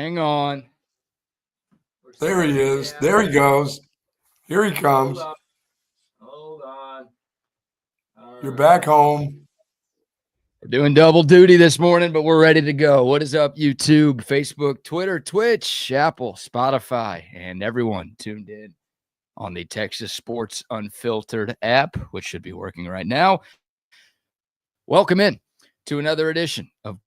Hang on. There he is. There he goes. Here he comes. Hold on. You're back home. We're doing double duty this morning, but we're ready to go. What is up, YouTube, Facebook, Twitter, Twitch, Apple, Spotify, and everyone tuned in on the Texas Sports Unfiltered app, which should be working right now. Welcome in to another edition of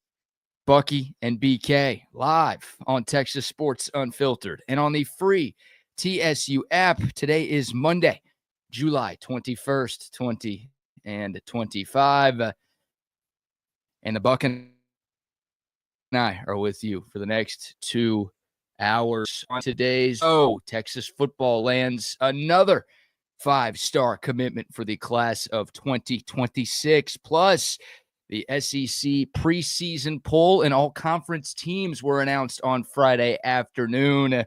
Bucky and BK live on Texas Sports Unfiltered and on the free TSU app. Today is Monday, July 21st, 2025. And the Buck and I are with you for the next 2 hours. On today's Texas football lands another 5-star commitment for the class of 2026. Plus, the SEC preseason poll and all conference teams were announced on Friday afternoon. Out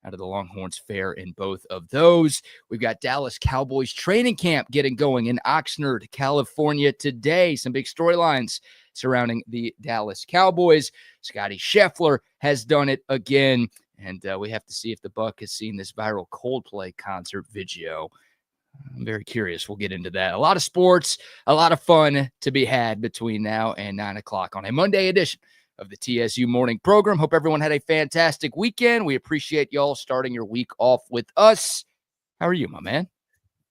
of the Longhorns fare in both of those. We've got Dallas Cowboys training camp getting going in Oxnard, California today. Some big storylines surrounding the Dallas Cowboys. Scotty Scheffler has done it again. And we have to see if the Buck has seen this viral Coldplay concert video. I'm very curious. We'll get into that. A lot of sports, a lot of fun to be had between now and 9 o'clock on a Monday edition of the TSU morning program. Hope everyone had a fantastic weekend. We appreciate y'all starting your week off with us. How are you, my man?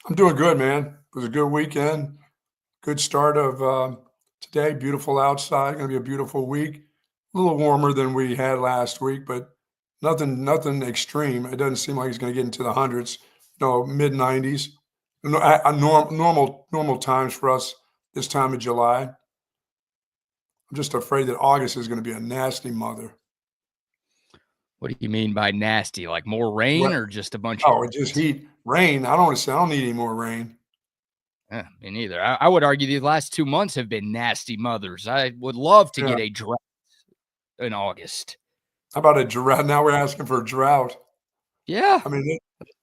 I'm doing good, man. It was a good weekend. Good start of today. Beautiful outside. Going to be a beautiful week. A little warmer than we had last week, but nothing extreme. It doesn't seem like it's going to get into the hundreds. Mid 90s. Normal times for us this time of July. I'm just afraid that August is going to be a nasty mother. What do you mean by nasty? Like more rain or just a bunch of... Oh, just heat. Rain. I don't need any more rain. Me neither. I would argue these last 2 months have been nasty mothers. I would love to get a drought in August. How about a drought? Now we're asking for a drought. Yeah.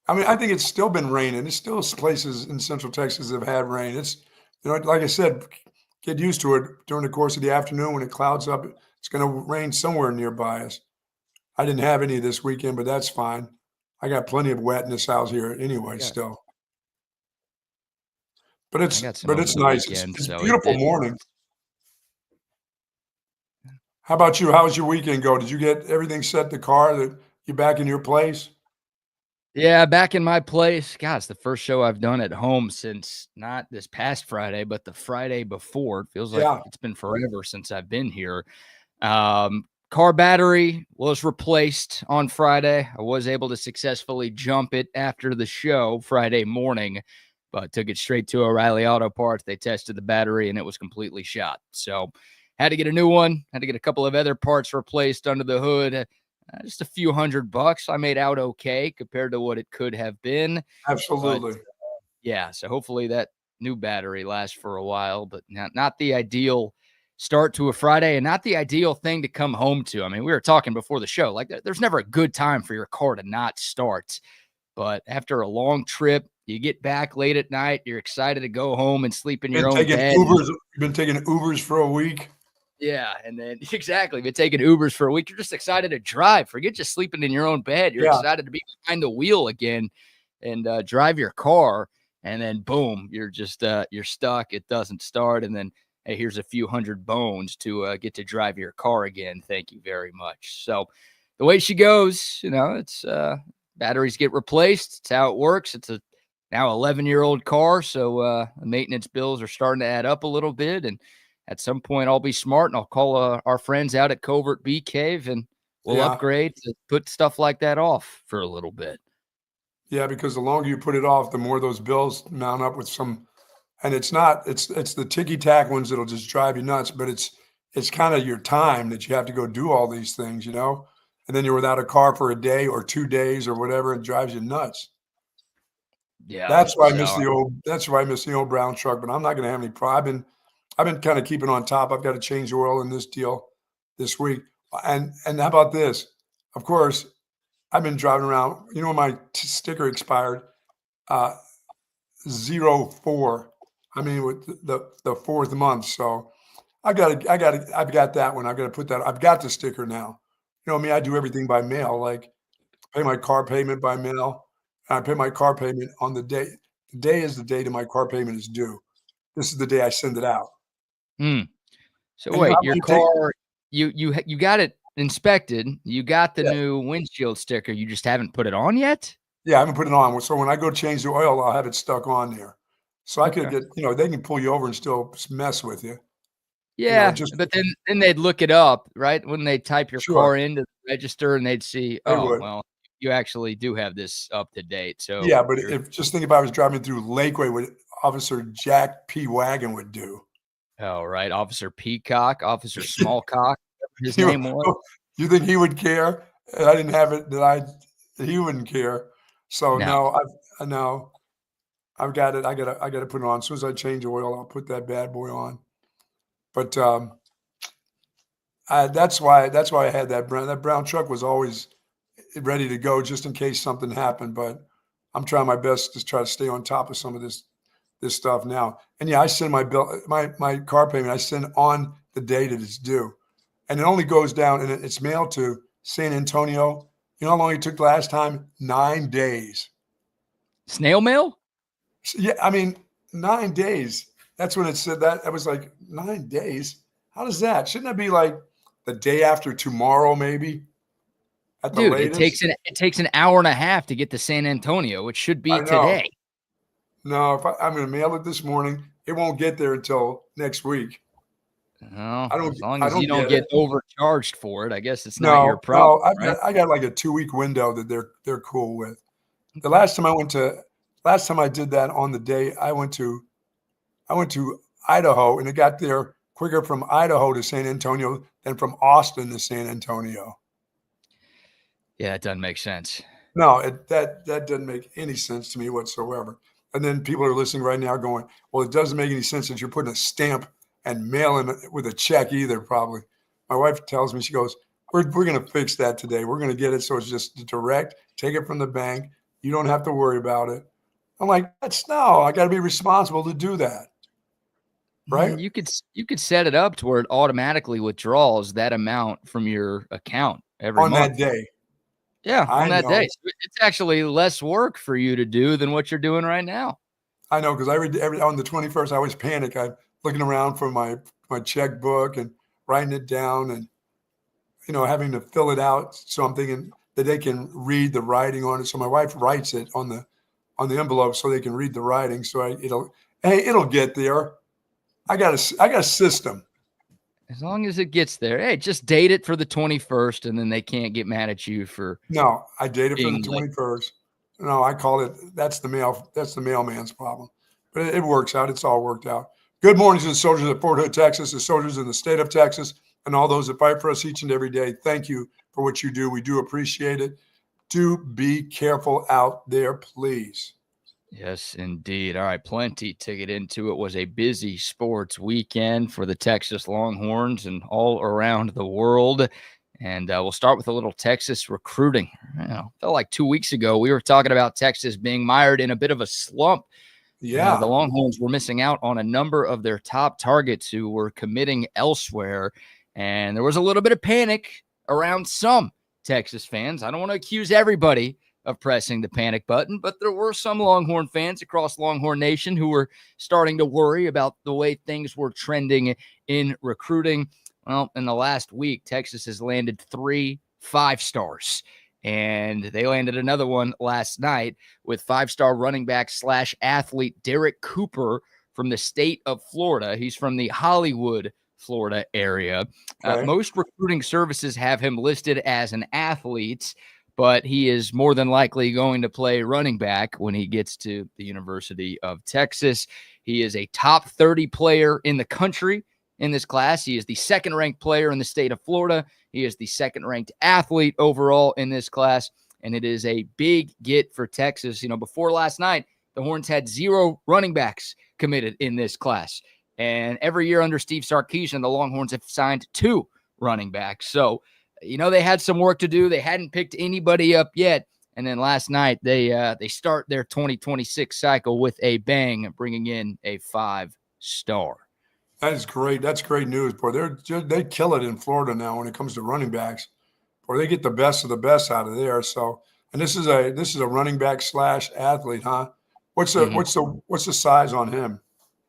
I think it's still been raining. There's still places in Central Texas that have had rain. It's, like I said, get used to it during the course of the afternoon when it clouds up. It's going to rain somewhere nearby us. I didn't have any this weekend, but that's fine. I got plenty of wetness out here anyway still. But it's nice. It's a beautiful morning. How about you? How was your weekend go? Did you get everything set in the car? That you back in your place? Yeah, back in my place. God, it's the first show I've done at home since not this past Friday, but the Friday before. It feels like it's been forever since I've been here. Car battery was replaced on Friday. I was able to successfully jump it after the show Friday morning, but took it straight to O'Reilly Auto Parts. They tested the battery, and it was completely shot. So had to get a new one. Had to get a couple of other parts replaced under the hood. Just a few $100. I made out okay compared to what it could have been. Absolutely. But, so hopefully that new battery lasts for a while, but not the ideal start to a Friday and not the ideal thing to come home to. I mean, we were talking before the show, like there's never a good time for your car to not start. But after a long trip, you get back late at night, you're excited to go home and sleep in your own bed. You've been taking Ubers for a week. Yeah, and then exactly, been taking Ubers for a week. You're just excited to drive. Forget just sleeping in your own bed. You're excited to be behind the wheel again and drive your car. And then boom, you're just you're stuck. It doesn't start. And then hey, here's a few $100 bones to get to drive your car again. Thank you very much. So the way she goes, it's batteries get replaced. It's how it works. It's a now 11-year-old car, so the maintenance bills are starting to add up a little bit. And at some point, I'll be smart and I'll call our friends out at Covert Bee Cave and we'll upgrade to put stuff like that off for a little bit. Yeah, because the longer you put it off, the more those bills mount up with some. And it's the ticky-tack ones that'll just drive you nuts, but it's kind of your time that you have to go do all these things, And then you're without a car for a day or 2 days or whatever, and it drives you nuts. Yeah. That's why I miss the old brown truck, but I'm not going to have any problem. I've been kind of keeping on top. I've got to change oil in this deal this week. And how about this? Of course, I've been driving around. My sticker expired 04. With the fourth month. So I've got that one. I've got to put that. I've got the sticker now. You know me, I do everything by mail, like, pay my car payment by mail. I pay my car payment on the day. The day is the day that my car payment is due. This is the day I send it out. Hmm. So And, you know, I wait, your might take car, you got it inspected. You got the yeah, new windshield sticker. You just haven't put it on yet? yeah, I haven't put it on. So when I go change the oil, I'll have it stuck on there. So I could Okay. get, you know, they can pull you over and still mess with you. You know, Yeah, just but then they'd look it up, right? When they type your sure, car into the register and they'd see, they oh, would. well, you actually do have this up to date. So Yeah, but you're if just think if I was driving through Lakeway, what Officer Jack P. Wagon would do. oh, right. Officer Peacock, Officer Smallcock, whatever his You name was. you think he would care? I didn't have it that he wouldn't care. So No. no, I know I've got it. I gotta put it on. As soon as I change oil, I'll put that bad boy on. But that's why I had that brown truck was always ready to go just in case something happened. But I'm trying my best to try to stay on top of some of this stuff now. And yeah, I send my bill, my car payment. I send on the day that it's due, and it only goes down and it's mailed to San Antonio. You know how long it took last time? 9 days. Snail mail? Yeah, I mean 9 days. That's when it said that. I was like 9 days. How does that? Shouldn't that be like the day after tomorrow, maybe at the Dude, latest? it takes an hour and a half to get to San Antonio, which should be I know. today. No, if I'm going to mail it this morning, it won't get there until next week. Well, as long I as you don't don't get get it. overcharged for it, I guess it's not your No, problem, no, right? I got like a 2 week window that they're cool with. The last time I did that on the day I went to Idaho, and it got there quicker from Idaho to San Antonio than from Austin to San Antonio. Yeah, it doesn't make sense. No, that doesn't make any sense to me whatsoever. And then people are listening right now going, "Well, it doesn't make any sense that you're putting a stamp and mailing it with a check either." Probably. My wife tells me, she goes, "We're going to fix that today. We're going to get it so it's just direct. Take it from the bank. You don't have to worry about it." I'm like, "That's no. I got to be responsible to do that, right?" You could set it up to where it automatically withdraws that amount from your account every On that month. day, Yeah, I on that day. know, So it's actually less work for you to do than what you're doing right now. I know, because I read every on the 21st. I always panic. I'm looking around for my checkbook and writing it down, and having to fill it out something and that they can read the writing on it. So my wife writes it on the envelope so they can read the writing. So it'll get there. I got a system. As long as it gets there. Hey, just date it for the 21st, and then they can't get mad at you for No, I dated for the being like, 21st. No, I call it that's the mailman's problem. But it works out. It's all worked out. Good morning to the soldiers at Fort Hood, Texas, the soldiers in the state of Texas, and all those that fight for us each and every day. Thank you for what you do. We do appreciate it. Do be careful out there, please. yes, indeed. All right, plenty to get into. It was a busy sports weekend for the Texas Longhorns and all around the world. And we'll start with a little Texas recruiting. Felt like 2 weeks ago we were talking about Texas being mired in a bit of a slump. The Yeah. Longhorns were missing out on a number of their top targets who were committing elsewhere. And there was a little bit of panic around some Texas fans. I don't want to accuse everybody of pressing the panic button, but there were some Longhorn fans across Longhorn Nation who were starting to worry about the way things were trending in recruiting. Well, in the last week, Texas has landed 3 5-stars, and they landed another one last night with 5-star running back / athlete Derrek Cooper from the state of Florida. He's from the Hollywood, Florida area. Okay. Most recruiting services have him listed as an athlete, but he is more than likely going to play running back when he gets to the University of Texas. He is a top 30 player in the country in this class. He is the second-ranked player in the state of Florida. He is the second-ranked athlete overall in this class, and it is a big get for Texas. Before last night, the Horns had 0 running backs committed in this class. And every year under Steve Sarkisian, the Longhorns have signed 2 running backs. So, they had some work to do. They hadn't picked anybody up yet. And then last night, they start their 2026 cycle with a bang, bringing in a 5-star. That is great. That's great news, boy. They kill it in Florida now when it comes to running backs. or they get the best of the best out of there. So, and this is a running back / athlete, huh? What's the size on him?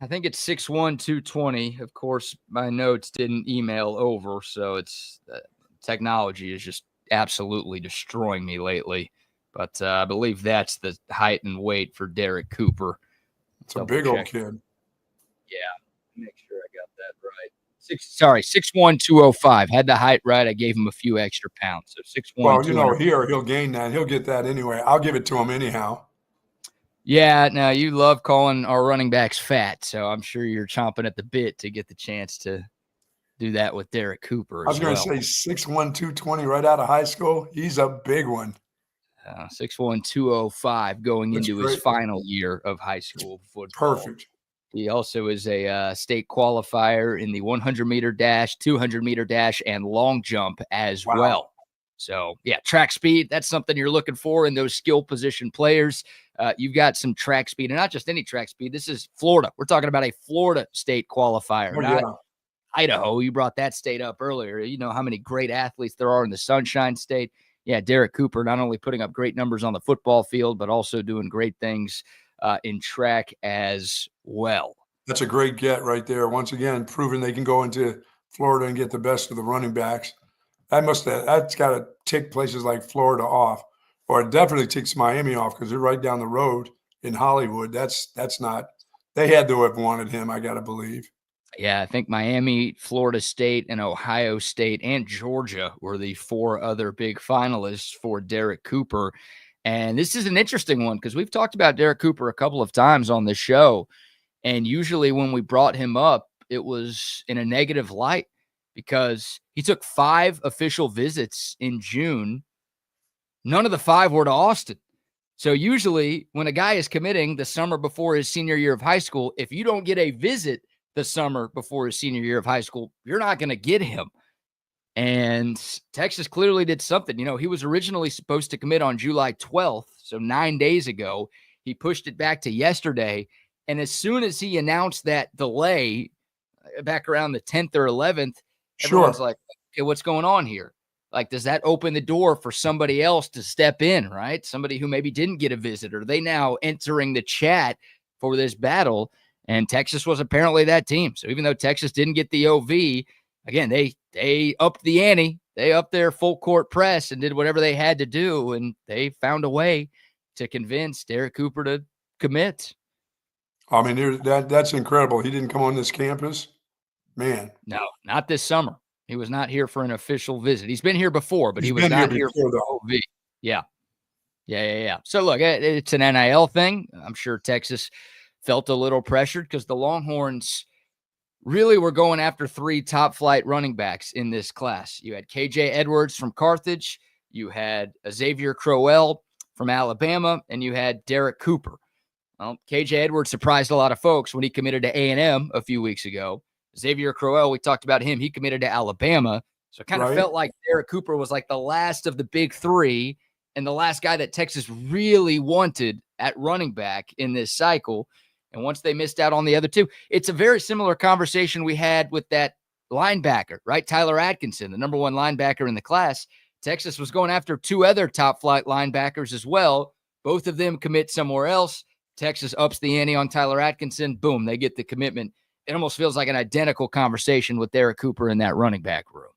I think it's 6'1", 220. Of course, my notes didn't email over, so it's technology is just absolutely destroying me lately. But I believe that's the height and weight for Derrek Cooper. It's a big old kid. Yeah, make sure I got that right. 6'1", 205. Had the height right. I gave him a few extra pounds. So 6'1". Well, here he'll gain that. He'll get that anyway. I'll give it to him anyhow. Yeah, now you love calling our running backs fat, so I'm sure you're chomping at the bit to get the chance to do that with Derrek Cooper. I was going to say 6'1", 220 right out of high school. He's a big one. 6'1", 205 going into his final year of high school football. Perfect. He also is a state qualifier in the 100-meter dash, 200-meter dash, and long jump as well. So, yeah, track speed, that's something you're looking for in those skill position players. You've got some track speed, and not just any track speed. This is Florida. We're talking about a Florida state qualifier, not Idaho. You brought that state up earlier. You know how many great athletes there are in the Sunshine State. Yeah, Derrek Cooper not only putting up great numbers on the football field, but also doing great things in track as well. That's a great get right there. Once again, proving they can go into Florida and get the best of the running backs. That's got to tick places like Florida off, or it definitely ticks Miami off because they're right down the road in Hollywood. That's not. They had to have wanted him, I got to believe. Yeah, I think Miami, Florida State, and Ohio State and Georgia were the 4 other big finalists for Derrek Cooper. And this is an interesting one because we've talked about Derrek Cooper a couple of times on the show. And usually when we brought him up, it was in a negative light because he took 5 official visits in June. None of the 5 were to Austin. So usually when a guy is committing the summer before his senior year of high school, if you don't get a visit the summer before his senior year of high school, you're not going to get him. And Texas clearly did something. You know, he was originally supposed to commit on July 12th, so 9 days ago. He pushed it back to yesterday. And as soon as he announced that delay back around the 10th or 11th, everyone's like, okay, what's going on here? Like, does that open the door for somebody else to step in, right? Somebody who maybe didn't get a visit, or they now entering the chat for this battle? And Texas was apparently that team. So even though Texas didn't get the OV, again, they upped the ante. They upped their full court press and did whatever they had to do, and they found a way to convince Derrek Cooper to commit. I mean, that's incredible. He didn't come on this campus, man. No, not this summer. He was not here for an official visit. He's been here before, but he was not here for the OV. Yeah. So look, it's an NIL thing. I'm sure Texas felt a little pressured because the Longhorns really were going after 3 top flight running backs in this class. You had KJ Edwards from Carthage, you had Xavier Crowell from Alabama, and you had Derrek Cooper. Well, KJ Edwards surprised a lot of folks when he committed to A&M a few weeks ago. Xavier Crowell, we talked about him. He committed to Alabama. So it kind of felt like Derrek Cooper was like the last of the big 3 and the last guy that Texas really wanted at running back in this cycle. And once they missed out on the other 2, it's a very similar conversation we had with that linebacker, right? Tyler Atkinson, the number 1 linebacker in the class. Texas was going after 2 other top flight linebackers as well. Both of them commit somewhere else. Texas ups the ante on Tyler Atkinson. Boom, they get the commitment. It almost feels like an identical conversation with Derrek Cooper in that running back room.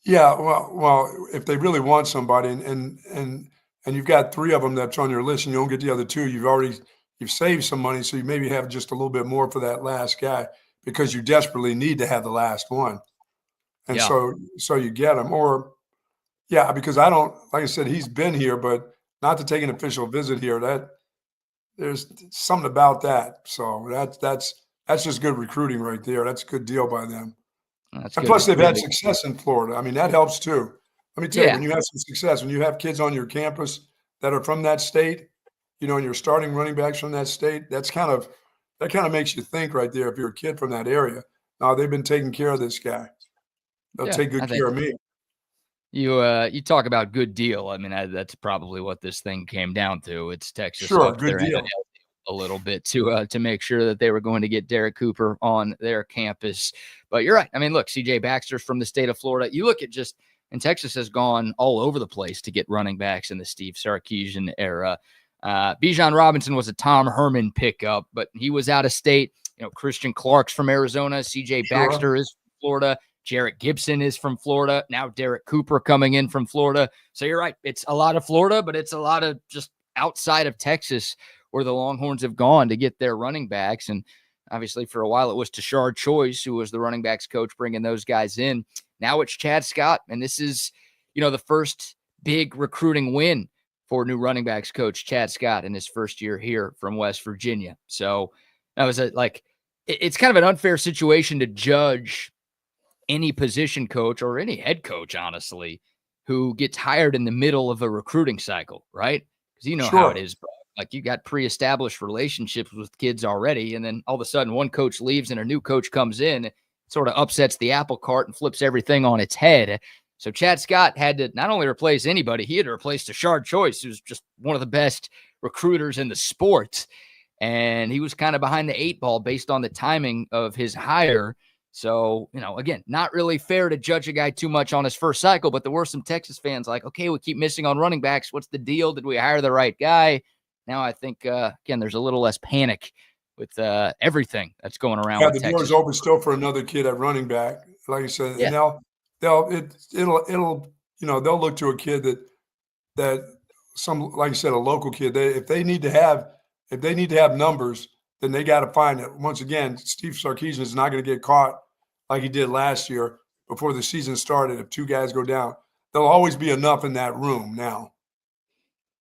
Yeah, well, if they really want somebody, and you've got 3 of them that's on your list, and you don't get the other 2, you've saved some money, so you maybe have just a little bit more for that last guy because you desperately need to have the last one, and so you get him. Or because I don't, like I said, he's been here, but not to take an official visit here. That there's something about that. So that's just good recruiting right there. That's a good deal by them. And plus, they've had success in Florida. I mean, that helps too. Let me tell you, when you have some success, when you have kids on your campus that are from that state, you know, and you're starting running backs from that state, that kind of makes you think right there. If you're a kid from that area, now they've been taking care of this guy. They'll take good care of me. You talk about good deal. I mean, that's probably what this thing came down to. It's Texas good deal a little bit to make sure that they were going to get Derrek Cooper on their campus. But you're right. I mean, look, CJ Baxter's from the state of Florida. You look at just And Texas has gone all over the place to get running backs in the Steve Sarkisian era. Bijan Robinson was a Tom Herman pickup, but he was out of state. Christian Clark's from Arizona. CJ Baxter is from Florida. Jarrett Gibson is from Florida. Now Derrek Cooper coming in from Florida. So you're right. It's a lot of Florida, but it's a lot of just outside of Texas where the Longhorns have gone to get their running backs. And obviously for a while it was Tashard Choice who was the running backs coach bringing those guys in. Now it's Chad Scott. And this is, the first big recruiting win for new running backs coach Chad Scott in his first year here from West Virginia. So that was it's kind of an unfair situation to judge any position coach or any head coach, honestly, who gets hired in the middle of a recruiting cycle, right? Because you know how it is, bro. Like you got pre-established relationships with kids already, and then all of a sudden one coach leaves and a new coach comes in, sort of upsets the apple cart and flips everything on its head. So Chad Scott had to not only replace anybody, he had to replace Tashard Choice, who's just one of the best recruiters in the sport. And he was kind of behind the 8 ball based on the timing of his hire. So, again, not really fair to judge a guy too much on his first cycle, but there were some Texas fans like, okay, we keep missing on running backs. What's the deal? Did we hire the right guy? Now I think, again, there's a little less panic with everything that's going around. Yeah, with the Texas. door's open still for another kid at running back. Like you said, Yeah. and they'll look to a kid that some, like you said, a local kid. If they need to have numbers, then they got to find it. Once again, Steve Sarkisian is not going to get caught like he did last year before the season started. If 2 guys go down, there'll always be enough in that room now.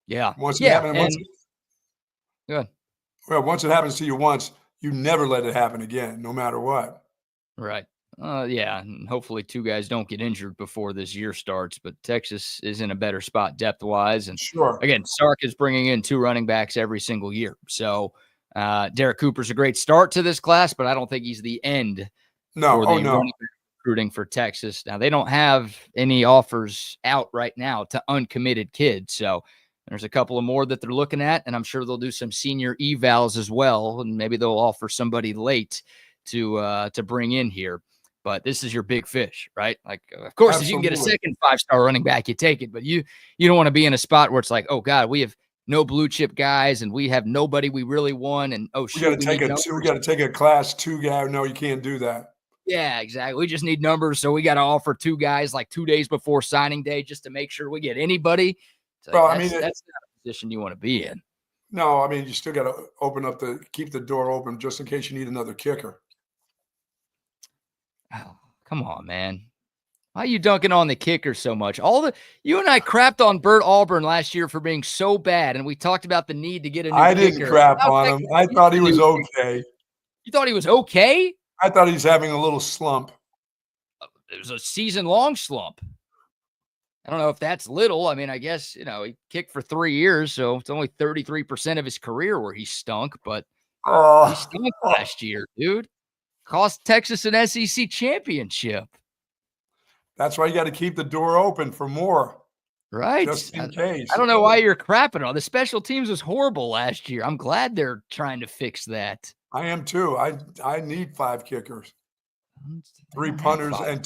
Yeah. Once it happens to you once, you never let it happen again, no matter what. Right. Yeah, and hopefully 2 guys don't get injured before this year starts, but Texas is in a better spot depth-wise. And again, Sark is bringing in 2 running backs every single year. So Derrek Cooper's a great start to this class, but I don't think he's the end for the running back recruiting for Texas. Now, they don't have any offers out right now to uncommitted kids, so there's a couple of more that they're looking at, and I'm sure they'll do some senior evals as well, and maybe they'll offer somebody late to bring in here. But this is your big fish, right? Like, of course, if you can get a second 5-star running back, you take it. But you don't want to be in a spot where it's like, oh, God, we have no blue chip guys and we have nobody we really want. And, oh, shit, we got to take a class 2 guy. No, you can't do that. Yeah, exactly. We just need numbers. So we got to offer 2 guys like 2 days before signing day just to make sure we get anybody. Well, that's not a position you want to be in. No, I mean, you still got to keep the door open just in case you need another kicker. Oh, come on, man. Why are you dunking on the kicker so much? You and I crapped on Bert Auburn last year for being so bad, and we talked about the need to get a new kicker. I didn't crap on him. I thought he was okay. You thought he was okay? I thought he was having a little slump. It was a season-long slump. I don't know if that's little. I mean, I guess, he kicked for 3 years, so it's only 33% of his career where he stunk, but he stunk last year, dude. Cost Texas an SEC championship. That's why you got to keep the door open for more. Right. Just in case. I don't know why you're crapping on. The special teams was horrible last year. I'm glad they're trying to fix that. I am too. I need 5 kickers, 3 punters, and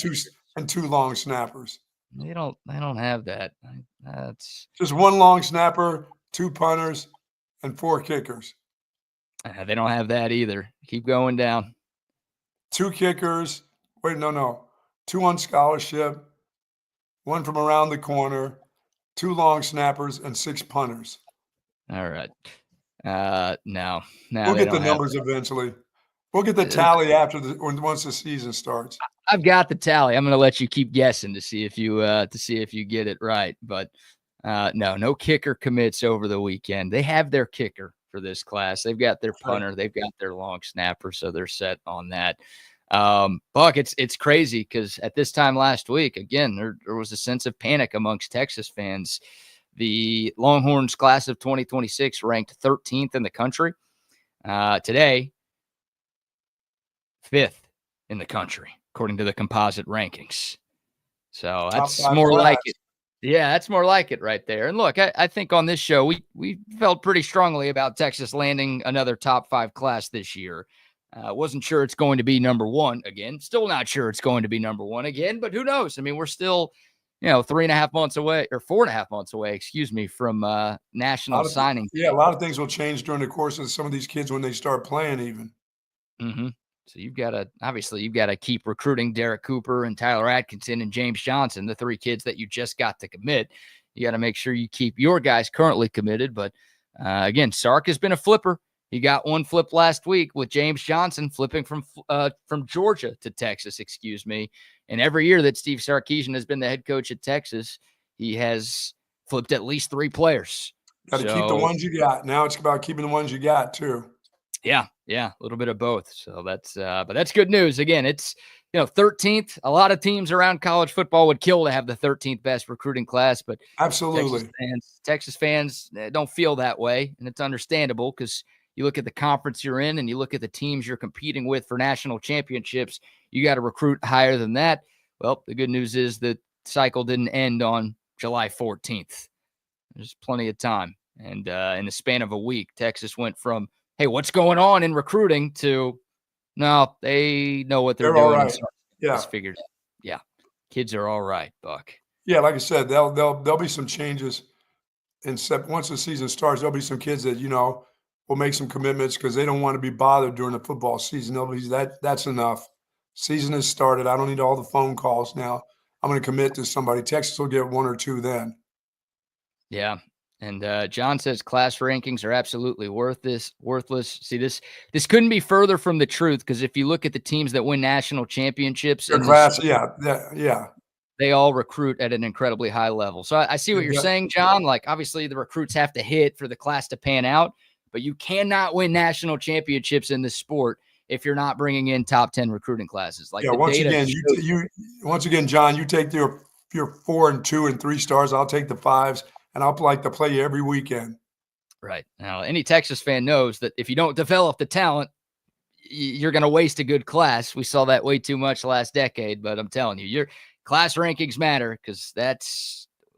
2 long snappers. They don't have that. That's just 1 long snapper, 2 punters, and 4 kickers. They don't have that either. Keep going down. 2 kickers. Wait, no. 2 on scholarship, 1 from around the corner, 2 long snappers, and 6 punters. All right. No. We'll get the numbers eventually. We'll get the tally once the season starts. I've got the tally. I'm going to let you keep guessing to see if you get it right. But no kicker commits over the weekend. They have their kicker for this class. They've got their punter. They've got their long snapper, so they're set on that. Buck, it's crazy because at this time last week, again, there was a sense of panic amongst Texas fans. The Longhorns class of 2026 ranked 13th in the country. Today, 5th in the country, according to the composite rankings. So that's more like it. Yeah, that's more like it right there. And look, I think on this show, we felt pretty strongly about Texas landing another top 5 class this year. Wasn't sure it's going to be number 1 again. Still not sure it's going to be number 1 again, but who knows? I mean, we're still 3.5 months away, or 4.5 months away, excuse me, from national signing. A lot of things will change during the course of some of these kids when they start playing even. Mm-hmm. So you've got to keep recruiting Derrek Cooper and Tyler Atkinson and James Johnson, the 3 kids that you just got to commit. You got to make sure you keep your guys currently committed. But again, Sark has been a flipper. He got one flip last week with James Johnson flipping from Georgia to Texas, excuse me. And every year that Steve Sarkisian has been the head coach at Texas, he has flipped at least 3 players. Got to keep the ones you got. Now it's about keeping the ones you got too. Yeah, a little bit of both. So but that's good news. Again, it's 13th. A lot of teams around college football would kill to have the 13th best recruiting class, but absolutely, Texas fans don't feel that way, and it's understandable because you look at the conference you're in and you look at the teams you're competing with for national championships. You got to recruit higher than that. Well, the good news is the cycle didn't end on July 14th. There's plenty of time, and in the span of a week, Texas went from, hey, what's going on in recruiting to, no, they know what they're doing. All right. Yeah. Figured. Yeah. Kids are all right, Buck. Yeah. Like I said, there'll be some changes once the season starts. There'll be some kids that, will make some commitments because they don't want to be bothered during the football season. That's enough. Season has started. I don't need all the phone calls now. I'm going to commit to somebody. Texas will get 1 or 2 then. Yeah. And John says class rankings are absolutely worthless. See, this couldn't be further from the truth, because if you look at the teams that win national championships, in class, yeah, they all recruit at an incredibly high level. So I see what you're saying, John. Like, obviously, the recruits have to hit for the class to pan out, but you cannot win national championships in this sport if you're not bringing in top 10 recruiting classes. Like, once again, John, you take your 4 and 2 and 3 stars. I'll take the 5s. And I'll like to play you every weekend. Right. Now, any Texas fan knows that if you don't develop the talent, you're going to waste a good class. We saw that way too much last decade, but I'm telling you, your class rankings matter, because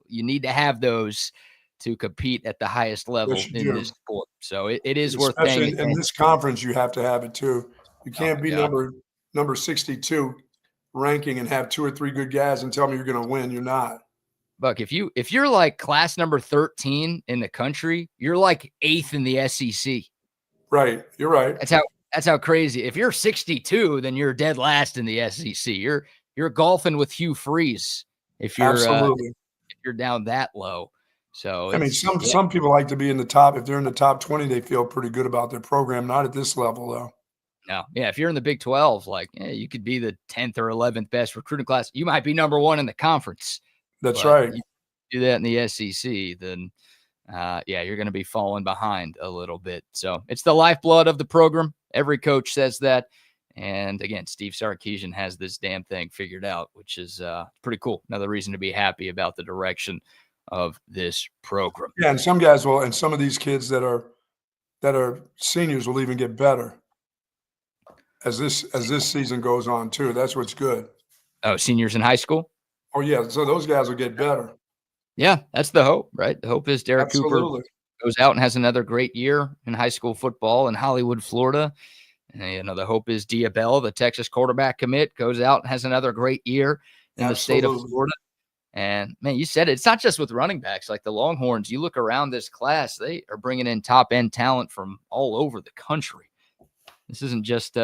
you need to have those to compete at the highest level in this sport. So it is worth paying. In this conference, you have to have it too. You can't be number 62 ranking and have 2 or 3 good guys and tell me you're going to win. You're not. Buck, if you're like class number 13 in the country, you're like 8th in the SEC. Right. You're right. That's how crazy. If you're 62, then you're dead last in the SEC. You're golfing with Hugh Freeze if you're down that low. So some people like to be in the top. If they're in the top 20, they feel pretty good about their program. Not at this level though. No. Yeah. If you're in the Big 12, you could be the 10th or 11th best recruiting class. You might be number 1 in the conference. That's right. You do that in the SEC, then you're going to be falling behind a little bit. So it's the lifeblood of the program. Every coach says that. And again, Steve Sarkisian has this damn thing figured out, which is pretty cool. Another reason to be happy about the direction of this program. Yeah, and some guys will, and some of these kids that are seniors will even get better as this season goes on too. That's what's good. Oh, seniors in high school? Oh, yeah. So those guys will get better. Yeah, that's the hope, right? The hope is Derrek Cooper goes out and has another great year in high school football in Hollywood, Florida. And, the hope is Diabell, the Texas quarterback commit, goes out and has another great year in the state of Florida. And, man, you said it. It's not just with running backs. Like the Longhorns, you look around this class, they are bringing in top-end talent from all over the country. This isn't just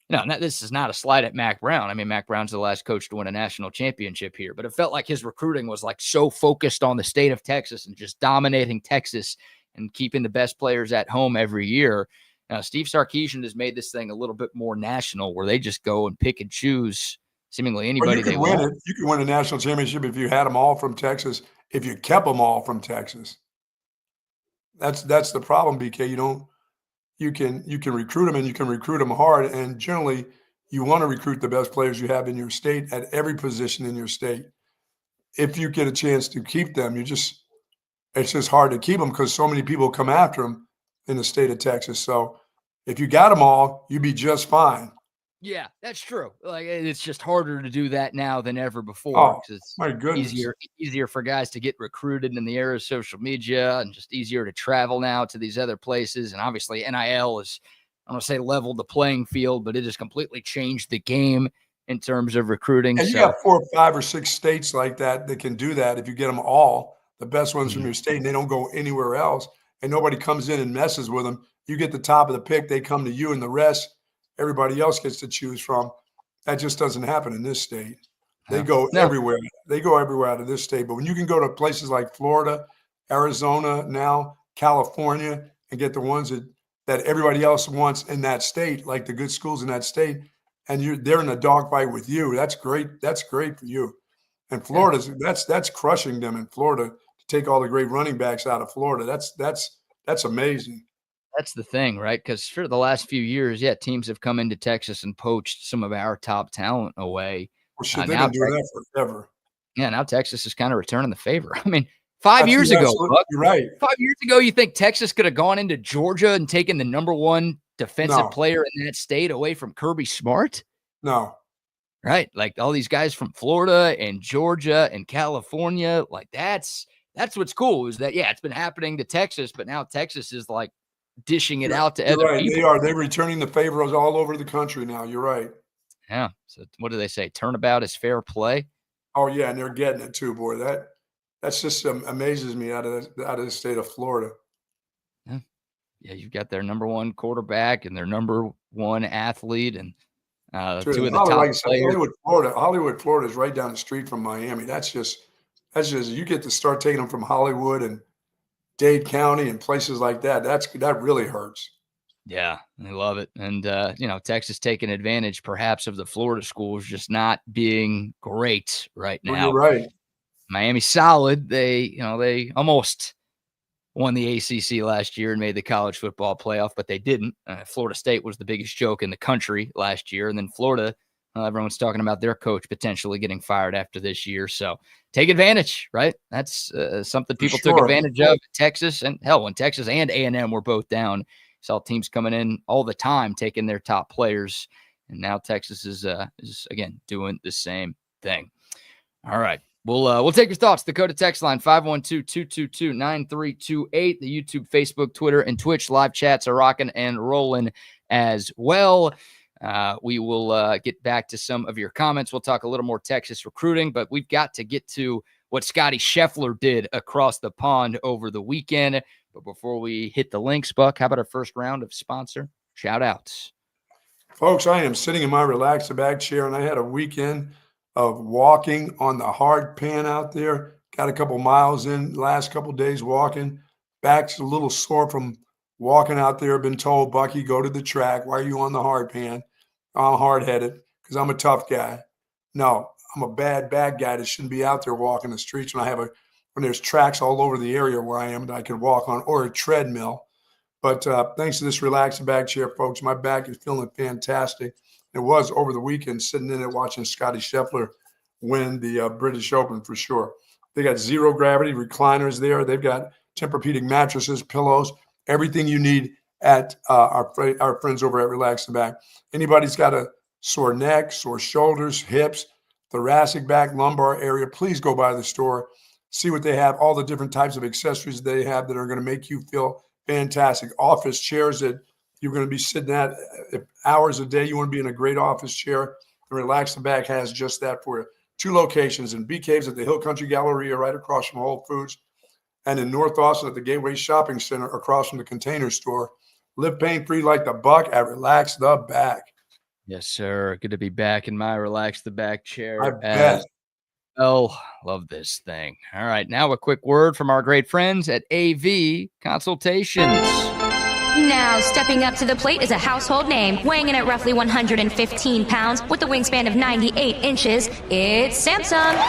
this is not a slight at Mack Brown. I mean, Mack Brown's the last coach to win a national championship here, but it felt like his recruiting was like so focused on the state of Texas and just dominating Texas and keeping the best players at home every year. Now, Steve Sarkisian has made this thing a little bit more national, where they just go and pick and choose seemingly anybody they want. You could win a national championship if you had them all from Texas, if you kept them all from Texas. That's the problem, BK. You can recruit them, and you can recruit them hard. And generally, you want to recruit the best players you have in your state at every position in your state. If you get a chance to keep them, it's just hard to keep them because so many people come after them in the state of Texas. So if you got them all, you'd be just fine. Yeah, that's true. Like, it's just harder to do that now than ever before. It's my goodness. Easier for guys to get recruited in the era of social media, and just easier to travel now to these other places. And obviously NIL is, I don't want to say leveled the playing field, but it has completely changed the game in terms of recruiting. And you got 4 or 5 or 6 states like that that can do that if you get them all, the best ones from your state, and they don't go anywhere else, and nobody comes in and messes with them. You get the top of the pick, they come to you, and the rest, everybody else gets to choose from. That just doesn't happen in this state. They go everywhere. They go everywhere out of this state. But when you can go to places like Florida, Arizona, now California, and get the ones that everybody else wants in that state, like the good schools in that state, and they're in a dogfight with you, that's great. That's great for you. And Florida's that's crushing them in Florida to take all the great running backs out of Florida. That's amazing. That's the thing, right? Because for the last few years, teams have come into Texas and poached some of our top talent away. Well, shit, they've been doing that forever. Yeah, now Texas is kind of returning the favor. I mean, 5 years ago, Buck, you're right. 5 years ago, you think Texas could have gone into Georgia and taken the #1 defensive player in that state away from Kirby Smart? No. Right? Like all these guys from Florida and Georgia and California, like that's what's cool is that, it's been happening to Texas, but now Texas is like dishing it out to other people. They're returning the favors all over the country now. You're right. Yeah. So what do they say? Turnabout is fair play. Oh yeah, and they're getting it too, boy. That's just amazes me out of the state of Florida. Yeah, you've got their #1 quarterback and their #1 athlete, and two of the top players. Hollywood, Florida is right down the street from Miami. That's just you get to start taking them from Hollywood and Dade County and places like that. That really hurts. Yeah, they love it. And, Texas taking advantage perhaps of the Florida schools just not being great right now. Well, you're right. Miami solid. They almost won the ACC last year and made the college football playoff, but they didn't. Florida State was the biggest joke in the country last year. And then Florida, everyone's talking about their coach potentially getting fired after this year. So take advantage, right? That's something people took advantage of. Texas and hell, when Texas and A&M were both down, saw teams coming in all the time, taking their top players. And now Texas is again doing the same thing. All right. We'll take your thoughts. Dakota text line 512-222-9328. The YouTube, Facebook, Twitter, and Twitch live chats are rocking and rolling as well. We will get back to some of your comments. We'll talk a little more Texas recruiting, but we've got to get to what Scotty Scheffler did across the pond over the weekend. But before we hit the links, Buck, how about our first round of sponsor shout-outs? Folks, I am sitting in my relaxed back chair, and I had a weekend of walking on the hard pan out there. Got a couple miles in last couple days walking. Back's a little sore from walking out there. Been told, Bucky, go to the track. Why are you on the hard pan? I'm hard-headed because I'm a tough guy. No, I'm a bad guy that shouldn't be out there walking the streets when there's tracks all over the area where I am that I can walk on, or a treadmill. But thanks to this relaxed back chair, folks, my back is feeling fantastic. It was over the weekend sitting in it watching Scotty Scheffler win the British Open for sure. They got zero gravity recliners there. They've got Tempur-Pedic mattresses, pillows, everything you need at our friends over at Relax the Back. Anybody's got a sore neck, sore shoulders, hips, thoracic back, lumbar area, please go by the store. See what they have, all the different types of accessories they have that are going to make you feel fantastic. Office chairs that you're going to be sitting at hours a day. You want to be in a great office chair. And Relax the Back has just that for you. 2 locations in Bee Caves at the Hill Country Galleria right across from Whole Foods, and in North Austin at the Gateway Shopping Center across from the Container Store. Live pain-free like the Buck at Relax the Back. Yes, sir. Good to be back in my Relax the Back chair. I bet. Oh, love this thing. All right, now a quick word from our great friends at AV Consultations. Now, stepping up to the plate is a household name, weighing in at roughly 115 pounds with a wingspan of 98 inches. It's Samsung.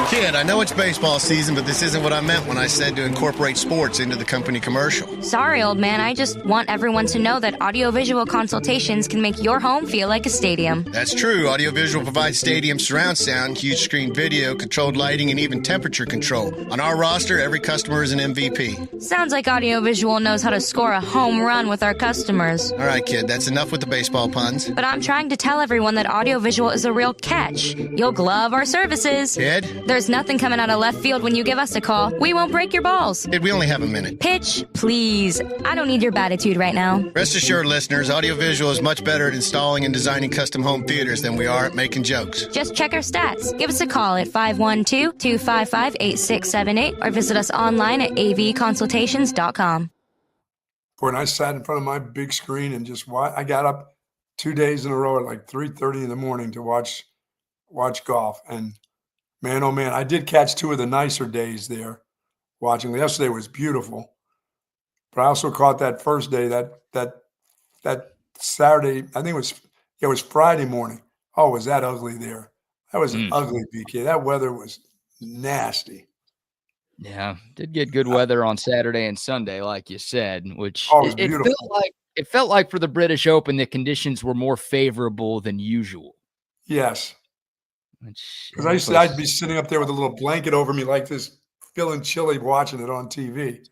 Kid, I know it's baseball season, but this isn't what I meant when I said to incorporate sports into the company commercial. Sorry, old man. I just want everyone to know that audiovisual consultations can make your home feel like a stadium. That's true. Audiovisual provides stadium surround sound, huge screen video, controlled lighting, and even temperature control. On our roster, every customer is an MVP. Sounds like audiovisual knows how to score a home run with our customers. All right, kid, that's enough with the baseball puns. But I'm trying to tell everyone that audiovisual is a real catch. You'll love our services. Kid, There's nothing coming out of left field when you give us a call. We won't break your balls. Hey, we only have a minute. Pitch, please. I don't need your attitude right now. Rest assured, listeners, audiovisual is much better at installing and designing custom home theaters than we are at making jokes. Just check our stats. Give us a call at 512-255-8678 or visit us online at avconsultations.com. And I sat in front of my big screen and just I got up 2 days in a row at like 3:30 in the morning to watch golf. And man, oh man, I did catch 2 of the nicer days there watching. Yesterday was beautiful, but I also caught that first day, that Saturday. I think it was Friday morning. Oh, was that ugly there? That was an ugly BK. That weather was nasty. Yeah, did get good weather on Saturday and Sunday, like you said, which it felt like for the British Open, the conditions were more favorable than usual. Yes. Because I'd be sitting up there with a little blanket over me like this, feeling chilly watching it on TV.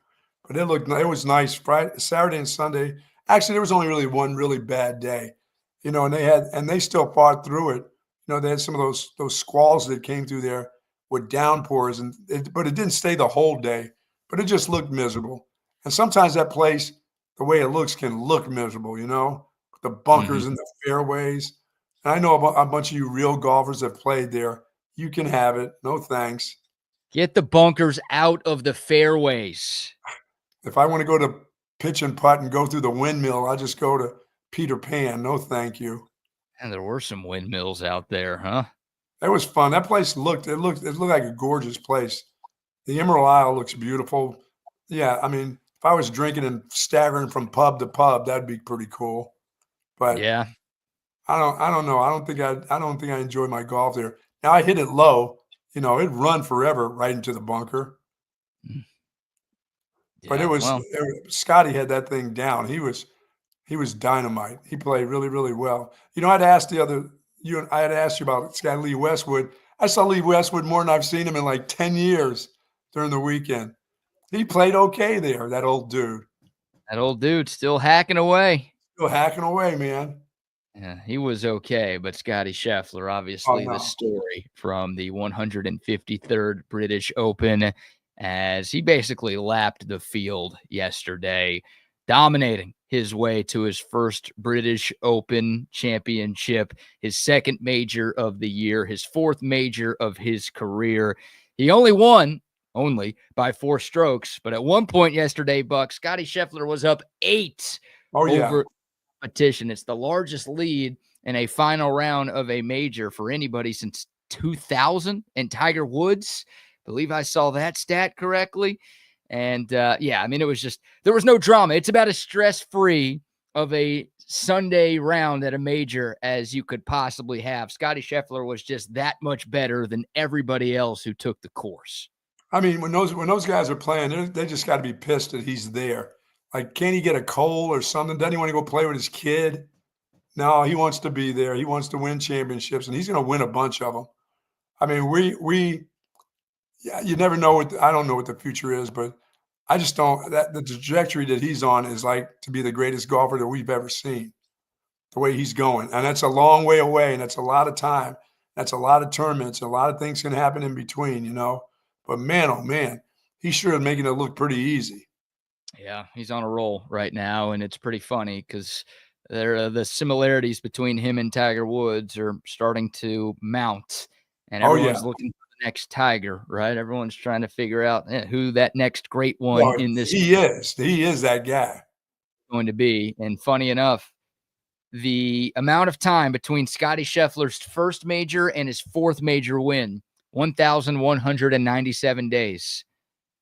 But it was nice. Friday, Saturday and Sunday. Actually, there was only really one really bad day, and they still fought through it. They had some of those squalls that came through there with downpours, but it didn't stay the whole day. But it just looked miserable. And sometimes that place, the way it looks, can look miserable. The bunkers and the fairways. And I know a bunch of you real golfers have played there. You can have it. No thanks. Get the bunkers out of the fairways. If I want to go to pitch and putt and go through the windmill, I'll just go to Peter Pan. No thank you. And there were some windmills out there, huh? That was fun. That place looked like a gorgeous place. The Emerald Isle looks beautiful. Yeah, I mean, if I was drinking and staggering from pub to pub, that'd be pretty cool. But yeah, I don't know. I don't think I enjoy my golf there. Now I hit it low. It'd run forever right into the bunker. Yeah, but Scotty had that thing down. He was dynamite. He played really, really well. I'd asked I had asked you about this guy, Lee Westwood. I saw Lee Westwood more than I've seen him in like 10 years during the weekend. He played okay there, that old dude. That old dude still hacking away. Still hacking away, man. Yeah, he was okay, but Scotty Scheffler, obviously the story from the 153rd British Open, as he basically lapped the field yesterday, dominating his way to his first British Open championship, his second major of the year, his fourth major of his career. He only won by 4 strokes, but at one point yesterday, Buck, Scotty Scheffler was up 8 over competition. It's the largest lead in a final round of a major for anybody since 2000, and Tiger Woods, I believe I saw that stat correctly. And I mean, it was just, there was no drama. It's about as stress-free of a Sunday round at a major as you could possibly have. Scotty Scheffler was just that much better than everybody else who took the course. I mean, when those guys are playing, they just got to be pissed that he's there. Like, can't he get a cold or something? Doesn't he want to go play with his kid? No, he wants to be there. He wants to win championships, and he's going to win a bunch of them. I mean, you never know I don't know what the future is, but I just don't. That the trajectory that he's on is like to be the greatest golfer that we've ever seen. The way he's going, and that's a long way away, and that's a lot of time. That's a lot of tournaments. A lot of things can happen in between, But man, oh man, he's sure making it look pretty easy. Yeah, he's on a roll right now, and it's pretty funny because the similarities between him and Tiger Woods are starting to mount, and everyone's looking for the next Tiger, right? Everyone's trying to figure out who that next great one in this. He is that guy going to be. And funny enough, the amount of time between Scotty Scheffler's first major and his fourth major win, 1,197 days.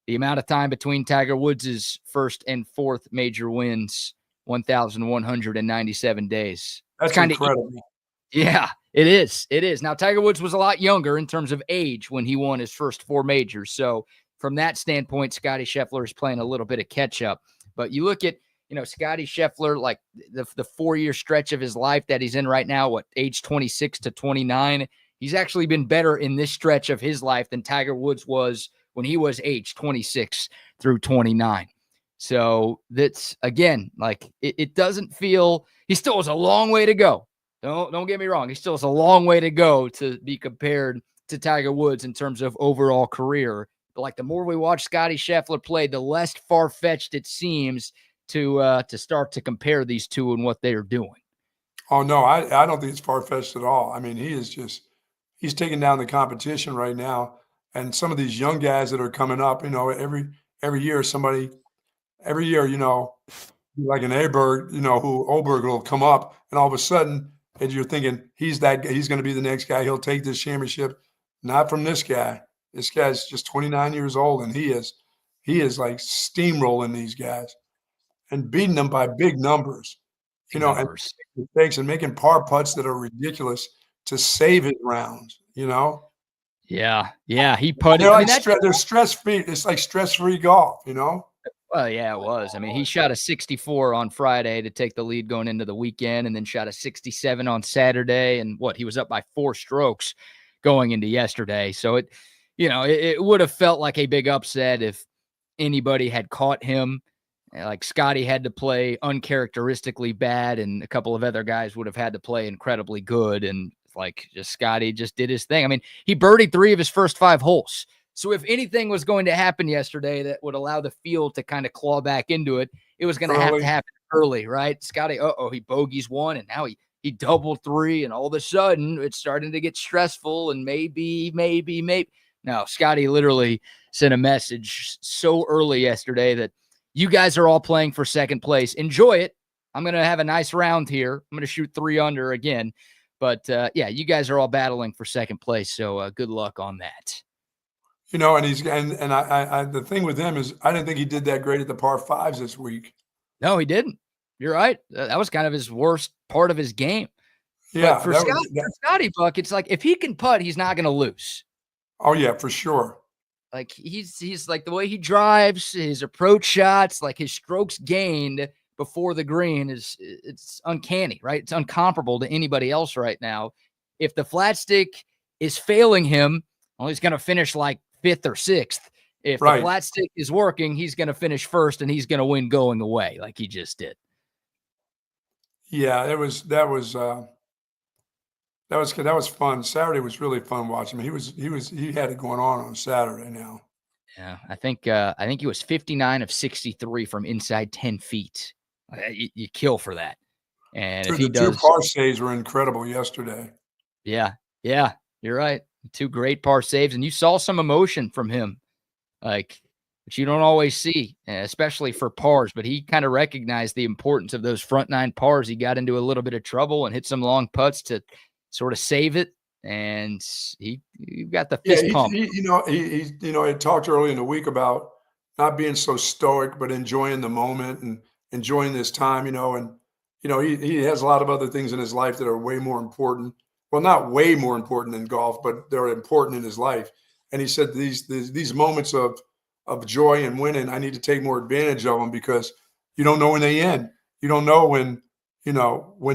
The amount of time between Tiger Woods' first and fourth major wins, 1,197 days. That's kind of incredible. Yeah, it is. It is. Now, Tiger Woods was a lot younger in terms of age when he won his first 4 majors. So from that standpoint, Scotty Scheffler is playing a little bit of catch up. But you look at, Scotty Scheffler, like the 4-year stretch of his life that he's in right now, age 26 to 29, he's actually been better in this stretch of his life than Tiger Woods was when he was age 26 through 29. So that's, again, like it doesn't feel, he still has a long way to go. Don't get me wrong. He still has a long way to go to be compared to Tiger Woods in terms of overall career. But like the more we watch Scottie Scheffler play, the less far-fetched it seems to start to compare these two and what they are doing. Oh, no, I don't think it's far-fetched at all. I mean, he's taking down the competition right now. And some of these young guys that are coming up, every year like an Aberg, who Oberg will come up, and all of a sudden, and you're thinking he's going to be the next guy. He'll take this championship. Not from this guy. This guy's just 29 years old, and he is like steamrolling these guys and beating them by big numbers. And mistakes and making par putts that are ridiculous to save his rounds. Yeah, he putted. They're stress-free. It's like stress-free golf. Well, yeah, it was. I mean, he shot a 64 on Friday to take the lead going into the weekend, and then shot a 67 on Saturday. And he was up by 4 strokes going into yesterday. So it would have felt like a big upset if anybody had caught him. Like Scotty had to play uncharacteristically bad, and a couple of other guys would have had to play incredibly good. And Scotty just did his thing. I mean, he birdied 3 of his first 5 holes. So if anything was going to happen yesterday that would allow the field to kind of claw back into it, it was going to have to happen early, right? Scotty, he bogeys 1, and now he doubled 3, and all of a sudden it's starting to get stressful, and maybe. No, Scotty literally sent a message so early yesterday that you guys are all playing for second place. Enjoy it. I'm going to have a nice round here. I'm going to shoot 3 under again. But, you guys are all battling for second place, so good luck on that. And the thing with him is I didn't think he did that great at the par 5s this week. No, he didn't. You're right. That was kind of his worst part of his game. Yeah. But for Scotty Buck, it's like if he can putt, he's not going to lose. Oh, yeah, for sure. Like he's like the way he drives, his approach shots, like his strokes gained before the green it's uncanny, right? It's uncomparable to anybody else right now. If the flat stick is failing him, he's going to finish like 5th or 6th. If the flat stick is working, he's going to finish first, and he's going to win going away like he just did. Yeah, that was fun. Saturday was really fun watching him. He had it going on Saturday now. Yeah, I think he was 59 of 63 from inside 10 feet. You kill for that. And if he does, 2 par saves were incredible yesterday. Yeah, you're right. 2 great par saves, and you saw some emotion from him, which you don't always see, especially for pars. But he kind of recognized the importance of those front 9 pars. He got into a little bit of trouble and hit some long putts to sort of save it, and he got the fist pump. He talked early in the week about not being so stoic, but enjoying the moment and enjoying this time. He has a lot of other things in his life that are way more important. Well, not way more important than golf, but they're important in his life. And he said these moments of joy and winning, I need to take more advantage of them because you don't know when they end. You don't know when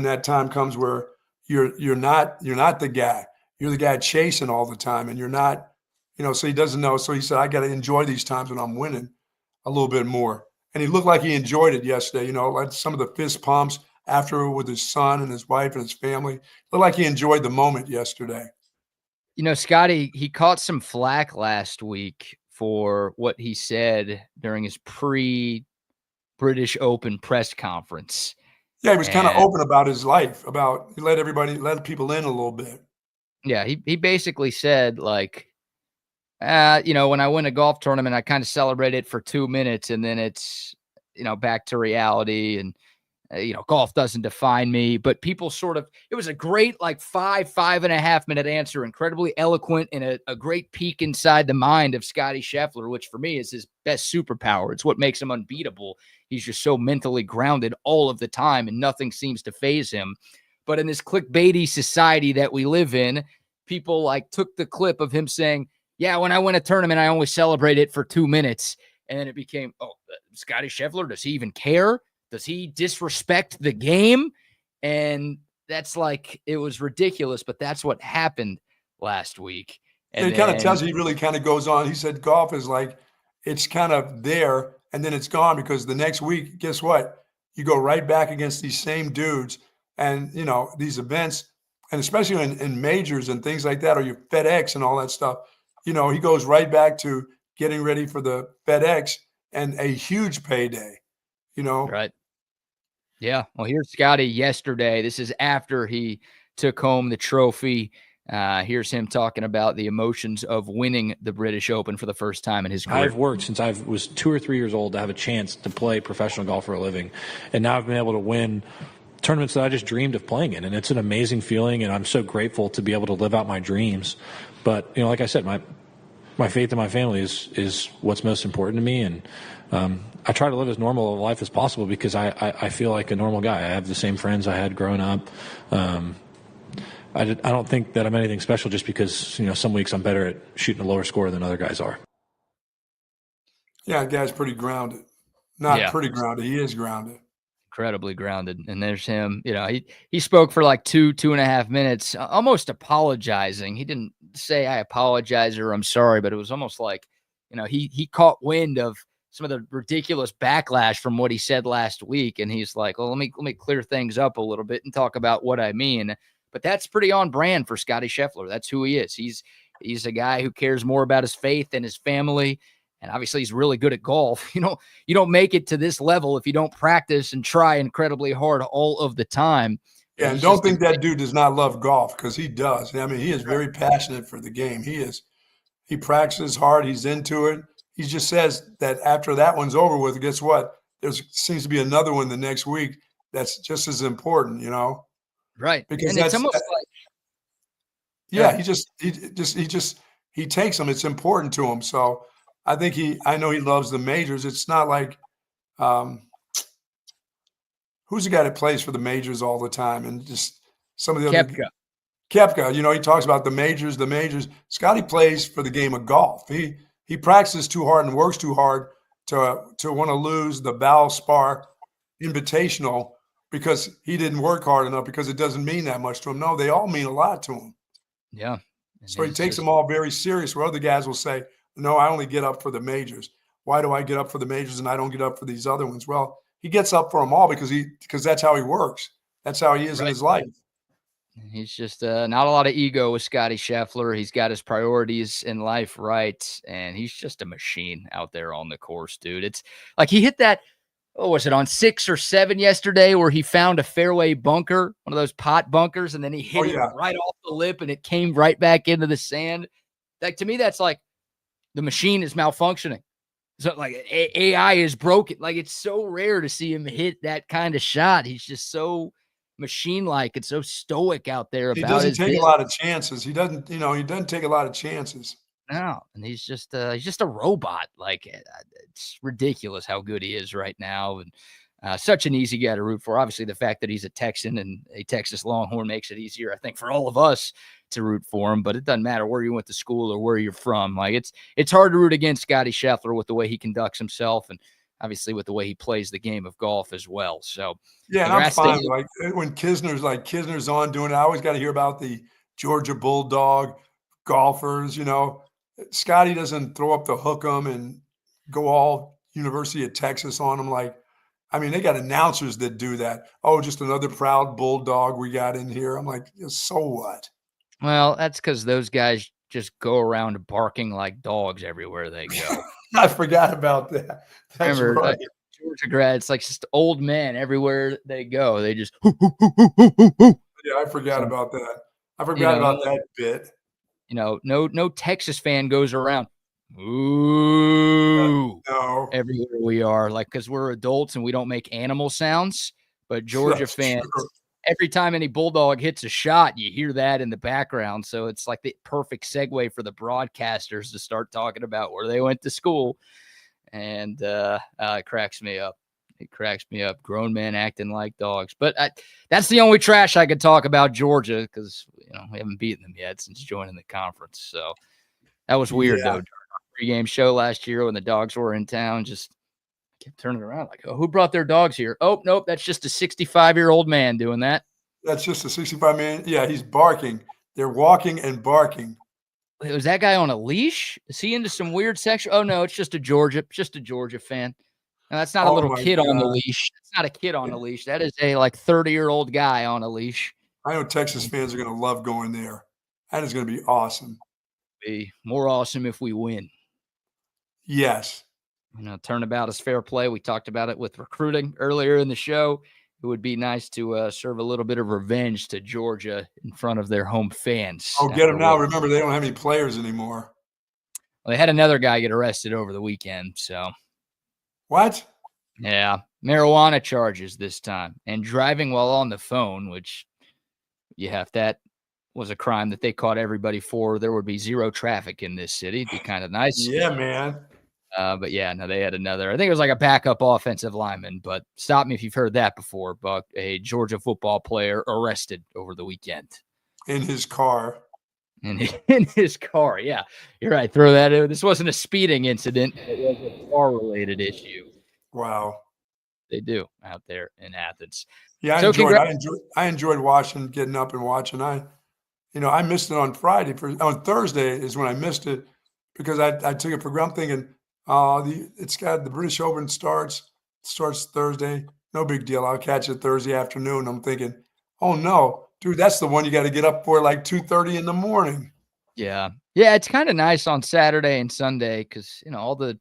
that time comes where you're not the guy. You're the guy chasing all the time, and you're not, so he doesn't know. So he said, I got to enjoy these times when I'm winning a little bit more. And he looked like he enjoyed it yesterday, like some of the fist pumps after with his son and his wife and his family. Looked like he enjoyed the moment yesterday. Scotty, he caught some flack last week for what he said during his pre-British Open press conference. Yeah, he was kind of open about his life, he let people in a little bit. Yeah, he basically said, when I win a golf tournament, I kind of celebrate it for 2 minutes, and then it's, back to reality, and, golf doesn't define me. But people it was a great, 5.5 minute answer, incredibly eloquent, and a great peek inside the mind of Scottie Scheffler, which for me is his best superpower. It's what makes him unbeatable. He's just so mentally grounded all of the time, and nothing seems to faze him. But in this clickbaity society that we live in, people took the clip of him saying, yeah, when I win a tournament, I only celebrate it for 2 minutes. And then it became, Scottie Scheffler, does he even care? Does he disrespect the game? And that's it was ridiculous, but that's what happened last week. And it kind of tells you, he really kind of goes on. He said golf is it's kind of there and then it's gone, because the next week, guess what? You go right back against these same dudes. And, these events, and especially in majors and things like that, or your FedEx and all that stuff, he goes right back to getting ready for the FedEx and a huge payday, Right. Yeah. Well, here's Scotty yesterday. This is after he took home the trophy. Here's him talking about the emotions of winning the British Open for the first time in his career. I've worked since I was 2 or 3 years old to have a chance to play professional golf for a living. And now I've been able to win tournaments that I just dreamed of playing in. And it's an amazing feeling. And I'm so grateful to be able to live out my dreams. But, like I said, my faith in my family is what's most important to me. And I try to live as normal a life as possible because I feel like a normal guy. I have the same friends I had growing up. I don't think that I'm anything special just because, some weeks I'm better at shooting a lower score than other guys are. Yeah, the guy's pretty grounded. Not pretty grounded. He is grounded. Incredibly grounded. And there's him, he spoke for like 2.5 minutes, almost apologizing. He didn't say I apologize or I'm sorry, but it was almost like, he caught wind of some of the ridiculous backlash from what he said last week. And he's like, well, let me clear things up a little bit and talk about what I mean. But that's pretty on brand for Scotty Scheffler. That's who he is. He's a guy who cares more about his faith and his family. And obviously he's really good at golf. You don't make it to this level if you don't practice and try incredibly hard all of the time. Yeah, and don't think that dude does not love golf, because he does. I mean, he is very passionate for the game. He practices hard. He's into it. He just says that after that one's over with, guess what? There seems to be another one the next week that's just as important, Right. Because and it's almost like, yeah, he takes them. It's important to him. So I know he loves the majors. It's not like, who's the guy that plays for the majors all the time? And just some of the other Koepka, he talks about the majors. Scotty plays for the game of golf. He practices too hard and works too hard to want to lose the Valspar Invitational because he didn't work hard enough, because it doesn't mean that much to him. No, they all mean a lot to him. Yeah. So he takes them all very serious, where other guys will say, no, I only get up for the majors. Why do I get up for the majors and I don't get up for these other ones? Well, he gets up for them all because that's how he works. That's how he is in his life. He's just not a lot of ego with Scotty Scheffler. He's got his priorities in life right, and he's just a machine out there on the course, dude. It's like he hit that, was it on 6 or 7 yesterday, where he found a fairway bunker, one of those pot bunkers, and then he hit it right off the lip, and it came right back into the sand. Like, to me, that's like the machine is malfunctioning. So like AI is broken. Like, it's so rare to see him hit that kind of shot. He's just so machine-like and so stoic out there about He his doesn't take business. a lot of chances. He doesn't take a lot of chances. No, and he's just a robot. Like, it's ridiculous how good he is right now, and such an easy guy to root for. Obviously, the fact that he's a Texan and a Texas Longhorn makes it easier, I think, for all of us to root for him. But it doesn't matter where you went to school or where you're from. Like, it's hard to root against Scotty Scheffler with the way he conducts himself, and obviously with the way he plays the game of golf as well. So yeah, and I'm fine. Like, when Kisner's on doing it, I always got to hear about the Georgia Bulldog golfers. Scotty doesn't throw up the hook 'em and go all University of Texas on them. Like, I mean, they got announcers that do that. Oh, just another proud Bulldog we got in here. I'm like, so what? Well, that's because those guys just go around barking like dogs everywhere they go. I forgot about that. That's Remember, right. Georgia grads, like, just old men everywhere they go. They just Yeah, I forgot about that. I forgot about that bit. No Texas fan goes around. Ooh, no. Everywhere we are, like, because we're adults and we don't make animal sounds. But Georgia fans, every time any Bulldog hits a shot, you hear that in the background. So it's like the perfect segue for the broadcasters to start talking about where they went to school. And it cracks me up. It cracks me up. Grown men acting like dogs. But that's the only trash I could talk about Georgia, because we haven't beaten them yet since joining the conference. So that was weird, though. During our pregame show last year when the dogs were in town, just kept turning around like, oh, who brought their dogs here? Oh, nope, that's just a 65-year-old man doing that. That's just a 65 man. Yeah, he's barking. They're walking and barking. Was that guy on a leash? Is he into some weird section? Oh, no, it's just a Georgia fan. No, that's not a little kid on the leash. It's not a kid on a leash. That is a 30-year-old guy on a leash. I know Texas fans are going to love going there. That is going to be awesome. Be more awesome if we win. Yes. Turnabout is fair play. We talked about it with recruiting earlier in the show. It would be nice to serve a little bit of revenge to Georgia in front of their home fans. Oh, get them now. Remember, they don't have any players anymore. Well, they had another guy get arrested over the weekend. So, what? Yeah, marijuana charges this time, and driving while on the phone, which that was a crime that they caught everybody for. There would be zero traffic in this city. It'd be kind of nice. Yeah, man. But yeah, no, they had another. I think it was like a backup offensive lineman. But stop me if you've heard that before. Buck, a Georgia football player arrested over the weekend in his car. In his car, yeah, you're right. Throw that in. This wasn't a speeding incident. It was a car-related issue. Wow, they do out there in Athens. Yeah, I enjoyed watching, getting up and watching. I missed it on Friday. On Thursday is when I missed it because I took it for granted, thinking, it's got the British Open starts Thursday. No big deal. I'll catch it Thursday afternoon. I'm thinking, oh no, dude, that's the one you got to get up for like 2:30 in the morning. Yeah, it's kind of nice on Saturday and Sunday because all the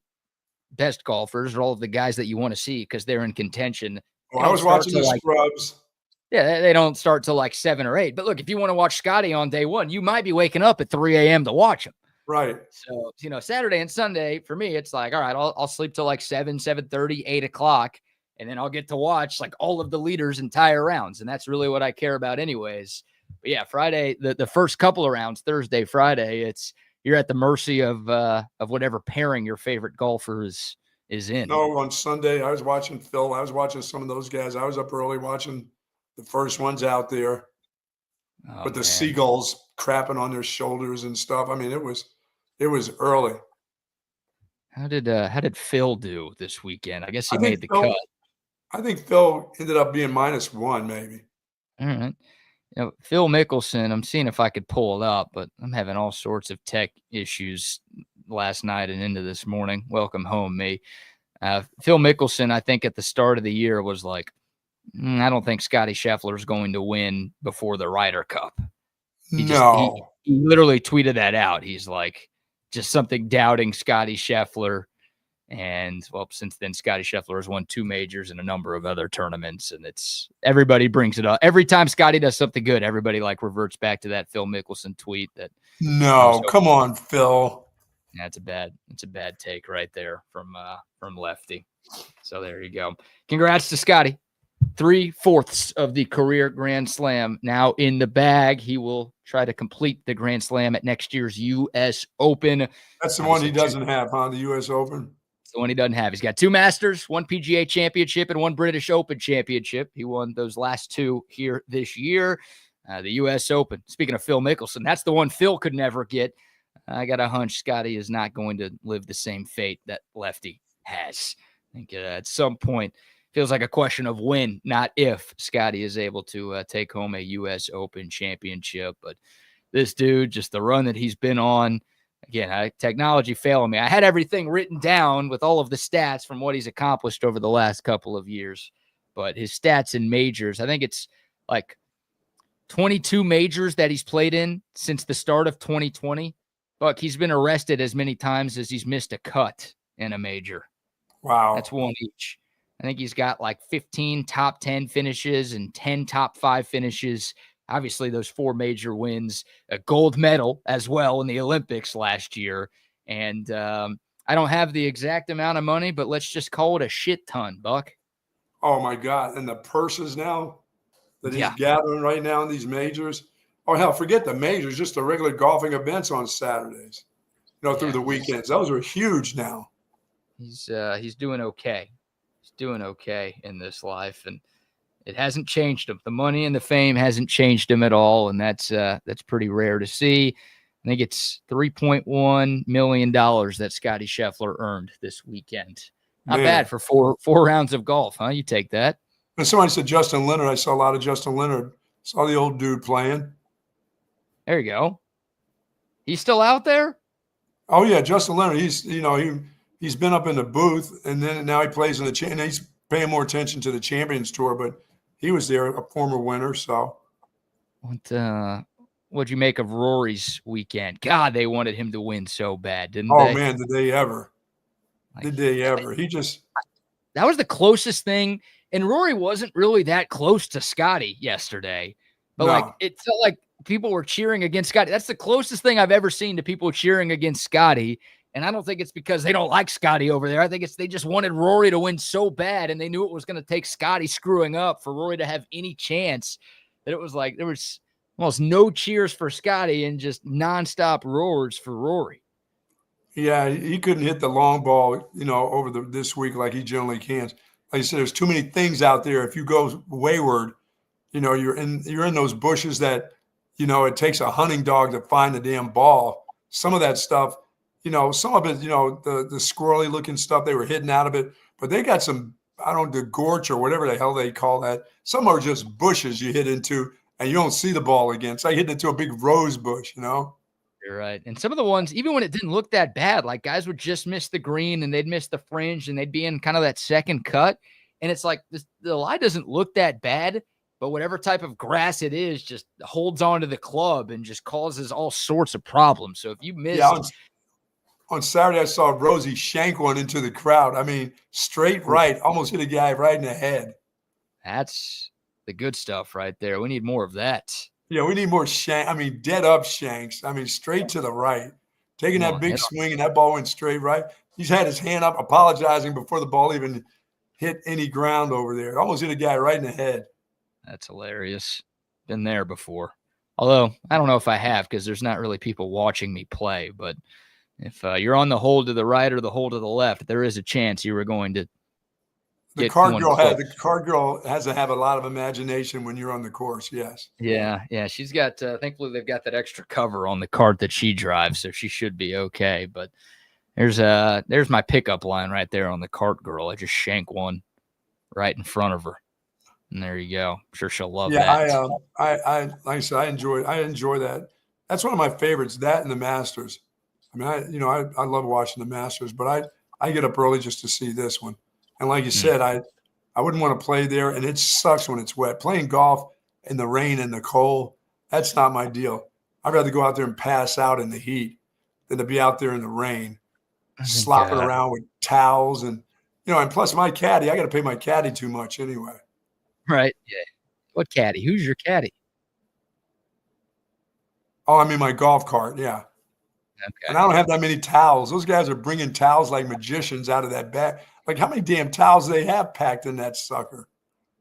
best golfers are all of the guys that you want to see because they're in contention. Well, I was watching the Scruggs. Yeah, they don't start till like 7 or 8. But look, if you want to watch Scotty on day one, you might be waking up at 3 a.m. to watch him. Right. So, Saturday and Sunday, for me, it's like, all right, I'll sleep till like 7, 7:30, 8 o'clock, and then I'll get to watch like all of the leaders' entire rounds. And that's really what I care about anyways. But yeah, Friday, the first couple of rounds, Thursday, Friday, you're at the mercy of whatever pairing your favorite golfer is in. No, on Sunday, I was watching Phil. I was watching some of those guys. I was up early watching the first ones out there with the seagulls crapping on their shoulders and stuff. I mean, it was early. How did Phil do this weekend? I guess he made the cut. I think Phil ended up being -1, maybe. All right. Phil Mickelson, I'm seeing if I could pull it up, but I'm having all sorts of tech issues last night and into this morning. Welcome home, me. Phil Mickelson, I think at the start of the year was like, I don't think Scotty Scheffler is going to win before the Ryder Cup. He literally tweeted that out. He's like, just something doubting Scotty Scheffler. And well, since then, Scotty Scheffler has won 2 majors and a number of other tournaments. And everybody brings it up. Every time Scotty does something good, everybody like reverts back to that Phil Mickelson tweet that. No, come on, Phil. Yeah, it's a bad take right there from Lefty. So there you go. Congrats to Scotty. 3/4 of the career Grand Slam now in the bag. He will try to complete the Grand Slam at next year's U.S. Open. That's the one he doesn't have, huh? The U.S. Open. It's the one he doesn't have. He's got 2 Masters, 1 PGA Championship, and 1 British Open Championship. He won those last 2 here this year. The U.S. Open. Speaking of Phil Mickelson, that's the one Phil could never get. I got a hunch Scotty is not going to live the same fate that Lefty has. I think at some point, feels like a question of when, not if, Scotty is able to take home a U.S. Open championship. But this dude, just the run that he's been on, again, technology failing me. I had everything written down with all of the stats from what he's accomplished over the last couple of years. But his stats in majors, I think it's like 22 majors that he's played in since the start of 2020. But he's been arrested as many times as he's missed a cut in a major. Wow. That's 1 each. I think he's got like 15 top 10 finishes and 10 top 5 finishes. Obviously, those 4 major wins, a gold medal as well in the Olympics last year. And I don't have the exact amount of money, but let's just call it a shit ton, Buck. Oh, my God. And the purses now that he's gathering right now in these majors. Oh, hell, forget the majors, just the regular golfing events on Saturdays, through the weekends. Those are huge now. He's doing okay. Doing okay in this life, and it hasn't changed him. The money and the fame hasn't changed him at all, and that's pretty rare to see. I think it's $3.1 million that Scotty Scheffler earned this weekend. Not bad for four rounds of golf, huh? You take that. And somebody said Justin Leonard. I saw a lot of Justin Leonard. Saw the old dude playing. There you go. He's still out there? Oh yeah, Justin Leonard. He's been up in the booth, and then now he plays in and he's paying more attention to the Champions Tour, but he was there, a former winner. So, What'd you make of Rory's weekend? God, they wanted him to win so bad, didn't Oh they? man, did they ever? Did they ever? He just that was the closest thing. And Rory wasn't really that close to Scotty yesterday, but like it felt like people were cheering against Scotty. That's the closest thing I've ever seen to people cheering against Scotty. And I don't think it's because they don't like Scotty over there. I think they just wanted Rory to win so bad, and they knew it was going to take Scotty screwing up for Rory to have any chance. That it was like there was almost no cheers for Scotty and just nonstop roars for Rory. Yeah, he couldn't hit the long ball, over this week like he generally can. Like you said, there's too many things out there. If you go wayward, you're in those bushes that, it takes a hunting dog to find the damn ball. Some of that stuff, some of it, the squirrely looking stuff, they were hitting out of it, but they got some, the gorch or whatever the hell they call that. Some are just bushes you hit into and you don't see the ball again. It's like hitting into a big rose bush, You're right. And some of the ones, even when it didn't look that bad, like guys would just miss the green and they'd miss the fringe and they'd be in kind of that second cut. And it's like the lie doesn't look that bad, but whatever type of grass it is just holds on to the club and just causes all sorts of problems. So if you miss. Yeah, on Saturday, I saw Rosie shank one into the crowd. I mean, straight right, almost hit a guy right in the head. That's the good stuff right there. We need more of that. Yeah, we need more dead up shanks. I mean, straight to the right. Taking that big swing and that ball went straight right. He's had his hand up, apologizing before the ball even hit any ground over there. It almost hit a guy right in the head. That's hilarious. Been there before. Although, I don't know if I have because there's not really people watching me play. But if you're on the hole to the right or the hole to the left, there is a chance you were going to The card girl has to have a lot of imagination when you're on the course. Yes. Yeah. She's got. Thankfully, they've got that extra cover on the cart that she drives, so she should be okay. But there's my pickup line right there on the cart girl. I just shank one right in front of her, and there you go. I'm sure she'll love that. I like I said, I enjoy that. That's one of my favorites. That and the Masters. I mean, I love watching the Masters, but I get up early just to see this one. And like you said, I wouldn't want to play there, and it sucks when it's wet. Playing golf in the rain and the cold, that's not my deal. I'd rather go out there and pass out in the heat than to be out there in the rain, slopping around with towels and plus my caddy, I got to pay my caddy too much anyway. Right. Yeah. What caddy? Who's your caddy? Oh, I mean my golf cart. Yeah. Okay. And I don't have that many towels. Those guys are bringing towels like magicians out of that bag. Like, how many damn towels do they have packed in that sucker?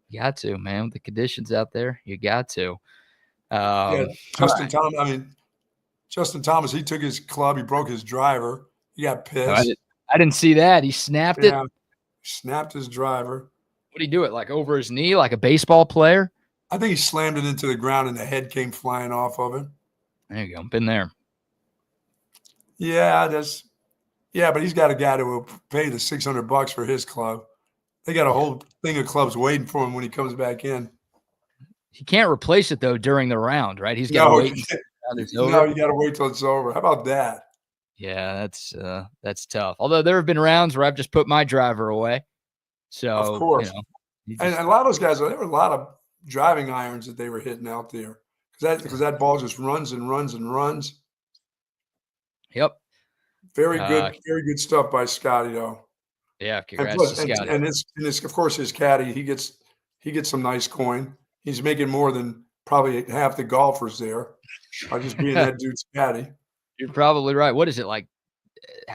You got to, man. With the conditions out there, you got to. Justin Thomas, he took his club. He broke his driver. He got pissed. I didn't see that. He snapped it? Snapped his driver. What did he do it? Like over his knee, like a baseball player? I think he slammed it into the ground and the head came flying off of it. There you go. Been there. Yeah, but he's got a guy who will pay the $600 for his club. They got a whole thing of clubs waiting for him when he comes back in. He can't replace it though during the round, right? He's got to wait until it's over. No, you got to wait till it's over. How about that? Yeah, that's tough. Although there have been rounds where I've just put my driver away. So of course, and a lot of those guys, there were a lot of driving irons that they were hitting out there because that ball just runs and runs and runs. Yep. Very good stuff by Scotty, though. Yeah, congrats to Scotty. And it's of course his caddy. He gets some nice coin. He's making more than probably half the golfers there by just being that dude's caddy. You're probably right. What is it like?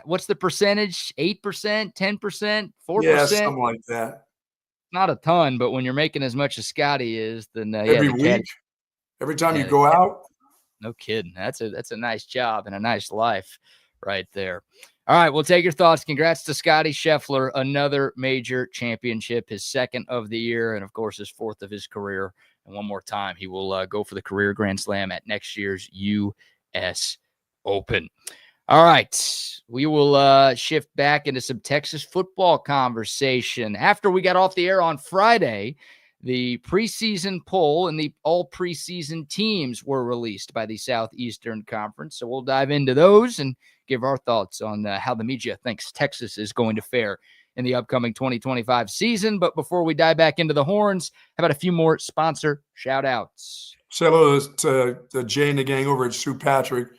What's the percentage? 8%, 10%, 4%? Yeah, something like that. Not a ton, but when you're making as much as Scotty is, then every week, every time you go out. No kidding. That's a nice job and a nice life right there. All right, we'll take your thoughts. Congrats to Scotty Scheffler, another major championship, his second of the year, and of course his fourth of his career. And one more time, he will go for the career Grand Slam at next year's U.S. Open. All right, we will shift back into some Texas football conversation. After we got off the air on Friday, the preseason poll and the all preseason teams were released by the Southeastern Conference. So we'll dive into those and give our thoughts on how the media thinks Texas is going to fare in the upcoming 2025 season. But before we dive back into the horns, how about a few more sponsor shout outs? Say hello to Jay and the gang over at Sue Patrick.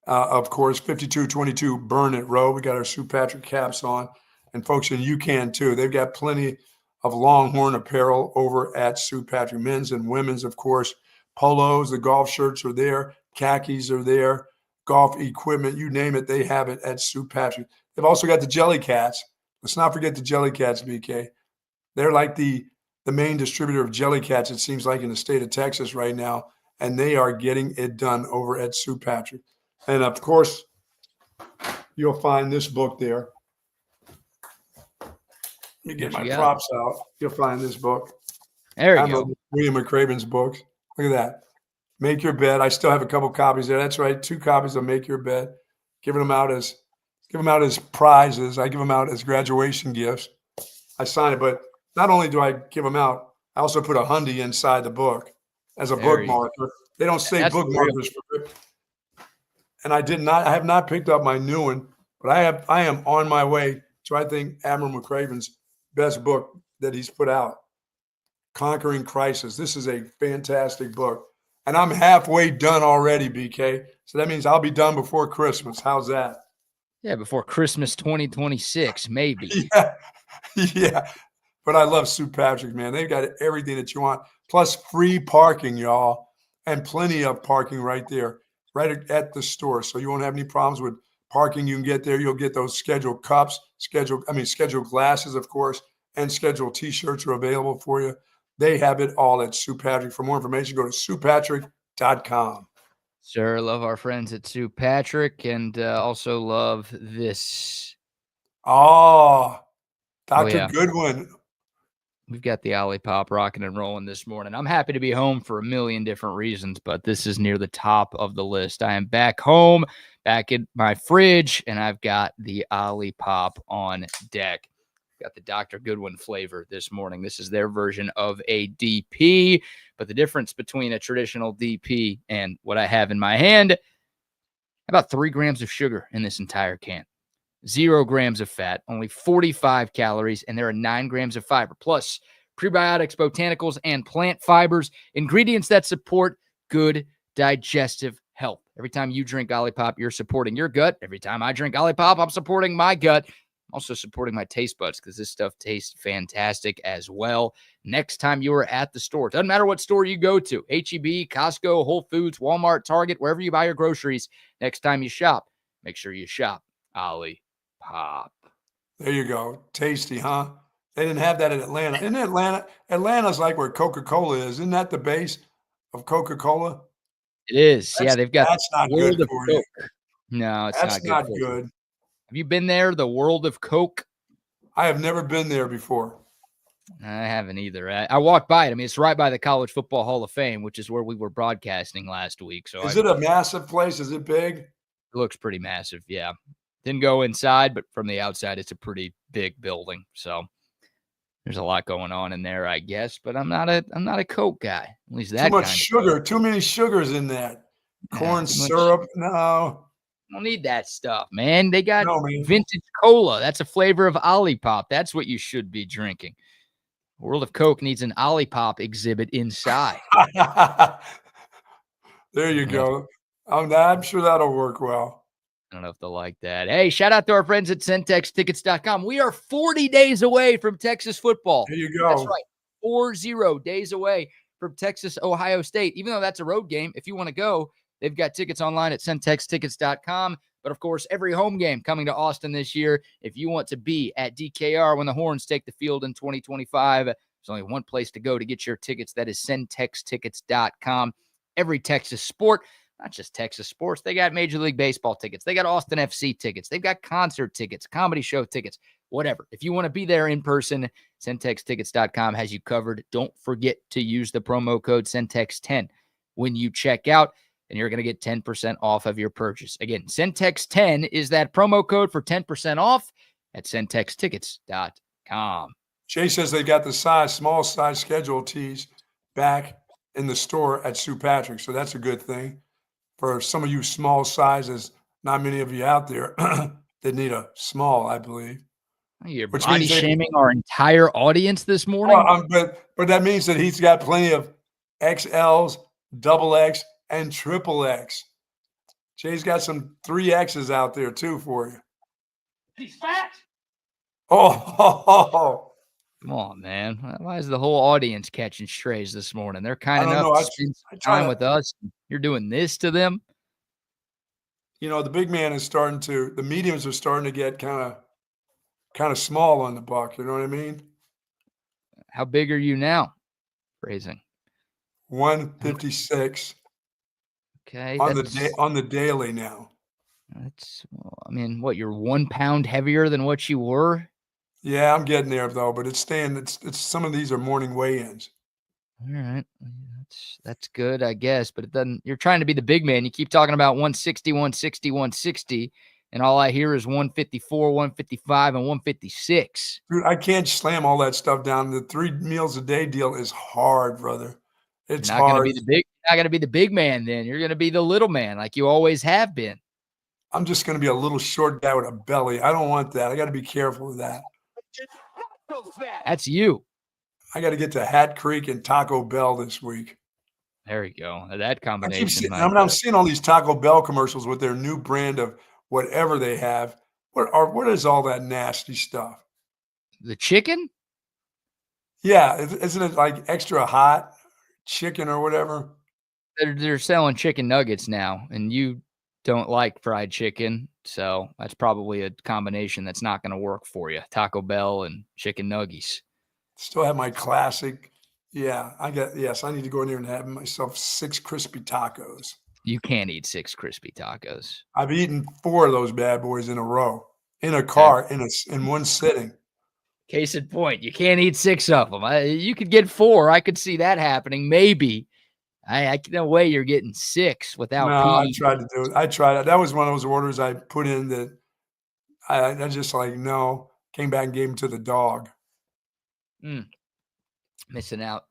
Of course, 5222 Burnett Road. We got our Sue Patrick caps on. And folks, and you can too. They've got plenty of Longhorn apparel over at Sue Patrick. Men's and women's, of course. Polos, the golf shirts are there. Khakis are there. Golf equipment, you name it, they have it at Sue Patrick. They've also got the Jelly Cats. Let's not forget the Jelly Cats, BK. They're like the main distributor of Jelly Cats, it seems like, in the state of Texas right now. And they are getting it done over at Sue Patrick. And, of course, you'll find this book there. Let me get my props out. You'll find this book. There you go. William McCraven's books. Look at that. Make Your Bed. I still have a couple copies there. That's right. 2 copies of Make Your Bed. Giving them out as prizes. I give them out as graduation gifts. I sign it, but not only do I give them out, I also put a hundy inside the book as a bookmarker. They don't say bookmarkers for it. And I have not picked up my new one, but I am on my way to, I think, Admiral McCraven's best book that he's put out, Conquering Crisis. This is a fantastic book. And I'm halfway done already, BK. So that means I'll be done before Christmas. How's that? Yeah, before Christmas 2026, maybe. Yeah. But I love Sue Patrick, man. They've got everything that you want, plus free parking, y'all, and plenty of parking right there, right at the store. So you won't have any problems with parking. You can get there. You'll get those scheduled cups, scheduled glasses, of course, and scheduled T-shirts are available for you. They have it all at Sue Patrick. For more information, go to SuePatrick.com. Sure, love our friends at Sue Patrick, and also love this. Oh, Dr. Goodwin. We've got the OLIPOP rocking and rolling this morning. I'm happy to be home for a million different reasons, but this is near the top of the list. I am back home, back in my fridge, and I've got the OLIPOP on deck. Got the Dr. Goodwin flavor this morning. This is their version of a DP, but the difference between a traditional DP and what I have in my hand, about 3 grams of sugar in this entire can. 0 grams of fat, only 45 calories, and there are 9 grams of fiber, plus prebiotics, botanicals, and plant fibers, ingredients that support good digestive health. Every time you drink OLIPOP, you're supporting your gut. Every time I drink OLIPOP, I'm supporting my gut. I'm also supporting my taste buds because this stuff tastes fantastic as well. Next time you are at the store, doesn't matter what store you go to, H-E-B, Costco, Whole Foods, Walmart, Target, wherever you buy your groceries, next time you shop, make sure you shop OLIPOP. There you go. Tasty, huh? They didn't have that in Atlanta. Isn't Atlanta? Atlanta's like where Coca-Cola is. Isn't that the base of Coca-Cola? It is. They've got that's not good for you. No, it's that's not good. Have you been there, the World of Coke? I have never been there before. I haven't either. I walked by it. I mean, it's right by the College Football Hall of Fame, which is where we were broadcasting last week. So is it a massive place? Is it big? It looks pretty massive, yeah. Didn't go inside, but from the outside, it's a pretty big building. So there's a lot going on in there, I guess. But I'm not a Coke guy. At least that too much kind of sugar. Coke. Too many sugars in that. Corn syrup. No. Don't need that stuff, man. They got vintage cola. That's a flavor of OLIPOP. That's what you should be drinking. World of Coke needs an OLIPOP exhibit inside. There you go. I'm sure that'll work well. I don't know if they'll like that. Hey, shout out to our friends at CentexTickets.com. We are 40 days away from Texas football. There you go. That's right. 40 days away from Texas, Ohio State. Even though that's a road game, if you want to go, they've got tickets online at CentexTickets.com. But, of course, every home game coming to Austin this year, if you want to be at DKR when the Horns take the field in 2025, there's only one place to go to get your tickets. That is CentexTickets.com. Every Texas sport, not just Texas sports. They got Major League Baseball tickets. They got Austin FC tickets. They've got concert tickets, comedy show tickets, whatever. If you want to be there in person, CentexTickets.com has you covered. Don't forget to use the promo code CENTEX10 when you check out, and you're going to get 10% off of your purchase. Again, CENTEX10 is that promo code for 10% off at CENTEXTickets.com. Jay says they got the small size schedule tees back in the store at Sue Patrick. So that's a good thing. For some of you small sizes, not many of you out there that need a small, I believe. You're body shaming our entire audience this morning. But that means that he's got plenty of XLs, XX, and XXX. Jay's got some 3X's out there too for you. He's fat. Oh, Come on, man. Why is the whole audience catching strays this morning? They're kind I don't enough know. to spend time with us. You're doing this to them. The big man is the mediums are starting to get kind of small on the buck. You know what I mean? How big are you now? Phrasing. 156. Okay. On the daily now. You're 1 pound heavier than what you were? Yeah, I'm getting there though, but it's some of these are morning weigh-ins. All right. That's good, I guess, but it doesn't. You're trying to be the big man. You keep talking about 160, 160, 160, and all I hear is 154, 155, and 156. Dude, I can't slam all that stuff down. The 3 meals a day deal is hard, brother. It's You're not hard. You're not going to be the big man then. You're going to be the little man like you always have been. I'm just going to be a little short guy with a belly. I don't want that. I got to be careful with that. That's you. I got to get to Hat Creek and Taco Bell this week. There you go. That combination. I'm seeing all these Taco Bell commercials with their new brand of whatever they have. What is all that nasty stuff? The chicken? Yeah. Isn't it like extra hot chicken or whatever? They're selling chicken nuggets now, and you don't like fried chicken, so that's probably a combination that's not going to work for you. Taco Bell and chicken nuggies. Still have my classic. Yeah, I need to go in there and have myself 6 crispy tacos. You can't eat 6 crispy tacos. I've eaten 4 of those bad boys in a row, in a car, in one sitting. Case in point, you can't eat 6 of them. You could get 4. I could see that happening. Maybe. I no way you're getting 6 without I tried to do it. I tried it. That was one of those orders I put in that I just no. Came back and gave them to the dog. Missing out.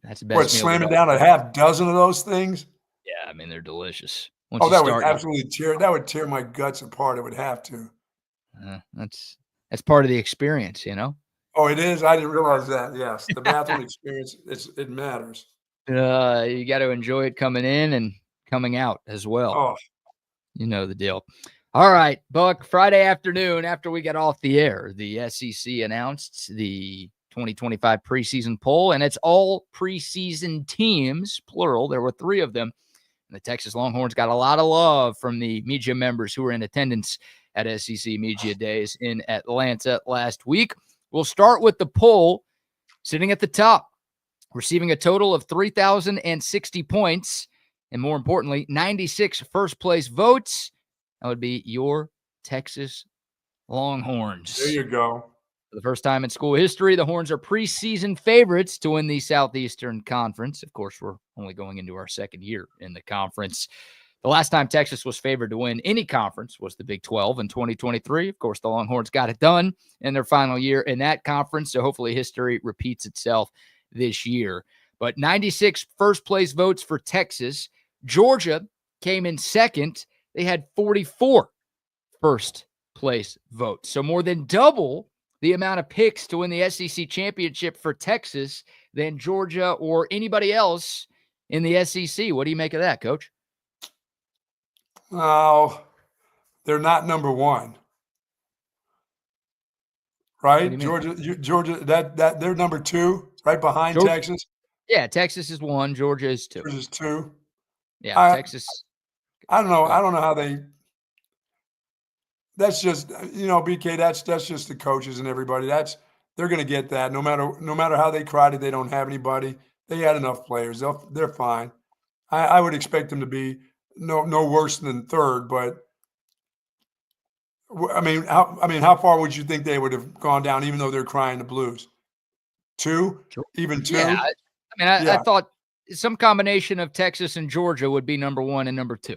That's the best. What, slamming down a half dozen of those things? Yeah, they're delicious. That would absolutely tear my guts apart. It would have to. That's part of the experience, Oh, it is? I didn't realize that. Yes. The bathroom experience, it matters. You got to enjoy it coming in and coming out as well. Oh. You know the deal. All right, Buck, Friday afternoon after we got off the air, the SEC announced the 2025 preseason poll, and it's all preseason teams, plural. There were 3 of them. And the Texas Longhorns got a lot of love from the media members who were in attendance at SEC Media Days in Atlanta last week. We'll start with the poll sitting at the top, receiving a total of 3,060 points, and more importantly, 96 first-place votes. That would be your Texas Longhorns. There you go. For the first time in school history, the Horns are preseason favorites to win the Southeastern Conference. Of course, we're only going into our second year in the conference. The last time Texas was favored to win any conference was the Big 12 in 2023. Of course, the Longhorns got it done in their final year in that conference, so hopefully history repeats itself this year. But 96 first-place votes for Texas. Georgia came in second. They had 44 first-place votes, so more than double the amount of picks to win the SEC championship for Texas than Georgia or anybody else in the SEC. What do you make of that, Coach? Oh, they're not number 1. Right? Georgia, that they're number 2, right behind Georgia, Texas. Yeah, Texas is 1, Georgia is 2. Georgia's 2. Yeah, Texas. I don't know. I don't know how they. That's just BK. That's just the coaches and everybody. They're going to get that no matter how they cried it. They don't have anybody. They had enough players. They're fine. I would expect them to be no worse than 3rd. But how far would you think they would have gone down, even though they're crying the blues? 2, even 2. Yeah, I thought some combination of Texas and Georgia would be number 1 and number 2.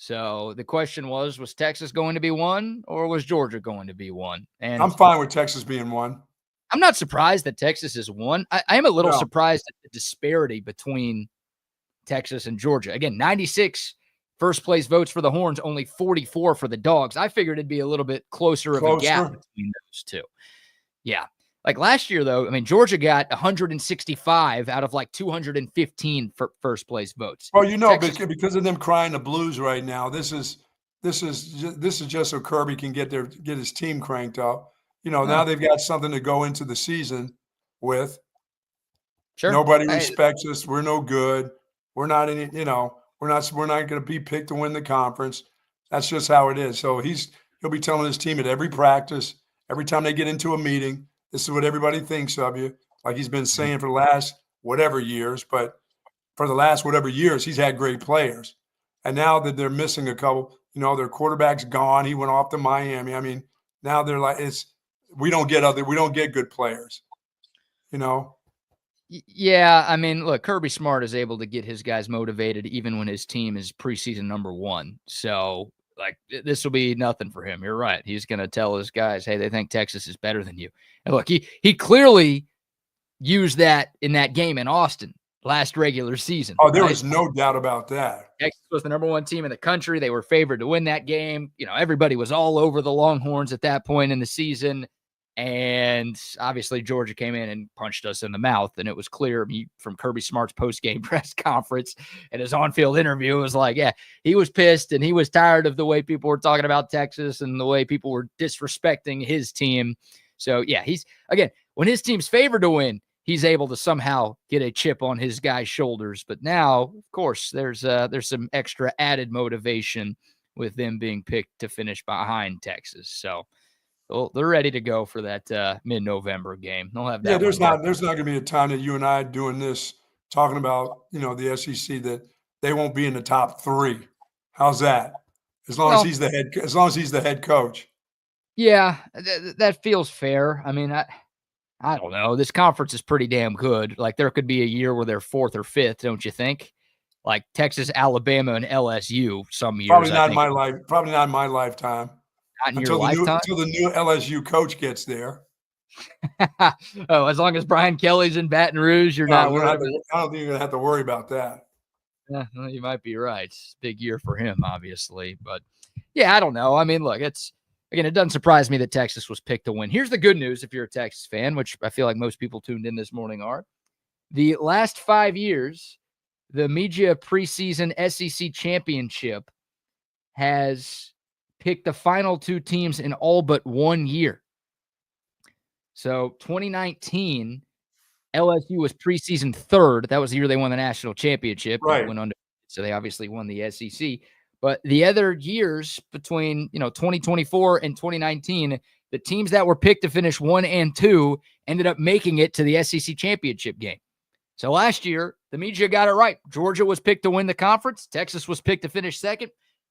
So the question was Texas going to be 1 or was Georgia going to be 1? And I'm fine with Texas being 1. I'm not surprised that Texas is 1. I am a little surprised at the disparity between Texas and Georgia. Again, 96 first-place votes for the Horns, only 44 for the Dogs. I figured it'd be a little bit closer of a gap between those two. Yeah. Like last year, though, I mean, Georgia got 165 out of like 215 for first place votes. Well, Texas, because of them crying the blues right now, this is just so Kirby can get his team cranked up. Now they've got something to go into the season with. sure. Nobody respects us. We're no good. We're not any. We're not going to be picked to win the conference. That's just how it is. So he'll be telling his team at every practice, every time they get into a meeting, this is what everybody thinks of you. Like he's been saying for the last whatever years, but for the last whatever years, he's had great players. And now that they're missing a couple, their quarterback's gone. He went off to Miami. I mean, now they're like, we don't get good players, Yeah, I mean, look, Kirby Smart is able to get his guys motivated even when his team is preseason number 1. So, like, this will be nothing for him. You're right. He's going to tell his guys, hey, they think Texas is better than you. And look, he clearly used that in that game in Austin last regular season. Oh, there was no doubt about that. Texas was the number 1 team in the country. They were favored to win that game. Everybody was all over the Longhorns at that point in the season. And obviously Georgia came in and punched us in the mouth. And it was clear from Kirby Smart's post-game press conference and his on-field interview, it was like, yeah, he was pissed and he was tired of the way people were talking about Texas and the way people were disrespecting his team. So, yeah, when his team's favored to win, he's able to somehow get a chip on his guys' shoulders. But now, of course, there's some extra added motivation with them being picked to finish behind Texas. So, well, they're ready to go for that mid-November game. They'll have that. Yeah, there's not going to be a time that you and I doing this, talking about the SEC, that they won't be in the top 3. How's that? As long as he's the head coach. Yeah, that feels fair. I mean, I don't know. This conference is pretty damn good. Like there could be a year where they're 4th or 5th, don't you think? Like Texas, Alabama, and LSU. Some years, probably not in my life. Probably not in my lifetime. Not in your lifetime? Until the new LSU coach gets there. Oh, as long as Brian Kelly's in Baton Rouge, you're not worried. I don't think you're going to have to worry about that. Yeah, well, you might be right. It's a big year for him, obviously. But, yeah, I don't know. I mean, look, it doesn't surprise me that Texas was picked to win. Here's the good news if you're a Texas fan, which I feel like most people tuned in this morning are. The last 5 years, the media preseason SEC championship has picked the final 2 teams in all but 1 year. So 2019, LSU was preseason 3rd. That was the year they won the national championship. Right. Went on so they obviously won the SEC. But the other years between 2024 and 2019, the teams that were picked to finish 1 and 2 ended up making it to the SEC championship game. So last year, the media got it right. Georgia was picked to win the conference. Texas was picked to finish 2nd.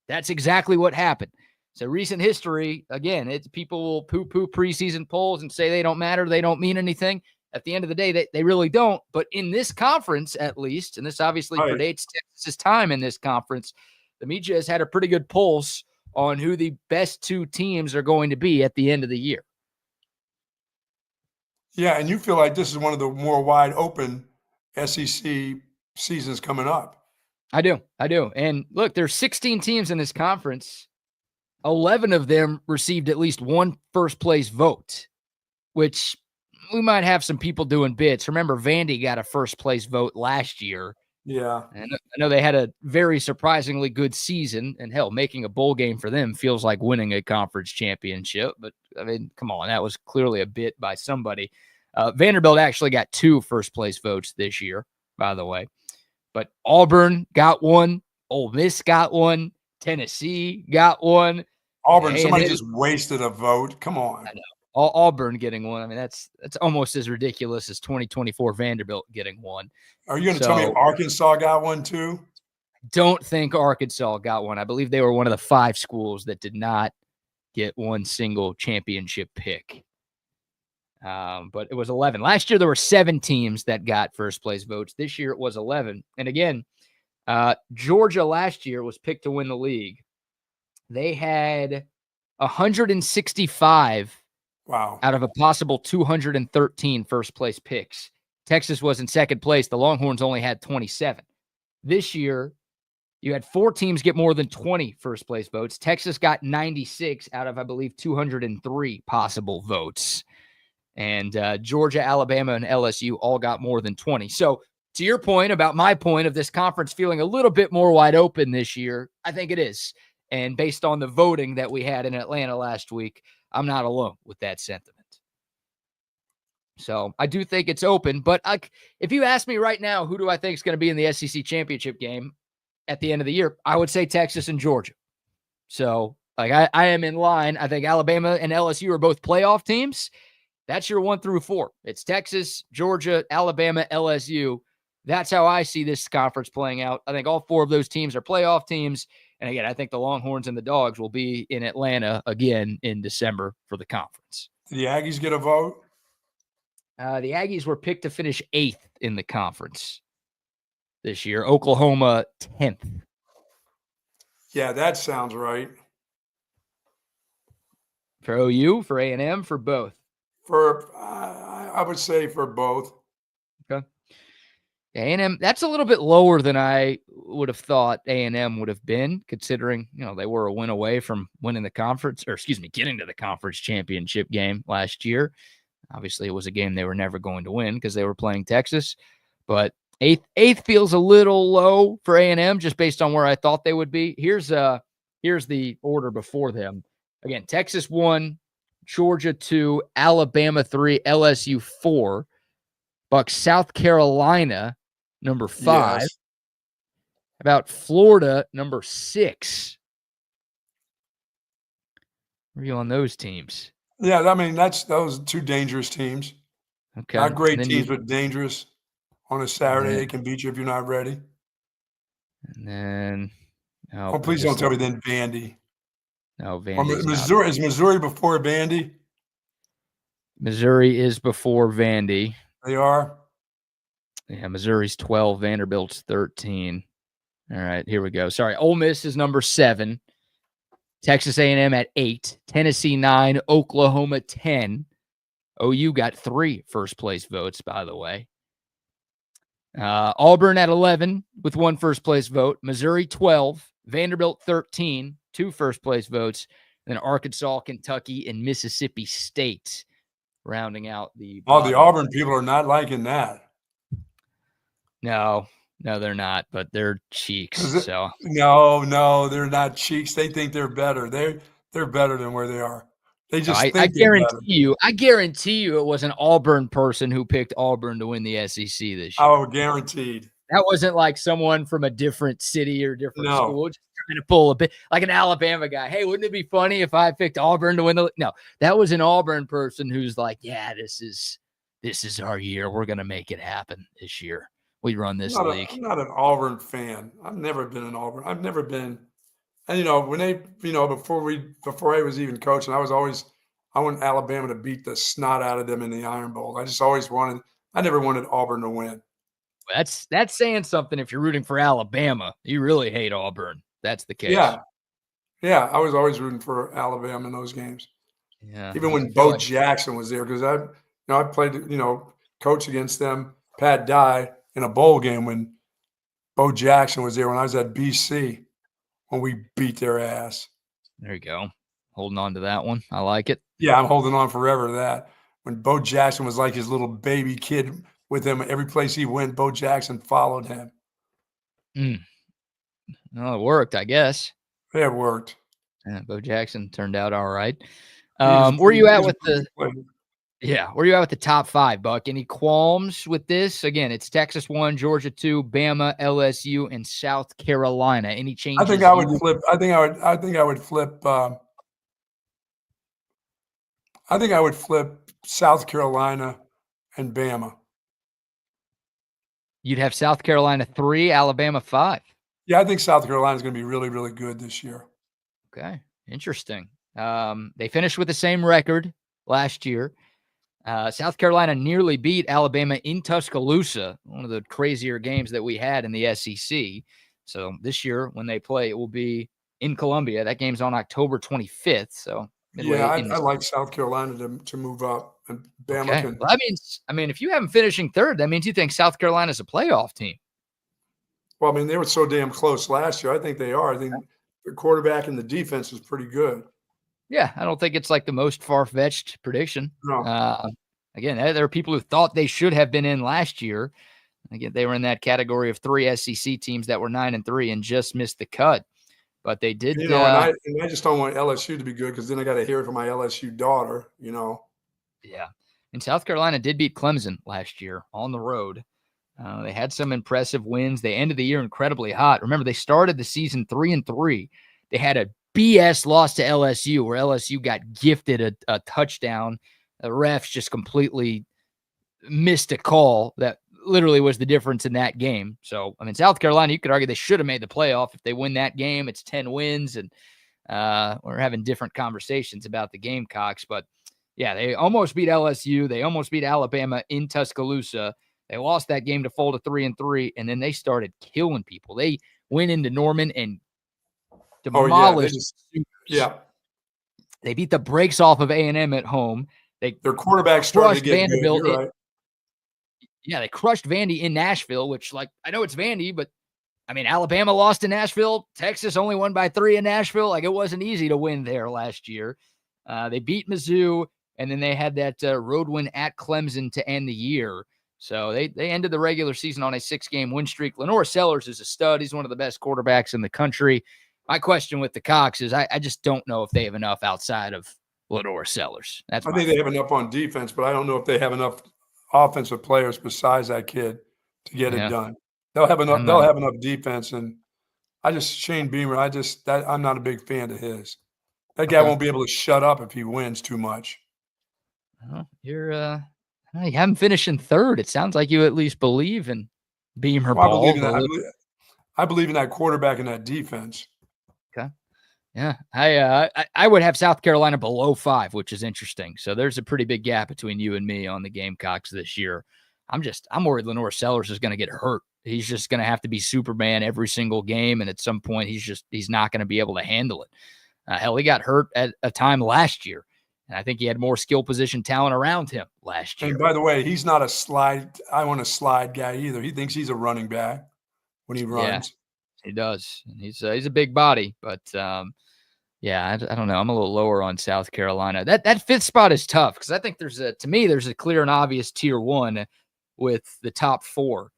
That's exactly what happened. So recent history, again, it's people will poo-poo preseason polls and say they don't matter, they don't mean anything. At the end of the day, they really don't. But in this conference, at least, and this obviously predates Texas's time in this conference, the media has had a pretty good pulse on who the best 2 teams are going to be at the end of the year. Yeah, and you feel like this is one of the more wide open SEC seasons coming up. I do. And look, there's 16 teams in this conference. 11 of them received at least 1 first-place vote, which we might have some people doing bits. Remember, Vandy got a first-place vote last year. Yeah. And I know they had a very surprisingly good season, and hell, making a bowl game for them feels like winning a conference championship. But, I mean, come on, that was clearly a bit by somebody. Vanderbilt actually got 2 first-place votes this year, by the way. But Auburn got 1. Ole Miss got 1. Tennessee got 1. Auburn, somebody just wasted a vote. Come on. I know. Auburn getting 1. I mean, that's almost as ridiculous as 2024 Vanderbilt getting 1. Are you going to tell me Arkansas got 1 too? Don't think Arkansas got 1. I believe they were one of the 5 schools that did not get 1 single championship pick. But it was 11. Last year, there were 7 teams that got first-place votes. This year, it was 11. And again, Georgia last year was picked to win the league. They had 165 out of a possible 213 first-place picks. Texas was in 2nd place. The Longhorns only had 27. This year, you had 4 teams get more than 20 first-place votes. Texas got 96 out of, I believe, 203 possible votes. And Georgia, Alabama, and LSU all got more than 20. So to your point about my point of this conference feeling a little bit more wide open this year, I think it is. And based on the voting that we had in Atlanta last week, I'm not alone with that sentiment. So I do think it's open. But if you ask me right now, who do I think is going to be in the SEC championship game at the end of the year, I would say Texas and Georgia. So I am in line. I think Alabama and LSU are both playoff teams. That's your 1 through 4. It's Texas, Georgia, Alabama, LSU. That's how I see this conference playing out. I think all 4 of those teams are playoff teams. And again, I think the Longhorns and the Dogs will be in Atlanta again in December for the conference. Did the Aggies get a vote? The Aggies were picked to finish 8th in the conference this year. Oklahoma 10th. Yeah, that sounds right. For OU, for A&M, for both? I would say for both. Okay. A&M, that's a little bit lower than I would have thought A&M would have been, considering, they were a win away from winning the conference, getting to the conference championship game last year. Obviously, it was a game they were never going to win because they were playing Texas. But eighth feels a little low for A&M just based on where I thought they would be. Here's the order before them. Again, Texas 1, Georgia 2, Alabama 3, LSU 4, Buck South Carolina number 5. Yes. About Florida number 6. Where are you on those teams? Yeah, I mean those 2 dangerous teams. Okay, Not great teams, but dangerous. On a Saturday, they can beat you if you're not ready. And then, please don't tell me then Vandy. No, Vandy. Missouri is Missouri before Vandy? Missouri is before Vandy. They are. Yeah, Missouri's 12, Vanderbilt's 13. All right, here we go. Sorry, Ole Miss is number 7. Texas A&M at 8, Tennessee 9, Oklahoma 10. OU got 3 first-place votes, by the way. Auburn at 11 with 1 first-place vote. Missouri 12, Vanderbilt 13, 2 first-place votes. Then Arkansas, Kentucky, and Mississippi State rounding out the bottom. The Auburn people are not liking that. No, they're not, but they're cheeks. So no, they're not cheeks. They think they're better. They're better than where they are. They just think I guarantee you it was an Auburn person who picked Auburn to win the SEC this year. Oh, guaranteed. That wasn't like someone from a different city or different school just trying to pull a bit like an Alabama guy. Hey, wouldn't it be funny if I picked Auburn to win the? No, that was an Auburn person who's like, yeah, this is our year. We're gonna make it happen this year. We run this league. I'm not an Auburn fan. I've never been an Auburn. I've never been. And when they, before I was even coaching, I wanted Alabama to beat the snot out of them in the Iron Bowl. I never wanted Auburn to win. That's saying something. If you're rooting for Alabama, you really hate Auburn. That's the case. Yeah. I was always rooting for Alabama in those games. Yeah. Even when Bo Jackson was there, because I played, coach against them, Pat Dye, in a bowl game when Bo Jackson was there when I was at BC. When we beat their ass. There you go. Holding on to that one. I like it. Yeah, I'm holding on forever to that. When Bo Jackson was like his little baby kid with him, every place he went, Bo Jackson followed him. Well, it worked, I guess. Yeah, it worked. Yeah, Bo Jackson turned out all right. Where are you at with the top 5, Buck? Any qualms with this? Again, it's Texas 1, Georgia 2, Bama, LSU, and South Carolina. Any changes? I think I would flip. I think I would flip. I think I would flip South Carolina and Bama. You'd have South Carolina 3, Alabama 5. Yeah, I think South Carolina is going to be really, really good this year. Okay, interesting. They finished with the same record last year. South Carolina nearly beat Alabama in Tuscaloosa, one of the crazier games that we had in the SEC. So this year, when they play, it will be in Columbia. That game's on October 25th. So I like South Carolina to move up, and Bama can. Well, I mean, if you have them finishing 3rd, that means you think South Carolina's a playoff team. Well, I mean, they were so damn close last year. I think they are. I think the quarterback and the defense is pretty good. Yeah, I don't think it's like the most far-fetched prediction. No. again, there are people who thought they should have been in last year. Again, they were in that category of 3 SEC teams that were 9-3 and just missed the cut. But they did. And I just don't want LSU to be good because then I got to hear it from my LSU daughter, Yeah. And South Carolina did beat Clemson last year on the road. They had some impressive wins. They ended the year incredibly hot. Remember, they started the season 3-3. They had a BS loss to LSU where LSU got gifted a touchdown. The refs just completely missed a call that literally was the difference in that game. So, I mean, South Carolina, you could argue they should have made the playoff. If they win that game, it's 10 wins. And we're having different conversations about the Gamecocks. But, yeah, they almost beat LSU. They almost beat Alabama in Tuscaloosa. They lost that game to fall to 3-3, and then they started killing people. They went into Norman and demolished. They beat the brakes off of A&M at home. Their quarterback started to get Vanderbilt. Good. You're right. Yeah, they crushed Vandy in Nashville, which, I know it's Vandy, but, I mean, Alabama lost in Nashville. Texas only won by 3 in Nashville. It wasn't easy to win there last year. They beat Mizzou, and then they had that road win at Clemson to end the year. So they ended the regular season on a 6-game win streak. Lenore Sellers is a stud. He's one of the best quarterbacks in the country. My question with the Cox is I just don't know if they have enough outside of Lenore Sellers. I think they have enough on defense, but I don't know if they have enough offensive players besides that kid to get it done. They'll have enough. They'll have enough defense, and Shane Beamer. I'm not a big fan of his. That guy won't be able to shut up if he wins too much. Well, you haven't finished in third. It sounds like you at least believe in Beamer ball. I believe in that quarterback and that defense. Okay. Yeah. I would have South Carolina below 5, which is interesting. So there's a pretty big gap between you and me on the Gamecocks this year. I'm worried Lenore Sellers is going to get hurt. He's just going to have to be Superman every single game. And at some point he's not going to be able to handle it. Hell, he got hurt at a time last year. And I think he had more skill position talent around him last year. And by the way, he's not a slide guy either. He thinks he's a running back when he runs. Yeah, he does. And he's a big body, but I don't know. I'm a little lower on South Carolina. That 5th spot is tough because I think there's a clear and obvious tier 1 with the top 4.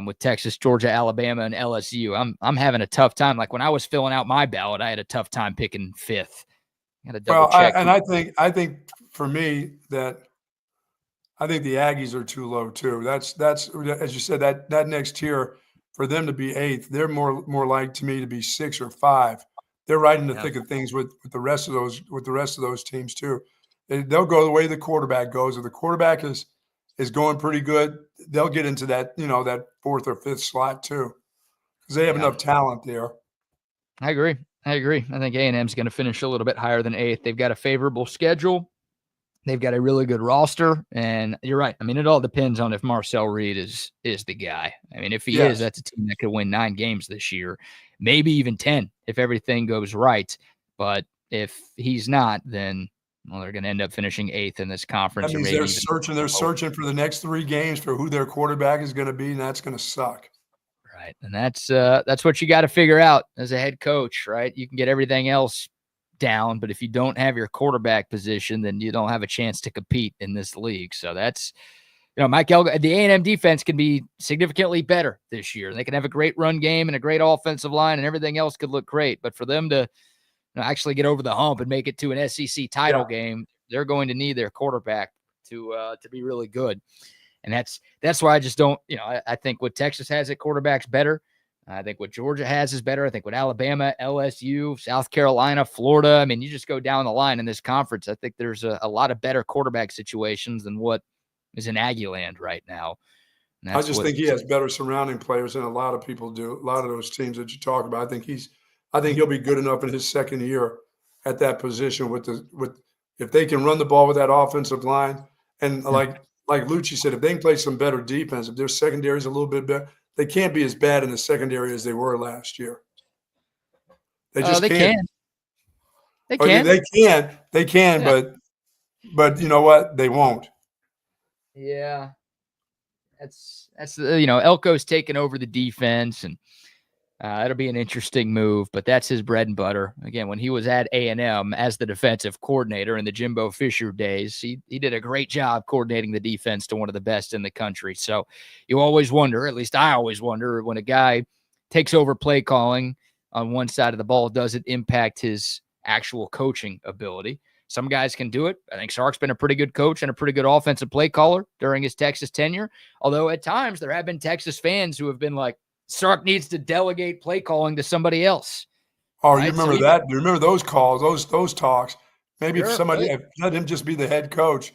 With Texas, Georgia, Alabama, and LSU. I'm having a tough time. Like when I was filling out my ballot, I had a tough time picking 5th. I think for me I think the Aggies are too low too. That's as you said, that next tier for them to be 8th, they're more like to me to be 6 or 5. They're right in the thick of things with the rest of those teams too. They'll go the way the quarterback goes. If the quarterback is going pretty good, they'll get into that that 4th or 5th slot too, because they have enough talent there. I agree. I think A&M's going to finish a little bit higher than 8th. They've got a favorable schedule. They've got a really good roster, and you're right. I mean, it all depends on if Marcel Reed is the guy. I mean, if he is, that's a team that could win 9 games this year, maybe even 10 if everything goes right. But if he's not, then they're going to end up finishing 8th in this conference. That means they're searching for the next 3 games for who their quarterback is going to be, and that's going to suck. Right, and that's what you got to figure out as a head coach, right? You can get everything else down, but if you don't have your quarterback position, then you don't have a chance to compete in this league. So that's, Mike Elko, the A&M defense can be significantly better this year. They can have a great run game and a great offensive line, and everything else could look great. But for them to actually get over the hump and make it to an SEC title game, they're going to need their quarterback to be really good. And that's why I just don't, I think what Texas has at quarterback's better. I think what Georgia has is better. I think what Alabama, LSU, South Carolina, Florida, I mean, you just go down the line in this conference. I think there's a lot of better quarterback situations than what is in Aggie land right now. I just think he has better surrounding players than a lot of people do. A lot of those teams that you talk about, I think he'll be good enough in his second year at that position with if they can run the ball with that offensive line. And like Lucci said, if they can play some better defense, if their secondary is a little bit better, they can't be as bad in the secondary as they were last year. They just can't. They can. They can, but you know what? They won't. Yeah. That's Elko's taken over the defense, and It'll be an interesting move, but that's his bread and butter. Again, when he was at A&M as the defensive coordinator in the Jimbo Fisher days, he did a great job coordinating the defense to one of the best in the country. So you always wonder, at least I always wonder, when a guy takes over play calling on one side of the ball, does it impact his actual coaching ability? Some guys can do it. I think Sark's been a pretty good coach and a pretty good offensive play caller during his Texas tenure. Although at times there have been Texas fans who have been like, Sark needs to delegate play calling to somebody else. Oh, right? you remember that? You remember those calls, those talks? Maybe Sure, if somebody let him just be the head coach,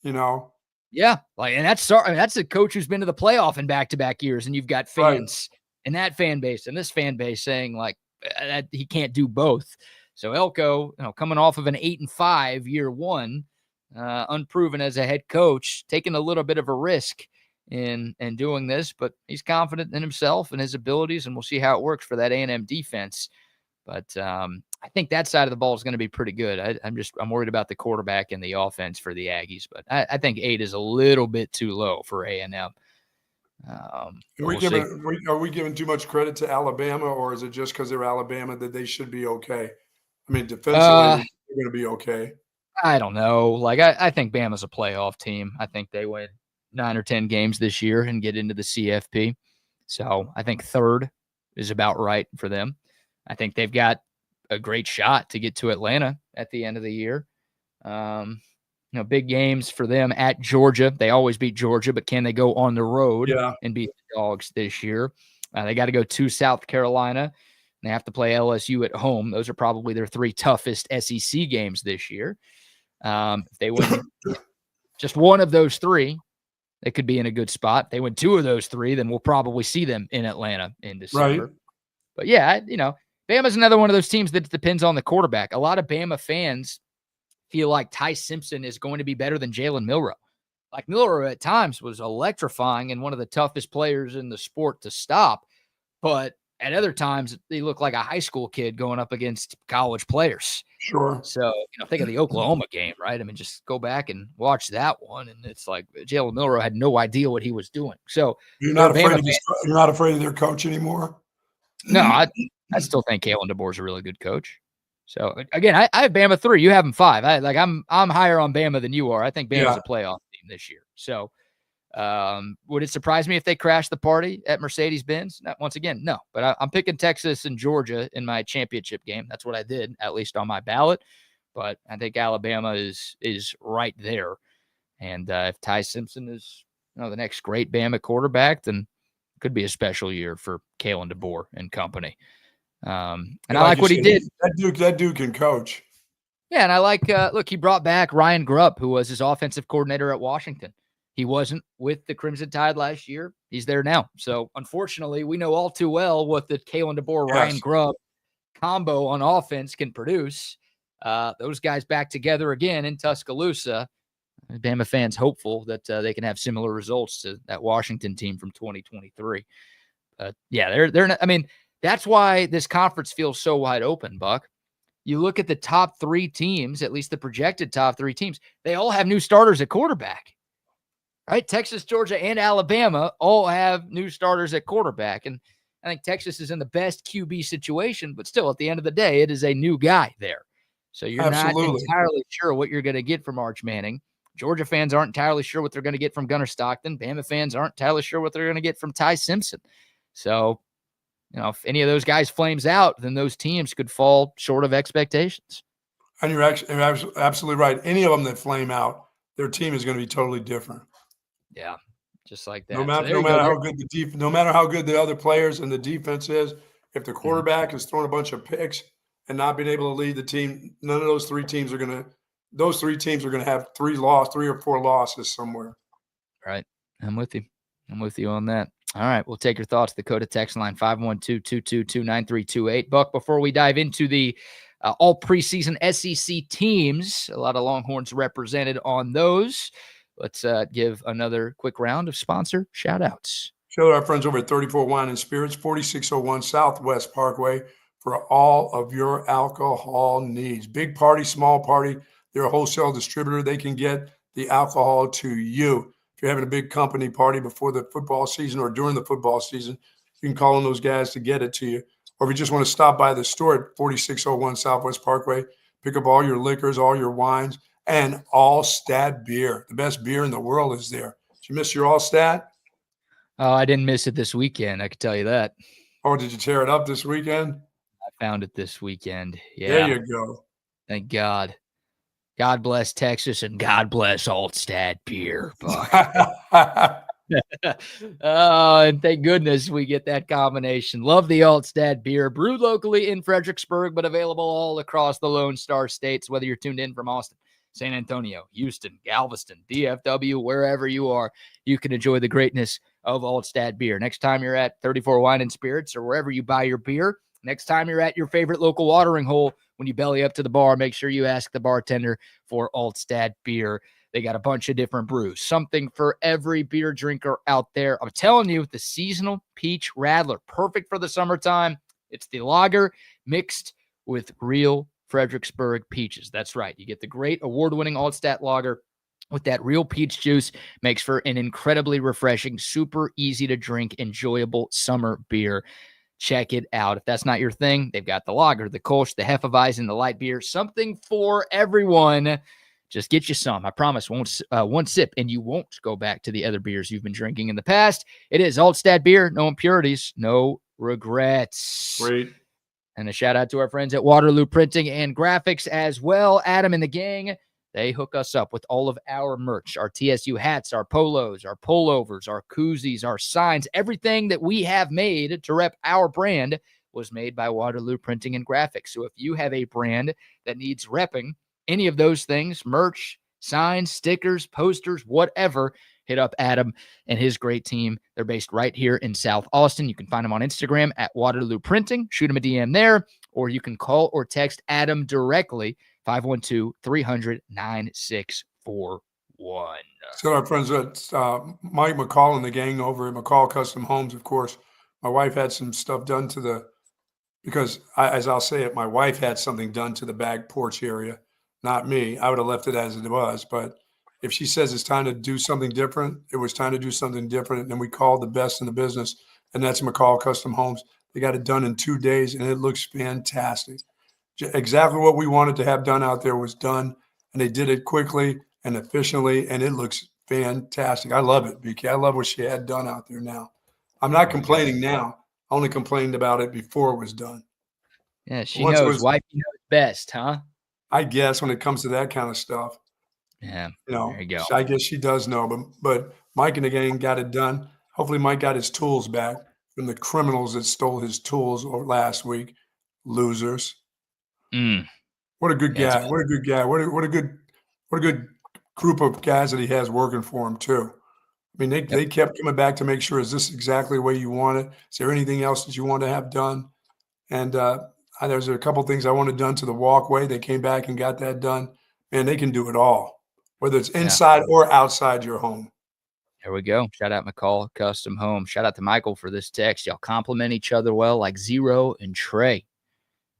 you know. Yeah, and that's Sark. I mean, that's a coach who's been to the playoff in back-to-back years, and you've got fans in that fan base and this fan base saying like that he can't do both. So Elko, coming off of an 8-5 year one, unproven as a head coach, taking a little bit of a risk in doing this, but he's confident in himself and his abilities, and we'll see how it works for that A&M defense. But I think that side of the ball is going to be pretty good. I'm worried about the quarterback and the offense for the Aggies, but I think 8 is a little bit too low for A&M. Are we giving too much credit to Alabama, or is it just because they're Alabama that they should be okay? I mean, defensively, they're going to be okay. I don't know. Like, I think Bama's a playoff team. I think they win 9 or 10 games this year and get into the CFP. So I think 3rd is about right for them. I think they've got a great shot to get to Atlanta at the end of the year. Big games for them at Georgia. They always beat Georgia, but can they go on the road and beat the Dogs this year? They got to go to South Carolina. They have to play LSU at home. Those are probably their 3 toughest SEC games this year. If they win just one of those 3, they could be in a good spot. If they win 2 of those 3, then we'll probably see them in Atlanta in December. Right. But yeah, Bama's another one of those teams that depends on the quarterback. A lot of Bama fans feel like Ty Simpson is going to be better than Jalen Milroe. Like, Milroe at times was electrifying and one of the toughest players in the sport to stop. But at other times, they look like a high school kid going up against college players. Sure. So, think of the Oklahoma game, right? I mean, just go back and watch that one. And it's like Jalen Milroe had no idea what he was doing. So you're not afraid of their coach anymore? No, I still think Kalen DeBoer is a really good coach. So again, I have Bama 3. You have them 5. I'm higher on Bama than you are. I think Bama's a playoff team this year. So would it surprise me if they crash the party at Mercedes-Benz? Once again, no. But I'm picking Texas and Georgia in my championship game. That's what I did, at least on my ballot. But I think Alabama is right there. And if Ty Simpson is the next great Bama quarterback, then it could be a special year for Kalen DeBoer and company. And I like what he did. That dude can coach. Yeah, and I like, look, he brought back Ryan Grubb, who was his offensive coordinator at Washington. He wasn't with the Crimson Tide last year. He's there now. So, unfortunately, we know all too well what the Kalen DeBoer, Ryan Grubb combo on offense can produce. Those guys back together again in Tuscaloosa. Bama fans hopeful that they can have similar results to that Washington team from 2023. Yeah, they're not, I mean, that's why this conference feels so wide open, Buck. You look at the top 3 teams, at least the projected top 3 teams, they all have new starters at quarterback. Right? Texas, Georgia, and Alabama all have new starters at quarterback. And I think Texas is in the best QB situation, but still, at the end of the day, it is a new guy there. So you're not entirely sure what you're going to get from Arch Manning. Georgia fans aren't entirely sure what they're going to get from Gunnar Stockton. Bama fans aren't entirely sure what they're going to get from Ty Simpson. So, if any of those guys flames out, then those teams could fall short of expectations. And you're absolutely right. Any of them that flame out, their team is going to be totally different. Yeah, just like that. No matter how good the other players and the defense is, if the quarterback is throwing a bunch of picks and not being able to lead the team, none of those 3 teams are going to. Those 3 teams are going to have 3 or 4 losses somewhere. Right. I'm with you on that. All right. We'll take your thoughts. The Dakota text line 512-222-9328. Buck, before we dive into the all preseason SEC teams, a lot of Longhorns represented on those. Let's give another quick round of sponsor shout outs. Shout out our friends over at 34 Wine and Spirits, 4601 Southwest Parkway for all of your alcohol needs. Big party, small party. They're a wholesale distributor. They can get the alcohol to you. If you're having a big company party before the football season or during the football season, you can call on those guys to get it to you. Or if you just want to stop by the store at 4601 Southwest Parkway, pick up all your liquors, all your wines, and Altstadt Beer. The best beer in the world is there. Did you miss your Altstadt? Oh, I didn't miss it this weekend. I can tell you that. Oh, did you tear it up this weekend? I found it this weekend. Yeah. There you go. Thank God. God bless Texas and God bless Altstadt Beer. Oh, and thank goodness we get that combination. Love the Altstadt Beer, brewed locally in Fredericksburg, but available all across the Lone Star states, whether you're tuned in from Austin, San Antonio, Houston, Galveston, DFW, wherever you are, you can enjoy the greatness of Altstadt Beer. Next time you're at 34 Wine and Spirits or wherever you buy your beer, next time you're at your favorite local watering hole, when you belly up to the bar, make sure you ask the bartender for Altstadt Beer. They got a bunch of different brews, something for every beer drinker out there. I'm telling you, the seasonal peach rattler, perfect for the summertime. It's the lager mixed with real Fredericksburg peaches. That's right. You get the great award-winning Altstadt lager with that real peach juice. Makes for an incredibly refreshing, super easy to drink, enjoyable summer beer. Check it out. If that's not your thing, they've got the lager, the Kolsch, the Hefeweizen, the light beer, something for everyone. Just get you some. I promise, one sip, and you won't go back to the other beers you've been drinking in the past. It is Altstadt Beer. No impurities, no regrets. Great. And a shout out to our friends at Waterloo Printing and Graphics as well. Adam and the gang, they hook us up with all of our merch, our TSU hats, our polos, our pullovers, our koozies, our signs. Everything that we have made to rep our brand was made by Waterloo Printing and Graphics. So if you have a brand that needs repping, any of those things, merch, signs, stickers, posters, whatever, hit up Adam and his great team. They're based right here in South Austin. You can find them on Instagram at Waterloo Printing. Shoot them a DM there, or you can call or text Adam directly, 512-300-9641. So our friends at Mike McCall and the gang over at McCall Custom Homes, of course, my wife had some stuff done to the, because as I'll say it, my wife had something done to the back porch area. Not me. I would have left it as it was. But if she says it's time to do something different, it was time to do something different. And then we called the best in the business, and that's McCall Custom Homes. They got it done in 2 days, and it looks fantastic. Exactly what we wanted to have done out there was done, and they did it quickly and efficiently, and it looks fantastic. I love it, BK. I love what she had done out there now. I'm not complaining now. I only complained about it before it was done. Yeah, she knows. Wife knows best, huh? I guess when it comes to that kind of stuff. Yeah, there you go. I guess she does know, but Mike and the gang got it done. Hopefully Mike got his tools back from the criminals that stole his tools last week. Losers. What a good guy. What a good guy. What a good group of guys that he has working for him too. I mean, they kept coming back to make sure, is this exactly the way you want it? Is there anything else that you want to have done? And there's a couple things I wanted done to the walkway. They came back and got that done. Man, they can do it all, whether it's inside or outside your home. There we go. Shout out McCall Custom Home. Shout out to Michael for this text. Y'all compliment each other well, like Zero and Trey.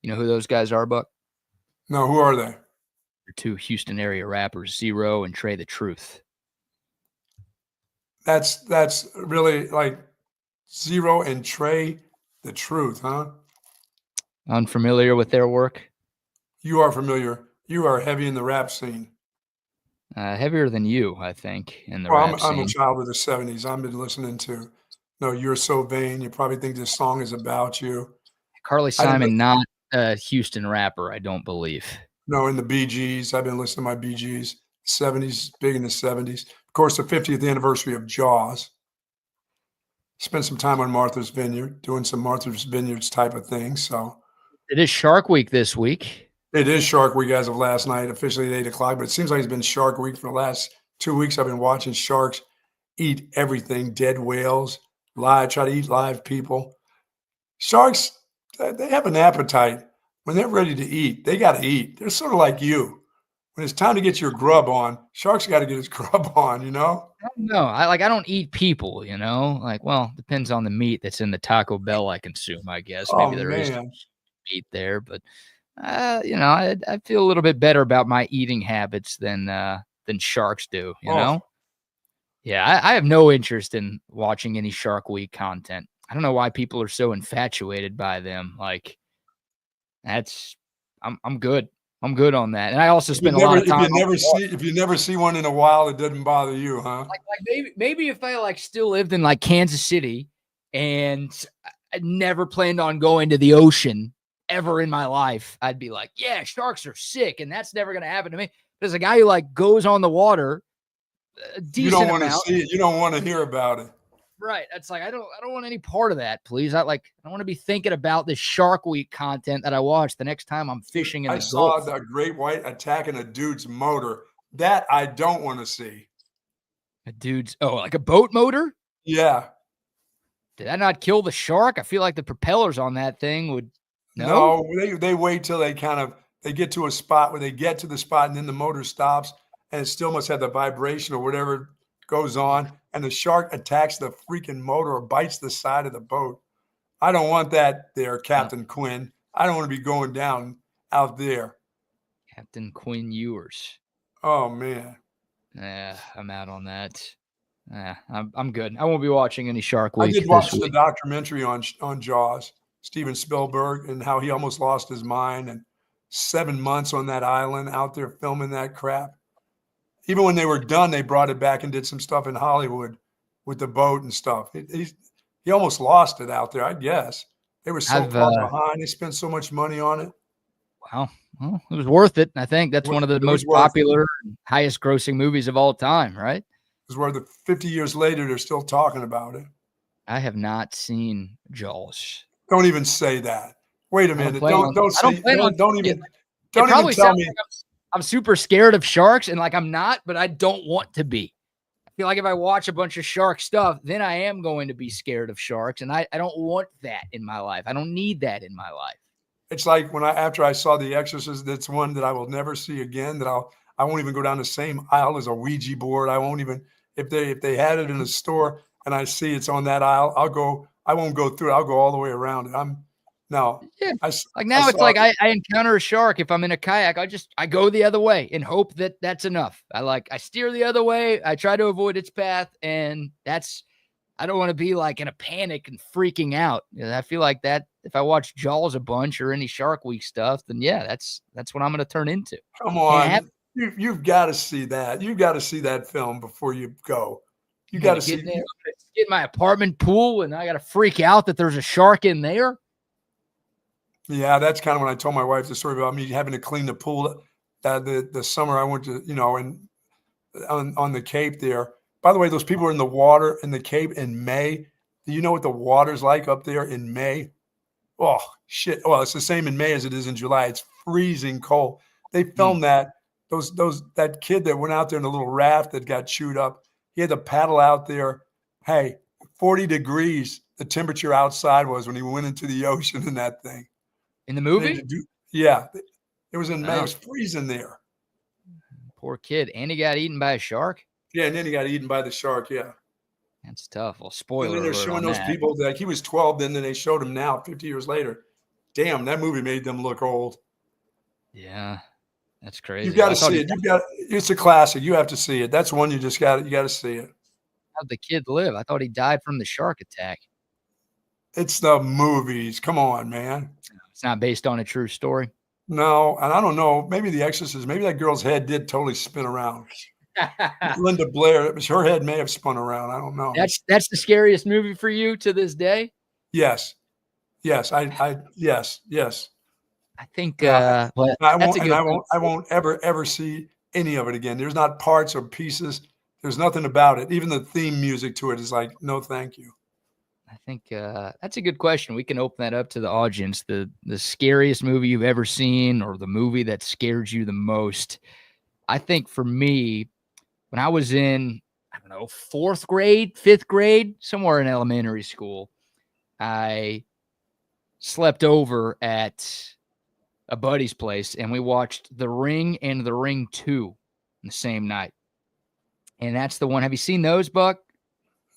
You know who those guys are, Buck? No, who are they? They're two Houston area rappers, Zero and Trey the Truth. That's really like Zero and Trey the Truth, huh? Unfamiliar with their work? You are familiar. You are heavy in the rap scene. Heavier than you, I think, in the rap scene. I'm a child of the 70s. I've been listening to, no, You're So Vain. You probably think this song is about you. Carly Simon, not a Houston rapper, I don't believe. No, in the Bee Gees. I've been listening to my Bee Gees. 70s, big in the 70s. Of course, the 50th anniversary of Jaws. Spent some time on Martha's Vineyard, doing some Martha's Vineyards type of things. So it is Shark Week this week. It is Shark Week as of last night, officially at 8 o'clock, but it seems like it's been Shark Week for the last 2 weeks. I've been watching sharks eat everything, dead whales, try to eat live people. Sharks, they have an appetite. When they're ready to eat, they got to eat. They're sort of like you. When it's time to get your grub on, sharks got to get his grub on, you know? No, I don't eat people, you know? Like, well, depends on the meat that's in the Taco Bell I consume, I guess. Maybe there is meat there, but you know, I feel a little bit better about my eating habits than sharks do, you know? Yeah, I have no interest in watching any Shark Week content. I don't know why people are so infatuated by them. Like, I'm good. I'm good on that. And I also spend a lot of time. If you never see one in a while, it doesn't bother you, huh? Like maybe if I like still lived in like Kansas City and I never planned on going to the ocean ever in my life, I'd be like, yeah, sharks are sick, and that's never gonna happen to me. There's a guy who like goes on the water a decent You don't want to amount. see it. You don't want to hear about it. Right. That's like I don't want any part of that, please. I want to be thinking about this Shark Week content that I watch the next time I'm fishing in the Gulf. Gulf. I saw the great white attacking a dude's motor. That I don't want to see. A dude's like a boat motor? Yeah. Did that not kill the shark? I feel like the propellers on that thing would No, they wait till they get to a spot where they get to the spot and then the motor stops and it still must have the vibration or whatever goes on. And the shark attacks the freaking motor or bites the side of the boat. I don't want that there, Captain Quinn. I don't want to be going down out there. Captain Quinn Ewers. Oh, man. Yeah, I'm out on that. Yeah, I'm good. I won't be watching any Shark Week. I did watch the documentary on Jaws, Steven Spielberg, and how he almost lost his mind and 7 months on that island out there filming that crap. Even when they were done, they brought it back and did some stuff in Hollywood with the boat and stuff. He almost lost it out there, I guess. They were so far behind. They spent so much money on it. Wow. Well, it was worth it. I think that's one of the most popular, highest grossing movies of all time, right? It was where 50 years later, they're still talking about it. I have not seen Jaws. Don't even say that. Wait a minute. Don't even tell me. Like I'm super scared of sharks, and like I'm not, but I don't want to be. I feel like if I watch a bunch of shark stuff, then I am going to be scared of sharks, and I don't want that in my life. I don't need that in my life. It's like after I saw The Exorcist, that's one that I will never see again. That I won't even go down the same aisle as a Ouija board. I won't even if they had it in a store and I see it's on that aisle, I won't go through it. I'll go all the way around it. I encounter a shark. If I'm in a kayak, I go the other way and hope that that's enough. I steer the other way. I try to avoid its path. And I don't want to be like in a panic and freaking out. I feel like that if I watch Jaws a bunch or any Shark Week stuff, then yeah, that's what I'm going to turn into. Come on. You've got to see that. You've got to see that film before you go. You got to get in my apartment pool and I got to freak out that there's a shark in there. Yeah, that's kind of when I told my wife the story about me having to clean the pool. The summer I went to, on the Cape there. By the way, those people are in the water in the Cape in May. Do you know what the water's like up there in May? Oh, shit. Well, it's the same in May as it is in July. It's freezing cold. They filmed that. That kid that went out there in a little raft that got chewed up, he had to paddle out there. Hey, 40 degrees the temperature outside was when he went into the ocean in that thing. In the movie? Yeah. It was in May. It was freezing there. Poor kid. And he got eaten by a shark? Yeah, and then he got eaten by the shark, yeah. That's tough. Well, spoiler alert. And then they're showing those people, like he was 12, then they showed him now, 50 years later. Damn, that movie made them look old. Yeah. That's crazy. You got to see it. It's a classic. You have to see it. That's one you got to see it. How'd the kid live? I thought he died from the shark attack. It's the movies. Come on, man. It's not based on a true story. No, and I don't know. Maybe The Exorcist. Maybe that girl's head did totally spin around. Linda Blair. Her head may have spun around. I don't know. That's the scariest movie for you to this day. Yes. Yes. Yes. I think I won't ever see any of it again. There's not parts or pieces. There's nothing about it. Even the theme music to it is like, no, thank you. I think that's a good question. We can open that up to the audience. The scariest movie you've ever seen or the movie that scared you the most. I think for me, when I was in, 4th grade, 5th grade, somewhere in elementary school, I slept over at a buddy's place, and we watched The Ring and The Ring 2 the same night. And that's the one. Have you seen those, Buck?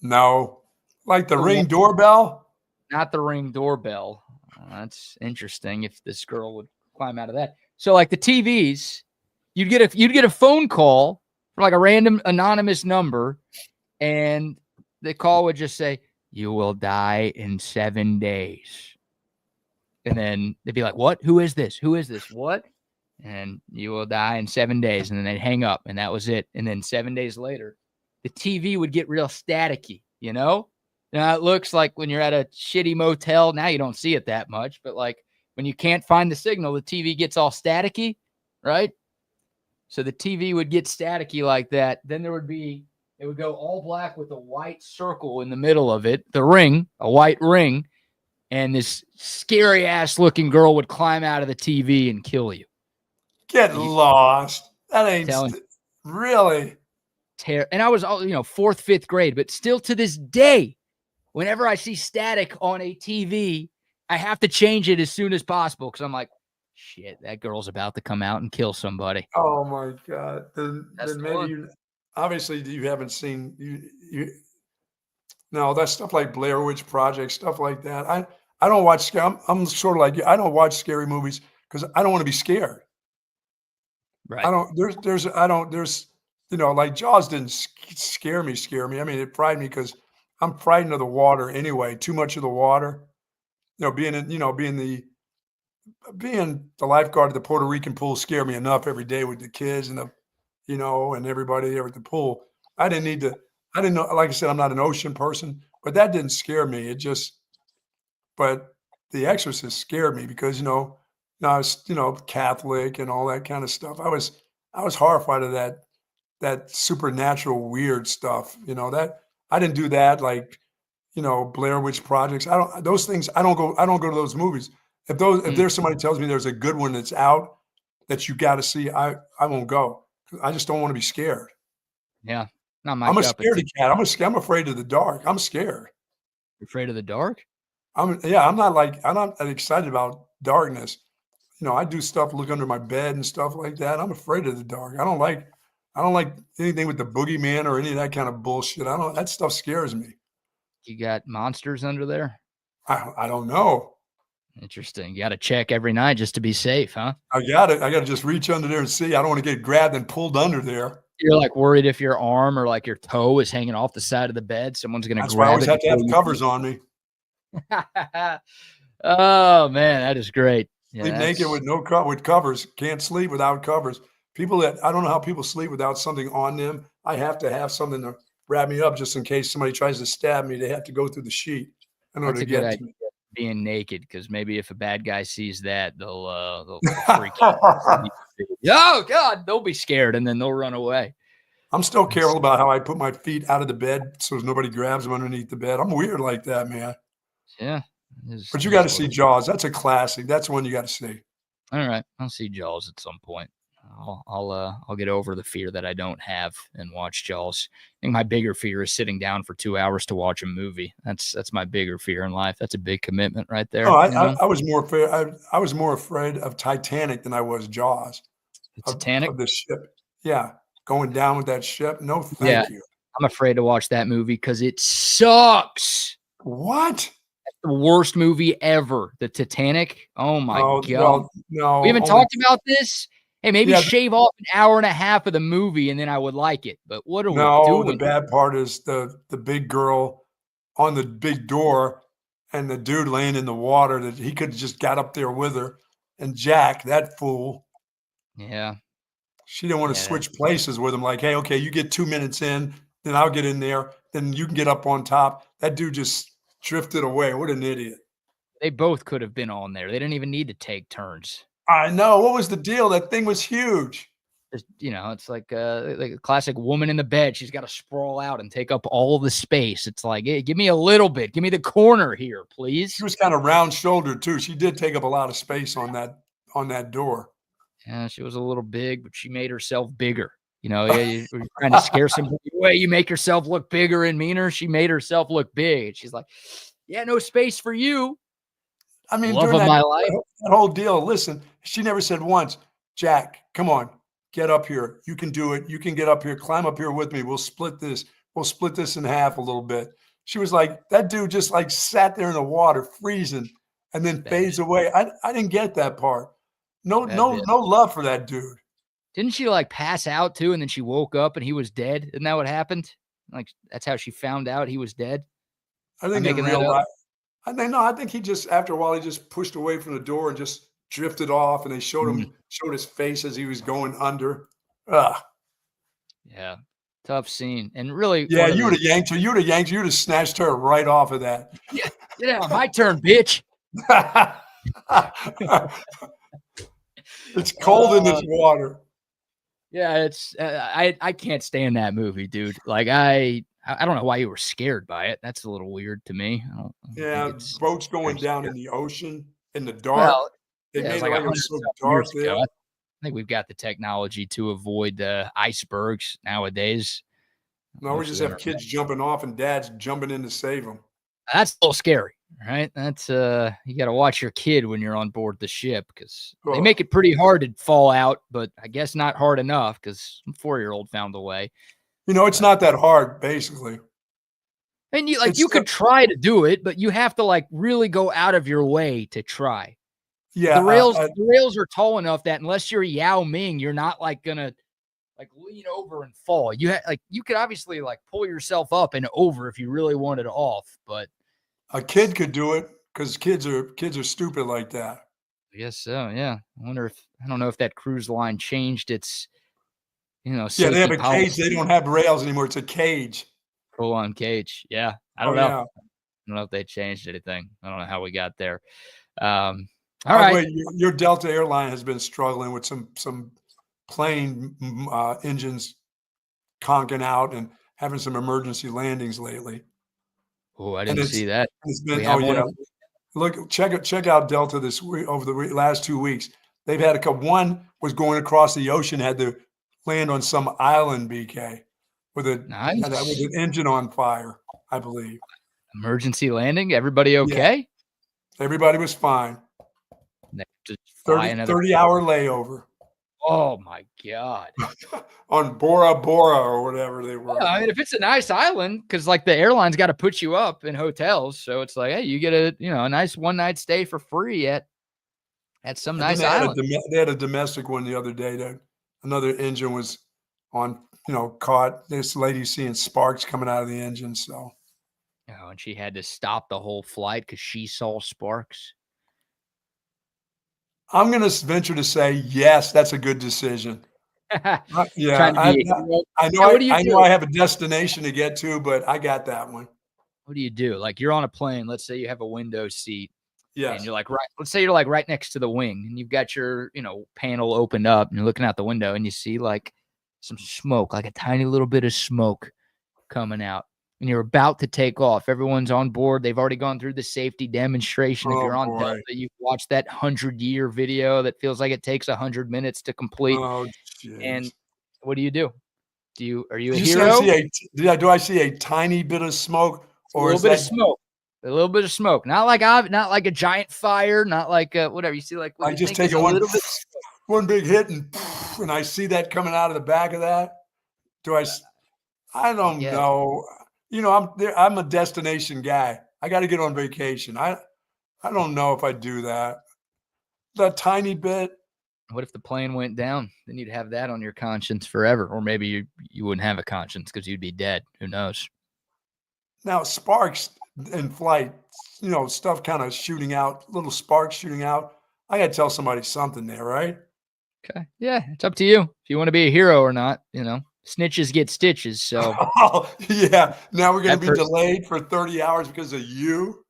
No. Like the Ring doorbell? Not the Ring doorbell. That's interesting if this girl would climb out of that. So like the TVs, you'd get a phone call from like a random anonymous number, and the call would just say, you will die in 7 days. And then they'd be like, what? Who is this? Who is this? What? And you will die in 7 days. And then they'd hang up, and that was it. And then 7 days later, the TV would get real staticky, you know? Now it looks like when you're at a shitty motel, now you don't see it that much, but like when you can't find the signal, the TV gets all staticky, right? So the TV would get staticky like that. Then it would go all black with a white circle in the middle of it, the ring, a white ring, and this scary ass looking girl would climb out of the TV and kill you. Get lost. That ain't really. And I was, fourth, fifth grade, but still to this day, whenever I see static on a TV, I have to change it as soon as possible because I'm like, shit, that girl's about to come out and kill somebody. Oh my God. Then maybe obviously you haven't seen no, that's stuff like Blair Witch Project, stuff like that. I don't watch I'm sort of like you. I don't watch scary movies because I don't want to be scared. Right. Like Jaws didn't scare me. I mean, it frightened me because I'm frightened of the water anyway. Too much of the water. Being the lifeguard at the Puerto Rican pool scared me enough every day with the kids and and everybody there at the pool. I didn't know, like I said, I'm not an ocean person, but that didn't scare me. But The Exorcist scared me because, I was, Catholic and all that kind of stuff. I was horrified of that supernatural weird stuff, that I didn't do that. Like, Blair Witch Projects. I don't go to those movies. If there's somebody tells me there's a good one that's out that you got to see, I won't go. I just don't want to be scared. Yeah. Not my I'm a cup of scaredy tea. cat. I'm afraid of the dark. I'm scared. You're afraid of the dark? I'm not excited about darkness. I do stuff, look under my bed and stuff like that. I'm afraid of the dark. I don't like anything with the boogeyman or any of that kind of bullshit. That stuff scares me. You got monsters under there? I don't know. Interesting. You got to check every night just to be safe, huh? I got to just reach under there and see. I don't want to get grabbed and pulled under there. You're like worried if your arm or like your toe is hanging off the side of the bed, someone's going to grab it. That's why I always have to have covers on me. Oh man, that is great. Yeah, sleep naked with covers. Can't sleep without covers. I don't know how people sleep without something on them. I have to have something to wrap me up just in case somebody tries to stab me. They have to go through the sheet. That's a good idea, being naked, because maybe if a bad guy sees that, they'll freak out. Oh God, they'll be scared and then they'll run away. I'm still careful about how I put my feet out of the bed so nobody grabs them underneath the bed. I'm weird like that, man. Yeah. But you got to see Jaws. That's a classic. That's one you got to see. All right. I'll see Jaws at some point. I'll get over the fear that I don't have and watch Jaws. I think my bigger fear is sitting down for 2 hours to watch a movie. That's my bigger fear in life. That's a big commitment right there. Oh, I was more afraid. I was more afraid of Titanic than I was Jaws. Titanic? Of the ship. Yeah. Going down with that ship. No, thank you. I'm afraid to watch that movie because it sucks. What? The worst movie ever. The Titanic. Oh my God. Well, no. We haven't talked about this. Hey, maybe shave off an hour and a half of the movie and then I would like it. But what are we doing? The bad part is the big girl on the big door and the dude laying in the water that he could have just got up there with her. And Jack, that fool. Yeah. She didn't want to switch places with him. Like, hey, okay, you get 2 minutes in, then I'll get in there. Then you can get up on top. That dude just drifted away. What an idiot. They both could have been on there. They didn't even need to take turns. I know. What was the deal? That thing was huge. It's like a classic woman in the bed. She's got to sprawl out and take up all the space. It's like, hey, give me a little bit. Give me the corner here, please. She was kind of round-shouldered too. She did take up a lot of space on that door. Yeah, she was a little big, but she made herself bigger. You're trying to scare somebody away. You make yourself look bigger and meaner. She made herself look big. And she's like, yeah, no space for you. I mean, love of my life. That whole deal. Listen, she never said once, Jack, come on, get up here. You can do it. You can get up here. Climb up here with me. We'll split this. We'll split this in half a little bit. She was like, that dude just like sat there in the water freezing and then fades away. I didn't get that part. No love for that dude. Didn't she like pass out too? And then she woke up and he was dead. Isn't that what happened? Like, that's how she found out he was dead. I think in making that real up? life, I think he just after a while he just pushed away from the door and just drifted off, and they showed his face as he was going under. Ugh. Yeah, tough scene, and really, Yeah, one of you would the have yanked her. You would have yanked. You would have snatched her right off of that. yeah, my turn, bitch. It's cold in this water. Yeah, it's I can't stand that movie, dude. Like I don't know why you were scared by it. That's a little weird to me. I don't think Yeah, it's boats going very down scary. in the ocean in the dark. Well, They yeah, made it's it like like it 100 was so years dark there. ago. I think we've got the technology to avoid icebergs nowadays. No, we Most of just them have are kids jumping off and dads jumping in to save them. That's a little scary, right? That's you got to watch your kid when you're on board the ship because they Oh. make it pretty hard to fall out, but I guess not hard enough because some 4-year-old found a way. It's not that hard, basically. And you It's could try to do it, but you have to like really go out of your way to try. Yeah, The rails are tall enough that unless you're Yao Ming, you're not like gonna like lean over and fall. You could obviously like pull yourself up and over if you really wanted off, but a kid could do it because kids are stupid like that. I guess so. Yeah. I don't know if that cruise line changed its, Yeah, safety they have a policy. cage. They don't have rails anymore. It's a cage. Full on cage. Yeah. I don't Oh know. yeah. I don't know if they changed anything. I don't know how we got there. By All the right. way, your Delta airline has been struggling with some plane engines conking out and having some emergency landings lately. Oh, I And didn't see that. it's We been have one yeah. of Look, check out Delta this week over the last 2 weeks. They've had a couple. One was going across the ocean, had to land on some island, BK, with with nice an engine on fire, I believe. emergency landing. Everybody Yeah, okay? everybody was fine. They just fly 30 hour layover Oh my God. on Bora Bora or whatever they were. Yeah, I mean, if it's a nice island, because like the airline's got to put you up in hotels, so it's like, hey, you get a nice 1-night stay for free at some And then nice island. they had a domestic one the other day that another engine was on, caught. This lady seeing sparks coming out of the engine. So, Oh, and she had to stop the whole flight because she saw sparks. I'm going to venture to say, yes, that's a good decision. Yeah, Trying to be a hero. I know. Yeah, what do you I do? know I have a destination to get to, but I got that one. What do you do? Like you're on a plane. Let's say you have a window seat, and Yes. you're like let's say you're like right next to the wing, and you've got your panel opened up, and you're looking out the window, and you see like some smoke, like a tiny little bit of smoke coming out, and you're about to take off. Everyone's on board. They've already gone through the safety demonstration. If Oh, you're on boy. Delta, you've watched that 100-year video that feels like it takes 100 minutes to complete. Oh, And jeez. what do you do? Are you a Did you hero? do I see a tiny bit of smoke, A or little is bit that of smoke. A little bit of smoke. Not like a giant fire, not like whatever. You see like what I you just think take is it a little bit. one big hit and I see that coming out of the back of that? I don't Yeah. know. I'm a destination guy. I got to get on vacation. I don't know if I do that. That tiny bit. What if the plane went down? Then you'd have that on your conscience forever. Or maybe you wouldn't have a conscience because you'd be dead. Who knows? Now, sparks in flight, stuff kind of shooting out, little sparks shooting out. I got to tell somebody something there, right? Okay. Yeah, it's up to you if you want to be a hero or not. Snitches get stitches. So Oh, yeah. Now we're going That to be delayed for 30 hours because of you.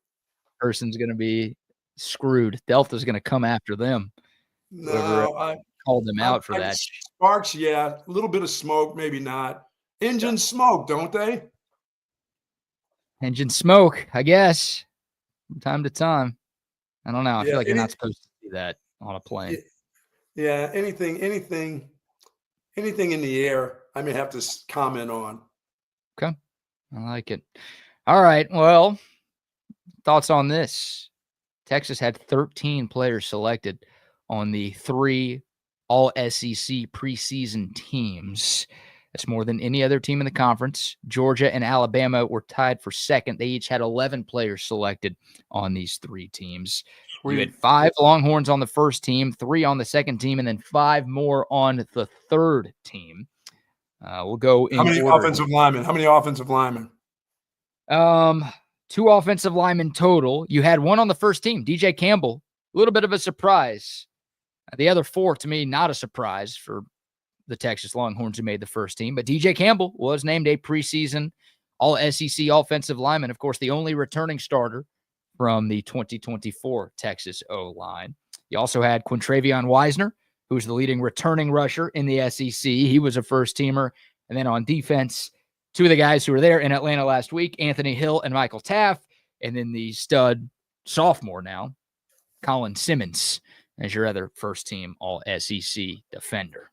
person's going to be screwed. Delta's going to come after them. Whoever No, called them out for that. Sparks, yeah. A little bit of smoke, maybe not. Engines smoke, don't they? Engine smoke, I guess, from time to time. I don't know. I Yeah, feel like you're not supposed to see that on a plane. Yeah, anything in the air, I may have to comment on. Okay. I like it. All right. Well, thoughts on this? Texas had 13 players selected on the 3 All-SEC preseason teams. That's more than any other team in the conference. Georgia and Alabama were tied for second. They each had 11 players selected on these 3 teams. Sweet. You had 5 Longhorns on the first team, 3 on the second team, and then 5 more on the third team. We'll go in How many order. offensive linemen? 2 offensive linemen total. You had one on the first team, DJ Campbell, a little bit of a surprise. The other 4, to me, not a surprise for the Texas Longhorns who made the first team. But DJ Campbell was named a preseason All-SEC offensive lineman. Of course, the only returning starter from the 2024 Texas O-line. You also had Quintravion Wisner, who's the leading returning rusher in the SEC. He was a first-teamer. And then on defense, 2 of the guys who were there in Atlanta last week, Anthony Hill and Michael Taft. And then the stud sophomore now, Colin Simmons, as your other first-team All-SEC defender.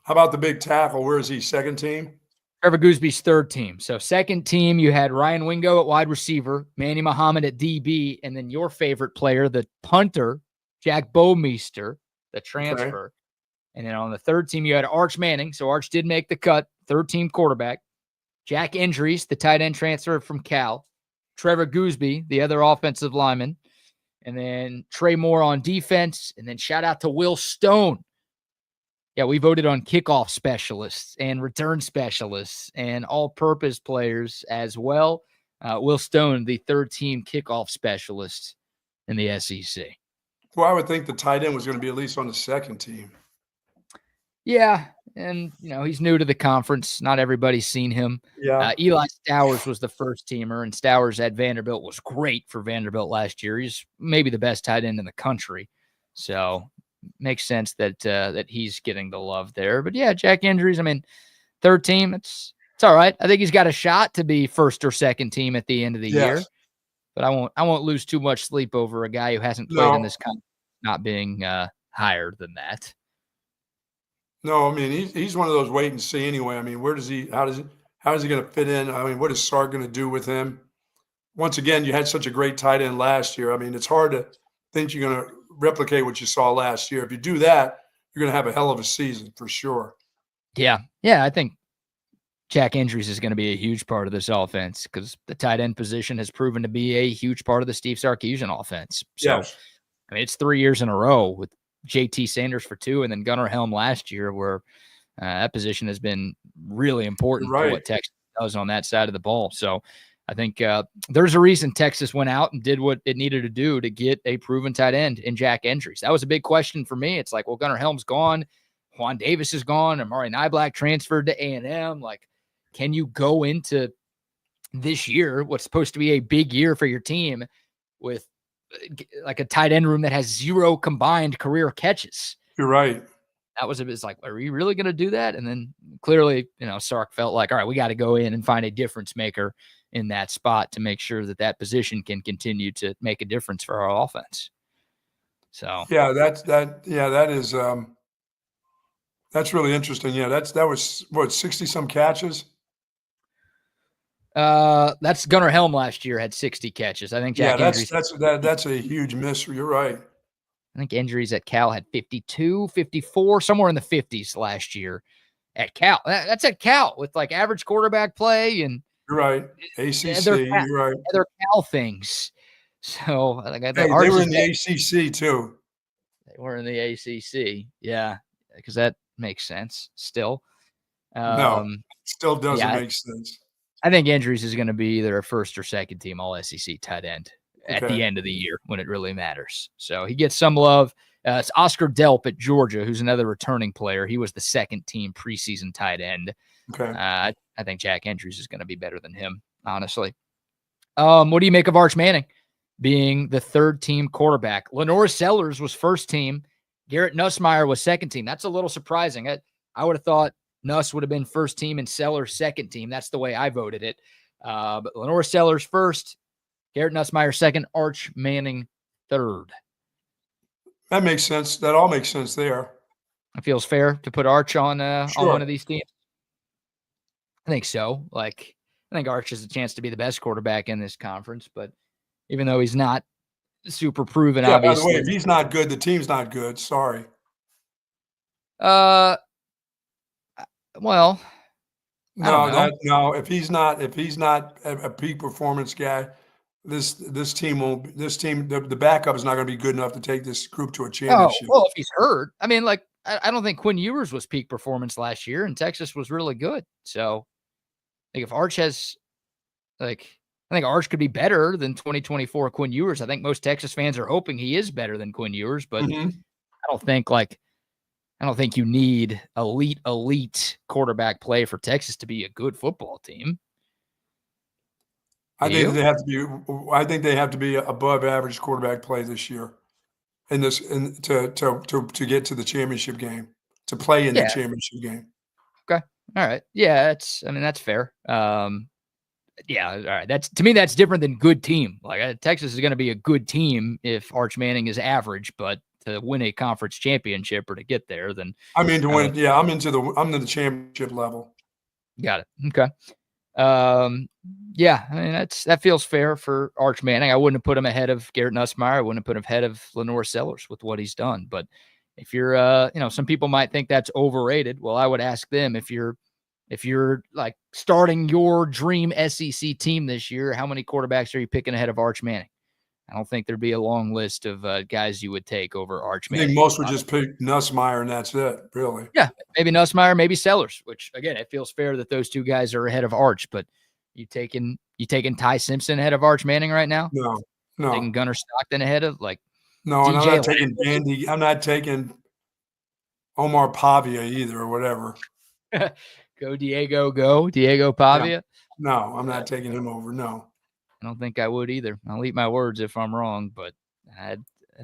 How about the big tackle? Where is he? Second team? Trevor Goosby's third team. So second team, you had Ryan Wingo at wide receiver, Manny Muhammad at DB, and then your favorite player, the punter, Jack Bowmeister, the transfer. Okay. And then on the third team, you had Arch Manning. So Arch did make the cut, third-team quarterback. Jack Endries, the tight end transfer from Cal. Trevor Goosby, the other offensive lineman. And then Trey Moore on defense. And then shout out to Will Stone. Yeah, we voted on kickoff specialists and return specialists and all-purpose players as well. Will Stone, the third-team kickoff specialist in the SEC. Well, I would think the tight end was going to be at least on the second team. Yeah, and, he's new to the conference. Not everybody's seen him. Yeah. Eli Stowers was the first-teamer, and Stowers at Vanderbilt was great for Vanderbilt last year. He's maybe the best tight end in the country. So makes sense that he's getting the love there. But yeah, Jack Endries, third team, it's all right. I think he's got a shot to be first or second team at the end of the year. But I won't lose too much sleep over a guy who hasn't played in this kind, not being higher than that. No, he's one of those wait and see anyway. Where does he? How is he going to fit in? What is Sark going to do with him? Once again, you had such a great tight end last year. It's hard to think you're going to replicate what you saw last year. If you do that, you're going to have a hell of a season for sure. Yeah, I think Jack Endries is going to be a huge part of this offense because the tight end position has proven to be a huge part of the Steve Sarkisian offense. So, yes. It's 3 years in a row with JT Sanders for 2 and then Gunnar Helm last year where that position has been really important for what Texas does on that side of the ball. So I think there's a reason Texas went out and did what it needed to do to get a proven tight end in Jack Endries. That was a big question for me. It's like, well, Gunnar Helm's gone. Juan Davis is gone. Amari Niblack transferred to A&M. Like, can you go into this year, what's supposed to be a big year for your team, with like a tight end room that has 0 combined career catches? You're right. That was it's like, are we really going to do that? And then clearly, Sark felt like, all right, we got to go in and find a difference maker in that spot to make sure that position can continue to make a difference for our offense. So yeah, that is that's really interesting. Yeah, that was what, 60 some catches. That's Gunnar Helm last year had 60 catches. I think Jack Endries, that's a huge miss. You're right. I think Endries at Cal had 52, 54, somewhere in the 50s last year at Cal. That's at Cal with like average quarterback play and you're right. ACC, you're right. Other Cal things. So I think they were in the ACC too. They were in the ACC, yeah, because that makes sense. Still, no, still doesn't make sense. I think Endries is going to be either a first or second team All-SEC tight end at the end of the year when it really matters. So he gets some love. It's Oscar Delp at Georgia, who's another returning player. He was the second team preseason tight end. Okay. I think Jack Endries is going to be better than him, honestly. What do you make of Arch Manning being the third team quarterback? Lenore Sellers was first team. Garrett Nussmeier was second team. That's a little surprising. I would have thought Nuss would have been first team and Sellers second team. That's the way I voted it. But Lenore Sellers first, Garrett Nussmeier second, Arch Manning third. That makes sense. That all makes sense there. It feels fair to put Arch on one of these teams. I think so. I think Arch has a chance to be the best quarterback in this conference, but even though he's not super proven, obviously. By the way, if he's not good, the team's not good. Sorry. Well, no. If he's not a peak performance guy, this team won't. This team, the backup is not going to be good enough to take this group to a championship. Oh, well, if he's hurt, I don't think Quinn Ewers was peak performance last year, and Texas was really good. So, if Arch has, I think think Arch could be better than 2024 Quinn Ewers. I think most Texas fans are hoping he is better than Quinn Ewers, but I don't think you need elite quarterback play for Texas to be a good football team. I think they have to be above average quarterback play this year to get to the championship game, to play in the championship game. Okay. All right. Yeah, that's fair. Yeah, all right. To me, that's different than good team. Like Texas is going to be a good team if Arch Manning is average, but to win a conference championship or to get there, then I mean to win. Yeah, I'm into the championship level. Got it. Okay. Yeah, I mean that feels fair for Arch Manning. I wouldn't have put him ahead of Garrett Nussmeier. I wouldn't have put him ahead of Lenore Sellers with what he's done. But if you're, some people might think that's overrated. Well, I would ask them if you're like starting your dream SEC team this year, how many quarterbacks are you picking ahead of Arch Manning? I don't think there'd be a long list of guys you would take over Arch Manning. I think most would just pick Nussmeier and that's it, really. Yeah, maybe Nussmeier, maybe Sellers, which, again, it feels fair that those two guys are ahead of Arch. But you taking Ty Simpson ahead of Arch Manning right now? No. Taking Gunnar Stockton ahead of, like, no, and I'm not taking Dandy. I'm not taking Omar Pavia either or whatever. Go Diego Pavia. No, I'm not taking him over. No. I don't think I would either. I'll eat my words if I'm wrong, but I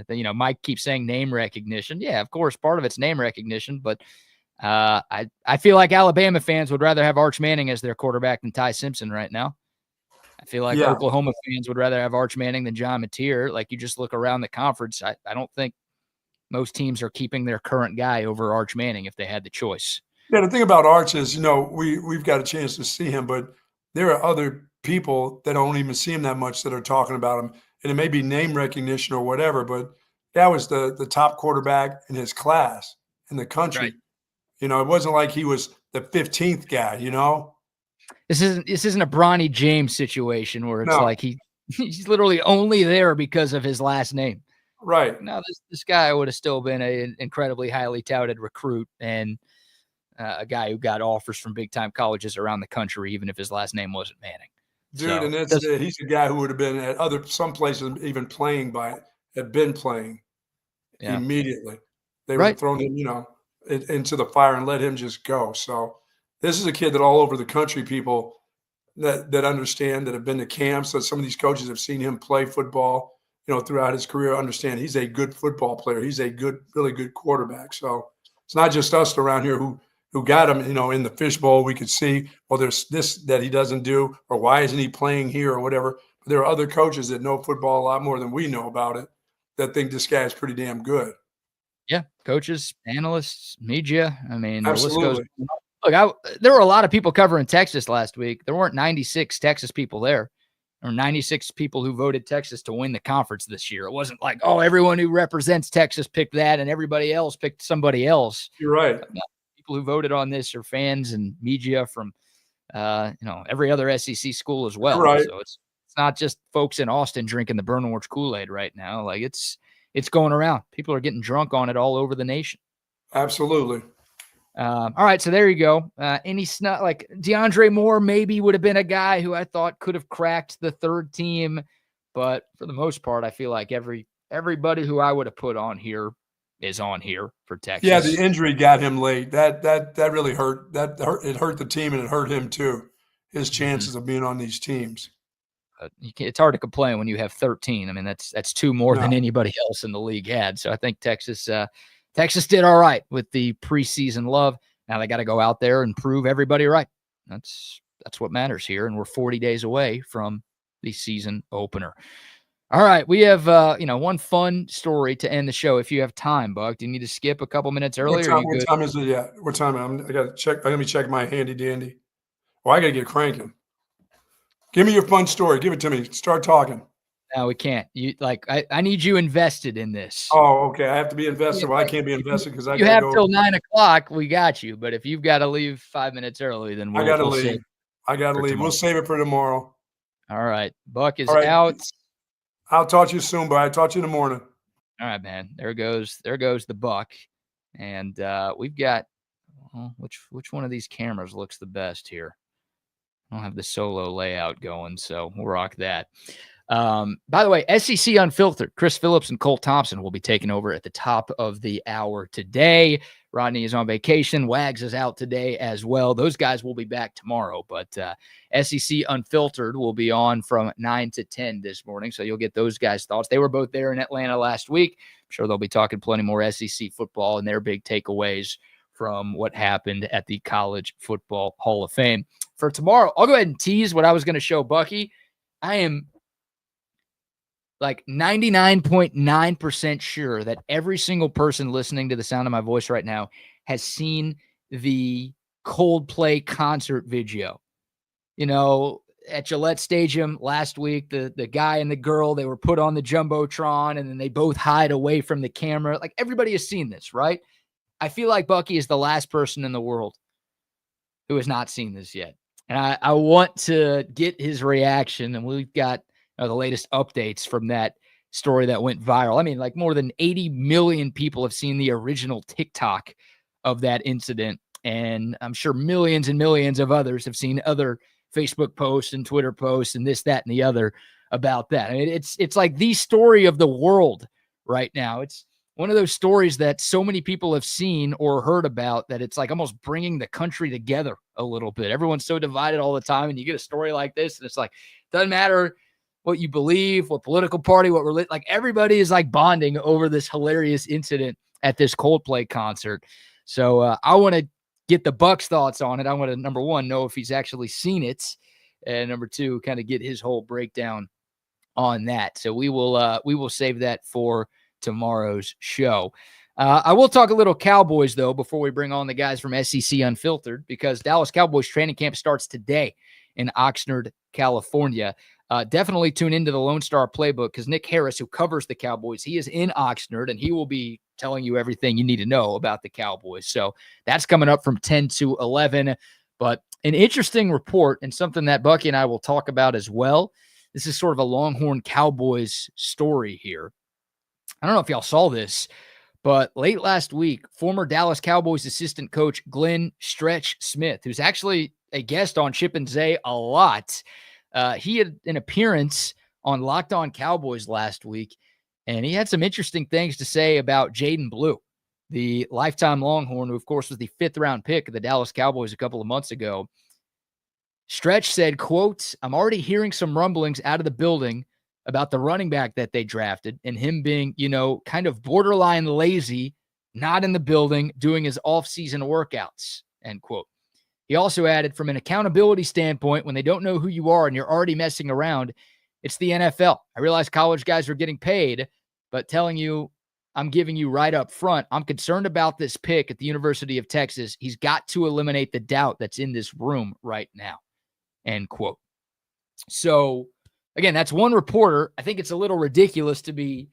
think, Mike keeps saying name recognition. Yeah, of course, part of it's name recognition, but I feel like Alabama fans would rather have Arch Manning as their quarterback than Ty Simpson right now. I feel like Oklahoma fans would rather have Arch Manning than John Mateer. Like, you just look around the conference, I don't think most teams are keeping their current guy over Arch Manning if they had the choice. Yeah, the thing about Arch is, we've got a chance to see him, but there are other people that don't even see him that much that are talking about him. And it may be name recognition or whatever, but that was the top quarterback in his class in the country. Right. It wasn't like he was the 15th guy, This isn't a Bronny James situation where it's like he's literally only there because of his last name. Right. Now, this guy would have still been an incredibly highly touted recruit and a guy who got offers from big-time colleges around the country, even if his last name wasn't Manning. Dude, so, and he's a guy who would have been at some places even had been playing immediately. They would have thrown him, into the fire and let him just go. So this is a kid that all over the country, people that understand, that have been to camps, that some of these coaches have seen him play football, throughout his career, understand he's a good football player. He's a really good quarterback. So it's not just us around here who got him, in the fishbowl. We could see, well, there's this that he doesn't do, or why isn't he playing here or whatever. But there are other coaches that know football a lot more than we know about it that think this guy is pretty damn good. Yeah, coaches, analysts, media. I mean, absolutely. The list goes. Look, there were a lot of people covering Texas last week. There weren't 96 Texas people there, or 96 people who voted Texas to win the conference this year. It wasn't like, oh, everyone who represents Texas picked that and everybody else picked somebody else. You're right. People who voted on this are fans and media from, every other SEC school as well. Right. So it's not just folks in Austin drinking the burn orange Kool-Aid right now. Like, it's going around. People are getting drunk on it all over the nation. Absolutely. All right, so there you go. Like DeAndre Moore maybe would have been a guy who I thought could have cracked the third team, but for the most part, I feel like everybody who I would have put on here is on here for Texas. Yeah, the injury got him late. That really hurt. It hurt the team and it hurt him too. His chances of being on these teams. It's hard to complain when you have 13. I mean, that's two more than anybody else in the league had. So I think Texas did all right with the preseason love. Now they got to go out there and prove everybody right. That's what matters here, and we're 40 days away from the season opener. All right, we have one fun story to end the show. If you have time, Buck, do you need to skip a couple minutes early? What time is it? Yeah, what time? I got to check. Let me check my handy dandy. Well, I got to get cranking. Give me your fun story. Give it to me. Start talking. No, we can't. I need you invested in this. Oh, okay. I have to be invested. Well, I can't be invested because you have till 9 o'clock. We got you. But if you've got to leave 5 minutes early, then I got to leave. I got to leave. We'll save it for tomorrow. All right. Buck is out. I'll talk to you soon, but I'll talk to you in the morning. All right, man. There goes the Buck. And we've got which one of these cameras looks the best here? I don't have the solo layout going, so we'll rock that. By the way, SEC Unfiltered, Chris Phillips and Cole Thompson will be taking over at the top of the hour today. Rodney is on vacation. Wags is out today as well. Those guys will be back tomorrow, but SEC Unfiltered will be on from 9 to 10 this morning, so you'll get those guys' thoughts. They were both there in Atlanta last week. I'm sure they'll be talking plenty more SEC football and their big takeaways from what happened at the College Football Hall of Fame. For tomorrow, I'll go ahead and tease what I was going to show Bucky. I am like 99.9% sure that every single person listening to the sound of my voice right now has seen the Coldplay concert video. You know, at Gillette Stadium last week, the guy and the girl, they were put on the Jumbotron and then they both hide away from the camera. Like, everybody has seen this, right? I feel like Bucky is the last person in the world who has not seen this yet. And I want to get his reaction, and we've got the latest updates from that story that went viral. I mean, like, more than 80 million people have seen the original TikTok of that incident, and I'm sure millions and millions of others have seen other Facebook posts and Twitter posts and this, that, and the other about that. I mean, it's like the story of the world right now. It's one of those stories that so many people have seen or heard about that it's like almost bringing the country together a little bit. Everyone's so divided all the time, and you get a story like this, and it's like, doesn't matter what you believe, what political party, what religion, like, everybody is like bonding over this hilarious incident at this Coldplay concert. So I want to get the Buck's thoughts on it. I want to, number one, know if he's actually seen it, and number two, kind of get his whole breakdown on that. So we will save that for tomorrow's show. I will talk a little Cowboys, though, before we bring on the guys from SEC Unfiltered, because Dallas Cowboys training camp starts today in Oxnard, California. Definitely tune into the Lone Star Playbook, because Nick Harris, who covers the Cowboys, he is in Oxnard, and he will be telling you everything you need to know about the Cowboys. So that's coming up from 10 to 11. But an interesting report, and something that Bucky and I will talk about as well. This is sort of a Longhorn Cowboys story here. I don't know if y'all saw this, but late last week, former Dallas Cowboys assistant coach Glenn Stretch Smith, who's actually a guest on Chip and Zay a lot, he had an appearance on Locked On Cowboys last week, and he had some interesting things to say about Jaden Blue, the lifetime Longhorn, who, of course, was the 5th-round pick of the Dallas Cowboys a couple of months ago. Stretch said, quote, "I'm already hearing some rumblings out of the building about the running back that they drafted and him being, kind of borderline lazy, not in the building, doing his off-season workouts," end quote. He also added, "From an accountability standpoint, when they don't know who you are and you're already messing around, it's the NFL. I realize college guys are getting paid, but telling you, I'm giving you right up front, I'm concerned about this pick at the University of Texas. He's got to eliminate the doubt that's in this room right now," end quote. So, again, that's one reporter. I think it's a little ridiculous to be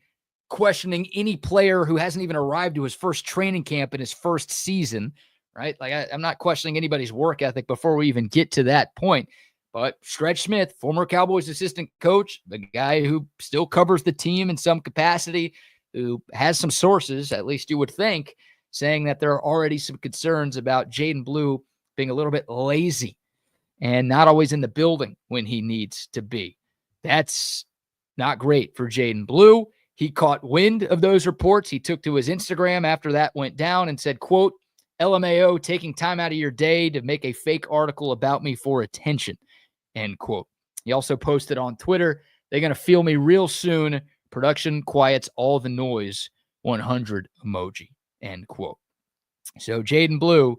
questioning any player who hasn't even arrived to his first training camp in his first season, right? Like, I'm not questioning anybody's work ethic before we even get to that point. But Stretch Smith, former Cowboys assistant coach, the guy who still covers the team in some capacity, who has some sources, at least you would think, saying that there are already some concerns about Jaden Blue being a little bit lazy and not always in the building when he needs to be. That's not great for Jaden Blue. He caught wind of those reports. He took to his Instagram after that went down and said, quote, "LMAO, taking time out of your day to make a fake article about me for attention," end quote. He also posted on Twitter, "They're going to feel me real soon. Production quiets all the noise. 100 emoji," end quote. So Jaden Blue,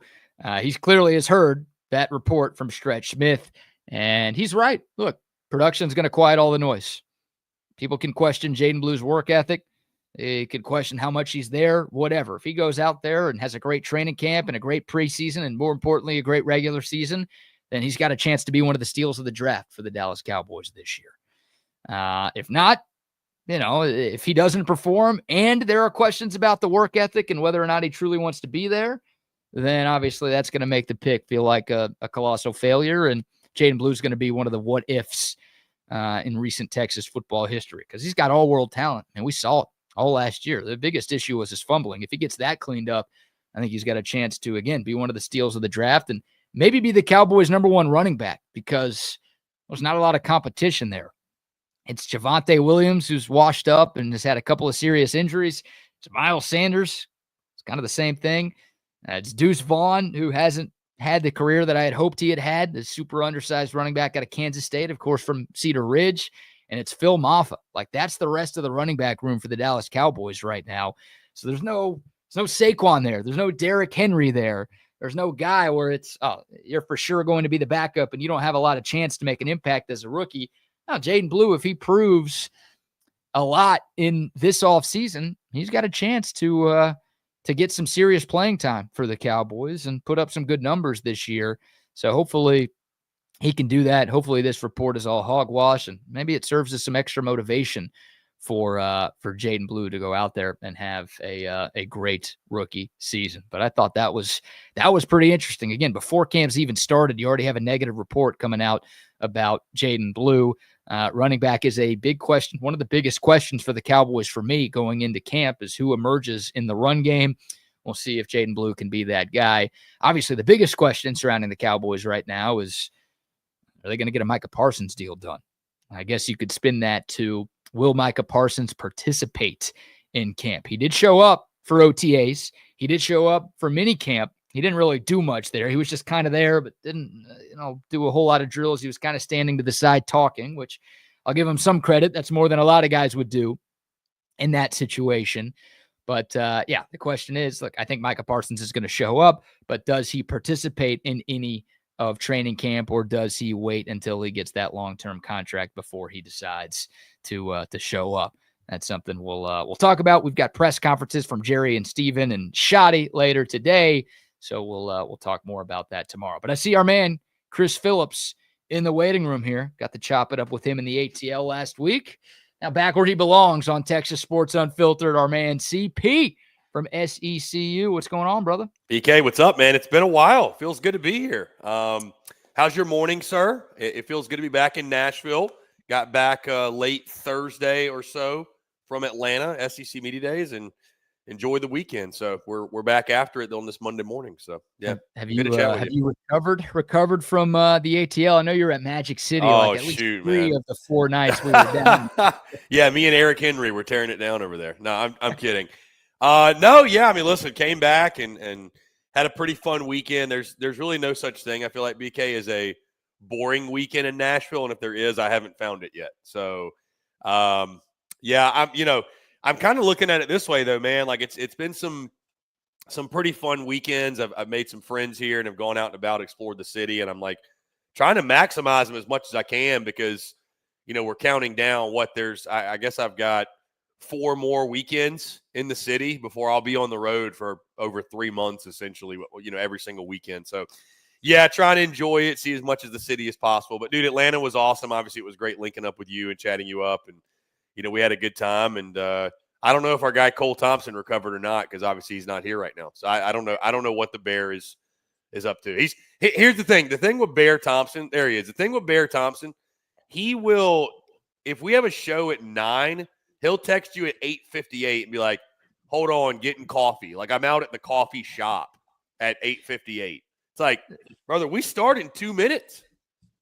he clearly has heard that report from Stretch Smith, and he's right. Look, production's going to quiet all the noise. People can question Jaden Blue's work ethic. They could question how much he's there, whatever. If he goes out there and has a great training camp and a great preseason and, more importantly, a great regular season, then he's got a chance to be one of the steals of the draft for the Dallas Cowboys this year. If not, if he doesn't perform and there are questions about the work ethic and whether or not he truly wants to be there, then obviously that's going to make the pick feel like a colossal failure. And Jaden Blue's going to be one of the what-ifs in recent Texas football history, because he's got all-world talent, and we saw it all last year. The biggest issue was his fumbling. If he gets that cleaned up, I think he's got a chance to, again, be one of the steals of the draft. And maybe be the Cowboys' number one running back because there's not a lot of competition there. It's Javonte Williams, who's washed up and has had a couple of serious injuries. It's Miles Sanders. It's kind of the same thing. It's Deuce Vaughn, who hasn't had the career that I had hoped he had, the super undersized running back out of Kansas State, of course, from Cedar Ridge. And it's Phil Maffa. Like, that's the rest of the running back room for the Dallas Cowboys right now. So there's no Saquon there. There's no Derrick Henry there. There's no guy where it's, oh, you're for sure going to be the backup and you don't have a lot of chance to make an impact as a rookie. Now, Jaden Blue, if he proves a lot in this offseason, he's got a chance to get some serious playing time for the Cowboys and put up some good numbers this year. So hopefully he can do that. Hopefully this report is all hogwash, and maybe it serves as some extra motivation for Jaden Blue to go out there and have a great rookie season. But I thought that was pretty interesting. Again, before camps even started, you already have a negative report coming out about Jaden Blue. Running back is a big question. One of the biggest questions for the Cowboys for me going into camp is who emerges in the run game. We'll see if Jaden Blue can be that guy. Obviously, the biggest question surrounding the Cowboys right now is, are they going to get a Micah Parsons deal done? I guess you could spin that to, will Micah Parsons participate in camp? He did show up for OTAs. He did show up for mini camp. He didn't really do much there. He was just kind of there, but didn't do a whole lot of drills. He was kind of standing to the side talking, which I'll give him some credit. That's more than a lot of guys would do in that situation. But, yeah, the question is, look, I think Micah Parsons is going to show up, but does he participate in any of training camp, or does he wait until he gets that long-term contract before he decides to show up? That's something we'll talk about. We've got press conferences from Jerry and Steven and Shoddy later today, so we'll talk more about that tomorrow. But I see our man Chris Phillips in the waiting room here. Got to chop it up with him in the ATL last week. Now back where he belongs on Texas Sports Unfiltered, our man CP from SECU. What's going on, brother? BK, what's up, man? It's been a while. Feels good to be here. How's your morning, sir? It feels good to be back in Nashville. Got back late Thursday or so from Atlanta, SEC Media Days, and enjoyed the weekend. So we're back after it on this Monday morning. So yeah, have you recovered from the ATL? I know you're at Magic City. Oh, like at least shoot, 3 man. of the 4 nights we were down. Yeah, me and Eric Henry were tearing it down over there. No, I'm kidding. No, yeah, I mean, listen, came back and had a pretty fun weekend. There's really no such thing, I feel like, BK, is a boring weekend in Nashville, and if there is, I haven't found it yet. So, yeah, I'm kind of looking at it this way, though, man. Like, it's been some pretty fun weekends. I've made some friends here and have gone out and about, explored the city, and I'm like trying to maximize them as much as I can because, we're counting down what I guess I've got 4 more weekends in the city before I'll be on the road for over 3 months, essentially, every single weekend. So, yeah, trying to enjoy it, see as much of the city as possible. But, dude, Atlanta was awesome. Obviously, it was great linking up with you and chatting you up. And, we had a good time. And I don't know if our guy Cole Thompson recovered or not because, obviously, he's not here right now. So, I don't know. I don't know what the Bear is up to. Here's the thing. The thing with Bear Thompson, there he is. The thing with Bear Thompson, he will, if we have a show at 9, he'll text you at 8:58 and be like, hold on, getting coffee. Like, I'm out at the coffee shop at 8:58. It's like, brother, we start in 2 minutes.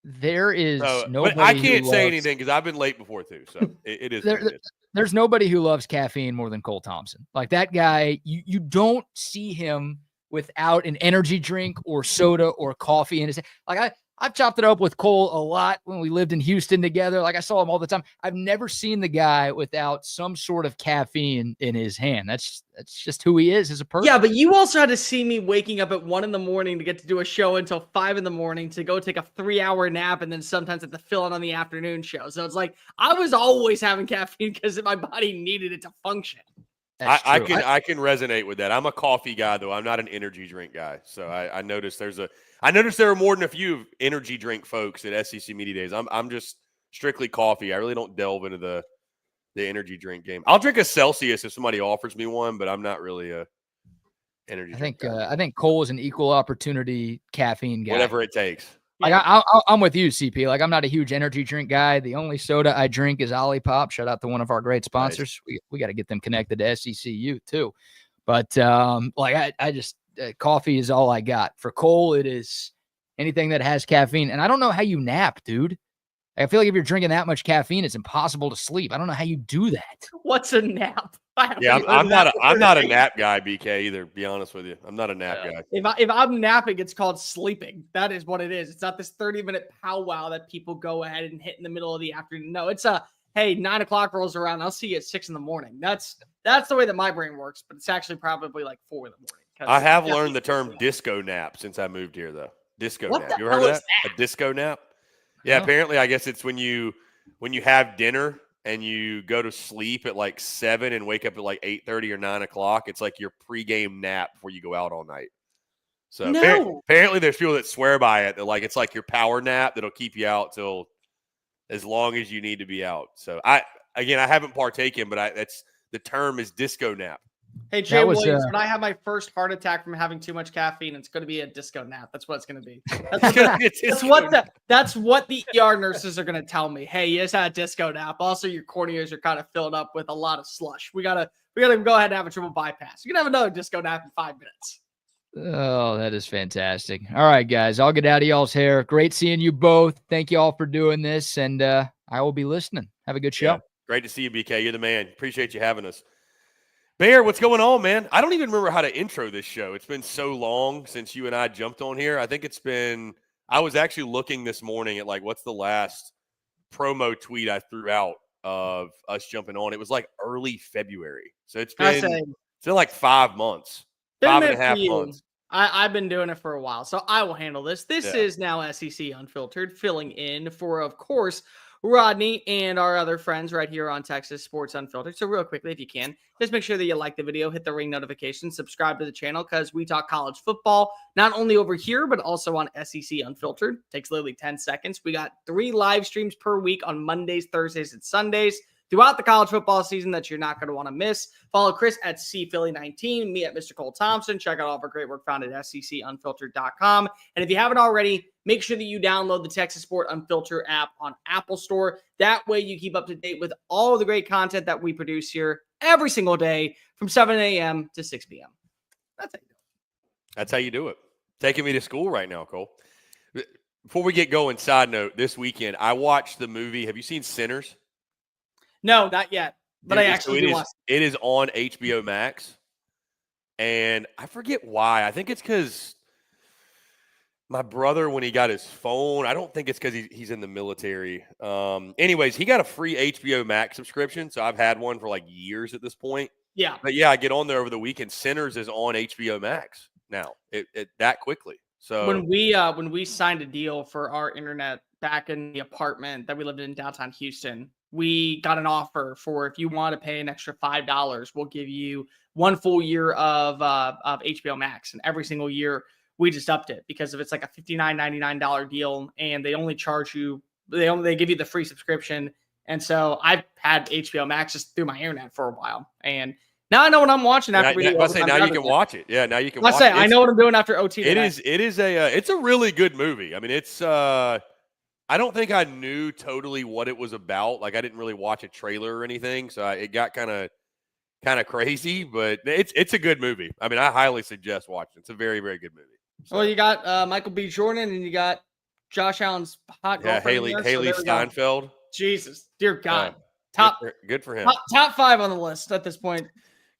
There is nobody. But I can't say anything because I've been late before, too. So it is what it is. There's nobody who loves caffeine more than Cole Thompson. Like, that guy, you don't see him without an energy drink or soda or coffee in his hand. Like, I've chopped it up with Cole a lot when we lived in Houston together. Like, I saw him all the time. I've never seen the guy without some sort of caffeine in his hand. That's just who he is as a person. Yeah, but you also had to see me waking up at 1 a.m. to get to do a show until 5 a.m. to go take a 3-hour nap, and then sometimes have to fill in on the afternoon show. So it's like I was always having caffeine because my body needed it to function. I can resonate with that. I'm a coffee guy, though. I'm not an energy drink guy. So I noticed I noticed there are more than a few energy drink folks at SEC Media Days. I'm just strictly coffee. I really don't delve into the energy drink game. I'll drink a Celsius if somebody offers me one, but I'm not really a energy drink guy. I think Cole is an equal opportunity caffeine guy. Whatever it takes. Like, I'm with you, CP. Like, I'm not a huge energy drink guy. The only soda I drink is OLIPOP. Shout out to one of our great sponsors. Nice. We got to get them connected to SECU too. But I just coffee is all I got. For Cole, it is anything that has caffeine. And I don't know how you nap, dude. I feel like if you're drinking that much caffeine, it's impossible to sleep. I don't know how you do that. What's a nap? Yeah, I'm not a nap guy, BK, either, to be honest with you. I'm not a nap guy. If I'm napping, it's called sleeping. That is what it is. It's not this 30-minute powwow that people go ahead and hit in the middle of the afternoon. No, it's hey, 9 o'clock rolls around. I'll see you at 6 a.m. That's the way that my brain works, but it's actually probably like 4 a.m. I have learned the term disco nap since I moved here, though. Disco nap. You ever heard of that? A disco nap? Yeah, apparently I guess it's when you have dinner and you go to sleep at like 7 and wake up at like 8:30 or 9 o'clock. It's like your pregame nap before you go out all night. So apparently there's people that swear by it. That like it's like your power nap that'll keep you out till as long as you need to be out. So I haven't partaken, but that's the term is disco nap. Hey, Jay Williams, when I have my first heart attack from having too much caffeine, it's going to be a disco nap. That's what it's going to be. That's what the ER nurses are going to tell me. Hey, you just had a disco nap. Also, your corneas are kind of filled up with a lot of slush. We gotta go ahead and have a triple bypass. You can have another disco nap in 5 minutes. Oh, that is fantastic. All right, guys, I'll get out of y'all's hair. Great seeing you both. Thank you all for doing this, and I will be listening. Have a good show. Yeah, great to see you, BK. You're the man. Appreciate you having us. Bear, what's going on, man? I don't even remember how to intro this show. It's been so long since you and I jumped on here. I think I was actually looking this morning at like, what's the last promo tweet I threw out of us jumping on? It was like early February. So it's been like 5 months, 5.5 months. I've been doing it for a while, so I will handle this. This is now SEC Unfiltered, filling in for, of course, Rodney and our other friends right here on Texas Sports Unfiltered. So real quickly, if you can, just make sure that you like the video, hit the ring notification, subscribe to the channel, because we talk college football, not only over here, but also on SEC Unfiltered. Takes literally 10 seconds. We got 3 live streams per week on Mondays, Thursdays, and Sundays throughout the college football season that you're not going to want to miss. Follow Chris at CPhilly19, me at Mr. Cole Thompson. Check out all of our great work found at SECUnfiltered.com. And if you haven't already, make sure that you download the Texas Sport Unfiltered app on Apple Store. That way you keep up to date with all of the great content that we produce here every single day from 7 a.m. to 6 p.m. That's how you do it. That's how you do it. Taking me to school right now, Cole. Before we get going, side note, this weekend, I watched the movie. Have you seen Sinners? No, not yet. But I actually do watch it. It is on HBO Max. And I forget why. I think it's because my brother, when he got his phone, I don't think it's because he's in the military. Anyways, he got a free HBO Max subscription. So I've had one for like years at this point. Yeah. But yeah, I get on there over the weekend. Sinners is on HBO Max now. It that quickly. So when we signed a deal for our internet back in the apartment that we lived in downtown Houston, we got an offer for, if you want to pay an extra $5, we'll give you 1 full year of HBO Max. And every single year we just upped it, because if it's like a $59.99 deal and they only charge you, they give you the free subscription. And so I've had HBO Max just through my internet for a while, and now I know what I'm watching after. Now you can watch it. Yeah, now you can. I know what I'm doing after OT. It's a really good movie. I mean, it's I don't think I knew totally what it was about. Like, I didn't really watch a trailer or anything, so it got kind of crazy. But it's a good movie. I mean, I highly suggest watching. It's a very, very good movie. So. Well, you got Michael B. Jordan, and you got Josh Allen's hot girlfriend. Yeah, Haley Steinfeld. Jesus, dear God, good for him. Top 5 on the list at this point.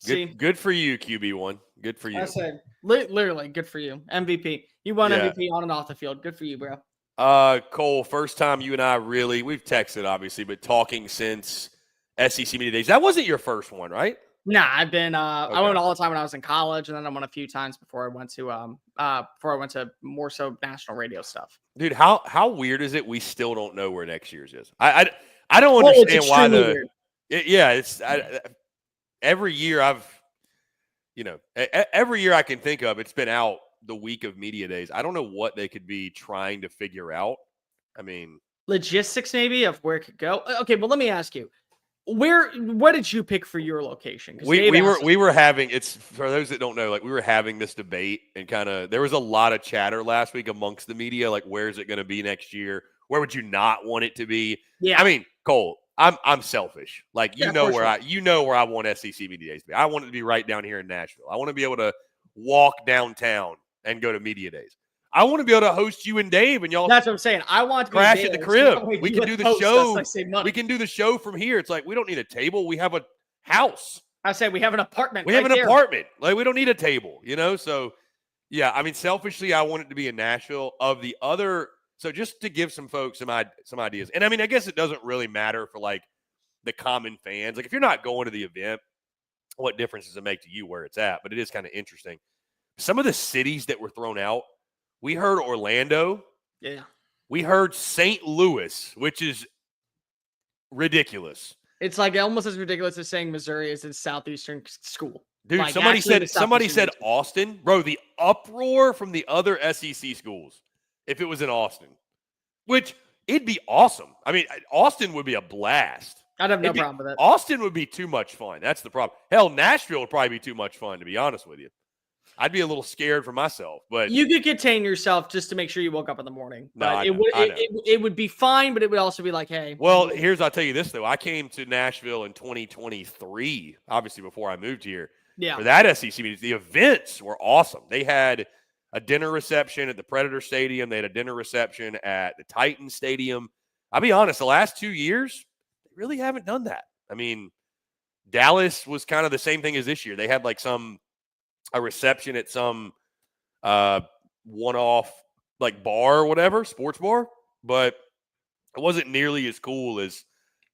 Good for you, QB1. Good for you. I said, literally, good for you. MVP. You won MVP on and off the field. Good for you, bro. Cole, first time you and I we've texted, obviously, but talking since SEC Media Days. That wasn't your first one, right? Nah, I've been I went all the time when I was in college, and then I went a few times before I went to more so national radio stuff. Dude, how weird is it we still don't know where next year's is? I don't understand why weird. Every year every year I can think of, it's been out the week of media days. I don't know what they could be trying to figure out. I mean, logistics maybe of where it could go. Okay, well, let me ask you, what did you pick for your location? We were having, it's for those that don't know, like we were having this debate, and there was a lot of chatter last week amongst the media, like where's it going to be next year? Where would you not want it to be? Yeah. I mean, Cole, I'm selfish. Like, where I want SEC Media Days to be. I want it to be right down here in Nashville. I want to be able to walk downtown and go to Media Days. I want to be able to host you and Dave, and y'all. That's what I'm saying. I want to be crash at the there, crib. so We can do the host show. us, I save money. We can do the show from here. It's like we don't need a table. We have a house. I say we have an apartment. We have an apartment. Like we don't need a table, So yeah, I mean, selfishly, I want it to be in Nashville. Of the other, so just to give some folks some ideas, and I mean, I guess it doesn't really matter for like the common fans. Like if you're not going to the event, what difference does it make to you where it's at? But it is kind of interesting. Some of the cities that were thrown out, we heard Orlando. Yeah. We heard St. Louis, which is ridiculous. It's like almost as ridiculous as saying Missouri is in Southeastern school. Dude, like, somebody said Austin. Bro, the uproar from the other SEC schools if it was in Austin, which it'd be awesome. I mean, Austin would be a blast. I'd have no problem with it. Austin would be too much fun. That's the problem. Hell, Nashville would probably be too much fun, to be honest with you. I'd be a little scared for myself, but you could contain yourself just to make sure you woke up in the morning. No, But it would be fine, but it would also be like, hey. Well, I'll tell you this though. I came to Nashville in 2023, obviously before I moved here. Yeah. For that SEC meeting. The events were awesome. They had a dinner reception at the Predator Stadium. They had a dinner reception at the Titan Stadium. I'll be honest, the last 2 years, they really haven't done that. I mean, Dallas was kind of the same thing as this year. They had like a reception at some one-off like bar or whatever, sports bar, but it wasn't nearly as cool as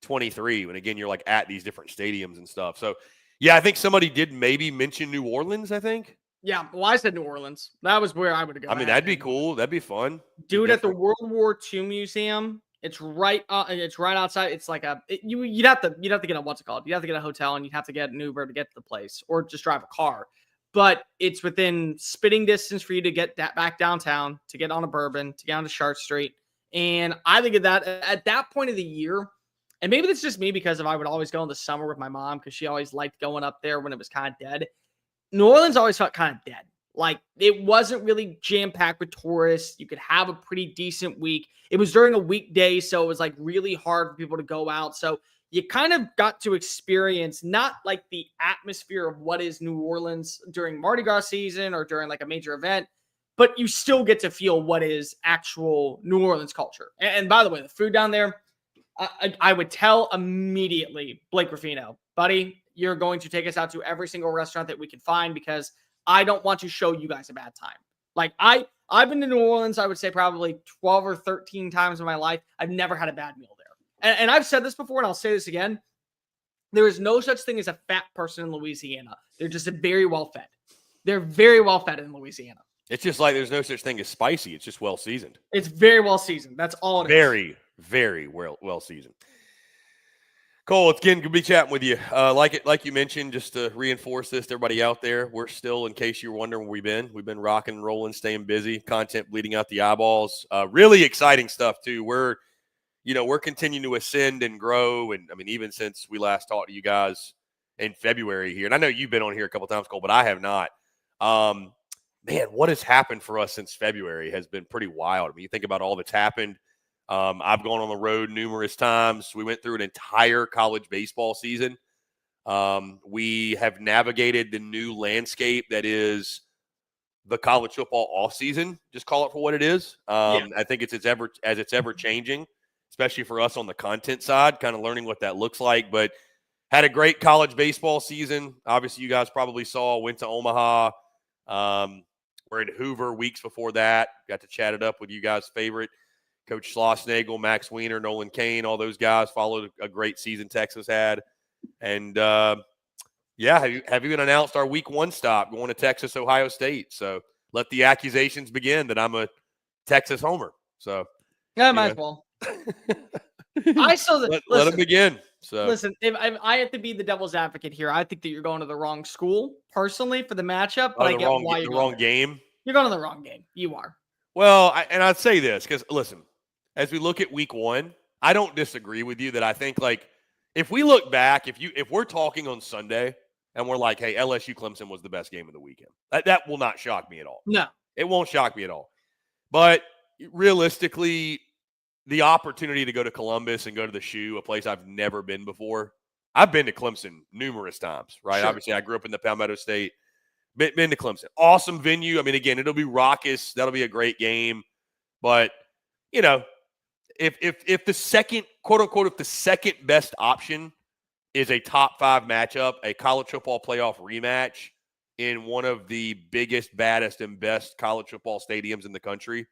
23 when, again, you're like at these different stadiums and stuff. So, yeah, I think somebody did maybe mention New Orleans, I think. Yeah, well, I said New Orleans. That was where I would go. I mean, that'd be cool. That'd be fun. Do it at the World War II Museum. It's right outside. It's like you'd have to get a what's it called? You'd have to get a hotel and you'd have to get an Uber to get to the place or just drive a car. But it's within spitting distance for you to get that back downtown, to get on a bourbon, to get on to Sharp Street. And I think of that at that point of the year, and maybe it's just me because I would always go in the summer with my mom because she always liked going up there when it was kind of dead. New Orleans always felt kind of dead. Like it wasn't really jam-packed with tourists. You could have a pretty decent week. It was during a weekday, so it was like really hard for people to go out. So you kind of got to experience not like the atmosphere of what is New Orleans during Mardi Gras season or during like a major event, but you still get to feel what is actual New Orleans culture. And by the way, the food down there, I would tell immediately Blake Ruffino, buddy, you're going to take us out to every single restaurant that we can find because I don't want to show you guys a bad time. Like I've been to New Orleans, I would say probably 12 or 13 times in my life. I've never had a bad meal there. And I've said this before, and I'll say this again. There is no such thing as a fat person in Louisiana. They're just very well fed. They're very well fed in Louisiana. It's just like there's no such thing as spicy. It's just well seasoned. It's very well seasoned. That's all it is. Very, very well seasoned. Cole, it's again good to be chatting with you. Like you mentioned, just to reinforce this to everybody out there, we're still, in case you're wondering where we've been rocking and rolling, staying busy, content bleeding out the eyeballs. Really exciting stuff too. We're continuing to ascend and grow. And I mean, even since we last talked to you guys in February here, and I know you've been on here a couple times, Cole, but I have not. Man, what has happened for us since February has been pretty wild. I mean, you think about all that's happened. I've gone on the road numerous times. We went through an entire college baseball season. We have navigated the new landscape that is the college football offseason. Just call it for what it is. I think it's ever changing, especially for us on the content side, kind of learning what that looks like. But had a great college baseball season. Obviously, you guys probably saw, went to Omaha. We're in Hoover weeks before that. Got to chat it up with you guys' favorite. Coach Schlossnagel, Max Weiner, Nolan Kane, all those guys followed a great season Texas had. And, have even announced our week 1 stop going to Texas, Ohio State. So let the accusations begin that I'm a Texas homer. So yeah, might as well. I saw that. Let them begin. So listen, if I have to be the devil's advocate here, I think that you're going to the wrong school personally for the matchup. But I get why you're wrong game. You're going to the wrong game. You are. Well, I'd say this because listen, as we look at week 1, I don't disagree with you that I think like if we look back, if we're talking on Sunday and we're like, hey, LSU Clemson was the best game of the weekend, that will not shock me at all. No, it won't shock me at all. But realistically, the opportunity to go to Columbus and go to the Shoe, a place I've never been before. I've been to Clemson numerous times, right? Sure. Obviously, I grew up in the Palmetto State. Been to Clemson. Awesome venue. I mean, again, it'll be raucous. That'll be a great game. But, if the second, quote unquote, if the second best option is a top 5 matchup, a college football playoff rematch in one of the biggest, baddest, and best college football stadiums in the country.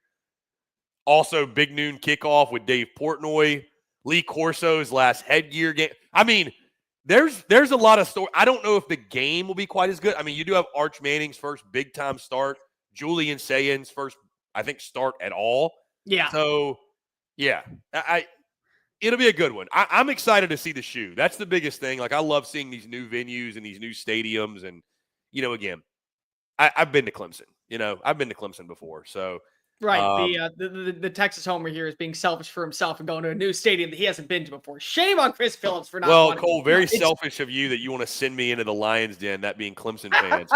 Also, big noon kickoff with Dave Portnoy, Lee Corso's last headgear game. I mean, there's a lot of story. I don't know if the game will be quite as good. I mean, you do have Arch Manning's first big-time start, Julian Sayen's first, I think, start at all. Yeah. So, yeah, it'll be a good one. I'm excited to see the shoe. That's the biggest thing. Like, I love seeing these new venues and these new stadiums. And, again, I've been to Clemson. I've been to Clemson before. So, right. The Texas homer here is being selfish for himself and going to a new stadium that he hasn't been to before. Shame on Chris Phillips for not. Well, Cole, very selfish of you that you want to send me into the Lions Den, that being Clemson fans.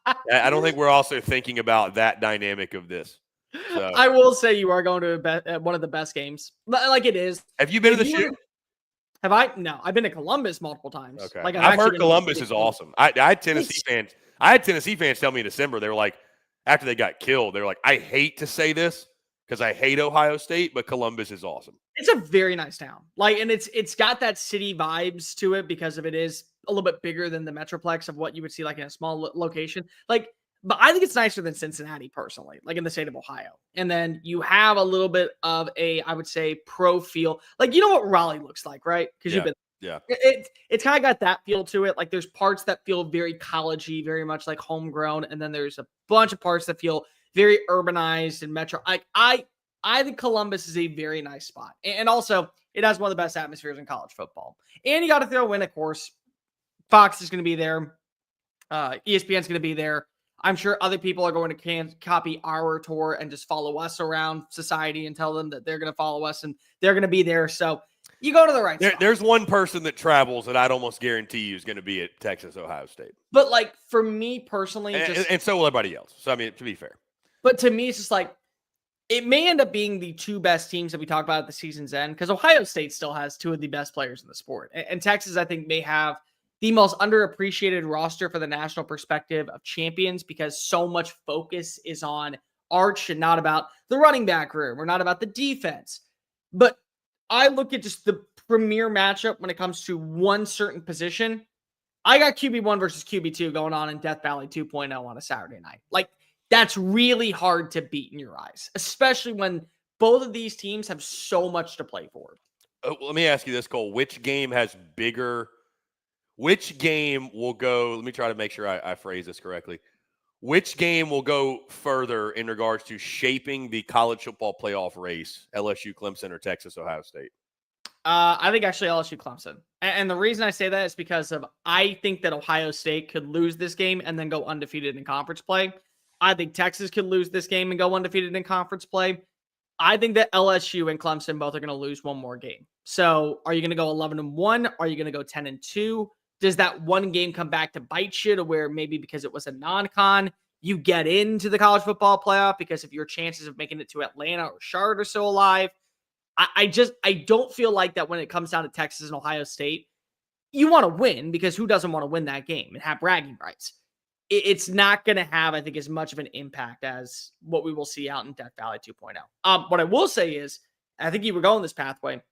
I don't think we're also thinking about that dynamic of this. So. I will say you are going to one of the best games. Like it is. Have you been to the shoe? Have I? No, I've been to Columbus multiple times. Okay. Like I've heard Columbus is awesome. I had Tennessee fans. I had Tennessee fans tell me in December, they were like, after they got killed, they were like, I hate to say this because I hate Ohio State, but Columbus is awesome. It's a very nice town. And it's got that city vibes to it because of it is a little bit bigger than the Metroplex of what you would see like in a small location. But I think it's nicer than Cincinnati personally, like in the state of Ohio. And then you have a little bit of I would say, pro feel. Like, you know what Raleigh looks like, right? Because you've been. Yeah. It's kind of got that feel to it. Like, there's parts that feel very college-y, very much like homegrown. And then there's a bunch of parts that feel very urbanized and metro. I think Columbus is a very nice spot. And also, it has one of the best atmospheres in college football. And you got to throw in, of course, Fox is going to be there. ESPN's going to be there. I'm sure other people are going to copy our tour and just follow us around society and tell them that they're going to follow us and they're going to be there. So you go to the right spot. There's one person that travels that I'd almost guarantee you is going to be at Texas, Ohio State. But like for me personally, and so will everybody else. So, I mean, to be fair. But to me, it's just like, it may end up being the 2 best teams that we talk about at the season's end because Ohio State still has 2 of the best players in the sport. And Texas, I think, may have the most underappreciated roster for the national perspective of champions because so much focus is on Arch and not about the running back room or not about the defense. But I look at just the premier matchup when it comes to one certain position. I got QB1 versus QB2 going on in Death Valley 2.0 on a Saturday night. Like, that's really hard to beat in your eyes, especially when both of these teams have so much to play for. Let me ask you this, Cole. Which game will go, let me try to make sure I phrase this correctly. Which game will go further in regards to shaping the college football playoff race, LSU, Clemson, or Texas, Ohio State? I think actually LSU, Clemson. And the reason I say that is because I think that Ohio State could lose this game and then go undefeated in conference play. I think Texas could lose this game and go undefeated in conference play. I think that LSU and Clemson both are going to lose one more game. So are you going to go 11-1? Are you going to go 10-2? Does that one game come back to bite you to where maybe because it was a non-con, you get into the college football playoff because of your chances of making it to Atlanta or Charlotte are so alive? I don't feel like that when it comes down to Texas and Ohio State, you want to win because who doesn't want to win that game and have bragging rights? It's not going to have, I think, as much of an impact as what we will see out in Death Valley 2.0. What I will say is, I think you were going this pathway,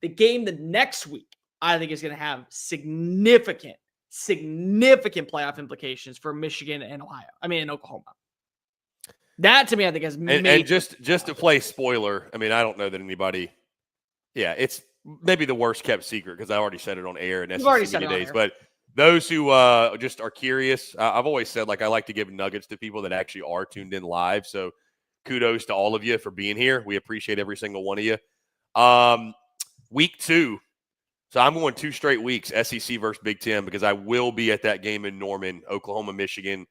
the game the next week, I think is going to have significant playoff implications for Michigan and Oklahoma. That to me, I think has and just to play spoiler. I mean, I don't know that anybody. Yeah, it's maybe the worst kept secret because I already said it on air and SEC Media Days. But those who just are curious, I've always said like I like to give nuggets to people that actually are tuned in live. So kudos to all of you for being here. We appreciate every single one of you. Week 2. So I'm going 2 straight weeks, SEC versus Big Ten, because I will be at that game in Norman, Oklahoma, Michigan.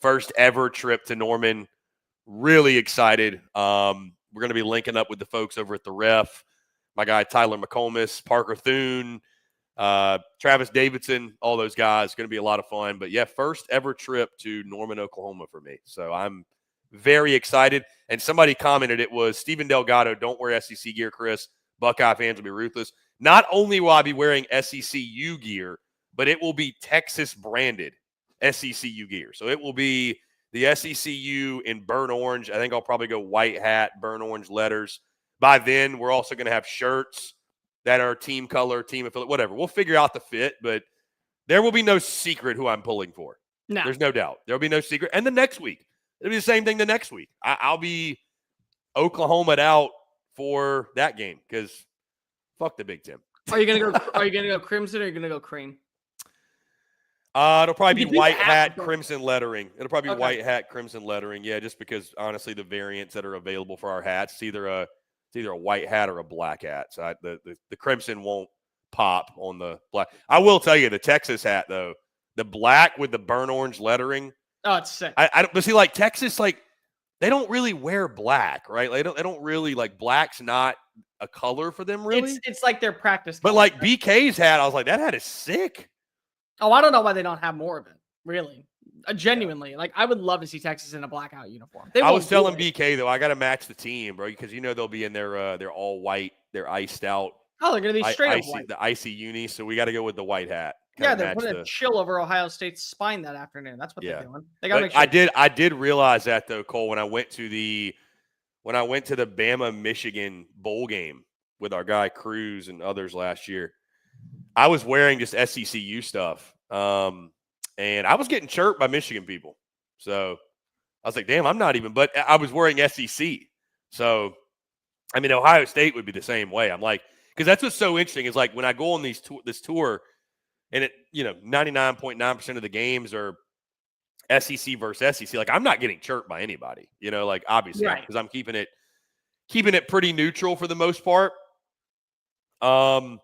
First ever trip to Norman. Really excited. We're going to be linking up with the folks over at the Ref. My guy Tyler McComas, Parker Thune, Travis Davidson, all those guys. It's going to be a lot of fun. But, yeah, first ever trip to Norman, Oklahoma for me. So I'm very excited. And somebody commented it was Steven Delgado, don't wear SEC gear, Chris. Buckeye fans will be ruthless. Not only will I be wearing SECU gear, but it will be Texas branded. SECU gear. So it will be the SECU in burnt orange. I think I'll probably go white hat, burnt orange letters. By then, we're also going to have shirts that are team color, team affiliate, whatever. We'll figure out the fit, but there will be no secret who I'm pulling for. No. There's no doubt. There will be no secret. And the next week, it'll be the same thing the next week. I'll be Oklahoma'd out for that game because fuck the Big Ten. Are you gonna go crimson or are you gonna go cream? It'll probably be white hat, go. crimson lettering. It'll probably be Okay. white hat, crimson lettering. Yeah, just because honestly, the variants that are available for our hats, it's either a white hat or a black hat. So the crimson won't pop on the black. I will tell you, the Texas hat though, the black with the burnt orange lettering. Oh, it's sick. I don't. But see, like Texas, like they don't really wear black, right? Like, they don't really like black's not a color for them, really. It's like their practice. But color. like BK's hat, I was like, that hat is sick. Oh, I don't know why they don't have more of it. Really, genuinely, like I would love to see Texas in a blackout uniform. I was telling BK though, I got to match the team, bro, because they'll be in their all white, they're iced out. Oh, they're gonna be straight up white. The icy uni, so we got to go with the white hat. Yeah, they're putting a chill over Ohio State's spine that afternoon. That's what they're doing. They got to make sure. sure. I did realize that though, Cole, when I went to the Bama Michigan bowl game with our guy Cruz and others last year, I was wearing just SECU stuff. And I was getting chirped by Michigan people. So I was like, damn, I'm not even, but I was wearing SEC. So, I mean, Ohio State would be the same way. I'm like, because that's what's so interesting is like when I go on this tour and 99.9% of the games are SEC versus SEC, like I'm not getting chirped by anybody, like obviously because I'm keeping it pretty neutral for the most part. I'm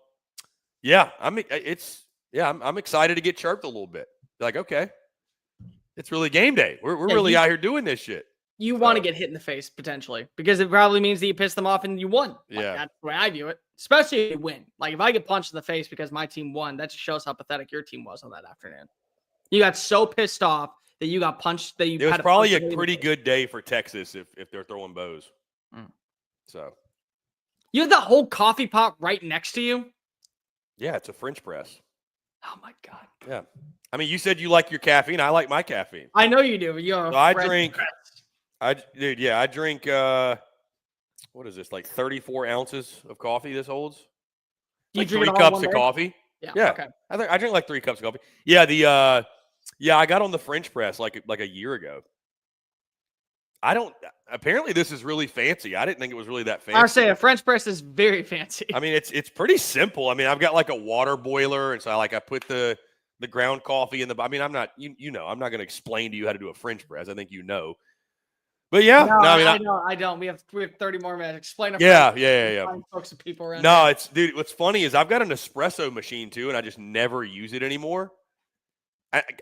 excited to get chirped a little bit. Like, okay, it's really game day. We're really out here doing this shit. You want to get hit in the face potentially because it probably means that you pissed them off and you won. Yeah, that's the way I view it. Especially if you win. Like if I get punched in the face because my team won, that just shows how pathetic your team was on that afternoon. You got so pissed off that you got punched that you. It was probably a pretty good day for Texas if they're throwing bows. So you have the whole coffee pot right next to you. Yeah, it's a French press. Oh my god. Yeah, I mean, you said you like your caffeine. I like my caffeine. I know you do. I drink. I drink. What is this? Like 34 ounces of coffee. This holds. You like drink 3 cups of coffee. Yeah. Okay. I drink like 3 cups of coffee. Yeah. I got on the French press like a year ago. Apparently this is really fancy. I didn't think it was really that fancy. I would say a French press is very fancy. I mean, it's pretty simple. I mean, I've got like a water boiler, and so I put the ground coffee in the. I mean, I'm not I'm not going to explain to you how to do a French press. I think you know. But yeah, I don't. We have 30 more minutes. Explain. Yeah. Folks and people around. No, it's dude. What's funny is I've got an espresso machine too, and I just never use it anymore.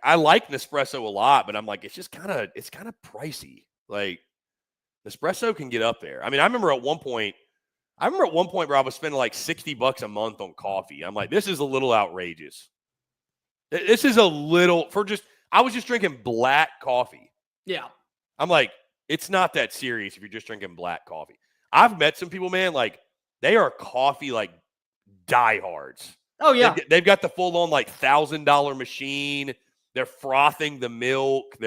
I like Nespresso a lot, but I'm like, it's kind of pricey. Like Nespresso can get up there. I mean, I remember at one point where I was spending like $60 a month on coffee. I'm like, this is a little outrageous. This is a little I was just drinking black coffee. Yeah. I'm like, it's not that serious if you're just drinking black coffee. I've met some people, man, like they are coffee like diehards. Oh yeah. They've got the full on like $1,000 machine. They're frothing the milk.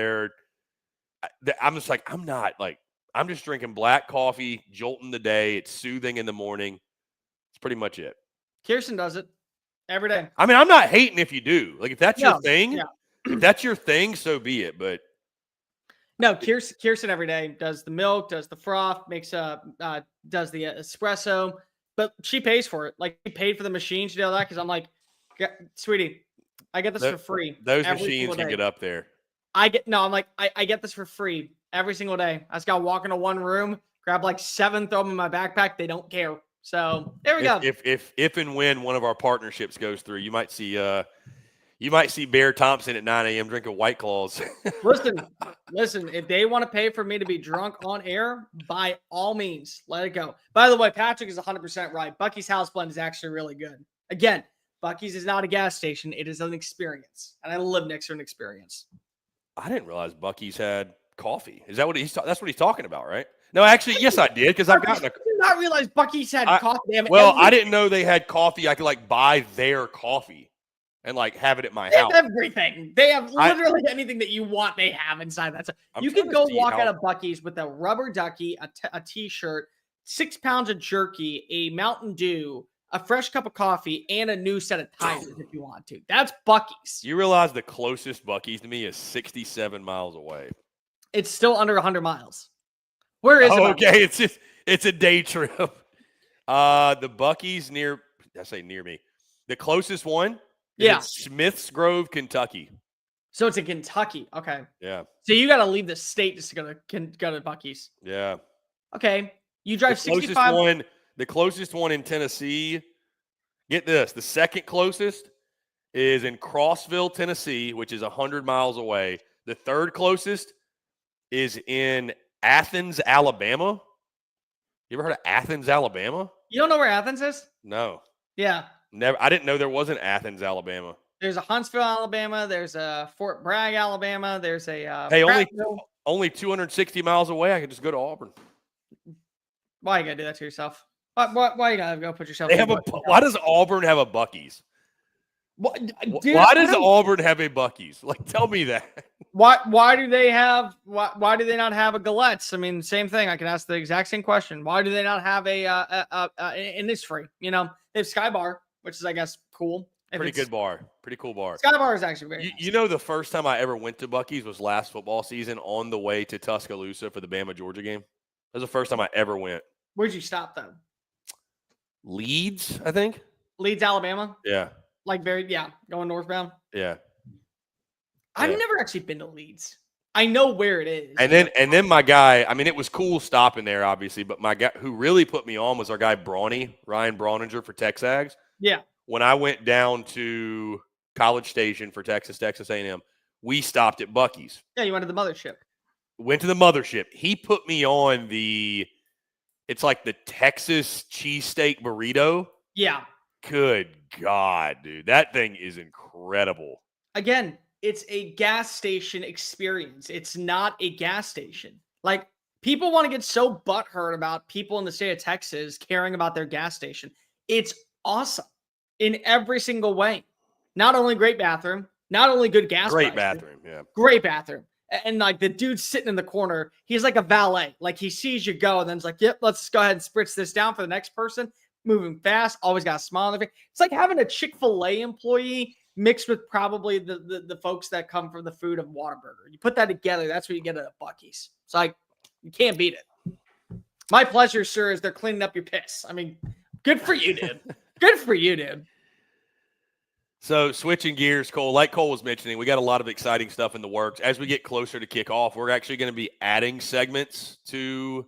I'm just like, I'm just drinking black coffee, jolting the day. It's soothing in the morning. It's pretty much it. Kirsten does it every day. I mean, I'm not hating if you do. Like if that's your thing, yeah. If that's your thing, so be it. But no, Kirsten every day does the milk, does the froth, does the espresso, but she pays for it. Like she paid for the machine. She did all that because I'm like, sweetie, I get this for free. Those machines can get up there. I get this for free every single day. I just got to walk into one room, grab like 7, throw them in my backpack. They don't care. So there we go. If and when one of our partnerships goes through, you might see Bear Thompson at 9 a.m. drinking White Claws. Listen. If they want to pay for me to be drunk on air, by all means, let it go. By the way, Patrick is 100% right. Bucky's house blend is actually really good. Again, Bucky's is not a gas station. It is an experience. And I live next to an experience. I didn't realize Bucky's had coffee. Is that what that's what he's talking about, right? No, actually, yes, I did because I've gotten I did not realize Bucky's had coffee. I didn't know they had coffee. I could like buy their coffee. and like have it at my They house. have everything. They have literally anything that you want. They have inside that. I'm You trying could to go see walk how- out of Bucky's with a rubber ducky, a t-shirt, 6 pounds of jerky, a Mountain Dew, a fresh cup of coffee, and a new set of tires if you want to. That's Bucky's. You realize the closest Bucky's to me is 67 miles away. It's still under 100 miles. Where is it? Okay, it's a day trip. The Bucky's near me. The closest one is in Smiths Grove, Kentucky. So it's in Kentucky. Okay. Yeah. So you got to leave the state just to go to Bucky's. Yeah. Okay. You drive The closest 65. the closest one in Tennessee. Get this. The second closest is in Crossville, Tennessee, which is 100 miles away. The third closest is in Athens, Alabama. You ever heard of Athens, Alabama? You don't know where Athens is? No. Yeah. Never. I didn't know there was an Athens, Alabama. There's a Huntsville, Alabama. There's a Fort Bragg, Alabama. There's a Hey, Prattville. only 260 miles away. I could just go to Auburn. Why you gotta do that to yourself? Why you gotta go put yourself? They have why does Auburn have a Bucky's? What, dude, Why does Auburn have a Bucky's? Like, tell me that. Why do they have? Why do they not have a Galatzan? I mean, same thing. I can ask the exact same question. Why do they not have and it's free? You know, they have Sky Bar, which is, I guess, cool. Pretty good bar. Pretty cool bar. Sky Bar is actually very nice. You know, the first time I ever went to Bucky's was last football season on the way to Tuscaloosa for the Bama-Georgia game. That was the first time I ever went. Where'd you stop though? Leeds, I think. Leeds, Alabama. Yeah. Like going northbound. Yeah. I've never actually been to Leeds. I know where it is. And then my guy, I mean, it was cool stopping there, obviously, but my guy who really put me on was our guy Ryan Brauninger for Texags. Yeah. When I went down to College Station for Texas A&M, we stopped at Bucky's. Yeah, you went to the mothership. Went to the mothership. He put me on it's like the Texas cheesesteak burrito. Yeah. Good God, dude. That thing is incredible. Again, it's a gas station experience. It's not a gas station. Like, people want to get so butthurt about people in the state of Texas caring about their gas station. It's awesome in every single way. Not only great bathroom, not only good gas Great prices, bathroom, yeah. Great bathroom. And like the dude sitting in the corner, he's like a valet. Like, he sees you go and then it's like, yep, let's go ahead and spritz this down for the next person. Moving fast, always got a smile on their face. It's like having a Chick-fil-A employee mixed with probably the folks that come from the food of Whataburger. You put that together, that's what you get at a Bucky's. It's like, you can't beat it. My pleasure, sir, is they're cleaning up your piss. I mean, good for you, dude. Good for you, dude. So switching gears, Cole, like Cole was mentioning, we got a lot of exciting stuff in the works. As we get closer to kickoff, we're actually going to be adding segments to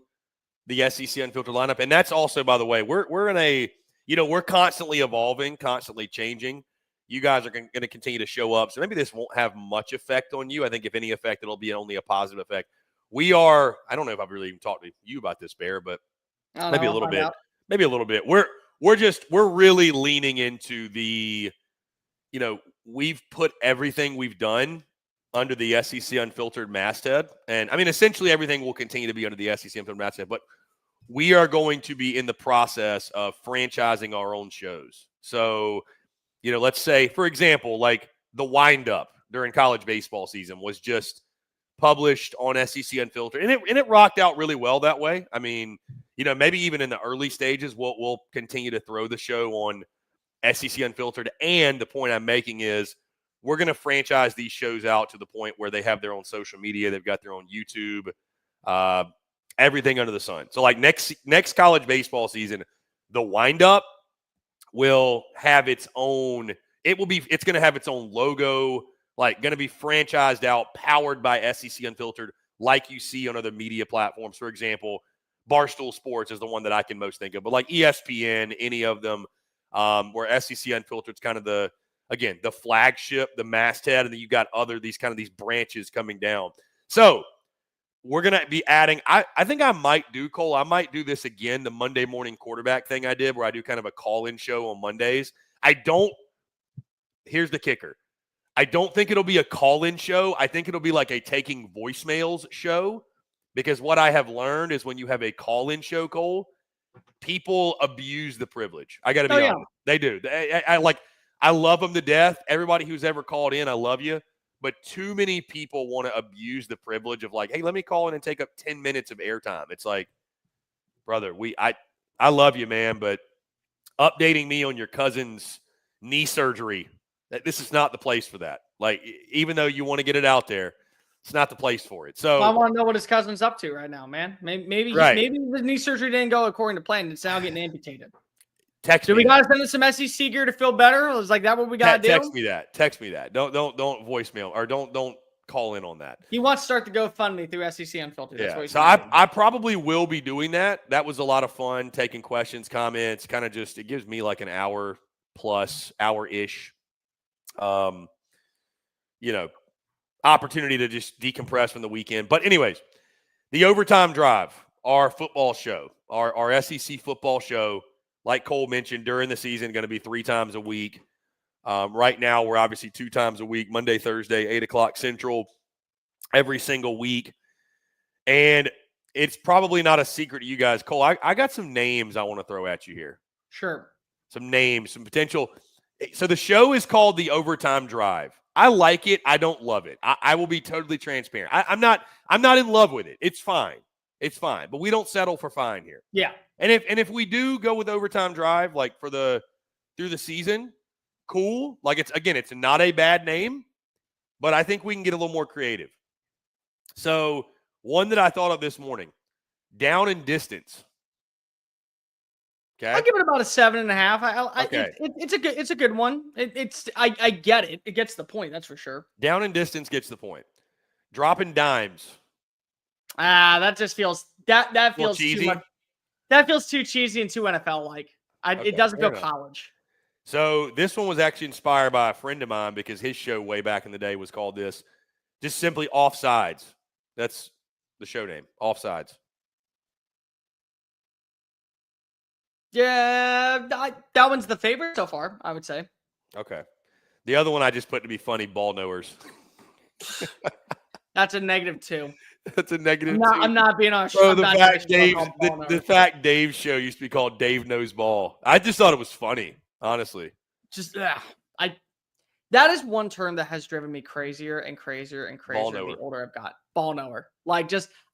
the SEC Unfiltered lineup. And that's also, by the way, we're in a, we're constantly evolving, constantly changing. You guys are going to continue to show up. So maybe this won't have much effect on you. I think if any effect, it'll be only a positive effect. I don't know if I've really even talked to you about this, Bear, but maybe a little bit. Maybe a little bit. We're really leaning into the, we've put everything we've done under the SEC Unfiltered masthead. And I mean, essentially everything will continue to be under the SEC Unfiltered masthead, but we are going to be in the process of franchising our own shows. So, let's say, for example, like the wind-up during college baseball season was just published on SEC Unfiltered, and it rocked out really well that way. I mean, maybe even in the early stages, we'll continue to throw the show on SEC Unfiltered. And the point I'm making is we're going to franchise these shows out to the point where they have their own social media. They've got their own YouTube, everything under the sun. So like next college baseball season, the wind-up will have its own, it's going to have its own logo, like going to be franchised out, powered by SEC Unfiltered, like you see on other media platforms. For example, Barstool Sports is the one that I can most think of, but like ESPN, any of them, where SEC Unfiltered is kind of the flagship, the masthead, and then you got these branches coming down. So we're going to be adding, I think I might do, Cole, I might do this again, the Monday morning quarterback thing I did where I do kind of a call-in show on Mondays. Here's the kicker. I don't think it'll be a call-in show. I think it'll be like a taking voicemails show, because what I have learned is when you have a call-in show, Cole, people abuse the privilege. I got to be honest. They do. I love them to death. Everybody who's ever called in, I love you. But too many people want to abuse the privilege of like, hey, let me call in and take up 10 minutes of airtime. It's like, brother, I love you, man, but updating me on your cousin's knee surgery, this is not the place for that. Like, even though you want to get it out there, it's not the place for it. So I want to know what his cousin's up to right now, man. Maybe the knee surgery didn't go according to plan. It's now getting amputated. Do we gotta send him some SEC gear to feel better? Is like that what we gotta do? Text me that. Don't voicemail or don't call in on that. He wants to start the GoFundMe through SEC Unfiltered. That's what he's so I probably will be doing that. That was a lot of fun, taking questions, comments, kind of just, it gives me like an hour plus, hour-ish, opportunity to just decompress from the weekend. But anyways, the Overtime Drive, our football show, our SEC football show, like Cole mentioned, during the season, going to be 3 times a week. Right now, we're obviously 2 times a week, Monday, Thursday, 8 o'clock Central, every single week. And it's probably not a secret to you guys. Cole, I got some names I want to throw at you here. Sure. Some names, some potential. So the show is called the Overtime Drive. I like it. I don't love it. I will be totally transparent. I'm not in love with it. It's fine. It's fine. But we don't settle for fine here. Yeah. And if we do go with Overtime Drive, like through the season, cool. Like it's not a bad name, but I think we can get a little more creative. So one that I thought of this morning, Down and Distance. Okay. I'll give it about a 7.5. Okay. It's a good one. I get it. It gets the point. That's for sure. Down and Distance gets the point. Dropping Dimes. That just feels that feels cheesy. too much. That feels too cheesy and too NFL like. It doesn't feel college. So this one was actually inspired by a friend of mine because his show way back in the day was called this, just simply Offsides. That's the show name, Offsides. Yeah, that one's the favorite so far, I would say. Okay. The other one I just put to be funny, Ball Knowers. That's a -2. That's a -2. I'm not being honest. Bro, the fact Dave's show used to be called Dave Knows Ball. I just thought it was funny, honestly. That is one term that has driven me crazier and crazier and crazier the older I've got. Ball knower. Like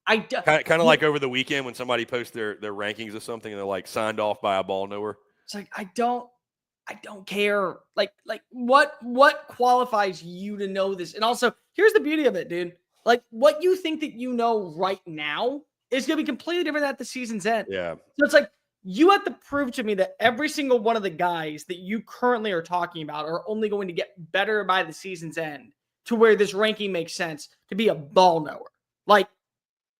kind of like over the weekend when somebody posts their rankings or something and they're like signed off by a ball knower. It's like I don't care. Like what qualifies you to know this? And also, here's the beauty of it, dude. Like what you think that you know right now is going to be completely different at the season's end. Yeah. So it's like you have to prove to me that every single one of the guys that you currently are talking about are only going to get better by the season's end to where this ranking makes sense to be a ball knower. Like,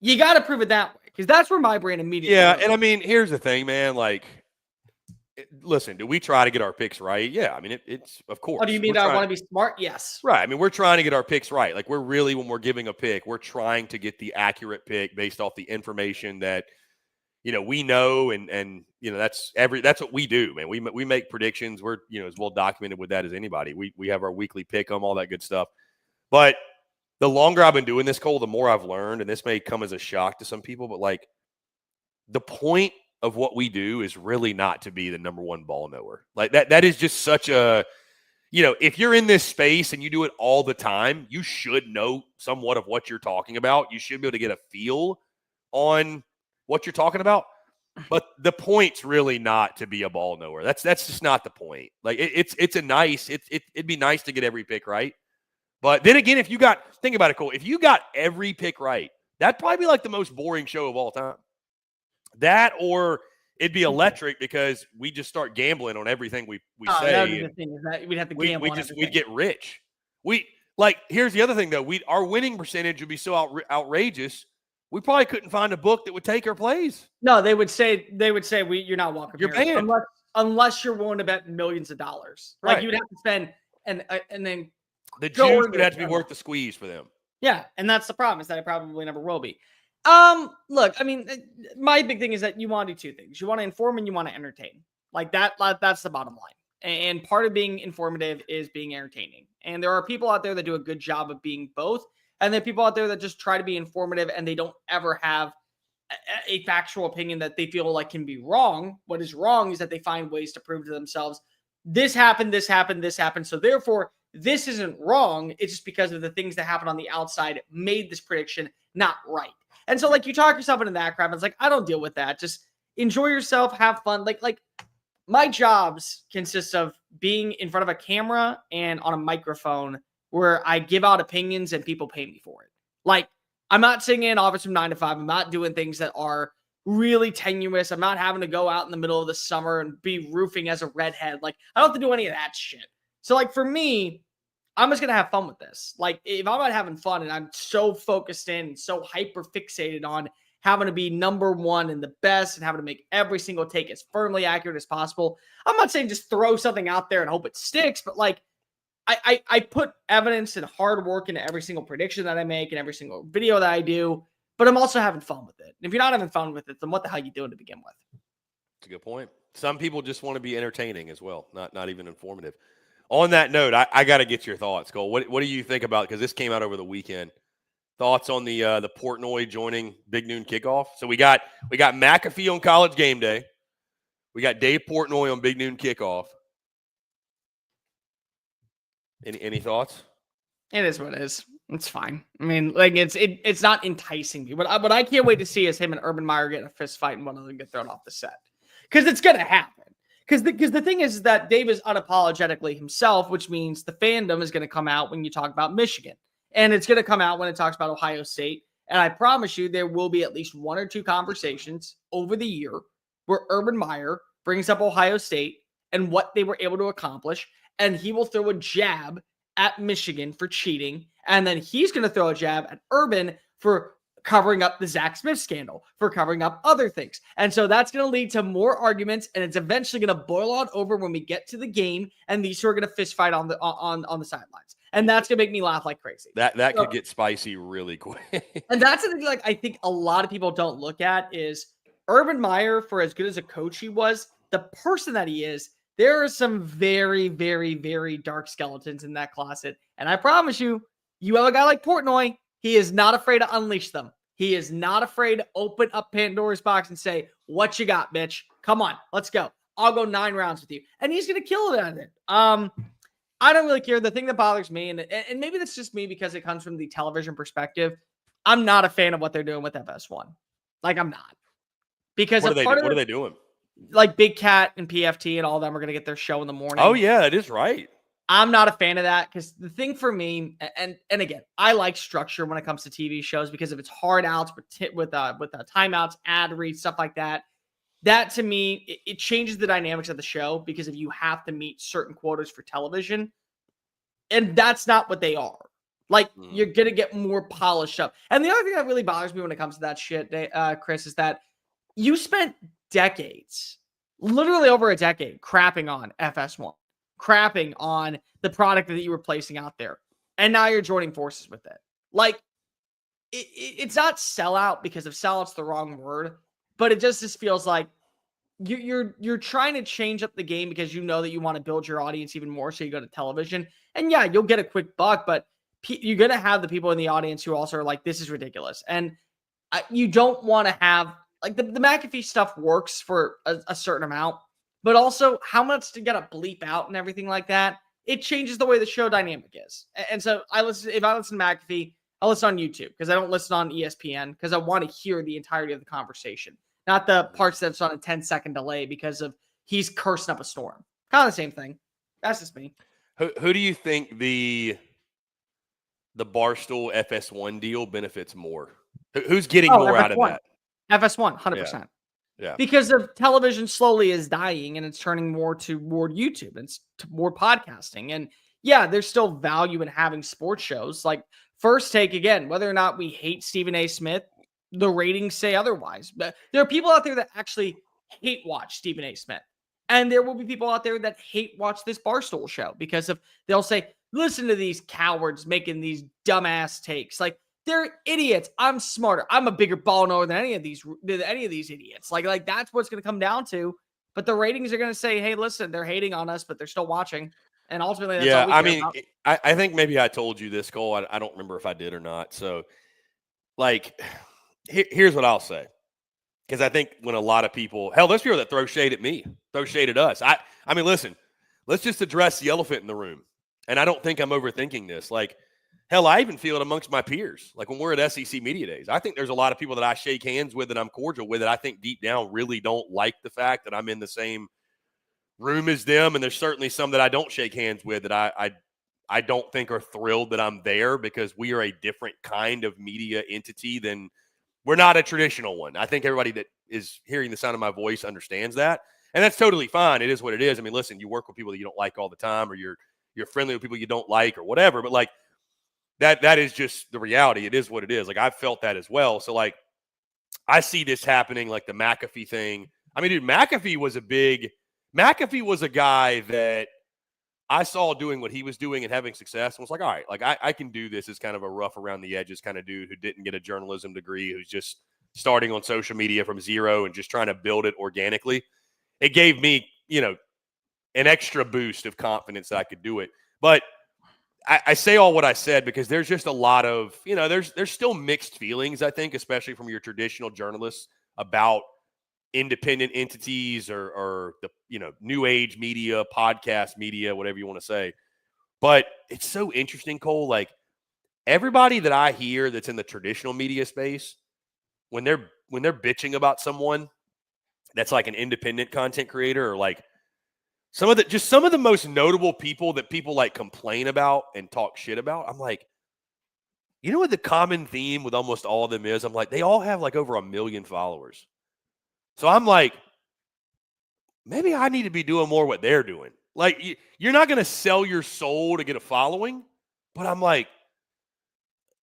you got to prove it that way because that's where my brain immediately goes. And I mean, here's the thing, man. Like, listen, do we try to get our picks right? Yeah, I mean, it's of course. Oh, do you mean I want to be smart? Yes. Right. I mean, we're trying to get our picks right. Like, we're really, when we're giving a pick, we're trying to get the accurate pick based off the information that, we know, and that's what we do, man. We make predictions. We're, as well documented with that as anybody. We have our weekly pick 'em, all that good stuff. But the longer I've been doing this, Cole, the more I've learned, and this may come as a shock to some people, but like the point of what we do is really not to be the number one ball knower. Like that is just such a, if you're in this space and you do it all the time, you should know somewhat of what you're talking about. You should be able to get a feel on what you're talking about. But the point's really not to be a ball knower. That's just not the point. Like it'd be nice to get every pick right. But then again, think about it, Cole. If you got every pick right, that'd probably be like the most boring show of all time. That, or it'd be electric because we just start gambling on everything we say. That would be the thing, is that we'd have to gamble on everything. We'd get rich. Here's the other thing though. Our winning percentage would be so outrageous. We probably couldn't find a book that would take our plays. No, they would say you're not welcome. You're paying unless you're willing to bet millions of dollars. Right. Like you'd have to spend and then the juice would have to be worth the squeeze for them. Yeah, and that's the problem, is that it probably never will be. Look, I mean, my big thing is that you want to do two things. You want to inform and you want to entertain. Like that's the bottom line. And part of being informative is being entertaining. And there are people out there that do a good job of being both. And there are people out there that just try to be informative and they don't ever have a factual opinion that they feel like can be wrong. What is wrong is that they find ways to prove to themselves this happened, this happened, this happened. So therefore, this isn't wrong. It's just because of the things that happened on the outside made this prediction not right. And so, like, you talk yourself into that crap. It's like, I don't deal with that. Just enjoy yourself, have fun. Like my jobs consist of being in front of a camera and on a microphone where I give out opinions and people pay me for it. Like, I'm not sitting in office from 9 to 5. I'm not doing things that are really tenuous. I'm not having to go out in the middle of the summer and be roofing as a redhead. Like, I don't have to do any of that shit. So, like, for me, I'm just going to have fun with this. Like, if I'm not having fun and I'm so focused in, so hyper fixated on having to be number one and the best and having to make every single take as firmly accurate as possible, I'm not saying just throw something out there and hope it sticks, but like, I put evidence and hard work into every single prediction that I make and every single video that I do, but I'm also having fun with it. And if you're not having fun with it, then what the hell are you doing to begin with? That's a good point. Some people just want to be entertaining as well, not even informative. On that note, I got to get your thoughts, Cole. What do you think about, because this came out over the weekend, thoughts on the Portnoy joining Big Noon Kickoff? So we got McAfee on College Game Day. We got Dave Portnoy on Big Noon Kickoff. Any thoughts? It is what it is. It's fine. I mean, like, it's not enticing me. What I can't wait to see is him and Urban Meyer get in a fist fight and one of them get thrown off the set. Because it's going to happen. Because the thing is that Dave is unapologetically himself, which means the fandom is going to come out when you talk about Michigan. And it's going to come out when it talks about Ohio State. And I promise you there will be at least one or two conversations over the year where Urban Meyer brings up Ohio State and what they were able to accomplish. And he will throw a jab at Michigan for cheating. And then he's going to throw a jab at Urban for covering up the Zach Smith scandal, for covering up other things. And so that's going to lead to more arguments, and it's eventually going to boil on over when we get to the game, and these two are going to fist fight on the sidelines. And that's going to make me laugh like crazy. That could get spicy really quick. And that's the thing, like, I think a lot of people don't look at is Urban Meyer, for as good as a coach he was, the person that he is, there are some very, very, very dark skeletons in that closet. And I promise you, you have a guy like Portnoy, he is not afraid to unleash them. He is not afraid to open up Pandora's box and say, what you got, bitch? Come on, let's go. I'll go 9 rounds with you. And he's going to kill it at it. I don't really care. The thing that bothers me, and maybe that's just me because it comes from the television perspective, I'm not a fan of what they're doing with FS1. Like, I'm not. Because what are they doing? Like Big Cat and PFT and all of them are going to get their show in the morning. Oh, yeah, that is right. I'm not a fan of that because the thing for me, and again, I like structure when it comes to TV shows because if it's hard outs with timeouts, ad reads, stuff like that, that to me, it changes the dynamics of the show because if you have to meet certain quotas for television, and that's not what they are. Like, you're going to get more polished up. And the other thing that really bothers me when it comes to that shit, Chris, is that you spent decades, literally over a decade, crapping on FS1, crapping on the product that you were placing out there. And now you're joining forces with it. Like, it's not sellout because if sellout's the wrong word, but it just feels like you're trying to change up the game because you know that you want to build your audience even more. So you go to television and yeah, you'll get a quick buck, but you're going to have the people in the audience who also are like, this is ridiculous. And you don't want to have like the McAfee stuff works for a certain amount, but also how much to get a bleep out and everything like that. It changes the way the show dynamic is. And so if I listen to McAfee, I listen on YouTube because I don't listen on ESPN because I want to hear the entirety of the conversation, not the parts that's on a 10-second delay because of he's cursing up a storm. Kind of the same thing. That's just me. Who do you think the Barstool FS1 deal benefits more? Who's getting more FS1. out of that? FS1, 100%. Yeah. Because of television slowly is dying and it's turning more toward YouTube and more podcasting. And yeah, there's still value in having sports shows. Like First Take, again, whether or not we hate Stephen A. Smith, the ratings say otherwise. But there are people out there that actually hate watch Stephen A. Smith. And there will be people out there that hate watch this Barstool show because they'll say, listen to these cowards making these dumbass takes. Like, they're idiots. I'm smarter. I'm a bigger ball knower than any of these idiots. Like that's what's going to come down to. But the ratings are going to say, hey, listen, they're hating on us, but they're still watching. And ultimately, that's all we care about. I think maybe I told you this, Cole. I don't remember if I did or not. So, like, here's what I'll say. Because I think when a lot of people, hell, there's people that throw shade at me, throw shade at us. I mean, listen, let's just address the elephant in the room. And I don't think I'm overthinking this. Like, hell, I even feel it amongst my peers. Like when we're at SEC Media Days, I think there's a lot of people that I shake hands with, that I'm cordial with, that I think deep down really don't like the fact that I'm in the same room as them. And there's certainly some that I don't shake hands with that I don't think are thrilled that I'm there, because we are a different kind of media entity than we're not a traditional one. I think everybody that is hearing the sound of my voice understands that. And that's totally fine. It is what it is. I mean, listen, you work with people that you don't like all the time, or you're friendly with people you don't like or whatever. But like that is just the reality. It is what it is. Like I've felt that as well. So like I see this happening, like the McAfee thing. I mean, dude, McAfee was a guy that I saw doing what he was doing and having success, and was like, all right, like I can do this as kind of a rough around the edges kind of dude who didn't get a journalism degree, who's just starting on social media from zero and just trying to build it organically. It gave me, an extra boost of confidence that I could do it. But I say all what I said because there's just a lot of, there's still mixed feelings, I think, especially from your traditional journalists about independent entities or the, new age media, podcast media, whatever you want to say. But it's so interesting, Cole. Like everybody that I hear that's in the traditional media space, when they're bitching about someone that's like an independent content creator, or like some of the most notable people that people like complain about and talk shit about, I'm like, you know what the common theme with almost all of them is? I'm like, they all have like over 1 million followers. So I'm like, maybe I need to be doing more what they're doing. Like, you're not going to sell your soul to get a following, but I'm like,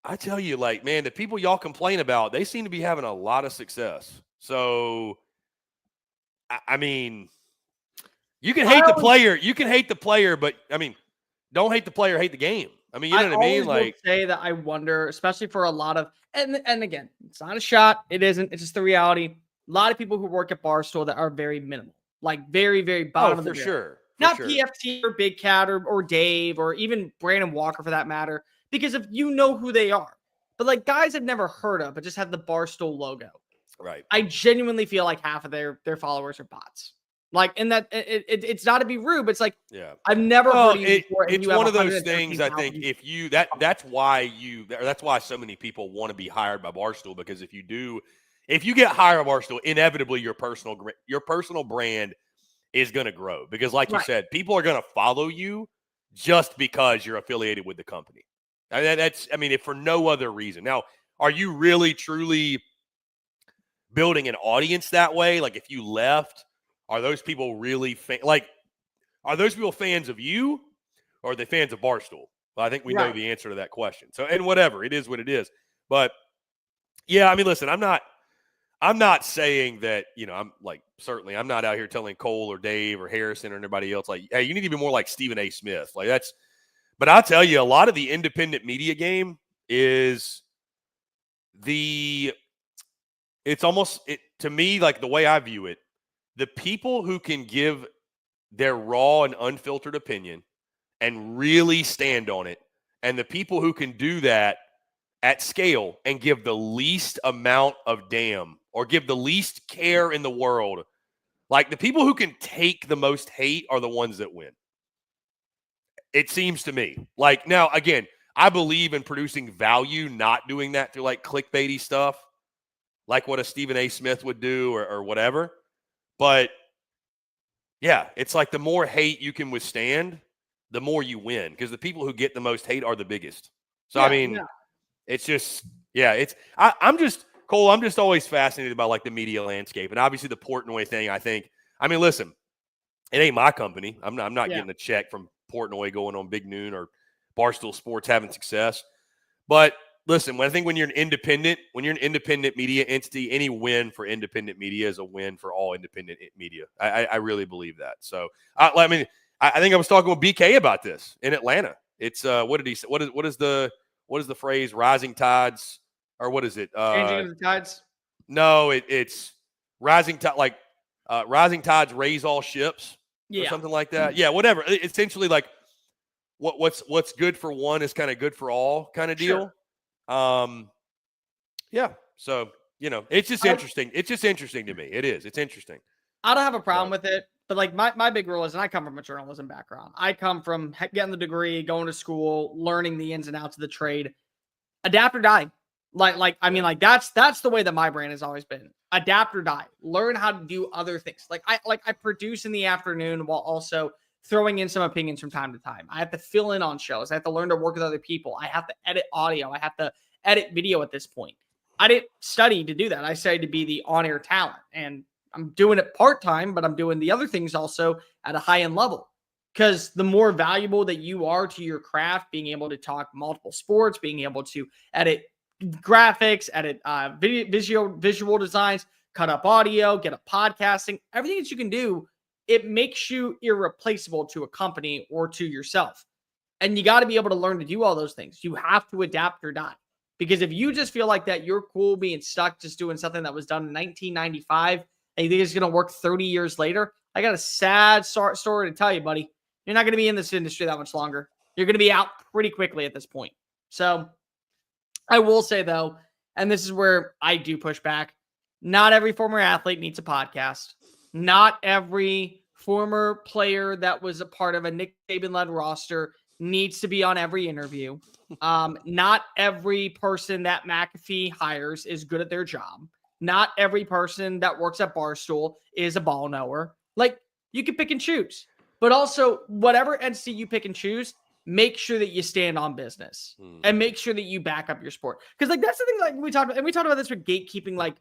I tell you, like, man, the people y'all complain about, they seem to be having a lot of success. So, I mean, you can hate the player. You can hate the player, but I mean, don't hate the player, hate the game. I mean, you know what I mean? Like, say that I wonder, especially for a lot of, and again, it's not a shot. It isn't. It's just the reality. A lot of people who work at Barstool that are very minimal, like very, very bottom of the barrel. Sure. Not PFT or Big Cat or Dave or even Brandon Walker for that matter, because if you know who they are, but like guys I've never heard of, but just have the Barstool logo. Right. I genuinely feel like half of their followers are bots. Like, and that it's not to be rude, but it's like, yeah, I've never heard of you before. It's one of those things. I think if you that's why so many people want to be hired by Barstool, because if you get hired by Barstool, inevitably your personal brand is going to grow, because like you said, people are going to follow you just because you're affiliated with the company. If for no other reason. Now, are you really truly building an audience that way? Like if you left, are those people really are those people fans of you, or are they fans of Barstool? Well, I think we know the answer to that question. So, and whatever, it is what it is. But yeah, I mean, listen, I'm not saying that, I'm not out here telling Cole or Dave or Harrison or anybody else, like, hey, you need to be more like Stephen A. Smith. Like but I'll tell you, a lot of the independent media game is to me, like the way I view it, the people who can give their raw and unfiltered opinion and really stand on it, and the people who can do that at scale and give the least amount of damn or give the least care in the world, like the people who can take the most hate are the ones that win. It seems to me. Like, now, again, I believe in producing value, not doing that through like clickbaity stuff, like what a Stephen A. Smith would do or whatever. But yeah, it's like the more hate you can withstand, the more you win, because the people who get the most hate are the biggest. So, it's just, I'm just always fascinated by like the media landscape, and obviously the Portnoy thing. Listen, it ain't my company. I'm not getting a check from Portnoy going on Big Noon or Barstool Sports having success. But listen, when you're an independent media entity, any win for independent media is a win for all independent media. I really believe that. So, I think I was talking with BK about this in Atlanta. It's what did he say? What is the phrase? Rising tides, or what is it? Changing of the tides? No, it's rising tide. Like rising tides raise all ships, or something like that. Yeah, whatever. Essentially, like what's good for one is kind of good for all, kind of deal. Sure. So it's just interesting. It's just interesting to me. It is. It's interesting. I don't have a problem with it. But like my big rule is, and I come from a journalism background. I come from getting the degree, going to school, learning the ins and outs of the trade. Adapt or die. I mean, that's the way that my brain has always been. Adapt or die. Learn how to do other things. I produce in the afternoon while also throwing in some opinions from time to time. I have to fill in on shows. I have to learn to work with other people. I have to edit audio. I have to edit video at this point. I didn't study to do that. I studied to be the on-air talent, and I'm doing it part-time, but I'm doing the other things also at a high-end level. Because the more valuable that you are to your craft, being able to talk multiple sports, being able to edit graphics, edit visual designs, cut up audio, get up podcasting, everything that you can do, it makes you irreplaceable to a company or to yourself. And you got to be able to learn to do all those things. You have to adapt or die. Because if you just feel like that you're cool being stuck just doing something that was done in 1995 and you think it's going to work 30 years later, I got a sad story to tell you, buddy. You're not going to be in this industry that much longer. You're going to be out pretty quickly at this point. So I will say, though, and this is where I do push back, not every former athlete needs a podcast. Not every former player that was a part of a Nick Saban-led roster needs to be on every interview. Not every person that McAfee hires is good at their job. Not every person that works at Barstool is a ball knower. Like, you can pick and choose. But also, whatever entity you pick and choose, make sure that you stand on business and make sure that you back up your sport. Because like that's the thing, like we talked about this with gatekeeping,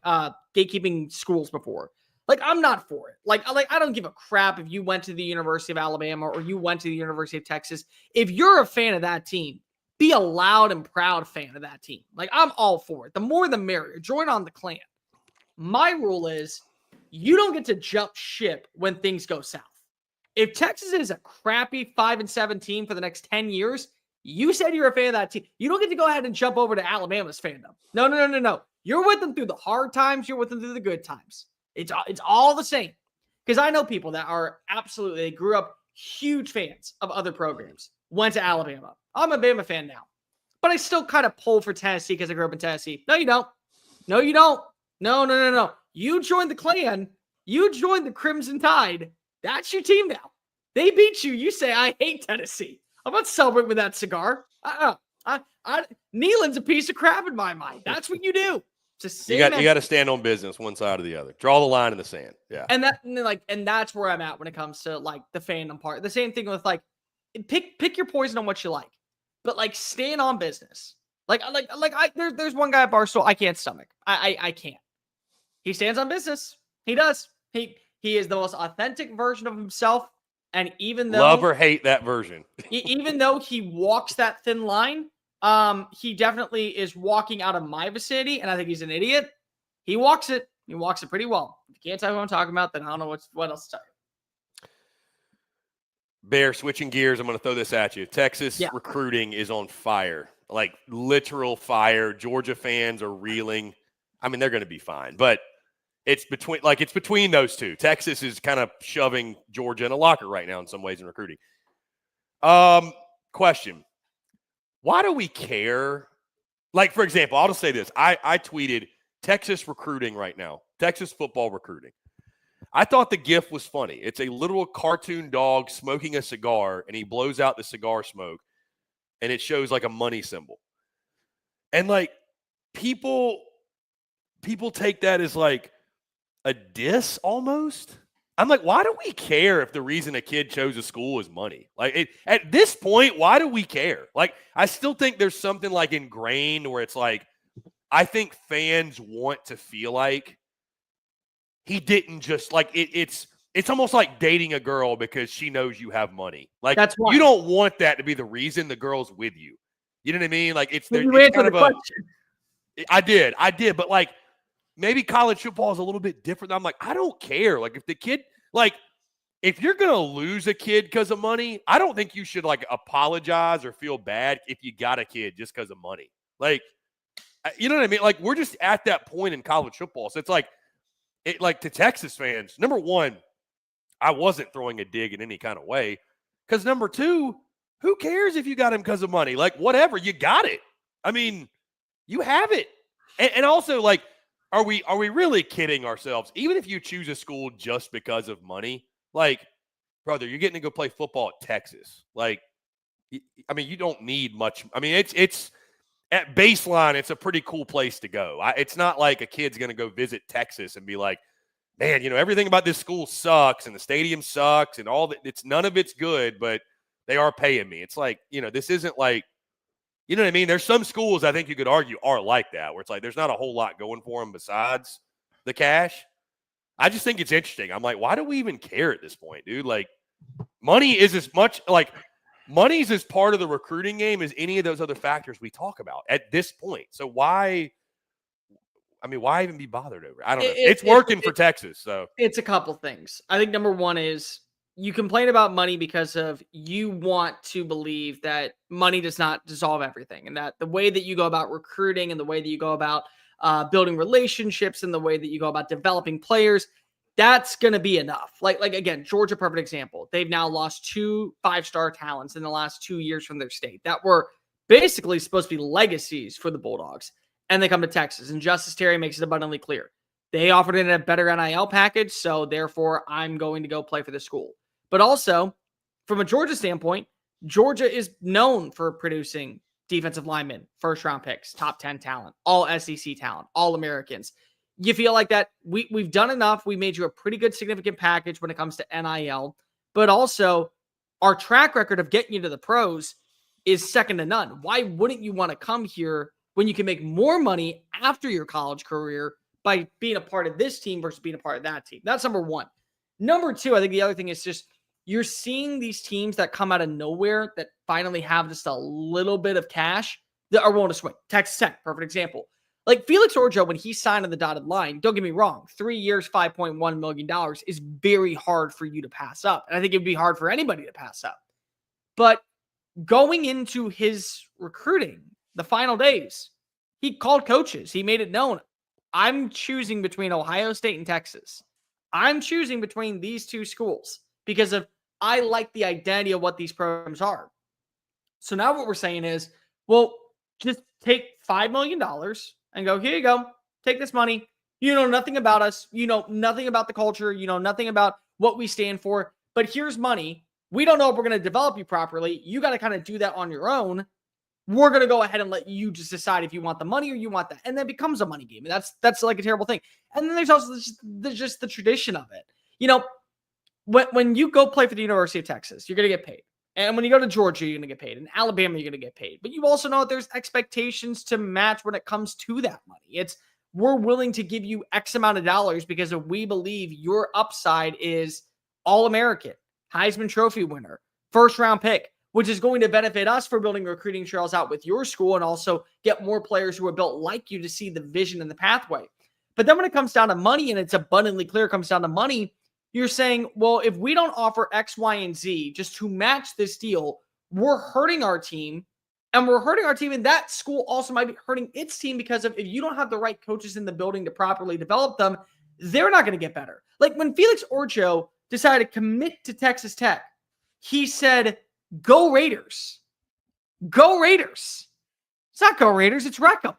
gatekeeping schools before. Like, I'm not for it. Like I don't give a crap if you went to the University of Alabama or you went to the University of Texas. If you're a fan of that team, be a loud and proud fan of that team. Like, I'm all for it. The more the merrier. Join on the clan. My rule is you don't get to jump ship when things go south. If Texas is a crappy 5-7 team for the next 10 years, you said you're a fan of that team. You don't get to go ahead and jump over to Alabama's fandom. No. You're with them through the hard times. You're with them through the good times. It's all the same. Because I know people that are absolutely, they grew up huge fans of other programs, went to Alabama. I'm a Bama fan now. But I still kind of pull for Tennessee because I grew up in Tennessee. No, you don't. No, you don't. No. You joined the clan. You joined the Crimson Tide. That's your team now. They beat you. You say, I hate Tennessee. I'm not celebrating with that cigar. Neyland's a piece of crap in my mind. That's what you do. You got to stand on business, one side or the other. Draw the line in the sand. Yeah. And that's where I'm at when it comes to like the fandom part. The same thing with like pick your poison on what you like, but like stand on business. There's one guy at Barstool I can't stomach. I can't. He stands on business. He does. He is the most authentic version of himself. And even though love or hate that version, even though he walks that thin line, he definitely is walking out of my vicinity, and I think he's an idiot. He walks it. He walks it pretty well. If you can't tell who I'm talking about, then I don't know what else to tell you. Bear, switching gears, I'm going to throw this at you. Texas recruiting is on fire, like literal fire. Georgia fans are reeling. I mean, they're going to be fine, but it's between those two. Texas is kind of shoving Georgia in a locker right now in some ways in recruiting. Question. Why do we care? Like, for example, I'll just say this. I tweeted Texas recruiting right now, Texas football recruiting. I thought the GIF was funny. It's a literal cartoon dog smoking a cigar, and he blows out the cigar smoke, and it shows like a money symbol. And like people take that as like a diss almost. I'm like, why do we care if the reason a kid chose a school is money? Like, at this point, why do we care? Like, I still think there's something like ingrained where it's like, I think fans want to feel like he didn't just like it's almost like dating a girl because she knows you have money. Like, that's why. You don't want that to be the reason the girl's with you. You know what I mean? Like, it's kind of a. I did, but like. Maybe college football is a little bit different. I'm like, I don't care. Like, if the kid, like, if you're going to lose a kid because of money, I don't think you should, like, apologize or feel bad if you got a kid just because of money. Like, you know what I mean? Like, we're just at that point in college football. So it's like, to Texas fans, number one, I wasn't throwing a dig in any kind of way. Because number two, who cares if you got him because of money? Like, whatever, you got it. I mean, you have it. And also, like, Are we really kidding ourselves? Even if you choose a school just because of money, Like, brother, you're getting to go play football at Texas. Like, I mean, you don't need much. I mean, it's at baseline, it's a pretty cool place to go. It's not like a kid's going to go visit Texas and be like, man, everything about this school sucks and the stadium sucks and all that. None of it's good, but they are paying me. It's like, this isn't like, you know what I mean? There's some schools I think you could argue are like that, where it's like there's not a whole lot going for them besides the cash. I just think it's interesting. I'm like, why do we even care at this point, dude? Like, money is as much like money's as part of the recruiting game as any of those other factors we talk about at this point. So why even be bothered over it? I don't know. It's working for Texas. So it's a couple things. I think number one is you complain about money because of you want to believe that money does not dissolve everything, and that the way that you go about recruiting and the way that you go about building relationships and the way that you go about developing players, that's going to be enough. Like again, Georgia, perfect example. They've now lost 2 5-star talents in the last 2 years from their state that were basically supposed to be legacies for the Bulldogs. And they come to Texas, and Justice Terry makes it abundantly clear. They offered it a better NIL package, so therefore I'm going to go play for the school. But also, from a Georgia standpoint, Georgia is known for producing defensive linemen, first-round picks, top 10 talent, all SEC talent, all Americans. You feel like that we've done enough. We made you a pretty good significant package when it comes to NIL, but also our track record of getting you to the pros is second to none. Why wouldn't you want to come here when you can make more money after your college career by being a part of this team versus being a part of that team? That's number one. Number two, I think the other thing is just you're seeing these teams that come out of nowhere that finally have just a little bit of cash that are willing to swing. Texas Tech, perfect example. Like Felix Orjo, when he signed on the dotted line, don't get me wrong, 3 years, $5.1 million is very hard for you to pass up. And I think it'd be hard for anybody to pass up. But going into his recruiting, the final days, he called coaches. He made it known, I'm choosing between Ohio State and Texas. I'm choosing between these two schools because I like the identity of what these programs are. So now what we're saying is, well, just take $5 million and go, here you go, take this money. You know nothing about us. You know nothing about the culture. You know nothing about what we stand for. But here's money. We don't know if we're going to develop you properly. You got to kind of do that on your own. We're going to go ahead and let you just decide if you want the money or you want that. And then it becomes a money game. And that's like a terrible thing. And then there's also just the tradition of it. You know, when you go play for the University of Texas, you're going to get paid. And when you go to Georgia, you're going to get paid. In Alabama, you're going to get paid. But you also know that there's expectations to match when it comes to that money. We're willing to give you X amount of dollars because we believe your upside is All-American, Heisman Trophy winner, first-round pick, which is going to benefit us for building recruiting trails out with your school and also get more players who are built like you to see the vision and the pathway. But then when it comes down to money, and it's abundantly clear it comes down to money, you're saying, well, if we don't offer X, Y, and Z just to match this deal, we're hurting our team. And we're hurting our team. And that school also might be hurting its team because if you don't have the right coaches in the building to properly develop them, they're not going to get better. Like when Felix Orjo decided to commit to Texas Tech, he said, go Raiders. Go Raiders. It's not go Raiders, it's Wreckham.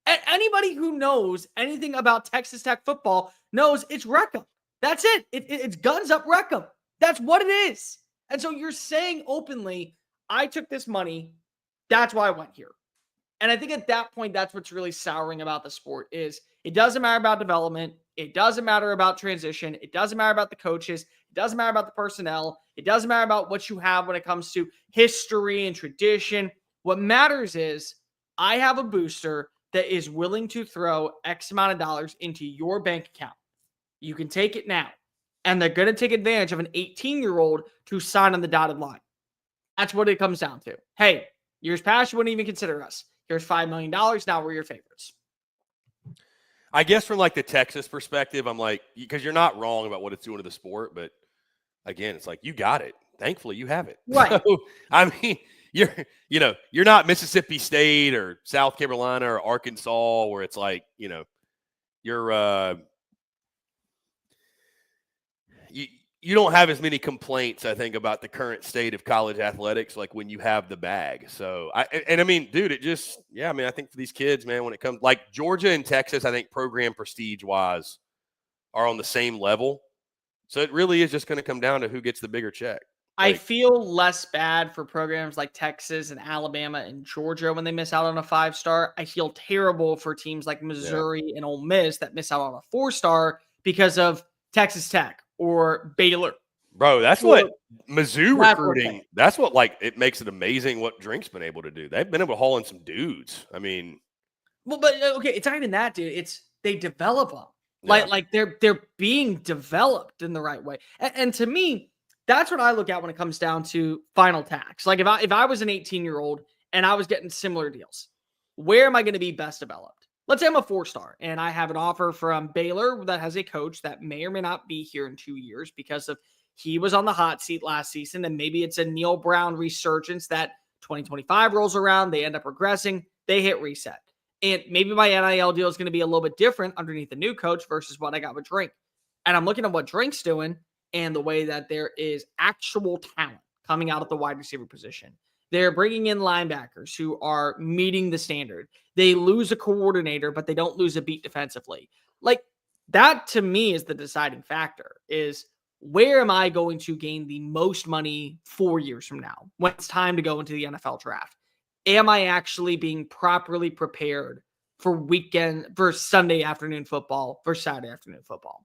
And anybody who knows anything about Texas Tech football knows it's Wreckham. That's it. It's guns up Wreckham. That's what it is. And so you're saying openly, I took this money. That's why I went here. And I think at that point, that's what's really souring about the sport is it doesn't matter about development. It doesn't matter about transition. It doesn't matter about the coaches. It doesn't matter about the personnel. It doesn't matter about what you have when it comes to history and tradition. What matters is I have a booster that is willing to throw X amount of dollars into your bank account. You can take it now. And they're going to take advantage of an 18-year-old to sign on the dotted line. That's what it comes down to. Hey, years past, you wouldn't even consider us. Here's $5 million. Now we're your favorites. I guess from like the Texas perspective, I'm like, because you're not wrong about what it's doing to the sport, but again, it's like, you got it. Thankfully, you have it. Right. So, I mean, you're not Mississippi State or South Carolina or Arkansas where it's like, you're you don't have as many complaints, I think, about the current state of college athletics, like when you have the bag. So, I mean, dude, I think for these kids, man, when it comes, like Georgia and Texas, I think program prestige-wise are on the same level. So it really is just going to come down to who gets the bigger check. I feel less bad for programs like Texas and Alabama and Georgia when they miss out on a 5-star. I feel terrible for teams like Missouri and Ole Miss that miss out on a 4-star because of Texas Tech or Baylor. Bro, that's what Mizzou recruiting, that's what, like, it makes it amazing what Drink's been able to do. They've been able to haul in some dudes. I mean. Well, but okay, it's not even that, dude. It's they develop them. Yeah. Like they're being developed in the right way. And to me, that's what I look at when it comes down to final tax. Like if I was an 18-year-old and I was getting similar deals, where am I going to be best developed? Let's say I'm a 4-star and I have an offer from Baylor that has a coach that may or may not be here in 2 years because of he was on the hot seat last season, and maybe it's a Neil Brown resurgence that 2025 rolls around, they end up regressing, they hit reset. And maybe my NIL deal is going to be a little bit different underneath the new coach versus what I got with Drink. And I'm looking at what Drink's doing and the way that there is actual talent coming out of the wide receiver position. They're bringing in linebackers who are meeting the standard. They lose a coordinator, but they don't lose a beat defensively. Like, that to me is the deciding factor, is where am I going to gain the most money 4 years from now when it's time to go into the NFL draft? Am I actually being properly prepared for Sunday afternoon football versus Saturday afternoon football?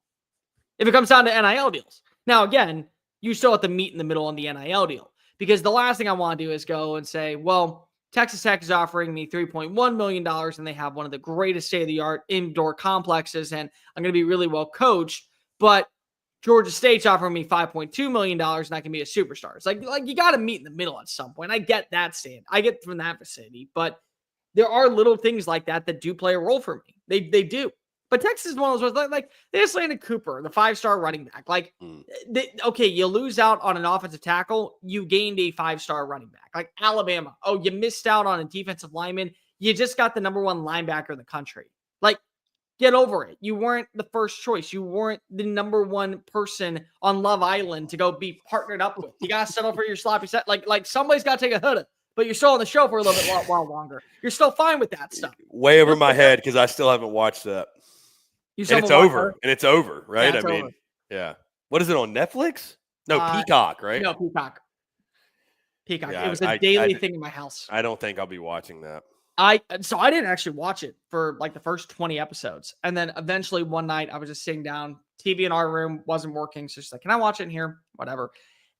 If it comes down to NIL deals. Now, again, you still have to meet in the middle on the NIL deal, because the last thing I want to do is go and say, well, Texas Tech is offering me $3.1 million and they have one of the greatest state-of-the-art indoor complexes and I'm going to be really well coached, but Georgia State's offering me $5.2 million and I can be a superstar. It's like you got to meet in the middle at some point. I get that stand. I get from that vicinity, but there are little things like that do play a role for me. They do. But Texas is one of those ones, like they just landed Cooper, the 5-star running back. Like, okay, you lose out on an offensive tackle, you gained a 5-star running back. Like Alabama, you missed out on a defensive lineman, you just got the number 1 linebacker in the country. Like, get over it. You weren't the first choice. You weren't the number 1 person on Love Island to go be partnered up with. You got to settle for your sloppy set. Like somebody's got to take a hood, but you're still on the show for a little bit while longer. You're still fine with that stuff. Way over my head because I still haven't watched that. And it's over. And it's over, right? Yeah, I mean, yeah. What is it on Netflix? No, Peacock, right? No, Peacock. Yeah, it was a daily thing in my house. I don't think I'll be watching that. So I didn't actually watch it for like the first 20 episodes. And then eventually one night I was just sitting down, TV in our room wasn't working. So she's like, can I watch it in here? Whatever.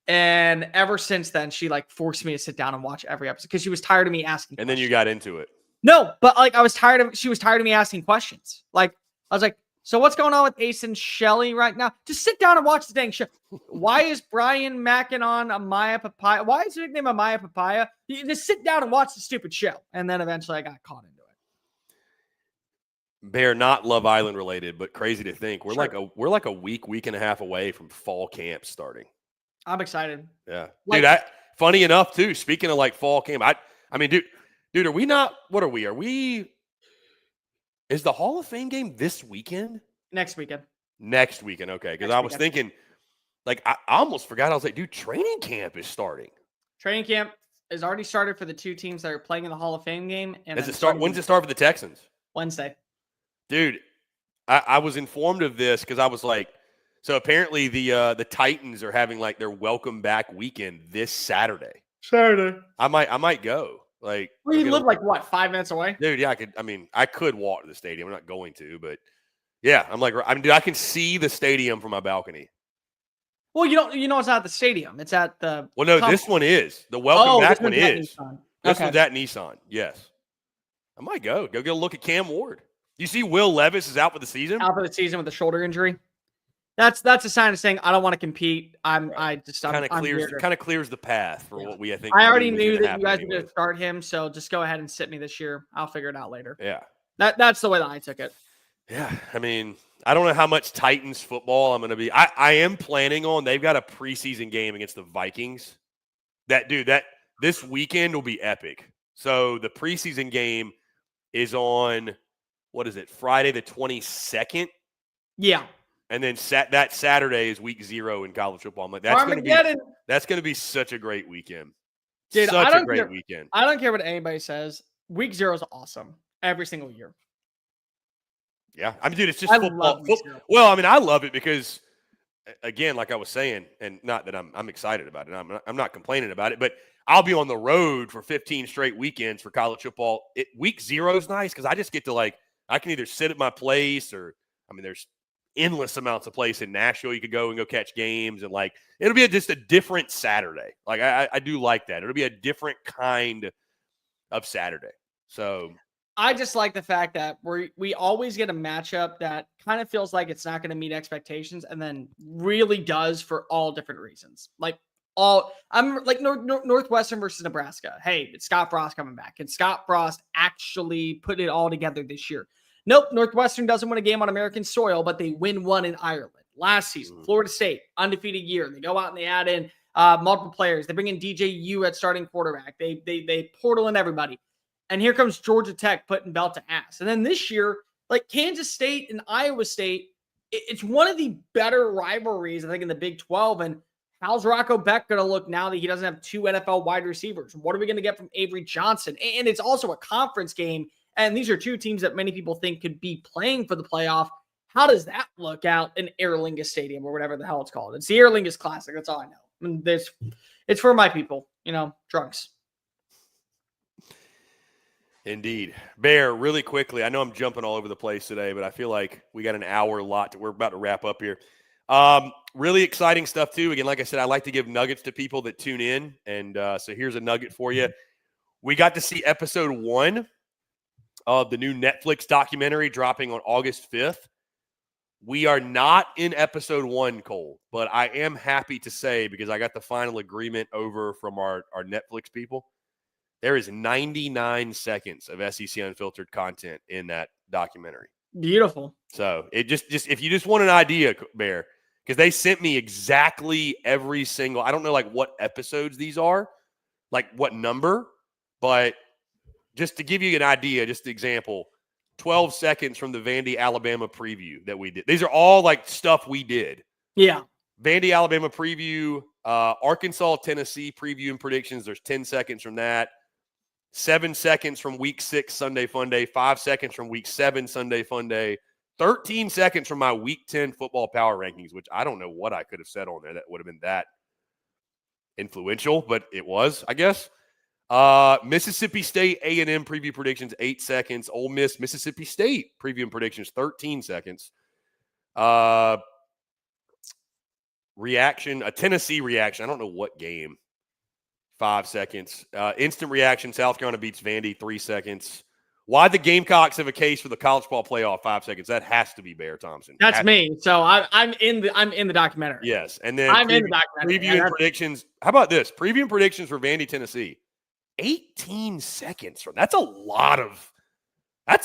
And ever since then, she like forced me to sit down and watch every episode because she was tired of me asking And questions. then you got into it. No, but like she was tired of me asking questions. Like I was like, so what's going on with Ace and Shelly right now? Just sit down and watch the dang show. Why is Brian macking on Amaya Papaya? Why is his nickname Amaya Papaya? You just sit down and watch the stupid show. And then eventually I got caught into it. Bear, not Love Island related, but crazy to think we're like a week and a half away from fall camp starting. I'm excited. Yeah, like, dude. Funny enough, too. Speaking of like fall camp, I mean, dude, are we not? What are we? Are we? Is the Hall of Fame game this weekend? Next weekend. Next weekend, okay. Because I was thinking, like, I almost forgot. I was like, dude, training camp is starting. Training camp is already started for the 2 teams that are playing in the Hall of Fame game. And Does it start? When does it start for the Texans? Wednesday. Dude, I was informed of this because I was like, so apparently the Titans are having like their welcome back weekend this Saturday. I might go. Like, well, you live like what, 5 minutes away? Dude, yeah, I could walk to the stadium. I'm not going to, but yeah, dude, I can see the stadium from my balcony. Well, you know, it's not at the stadium. It's at the. Well, no, this one is the welcome back one is. This one's at Nissan. Yes, I might go get a look at Cam Ward. You see, Will Levis is out for the season. Out for the season with a shoulder injury. That's a sign of saying I don't want to compete. Kind of clears the path for what I think. I already knew that you guys were going to start him, so just go ahead and sit me this year. I'll figure it out later. Yeah, that's the way that I took it. Yeah, I mean, I don't know how much Titans football I'm going to be. I am planning on. They've got a preseason game against the Vikings. That this weekend will be epic. So the preseason game is on Friday the 22nd. Yeah. And then that Saturday is week 0 in college football. I'm like, that's going to be such a great weekend. Dude, such a great weekend. I don't care what anybody says. Week 0 is awesome every single year. Yeah. I mean, dude, it's just football. Well, I mean, I love it because again, like I was saying, and not that I'm excited about it. I'm not complaining about it, but I'll be on the road for 15 straight weekends for college football. Week 0 is nice because I just get to I can either sit at my place or, there's endless amounts of place in Nashville. You could go and go catch games and it'll be just a different Saturday. I do like that. It'll be a different kind of Saturday. So I just like the fact that we always get a matchup that kind of feels like it's not going to meet expectations and then really does for all different reasons. I'm like Northwestern versus Nebraska. Hey, it's Scott Frost coming back. Can Scott Frost actually put it all together this year? Nope. Northwestern doesn't win a game on American soil, but they win one in Ireland. Last season, Florida State, undefeated year. They go out and they add in multiple players. They bring in DJU at starting quarterback. They portal in everybody. And here comes Georgia Tech putting belt to ass. And then this year, Kansas State and Iowa State, it's one of the better rivalries, I think, in the Big 12. And how's Rocco Beck going to look now that he doesn't have 2 NFL wide receivers? What are we going to get from Avery Johnson? And it's also a conference game. And these are 2 teams that many people think could be playing for the playoff. How does that look out in Aer Lingus Stadium or whatever the hell it's called? It's the Aer Lingus Classic. That's all I know. It's for my people, drunks. Indeed. Bear, really quickly, I know I'm jumping all over the place today, but I feel like we got an hour lot. We're about to wrap up here. Really exciting stuff, too. Again, like I said, I like to give nuggets to people that tune in. And so here's a nugget for you. We got to see episode 1 of the new Netflix documentary dropping on August 5th. We are not in episode 1, Cole, but I am happy to say, because I got the final agreement over from our Netflix people, there is 99 seconds of SEC Unfiltered content in that documentary. Beautiful. So it just if you just want an idea, Bear, because they sent me exactly every single, I don't know what episodes these are, what number, but just to give you an idea, just an example, 12 seconds from the Vandy, Alabama preview that we did. These are all stuff we did. Yeah. Vandy, Alabama preview, Arkansas, Tennessee preview and predictions. There's 10 seconds from that. 7 seconds from week 6 Sunday Fun Day. 5 seconds from week 7 Sunday Fun Day. 13 seconds from my week 10 football power rankings, which I don't know what I could have said on there that would have been that influential, but it was, I guess. Mississippi State A&M preview predictions, 8 seconds. Ole Miss, Mississippi State preview and predictions, 13 seconds. Reaction, a Tennessee reaction. I don't know what game. 5 seconds. Instant reaction, South Carolina beats Vandy, 3 seconds. Why the Gamecocks have a case for the college ball playoff, 5 seconds. That has to be Bear Thompson. That's me. So I'm in the documentary. Yes. And then I'm in the documentary. Preview and predictions. How about this? Preview and predictions for Vandy, Tennessee. 18 seconds from that's a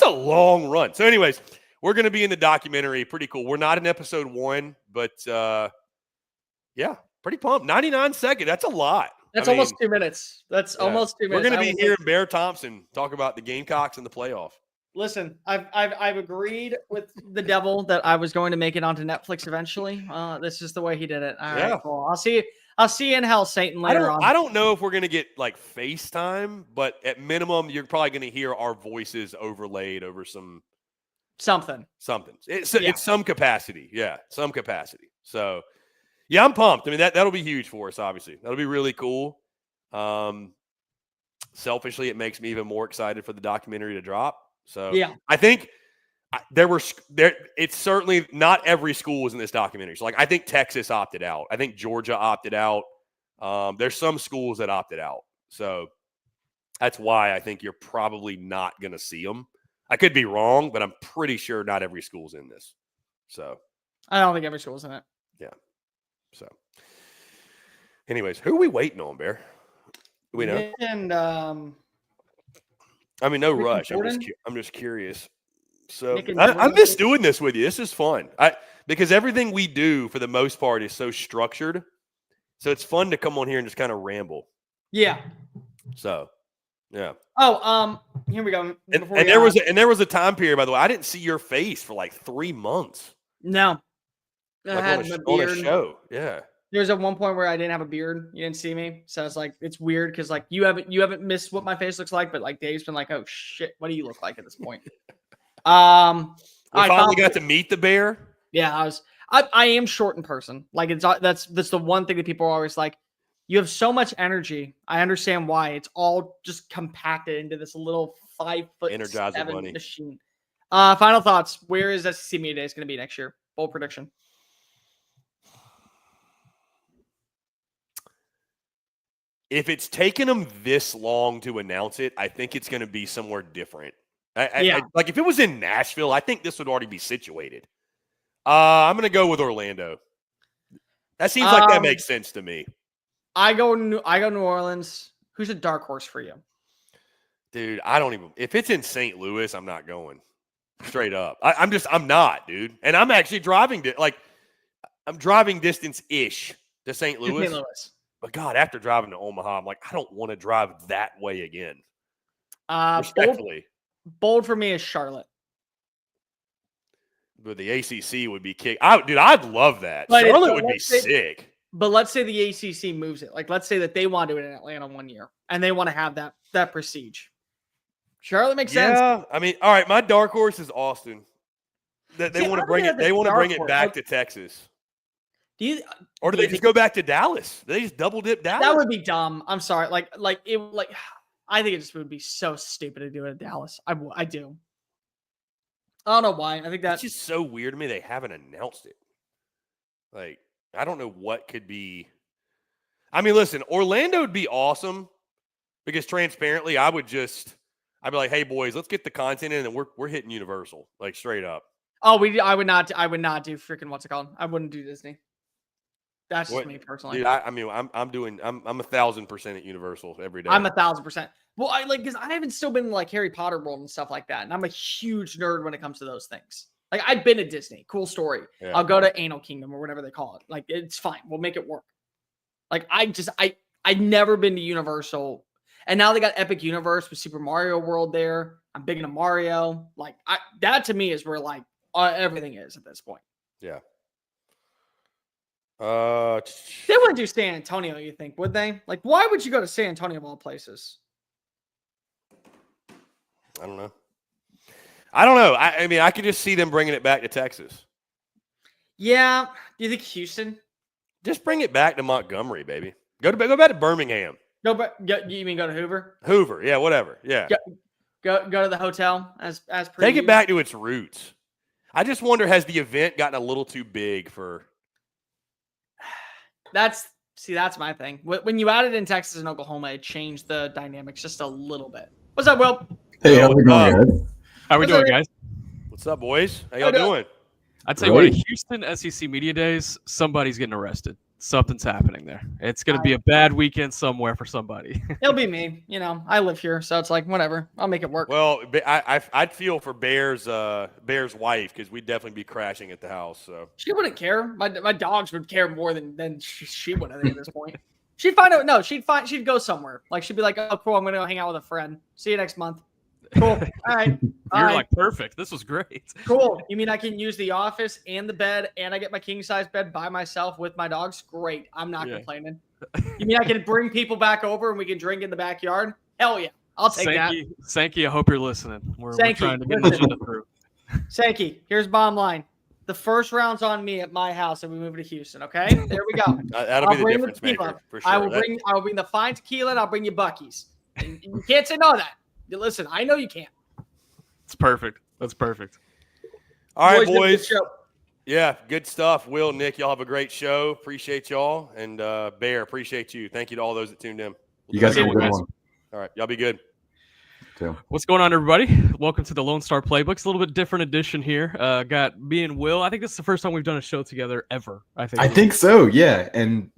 long run. So anyways, we're going to be in the documentary. Pretty cool. We're not in episode 1, but yeah, pretty pumped. 99 seconds. That's a lot. That's almost 2 minutes. That's almost 2 minutes. We're going to be hearing Bear Thompson talk about the Gamecocks in the playoff. Listen, I've agreed with the devil that I was going to make it onto Netflix eventually. This is the way he did it. All right, cool. I'll see you in hell, Satan, later on. I don't know if we're going to get FaceTime, but at minimum, you're probably going to hear our voices overlaid over something. It's some capacity. Yeah, some capacity. So, yeah, I'm pumped. I mean, that'll be huge for us, obviously. That'll be really cool. Selfishly, it makes me even more excited for the documentary to drop. So, yeah, I think it's certainly not every school was in this documentary. So, I think Texas opted out. I think Georgia opted out. There's some schools that opted out. So that's why I think you're probably not going to see them. I could be wrong, but I'm pretty sure not every school's in this. So I don't think every school's in it. Yeah. So anyways, who are we waiting on, Bear? Do we know? And I mean, no rush. I'm just curious. So I miss doing this with you. This is fun. Because everything we do for the most part is so structured. So it's fun to come on here and just kind of ramble. Yeah. So, yeah. Oh, here we go. And there was a time period, by the way, I didn't see your face for 3 months. No. I had on a show. Yeah. There's at one point where I didn't have a beard. You didn't see me. So it's it's weird because you haven't missed what my face looks like, but Dave's been oh shit, what do you look like at this point? We finally got to meet the Bear. Yeah, I am short in person. Like that's the one thing that people are always like, you have so much energy. I understand why. It's all just compacted into this little 5'7" bunny machine. Final thoughts. Where is SEC Media Days going to be next year? Bold prediction. If it's taken them this long to announce it, I think it's going to be somewhere different. Like if it was in Nashville, I think this would already be situated. I'm going to go with Orlando. That seems like that makes sense to me. I go New Orleans. Who's a dark horse for you? Dude, I don't even – if it's in St. Louis, I'm not going. Straight up. I'm not, dude. And I'm actually driving I'm driving distance-ish to St. Louis. But, God, after driving to Omaha, I'm like, I don't want to drive that way again. Respectfully. Bold for me is Charlotte. But the ACC would be kicked. I'd love that. But Charlotte would be sick. But let's say the ACC moves it. Like, let's say that they want to do it in Atlanta one year, and they want to have that prestige. Charlotte makes sense. Yeah, I mean, all right. My dark horse is Austin. They want to bring it. They want to bring it back to Texas. Or do they just go back to Dallas? They just double dip Dallas. That would be dumb. I'm sorry. I think it just would be so stupid to do it in Dallas. I do. I don't know why. I think that's just so weird to me. They haven't announced it. Like, I don't know what could be. I mean, listen, Orlando would be awesome because transparently, I'd be like, hey boys, let's get the content in, and we're hitting Universal, like straight up. Oh, I would not do freaking what's it called? I wouldn't do Disney. That's just me personally. Dude, I'm 1,000% at Universal every day. I'm 1,000%. Well, because I haven't still been in like Harry Potter World and stuff like that, and I'm a huge nerd when it comes to those things. Like, I've been to Disney. Cool story. Yeah. I'll go to Anal Kingdom or whatever they call it. Like, it's fine. We'll make it work. Like, I've never been to Universal, and now they got Epic Universe with Super Mario World there. I'm big into Mario. Like, that to me is where like everything is at this point. Yeah. They wouldn't do San Antonio, you think, would they? Like, why would you go to San Antonio of all places? I don't know. I mean, I could just see them bringing it back to Texas. Yeah. Do you think Houston? Just bring it back to Montgomery, baby. Go back to Birmingham. You mean go to Hoover? Hoover, yeah, whatever. Yeah. Go to the hotel as per Take it back to its roots. I just wonder, has the event gotten a little too big for? That's my thing. When you add it in Texas and Oklahoma, it changed the dynamics just a little bit. What's up, Will? Hey, how we doing, guys? How we doing, guys? What's up, boys? How y'all doing? I'd say what, Houston SEC Media Days, somebody's getting arrested. Something's happening there. It's going to be a bad weekend somewhere for somebody. It'll be me. I live here, so it's like, whatever. I'll make it work. Well, I'd feel for Bear's wife, because we'd definitely be crashing at the house. So she wouldn't care. My dogs would care more than she would, I think, at this point. She'd find out. No, she'd go somewhere. Like, she'd be like, oh, cool, I'm going to go hang out with a friend. See you next month. Cool. All right. You're like, perfect. This was great. Cool. You mean I can use the office and the bed, and I get my king-size bed by myself with my dogs? Great. I'm not complaining. You mean I can bring people back over and we can drink in the backyard? Hell yeah. I'll take that. Sankey, I hope you're listening. We're trying to get an agenda through. Sankey, here's bottom line. The first round's on me at my house, and we move to Houston. Okay, there we go. That'll be the difference maker for sure. I will bring the fine tequila, and I'll bring you Bucky's. And you can't say no to that. Listen, I know you can't. It's perfect. That's perfect. All right, boys. Yeah, good stuff. Will, Nick, y'all have a great show. Appreciate y'all. And Bear, appreciate you. Thank you to all those that tuned in. You guys have a good one. All right, y'all be good. What's going on, everybody? Welcome to the Lone Star Playbook. It's a little bit different edition here. Got me and Will. I think this is the first time we've done a show together ever. I think so, yeah. And,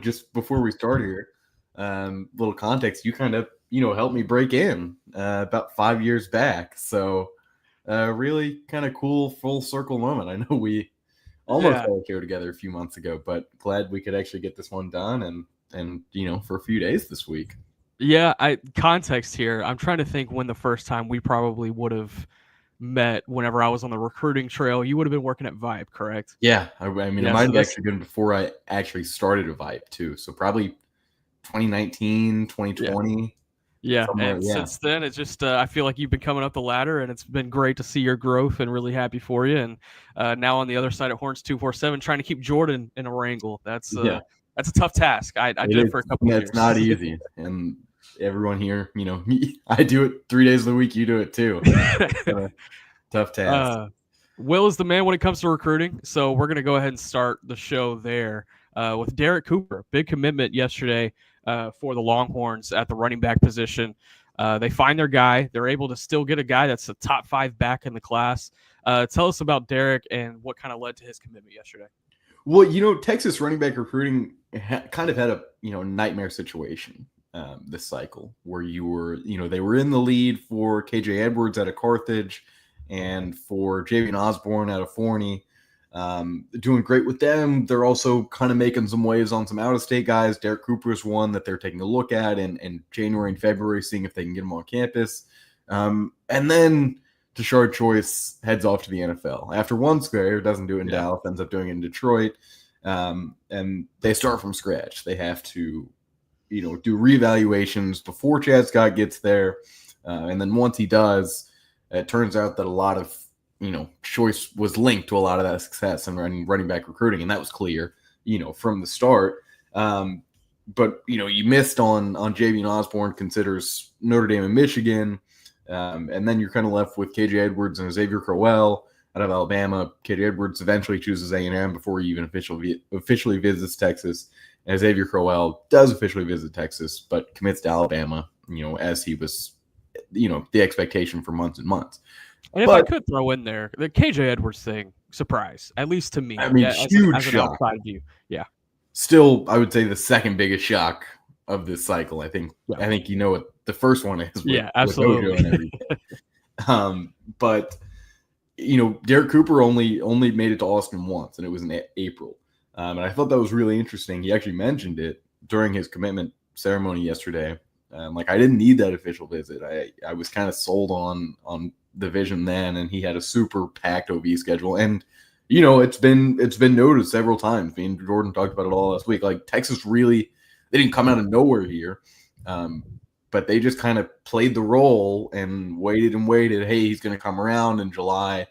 just before we start here, little context, you kind of, helped me break in about 5 years back. So really kind of cool full circle moment. I know we almost had a show together a few months ago, but glad we could actually get this one done and for a few days this week. Yeah, context here. I'm trying to think when the first time we probably would have met whenever I was on the recruiting trail. You would have been working at Vibe, correct? Yeah. It might have actually been before I actually started a Vibe too. So probably 2019, 2020. Yeah, Somewhere, and yeah. since then, it's just I feel like you've been coming up the ladder, and it's been great to see your growth, and really happy for you. And now on the other side of Horns 247, trying to keep Jordan in a wrangle. That's a tough task. I did it for a couple of years. It's not easy, and everyone here, I do it 3 days of the week. You do it too. Tough task. Will is the man when it comes to recruiting, so we're gonna go ahead and start the show there with Derrek Cooper. Big commitment yesterday for the Longhorns at the running back position. They find their guy. They're able to still get a guy that's a top 5 back in the class. Tell us about Derrek and what kind of led to his commitment yesterday. Well, Texas running back recruiting kind of had a nightmare situation this cycle where they were in the lead for KJ Edwards out of Carthage and for Javian Osborne out of Forney. Doing great with them. They're also kind of making some waves on some out-of-state guys. Derrek Cooper is one that they're taking a look at in January and February, seeing if they can get him on campus. And then Tashard Choice heads off to the NFL. After one scare, doesn't do it in Dallas, ends up doing it in Detroit. And they start from scratch. They have to, do reevaluations before Chad Scott gets there. And then once he does, it turns out that a lot of Choice was linked to a lot of that success in running back recruiting, and that was clear, from the start. But you missed on Javian Osborne, considers Notre Dame and Michigan, and then you're kind of left with KJ Edwards and Xavier Crowell out of Alabama. KJ Edwards eventually chooses A&M before he even officially visits Texas, and Xavier Crowell does officially visit Texas, but commits to Alabama, as he was, the expectation for months and months. And if I could throw in there, the KJ Edwards thing, surprise, at least to me. I mean, huge as an shock. outside view. Yeah. Still, I would say the second biggest shock of this cycle. I think what the first one is. Absolutely. With Ojo and everything. But Derrek Cooper only made it to Austin once, and it was in April. And I thought that was really interesting. He actually mentioned it during his commitment ceremony yesterday. I didn't need that official visit. I was kind of sold on the vision then, and he had a super packed OB schedule. And it's been noted several times. Me and Jordan talked about it all last week. Texas really, they didn't come out of nowhere here, but they just kind of played the role and waited and waited. Hey, he's going to come around in July.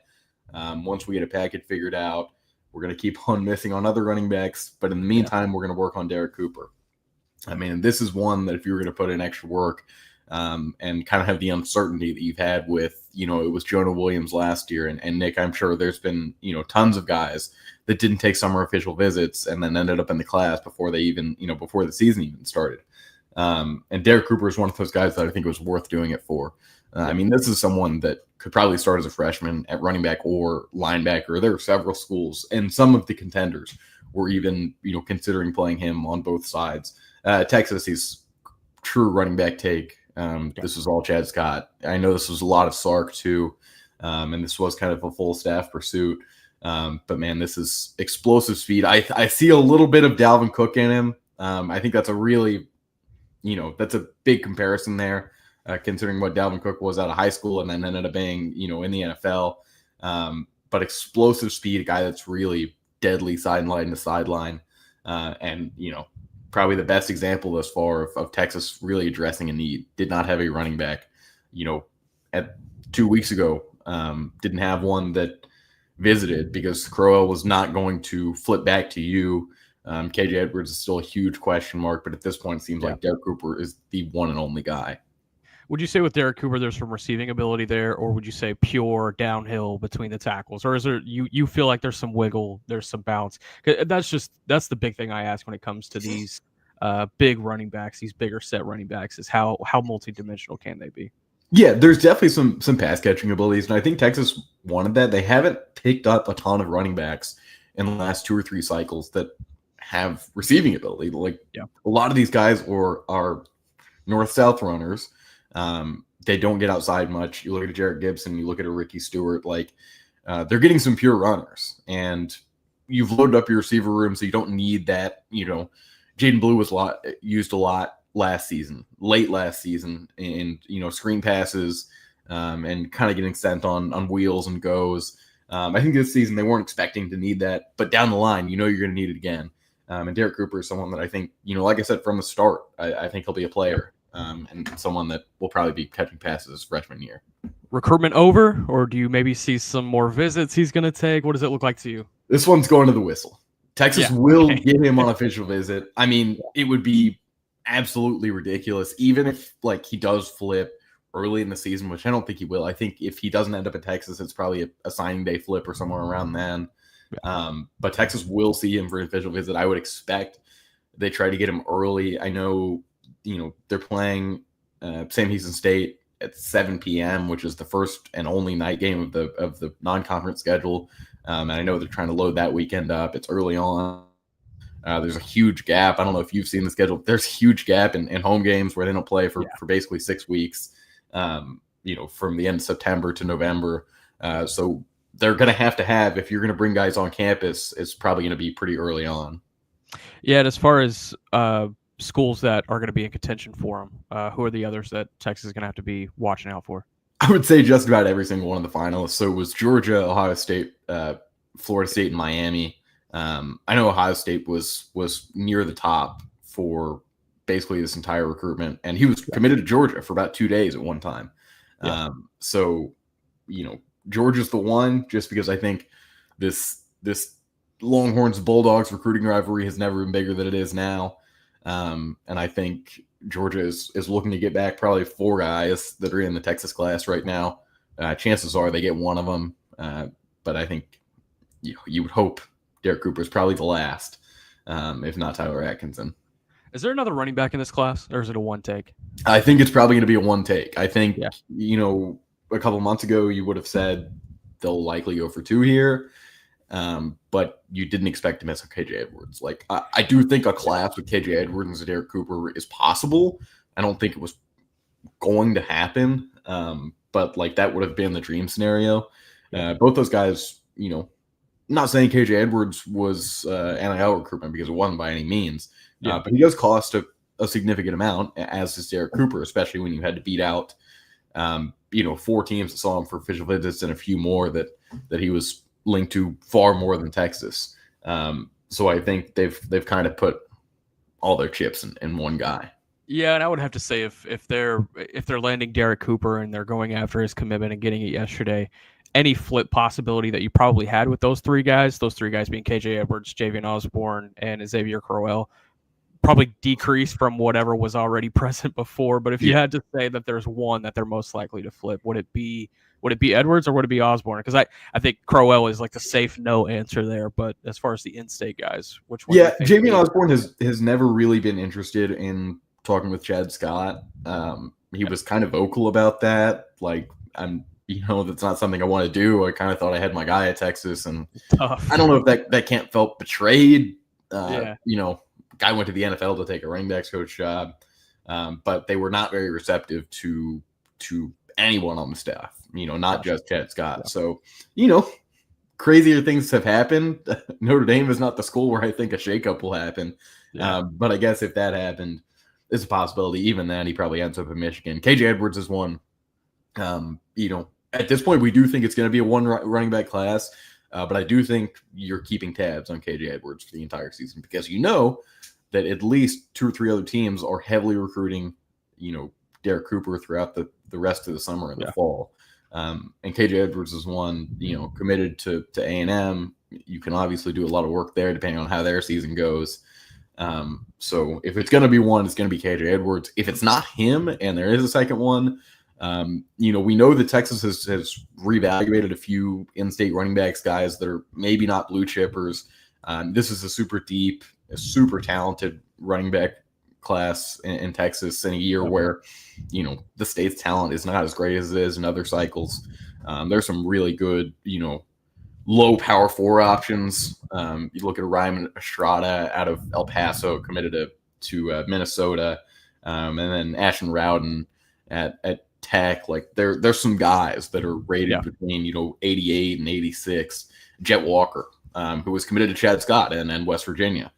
Once we get a package figured out, we're going to keep on missing on other running backs, but in the meantime, we're going to work on Derrek Cooper. I mean, this is one that if you were going to put in extra work and kind of have the uncertainty that you've had with, it was Jonah Williams last year. And Nick, I'm sure there's been, tons of guys that didn't take summer official visits and then ended up in the class before they even, before the season even started. And Derrek Cooper is one of those guys that I think it was worth doing it for. I mean, this is someone that could probably start as a freshman at running back or linebacker. There are several schools, and some of the contenders were even, considering playing him on both sides. Texas, he's true running back take. This was all Chad Scott. I know this was a lot of Sark too, and this was kind of a full staff pursuit. But man, this is explosive speed. I see a little bit of Dalvin Cook in him. I think that's a really, that's a big comparison there, considering what Dalvin Cook was out of high school and then ended up being, in the NFL. But explosive speed, a guy that's really deadly sideline to sideline, and probably the best example thus far of Texas really addressing a need. Did not have a running back, at 2 weeks ago. Didn't have one that visited because Crowell was not going to flip back to you. KJ Edwards is still a huge question mark, but at this point it seems like Derrek Cooper is the one and only guy. Would you say with Derrek Cooper there's some receiving ability there, or would you say pure downhill between the tackles? Or is there you feel like there's some wiggle, there's some bounce? That's the big thing I ask when it comes to these big running backs, these bigger set running backs, is how multidimensional can they be? Yeah, there's definitely some pass catching abilities, and I think Texas wanted that. They haven't picked up a ton of running backs in the last 2 or 3 cycles that have receiving ability. A lot of these guys are north-south runners. They don't get outside much. You look at a Jarrett Gibson, you look at a Ricky Stewart, they're getting some pure runners, and you've loaded up your receiver room, so you don't need that. Jaden Blue was used a lot late last season, in screen passes, and kind of getting sent on wheels and goes. I think this season they weren't expecting to need that, but down the line, you're going to need it again. And Derrek Cooper is someone that I think, like I said from the start, I think he'll be a player. and someone that will probably be catching passes his freshman year. Recruitment over, or do you maybe see some more visits he's going to take? What does it look like to you? This one's going to the whistle. Texas will okay. get him on official visit. I mean, it would be absolutely ridiculous, even if like he does flip early in the season, which I don't think he will. I think if he doesn't end up at Texas, it's probably a signing day flip or somewhere around then. But Texas will see him for an official visit. I would expect they try to get him early. I know, they're playing Sam Houston State at 7 p.m., which is the first and only night game of the non-conference schedule. And I know they're trying to load that weekend up. It's early on. There's a huge gap. I don't know if you've seen the schedule. There's a huge gap in home games where they don't play for basically 6 weeks, from the end of September to November. So they're going to have, if you're going to bring guys on campus, it's probably going to be pretty early on. Yeah, and as far as schools that are going to be in contention for him, who are the others that Texas is going to have to be watching out for? I would say just about every single one of the finalists. So it was Georgia, Ohio State, Florida State, and Miami. I know Ohio State was near the top for basically this entire recruitment, and he was committed to Georgia for about 2 days at one time. So, Georgia's the one, just because I think this Longhorns Bulldogs recruiting rivalry has never been bigger than it is now. And I think Georgia is looking to get back probably 4 guys that are in the Texas class right now. Chances are they get one of them. But I think you would hope Derrek Cooper is probably the last, if not Tyler Atkinson. Is there another running back in this class, or is it a one take? I think it's probably going to be a one take. I think, a couple of months ago, you would have said they'll likely go for 2 here. But you didn't expect to miss on KJ Edwards. Like, I do think a class with KJ Edwards and Derrek Cooper is possible. I don't think it was going to happen. But like that would have been the dream scenario. Both those guys, not saying KJ Edwards was NIL recruitment, because it wasn't by any means. But he does cost a significant amount, as does Derrek Cooper, especially when you had to beat out, 4 teams that saw him for official visits and a few more that he was linked to far more than Texas. So I think they've kind of put all their chips in one guy. Yeah, and I would have to say if they're landing Derrek Cooper and they're going after his commitment and getting it yesterday, any flip possibility that you probably had with those 3 guys being KJ Edwards, Javian Osborne, and Xavier Crowell, probably decreased from whatever was already present before. But if you had to say that there's one that they're most likely to flip, would it be Edwards or would it be Osborne? Because I think Crowell is like the safe no answer there. But as far as the in-state guys, which one? Yeah, Javian Osborne has never really been interested in talking with Chad Scott. He was kind of vocal about that. Like, that's not something I want to do. I kind of thought I had my guy at Texas, and tough. I don't know if that camp felt betrayed. Guy went to the NFL to take a running backs coach job, but they were not very receptive to anyone on the staff. Not just Chad Scott. So, crazier things have happened. Notre Dame is not the school where I think a shakeup will happen. But I guess if that happened, it's a possibility. Even then, he probably ends up in Michigan. KJ Edwards is one. At this point, we do think it's going to be a one running back class. But I do think you're keeping tabs on KJ Edwards for the entire season, because that at least 2 or 3 other teams are heavily recruiting, Derrek Cooper throughout the rest of the summer and the fall. And KJ Edwards is one, committed to A&M. You can obviously do a lot of work there depending on how their season goes. So if it's going to be one, it's going to be KJ Edwards. If it's not him and there is a second one, we know that Texas has reevaluated a few in-state running backs, guys that are maybe not blue chippers. This is a super deep, a super talented running back class in Texas in a year where, the state's talent is not as great as it is in other cycles. There's some really good, low power 4 options. You look at Ryman Estrada out of El Paso, committed to Minnesota, and then Ashton Rowden at Tech. Like there's some guys that are rated between 88 and 86. Jet Walker, who was committed to Chad Scott and West Virginia,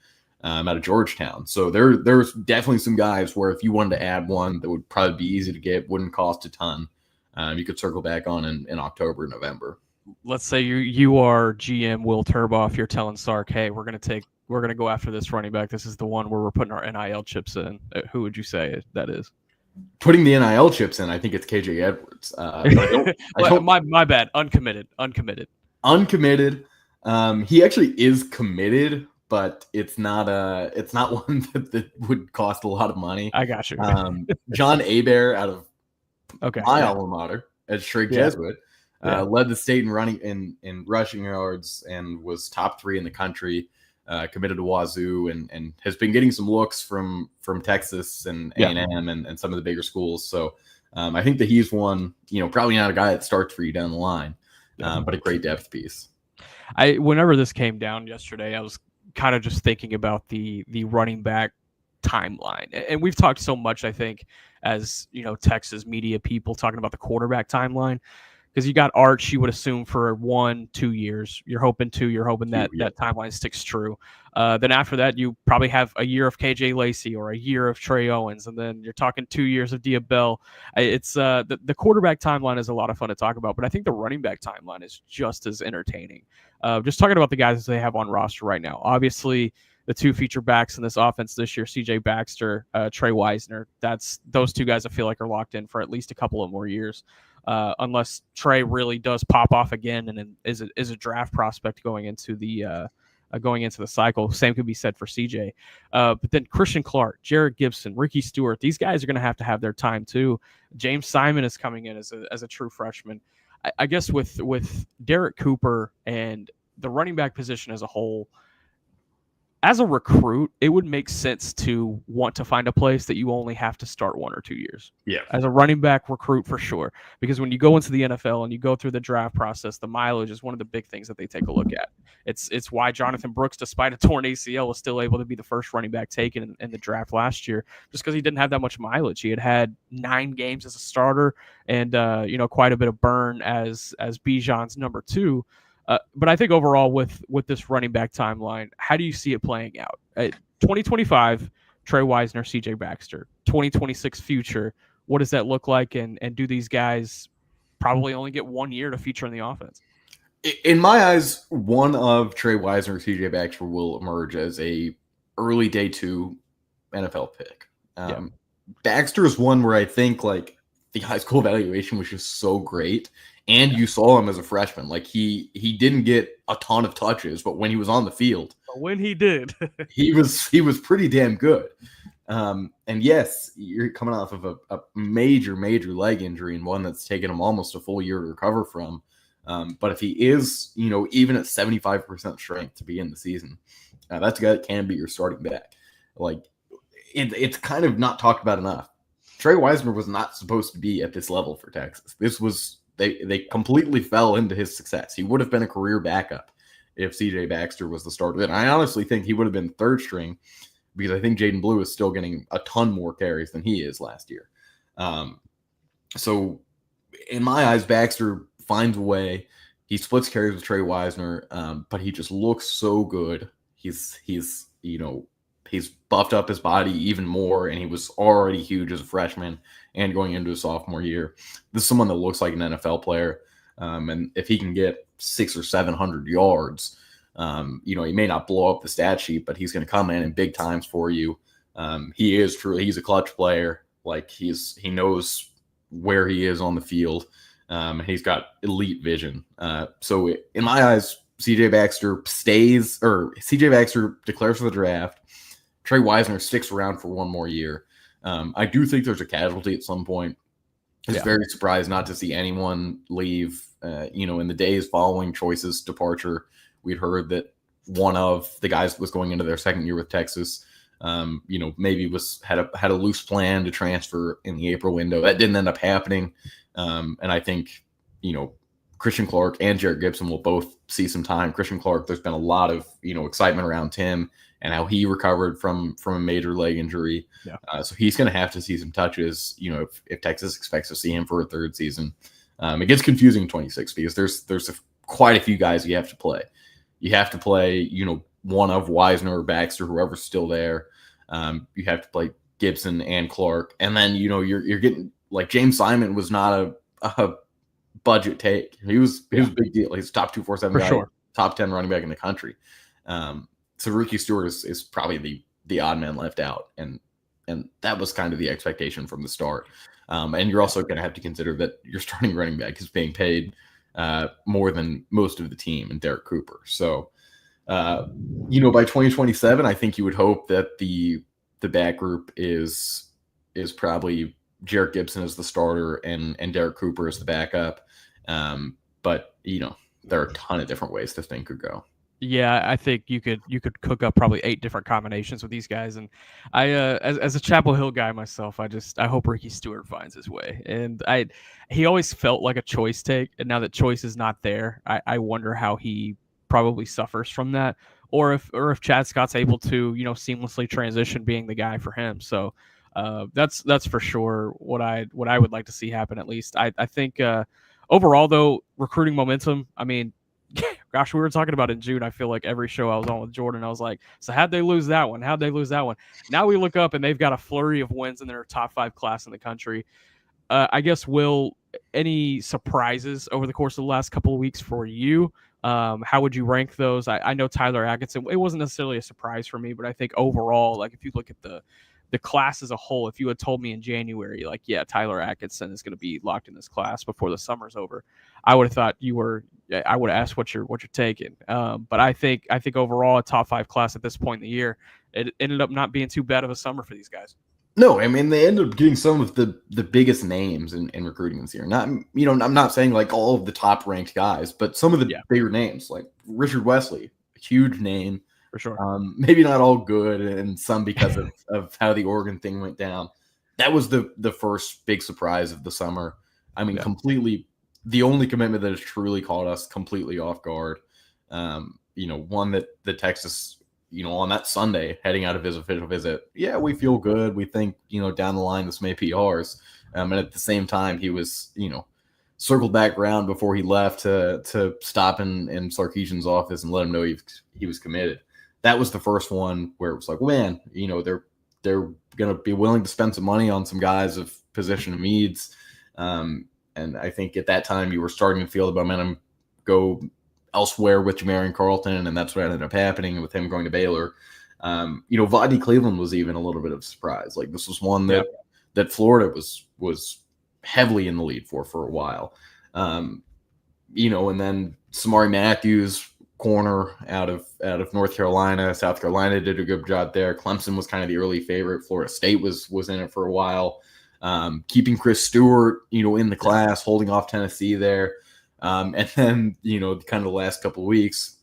out of Georgetown. So there's definitely some guys where if you wanted to add one that would probably be easy to get, wouldn't cost a ton, you could circle back on in October, November. Let's say you are GM Will Turboff. You're telling Sark, hey, we're gonna go after this running back. This is the one where we're putting our NIL chips in. Who would you say that is? putting the NIL chips in, I think it's KJ Edwards. But I don't, my bad. Uncommitted. Uncommitted. He actually is committed, but it's not one that would cost a lot of money. I got you. John Hebert out of my yeah. alma mater as Shrake Jesuit led the state in running in rushing yards and was top 3 in the country. Committed to Wazoo and has been getting some looks from Texas and A&M and some of the bigger schools. So I think that he's one, probably not a guy that starts for you down the line, but a great depth piece. Whenever this came down yesterday, I was kind of just thinking about the running back timeline. And we've talked so much, I think, as Texas media people talking about the quarterback timeline. Because you got Arch, you would assume for 1-2 years. You're hoping that timeline sticks true. Then after that, you probably have a year of KJ Lacey or a year of Trey Owens, and then you're talking 2 years of Dia Bell. It's the quarterback timeline is a lot of fun to talk about, but I think the running back timeline is just as entertaining. Just talking about the guys that they have on roster right now. Obviously, the 2 feature backs in this offense this year, CJ Baxter, Trey Wisner. Those 2 guys I feel like are locked in for at least a couple of more years. Unless Trey really does pop off again and is a draft prospect going into the cycle. Same could be said for CJ. But then Christian Clark, Jared Gibson, Ricky Stewart, these guys are going to have their time too. James Simon is coming in as a true freshman. I guess with Derrek Cooper and the running back position as a whole, as a recruit, it would make sense to want to find a place that you only have to start 1 or 2 years. Yeah. As a running back recruit, for sure. Because when you go into the NFL and you go through the draft process, the mileage is one of the big things that they take a look at. It's why Jonathan Brooks, despite a torn ACL, was still able to be the first running back taken in the draft last year, just because he didn't have that much mileage. He had 9 games as a starter and quite a bit of burn as Bijan's number 2. But I think overall with this running back timeline, how do you see it playing out? 2025, Trey Wisner, CJ Baxter. 2026 future, what does that look like? And do these guys probably only get 1 year to feature in the offense? In my eyes, one of Trey Wisner or CJ Baxter will emerge as a early day 2 NFL pick. Baxter is one where I think like the high school evaluation was just so great. And you saw him as a freshman. Like he didn't get a ton of touches, but when he was on the field, when he did, he was pretty damn good. And yes, you're coming off of a major leg injury and one that's taken him almost a full year to recover from. But if he is, even at 75% strength to be in the season, that's a guy that can be your starting back. Like it's kind of not talked about enough. Trey Wisner was not supposed to be at this level for Texas. This was. They completely fell into his success. He would have been a career backup if CJ Baxter was the starter. And I honestly think he would have been 3rd string because I think Jaden Blue is still getting a ton more carries than he is last year. So in my eyes, Baxter finds a way. He splits carries with Trey Wisner, but he just looks so good. He's buffed up his body even more, and he was already huge as a freshman and going into his sophomore year. This is someone that looks like an NFL player, and if he can get 600 or 700 yards, he may not blow up the stat sheet, but he's going to come in big times for you. He is truly, he's a clutch player. Like he knows where he is on the field, and he's got elite vision. So in my eyes, CJ Baxter declares for the draft. Trey Wisner sticks around for 1 more year. I do think there's a casualty at some point. I was very surprised not to see anyone leave. In the days following Choice's departure, we'd heard that one of the guys that was going into their 2nd year with Texas, maybe had a loose plan to transfer in the April window. That didn't end up happening. And I think, Christian Clark and Jared Gibson will both see some time. Christian Clark, there's been a lot of, excitement around him and how he recovered from a major leg injury. So he's going to have to see some touches, if Texas expects to see him for a 3rd season. It gets confusing in 26 because there's quite a few guys you have to play. You have to play, one of Wisner or Baxter, whoever's still there. You have to play Gibson and Clark. And then, you're getting like James Simon was not a budget take. He was a big deal. He's top 247 guy, sure. Top 10 running back in the country. So Ricky Stewart is probably the odd man left out. And And that was kind of the expectation from the start. And you're also going to have to consider that your starting running back is being paid more than most of the team in Derrek Cooper. So, by 2027, I think you would hope that the back group is probably Jarrett Gibson as the starter and Derrek Cooper as the backup. But there are a ton of different ways this thing could go. Yeah, I think you could cook up probably 8 different combinations with these guys, and I as a Chapel Hill guy myself, I hope Ricky Stewart finds his way. And he always felt like a Choice take, and now that Choice is not there, I wonder how he probably suffers from that, or if Chad Scott's able to seamlessly transition being the guy for him. So that's for sure what I would like to see happen. At least I think overall though, recruiting momentum. I mean, gosh, we were talking about in June. I feel like every show I was on with Jordan, I was like, so how'd they lose that one? How'd they lose that one? Now we look up and they've got a flurry of wins in their top 5 class in the country. I guess, Will, any surprises over the course of the last couple of weeks for you? How would you rank those? I know Tyler Atkinson, it wasn't necessarily a surprise for me, but I think overall, like if you look at the class as a whole, if you had told me in January, like, yeah, Tyler Atkinson is going to be locked in this class before the summer's over, I would have thought I would have asked what you're taking. But I think overall a top 5 class at this point in the year, it ended up not being too bad of a summer for these guys. No, I mean, they ended up getting some of the biggest names in recruiting this year. Not, I'm not saying like all of the top ranked guys, but some of the bigger names, like Richard Wesley, a huge name. For sure. Maybe not all good, and some because of how the Oregon thing went down. That was the first big surprise of the summer. I mean, completely the only commitment that has truly caught us completely off guard. One that the Texas, on that Sunday heading out of his official visit, we feel good. We think, down the line this may be ours. And at the same time, he was, circled back around before he left to stop in Sarkisian's office and let him know he was committed. That was the first one where it was like, man, they're going to be willing to spend some money on some guys of position of needs. And I think at that time you were starting to feel the momentum go elsewhere with Jamarian Carlton, and that's what ended up happening with him going to Baylor. Vodney Cleveland was even a little bit of a surprise. Like this was one that Florida was heavily in the lead for a while. And then Samari Matthews, corner out of North Carolina. South Carolina did a good job there. Clemson was kind of the early favorite. Florida State was in it for a while. Keeping Chris Stewart, in the class, holding off Tennessee there. And then, kind of the last couple of weeks,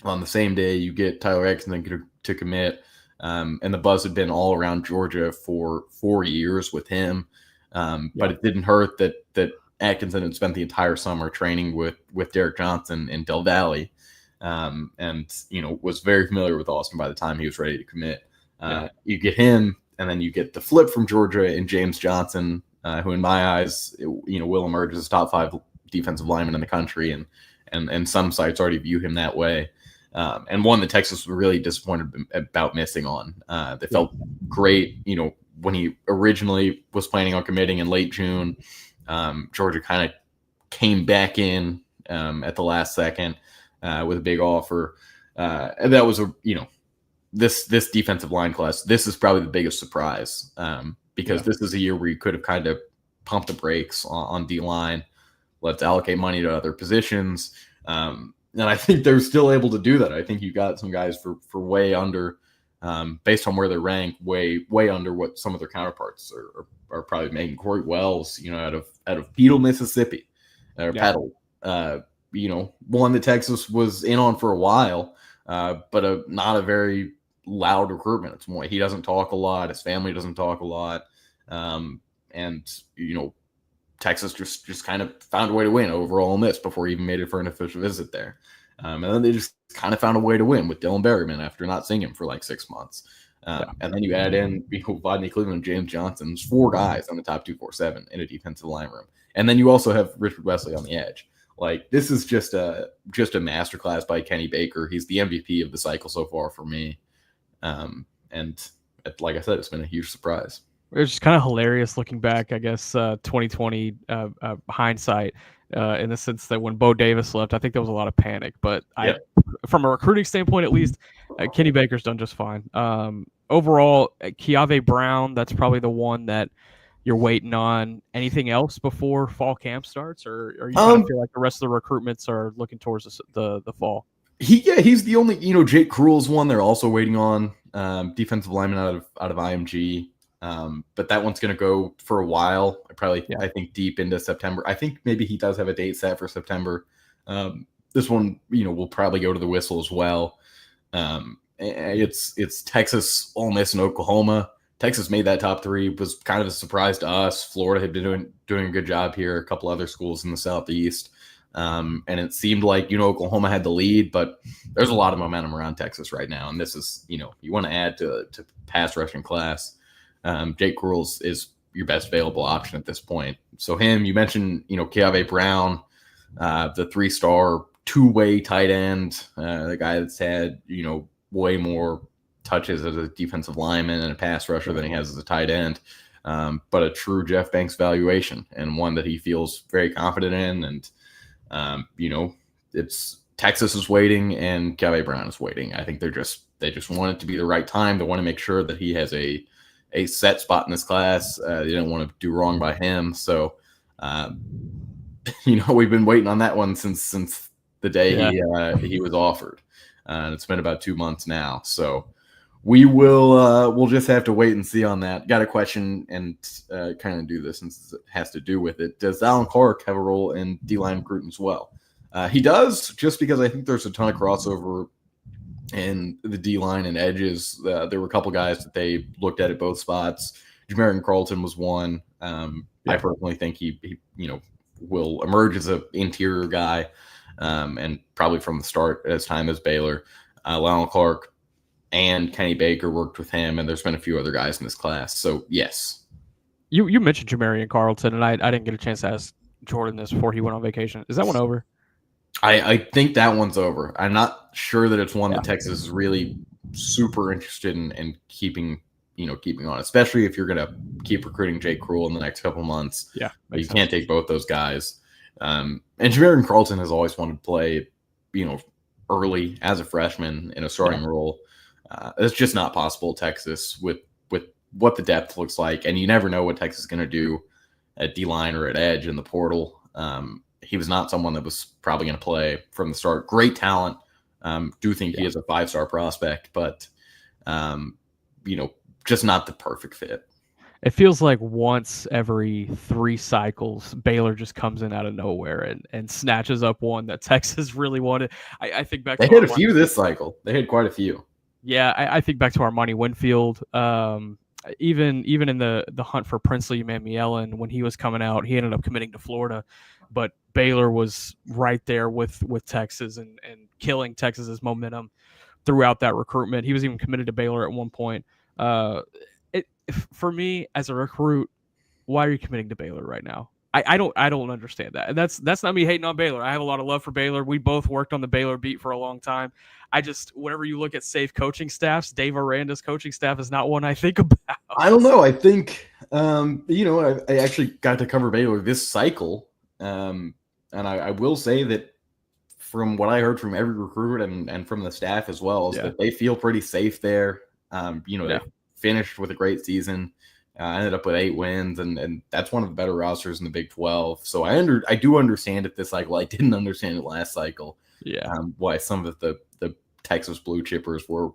on the same day, you get Tyler Atkinson to commit. And the buzz had been all around Georgia for 4 years with him. But it didn't hurt that Atkinson had spent the entire summer training with Derek Johnson in Del Valle. And was very familiar with Austin by the time he was ready to commit. You get him, and then you get the flip from Georgia in James Johnson, who in my eyes, will emerge as a top 5 defensive lineman in the country, and some sites already view him that way. And one that Texas was really disappointed about missing on. They felt great, when he originally was planning on committing in late June. Georgia kind of came back in at the last second. With a big offer. And that was this defensive line class. This is probably the biggest surprise because this is a year where you could have kind of pumped the brakes on D-line. Let's allocate money to other positions. And I think they're still able to do that. I think you got some guys for way under, based on where they're ranked, way under what some of their counterparts are probably making. Corey Wells, out of Beetle, Mississippi, or Petal. One that Texas was in on for a while, but not a very loud recruitment. It's more, he doesn't talk a lot. His family doesn't talk a lot. And Texas just kind of found a way to win over Ole Miss before he even made it for an official visit there. And then they just kind of found a way to win with Dylan Berryman after not seeing him for like 6 months. And then you add in Vodney Cleveland and James Johnson. There's 4 guys on the top 247 in a defensive line room. And then you also have Richard Wesley on the edge. Like, this is just a masterclass by Kenny Baker. He's the MVP of the cycle so far for me. And like I said, it's been a huge surprise. It was just kind of hilarious looking back, I guess, 2020 hindsight, in the sense that when Bo Davis left, I think there was a lot of panic. But from a recruiting standpoint, at least, Kenny Baker's done just fine. Overall, Keave Brown, that's probably the one that you're waiting on. Anything else before fall camp starts, or you kind of feel like the rest of the recruitments are looking towards the fall? He's the only, Jake Cruel's one they're also waiting on, defensive lineman out of IMG. But that one's going to go for a while. I think deep into September. I think maybe he does have a date set for September. This one, will probably go to the whistle as well. It's Texas, Ole Miss, and Oklahoma. Texas made that top three, was kind of a surprise to us. Florida had been doing a good job here. A couple other schools in the Southeast. And it seemed like, Oklahoma had the lead, but there's a lot of momentum around Texas right now. And this is, you want to add to pass rushing class. Jake Cruels is your best available option at this point. So him, you mentioned, Keave Brown, the 3-star two-way tight end, the guy that's had, way more touches as a defensive lineman and a pass rusher than he has as a tight end. But a true Jeff Banks valuation, and one that he feels very confident in. And, it's Texas is waiting and Keave Brown is waiting. I think they just want it to be the right time. They want to make sure that he has a set spot in this class. They didn't want to do wrong by him. So, we've been waiting on that one since the day he was offered. And it's been about 2 months now. So we'll just have to wait and see on that. Got a question and kind of do this since it has to do with it. Does Alan Clark have a role in D-line recruiting as well? He does, just because I think there's a ton of crossover in the D-line and edges. There were a couple guys that they looked at both spots. Jamarian Carlton was one. I personally think he will emerge as an interior guy, and probably from the start at his time as Baylor. Alan Clark and Kenny Baker worked with him, and there's been a few other guys in this class. So, yes. You mentioned Jamarian Carlton, and I didn't get a chance to ask Jordan this before he went on vacation. Is that one over? I think that one's over. I'm not sure that it's one that Texas is really super interested in keeping on, especially if you're going to keep recruiting Jake Cruel in the next couple months. Yeah. You can't take both those guys. And Jamarian Carlton has always wanted to play, early as a freshman in a starting role. It's just not possible, Texas, with what the depth looks like. And you never know what Texas is going to do at D-line or at edge in the portal. He was not someone that was probably going to play from the start. Great talent. Do think he is a 5-star prospect, but, just not the perfect fit. It feels like once every 3 cycles, Baylor just comes in out of nowhere and snatches up one that Texas really wanted. I think back to they had a few this cycle. They had quite a few. Yeah, I think back to Armani Winfield. Even in the hunt for Princely Mamiellen, when he was coming out, he ended up committing to Florida. But Baylor was right there with Texas and killing Texas's momentum throughout that recruitment. He was even committed to Baylor at one point. For me as a recruit, why are you committing to Baylor right now? I don't understand that. And that's not me hating on Baylor. I have a lot of love for Baylor. We both worked on the Baylor beat for a long time. Whenever you look at safe coaching staffs, Dave Aranda's coaching staff is not one I think about. I don't know. I think, I actually got to cover Baylor this cycle. And I will say that from what I heard from every recruit and from the staff as well, is that they feel pretty safe there. They finished with a great season. Ended up with 8 wins, and that's one of the better rosters in the Big 12. So I do understand it this cycle. I didn't understand it last cycle. Yeah. Why some of the Texas blue chippers were,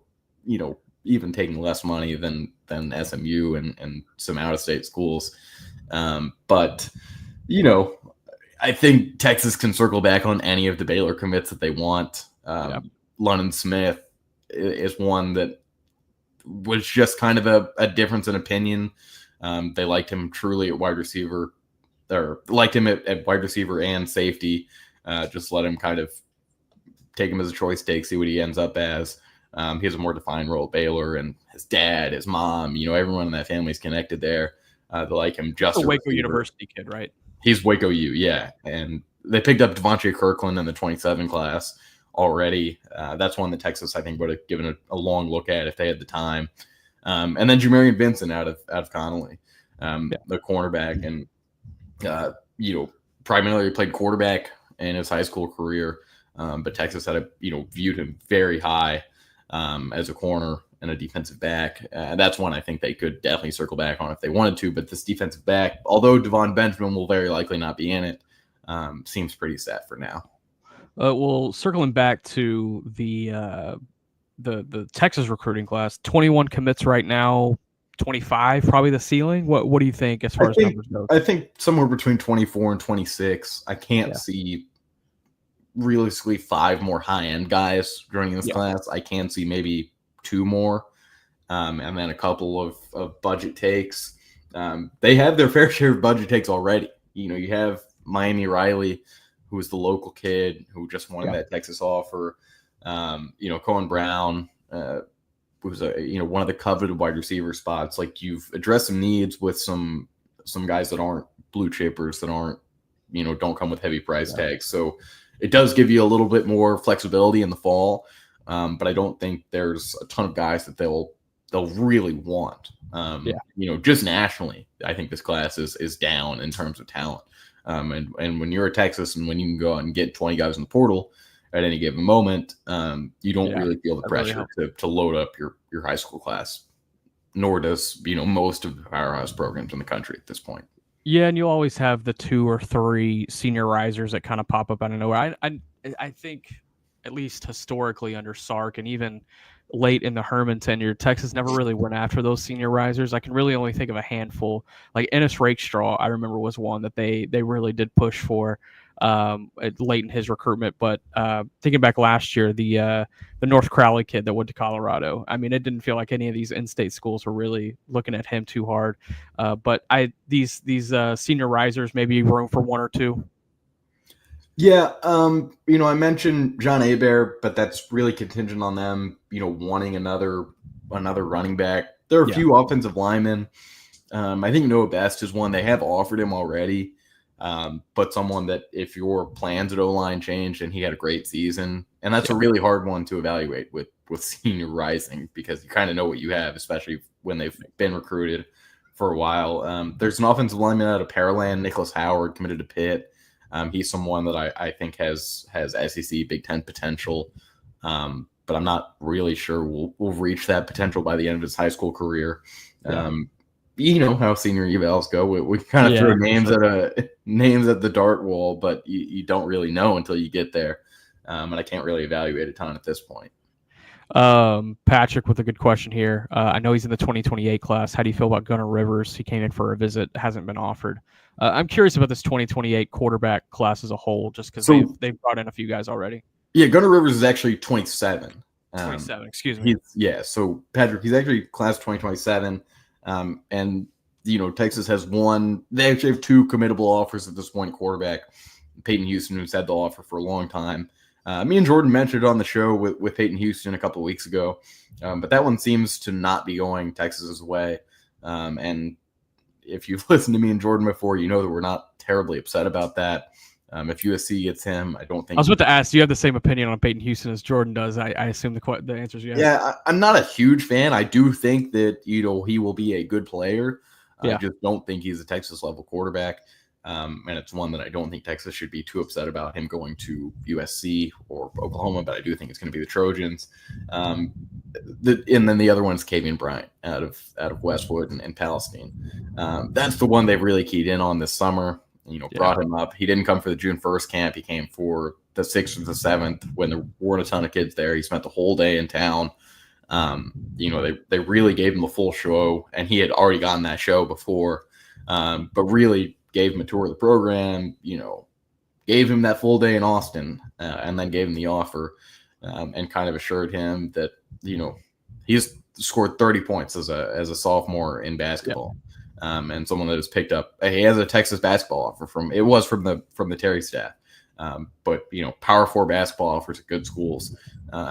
even taking less money than SMU and some out-of-state schools. But I think Texas can circle back on any of the Baylor commits that they want. London Smith is one that was just kind of a difference in opinion. They liked him truly at wide receiver, or liked him at wide receiver and safety. Just let him kind of take him as a choice take, see what he ends up as. He has a more defined role at Baylor, and his dad, his mom, everyone in that family is connected there. They like him just a Waco University kid, right? He's Waco U, yeah. And they picked up Devontae Kirkland in the 27 class already. That's one that Texas, I think, would have given a long look at if they had the time. And then Jamarian Vincent out of Connolly, the cornerback, and primarily played quarterback in his high school career. But Texas had viewed him very high as a corner and a defensive back. That's one I think they could definitely circle back on if they wanted to. But this defensive back, although Devon Benjamin will very likely not be in it, seems pretty set for now. Well, circling back to the Texas recruiting class, 21 commits right now, 25 probably the ceiling. What do you think as far as numbers go? I think somewhere between 24 and 26. I can't see realistically 5 more high-end guys joining this class. I can see maybe 2 more, and then a couple of budget takes. They have their fair share of budget takes already. You have Miami Riley, who is the local kid who just wanted that Texas offer. Cohen Brown, who's one of the coveted wide receiver spots. Like, you've addressed some needs with some guys that aren't blue chippers, that aren't, don't come with heavy price tags. So it does give you a little bit more flexibility in the fall. But I don't think there's a ton of guys that they'll really want. Just nationally, I think this class is down in terms of talent. And when you're at Texas and when you can go out and get 20 guys in the portal at any given moment, you don't really feel the pressure to load up your high school class, nor does most of the powerhouse programs in the country at this point. Yeah, and you always have the 2 or 3 senior risers that kind of pop up out of nowhere. I think, at least historically under Sark and even late in the Herman tenure, Texas never really went after those senior risers. I can really only think of a handful. Like Ennis Rakestraw, I remember, was one that they really did push for late in his recruitment. But thinking back last year, the North Crowley kid that went to Colorado, I mean, it didn't feel like any of these in-state schools were really looking at him too hard. But these senior risers, maybe room for 1 or 2. Yeah, I mentioned John Hebert, but that's really contingent on them, wanting another running back. There are a few offensive linemen. I think Noah Best is one. They have offered him already, but someone that if your plans at O-line changed and he had a great season, and that's a really hard one to evaluate with senior rising, because you kind of know what you have, especially when they've been recruited for a while. There's an offensive lineman out of Pearland, Nicholas Howard, committed to Pitt. He's someone that I think has SEC Big Ten potential, but I'm not really sure we'll reach that potential by the end of his high school career. You know how senior evals go. We kind of throw names at the dart wall, but you don't really know until you get there, and I can't really evaluate a ton at this point. Patrick with a good question here. I know he's in the 2028 class. How do you feel about Gunnar Rivers? He came in for a visit, hasn't been offered. I'm curious about this 2028 quarterback class as a whole, just because they've brought in a few guys already. Yeah, Gunnar Rivers is actually 27. 27, excuse me. So Patrick, he's actually class 2027. And Texas has one. They actually have 2 committable offers at this point. Quarterback Peyton Houston, who's had the offer for a long time. Me and Jordan mentioned it on the show with Peyton Houston a couple of weeks ago, but that one seems to not be going Texas's way. And if you've listened to me and Jordan before, you know that we're not terribly upset about that. If USC gets him, I don't think. I was about to ask, do you have the same opinion on Peyton Houston as Jordan does? I assume the answer is yes. Yeah, I'm not a huge fan. I do think that he will be a good player. I just don't think he's a Texas level quarterback. And it's one that I don't think Texas should be too upset about him going to USC or Oklahoma, but I do think it's going to be the Trojans. And then the other one's Kavian Bryant out of Westwood and Palestine. That's the one they've really keyed in on this summer. Brought him up. He didn't come for the June 1st camp. He came for the 6th or the 7th when there weren't a ton of kids there. He spent the whole day in town. They really gave him a full show, and he had already gotten that show before, but really gave him a tour of the program, gave him that full day in Austin, and then gave him the offer, and kind of assured him that, he's scored 30 points as a sophomore in basketball. And someone that has picked up, he has a Texas basketball offer from the Terry staff. But Power 4 basketball offers at good schools.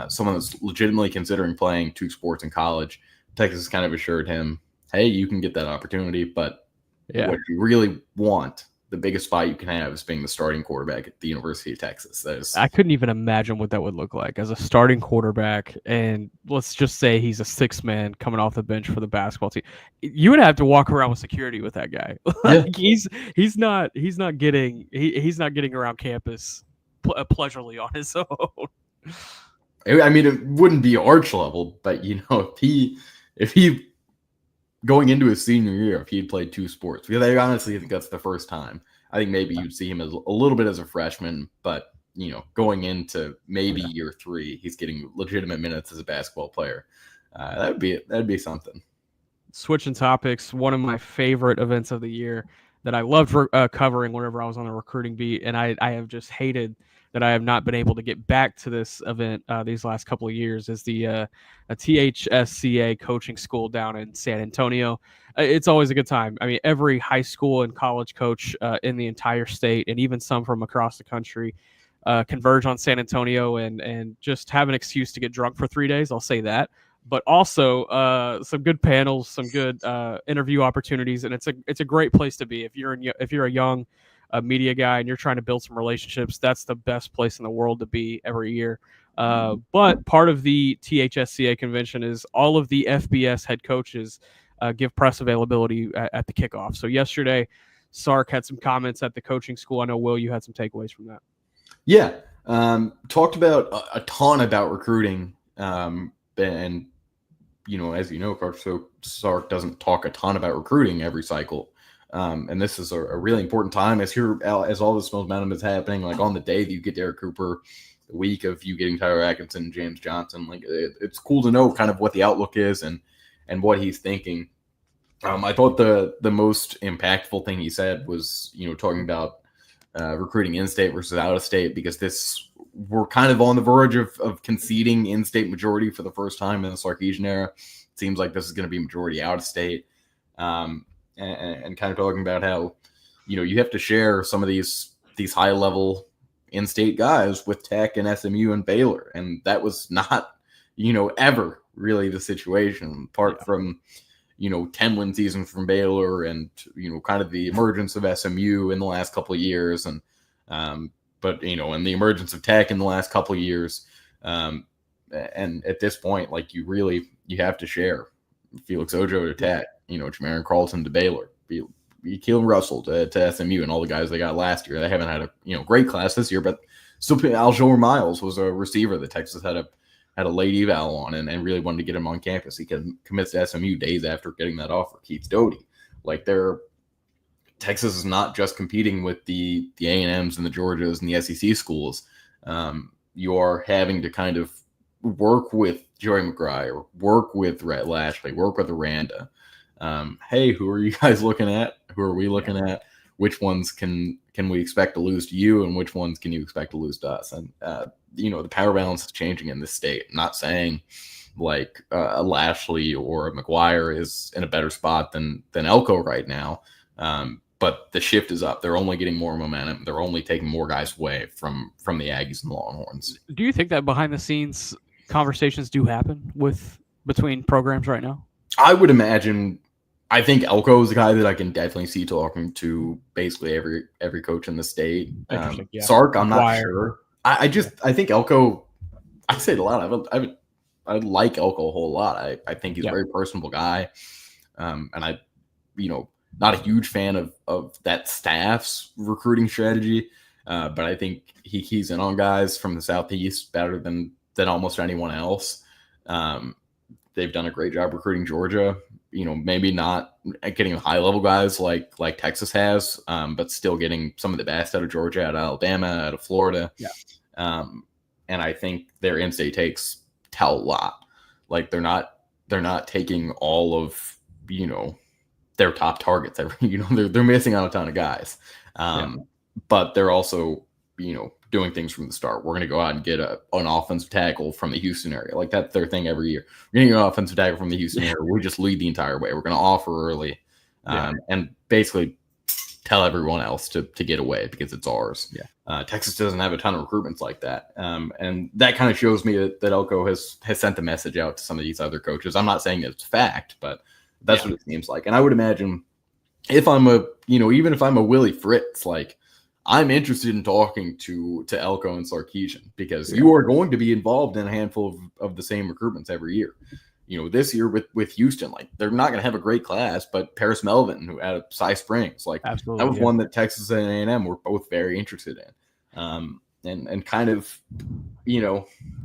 Someone that's legitimately considering playing 2 sports in college. Texas kind of assured him, hey, you can get that opportunity, but what you really want, the biggest spot you can have, is being the starting quarterback at the University of Texas. I couldn't even imagine what that would look like as a starting quarterback. And let's just say he's a 6th man coming off the bench for the basketball team. You would have to walk around with security with that guy. He's not getting around campus pleasurely on his own. I mean, it wouldn't be arch level, but if he going into his senior year, if he had played 2 sports, because I honestly think that's the first time. I think maybe you'd see him as a little bit as a freshman, but going into maybe year 3, he's getting legitimate minutes as a basketball player. That'd be something. Switching topics, one of my favorite events of the year that I loved covering whenever I was on the recruiting beat, and I have just hated that I have not been able to get back to this event these last couple of years, is the THSCA coaching school down in San Antonio. It's always a good time. I mean, every high school and college coach in the entire state, and even some from across the country, converge on San Antonio and just have an excuse to get drunk for 3 days. I'll say that. But also some good panels, some good interview opportunities, and it's a great place to be if you're a young media guy and you're trying to build some relationships. That's the best place in the world to be every year. But part of the THSCA convention is all of the FBS head coaches give press availability at the kickoff. So yesterday, Sark had some comments at the coaching school. I know, Will, you had some takeaways from that. Yeah, talked about a ton about recruiting, and as you know, Coach Sark doesn't talk a ton about recruiting every cycle. And this is a really important time as all this momentum is happening. Like on the day that you get Derrek Cooper, the week of you getting Tyler Atkinson and James Johnson, like it's cool to know kind of what the outlook is and what he's thinking. I thought the most impactful thing he said was, talking about recruiting in-state versus out-of-state, because we're kind of on the verge of conceding in-state majority for the first time in the Sarkisian era. It seems like this is going to be majority out-of-state. And kind of talking about how, you have to share some of these high-level in-state guys with Tech and SMU and Baylor. And that was not, ever really the situation, apart from, 10-win season from Baylor and, kind of the emergence of SMU in the last couple of years. And, and the emergence of Tech in the last couple of years. And at this point, like you have to share Felix Ojo to Tech, Jamaron Carlton to Baylor, Keelan Russell to SMU, and all the guys they got last year. They haven't had a great class this year, but still, Aljor Miles was a receiver that Texas had a late eval on and really wanted to get him on campus. He commits to SMU days after getting that offer. Keith Doty, Texas is not just competing with the A&Ms and the Georgias and the SEC schools. You are having to kind of work with Joey McGrath, or work with Rhett Lashley, work with Aranda. Hey, who are you guys looking at? Who are we looking at? Which ones can we expect to lose to you, and which ones can you expect to lose to us? And the power balance is changing in this state. I'm not saying a Lashley or a McGuire is in a better spot than Elko right now, but the shift is up. They're only getting more momentum. They're only taking more guys away from the Aggies and Longhorns. Do you think that behind the scenes conversations do happen between programs right now? I would imagine. I think Elko is a guy that I can definitely see talking to basically every coach in the state. Yeah. Sark, I'm not sure. I think Elko. I say it a lot. I like Elko a whole lot. I think he's a very personable guy, and I, not a huge fan of that staff's recruiting strategy, but I think he keys in on guys from the Southeast better than almost anyone else. They've done a great job recruiting Georgia. Maybe not getting the high level guys like Texas has, but still getting some of the best out of Georgia, out of Alabama, out of Florida. Yeah. And I think their in-state takes tell a lot. Like they're not taking all of their top targets. They're missing on a ton of guys. But they're also doing things from the start. We're going to go out and get an offensive tackle from the Houston area. Like that's their thing every year. We're going to get an offensive tackle from the Houston area. We just lead the entire way. We're going to offer early and basically tell everyone else to get away because it's ours. Yeah. Texas doesn't have a ton of recruitments like that. And that kind of shows me that Elko has sent the message out to some of these other coaches. I'm not saying it's fact, but that's what it seems like. And I would imagine if I'm even if I'm a Willie Fritz, I'm interested in talking to Elko and Sarkisian because you are going to be involved in a handful of the same recruitments every year. This year with Houston, they're not going to have a great class, but Paris Melvin, who out of Cy Springs, absolutely, that was one that Texas and A&M were both very interested in. and kind of,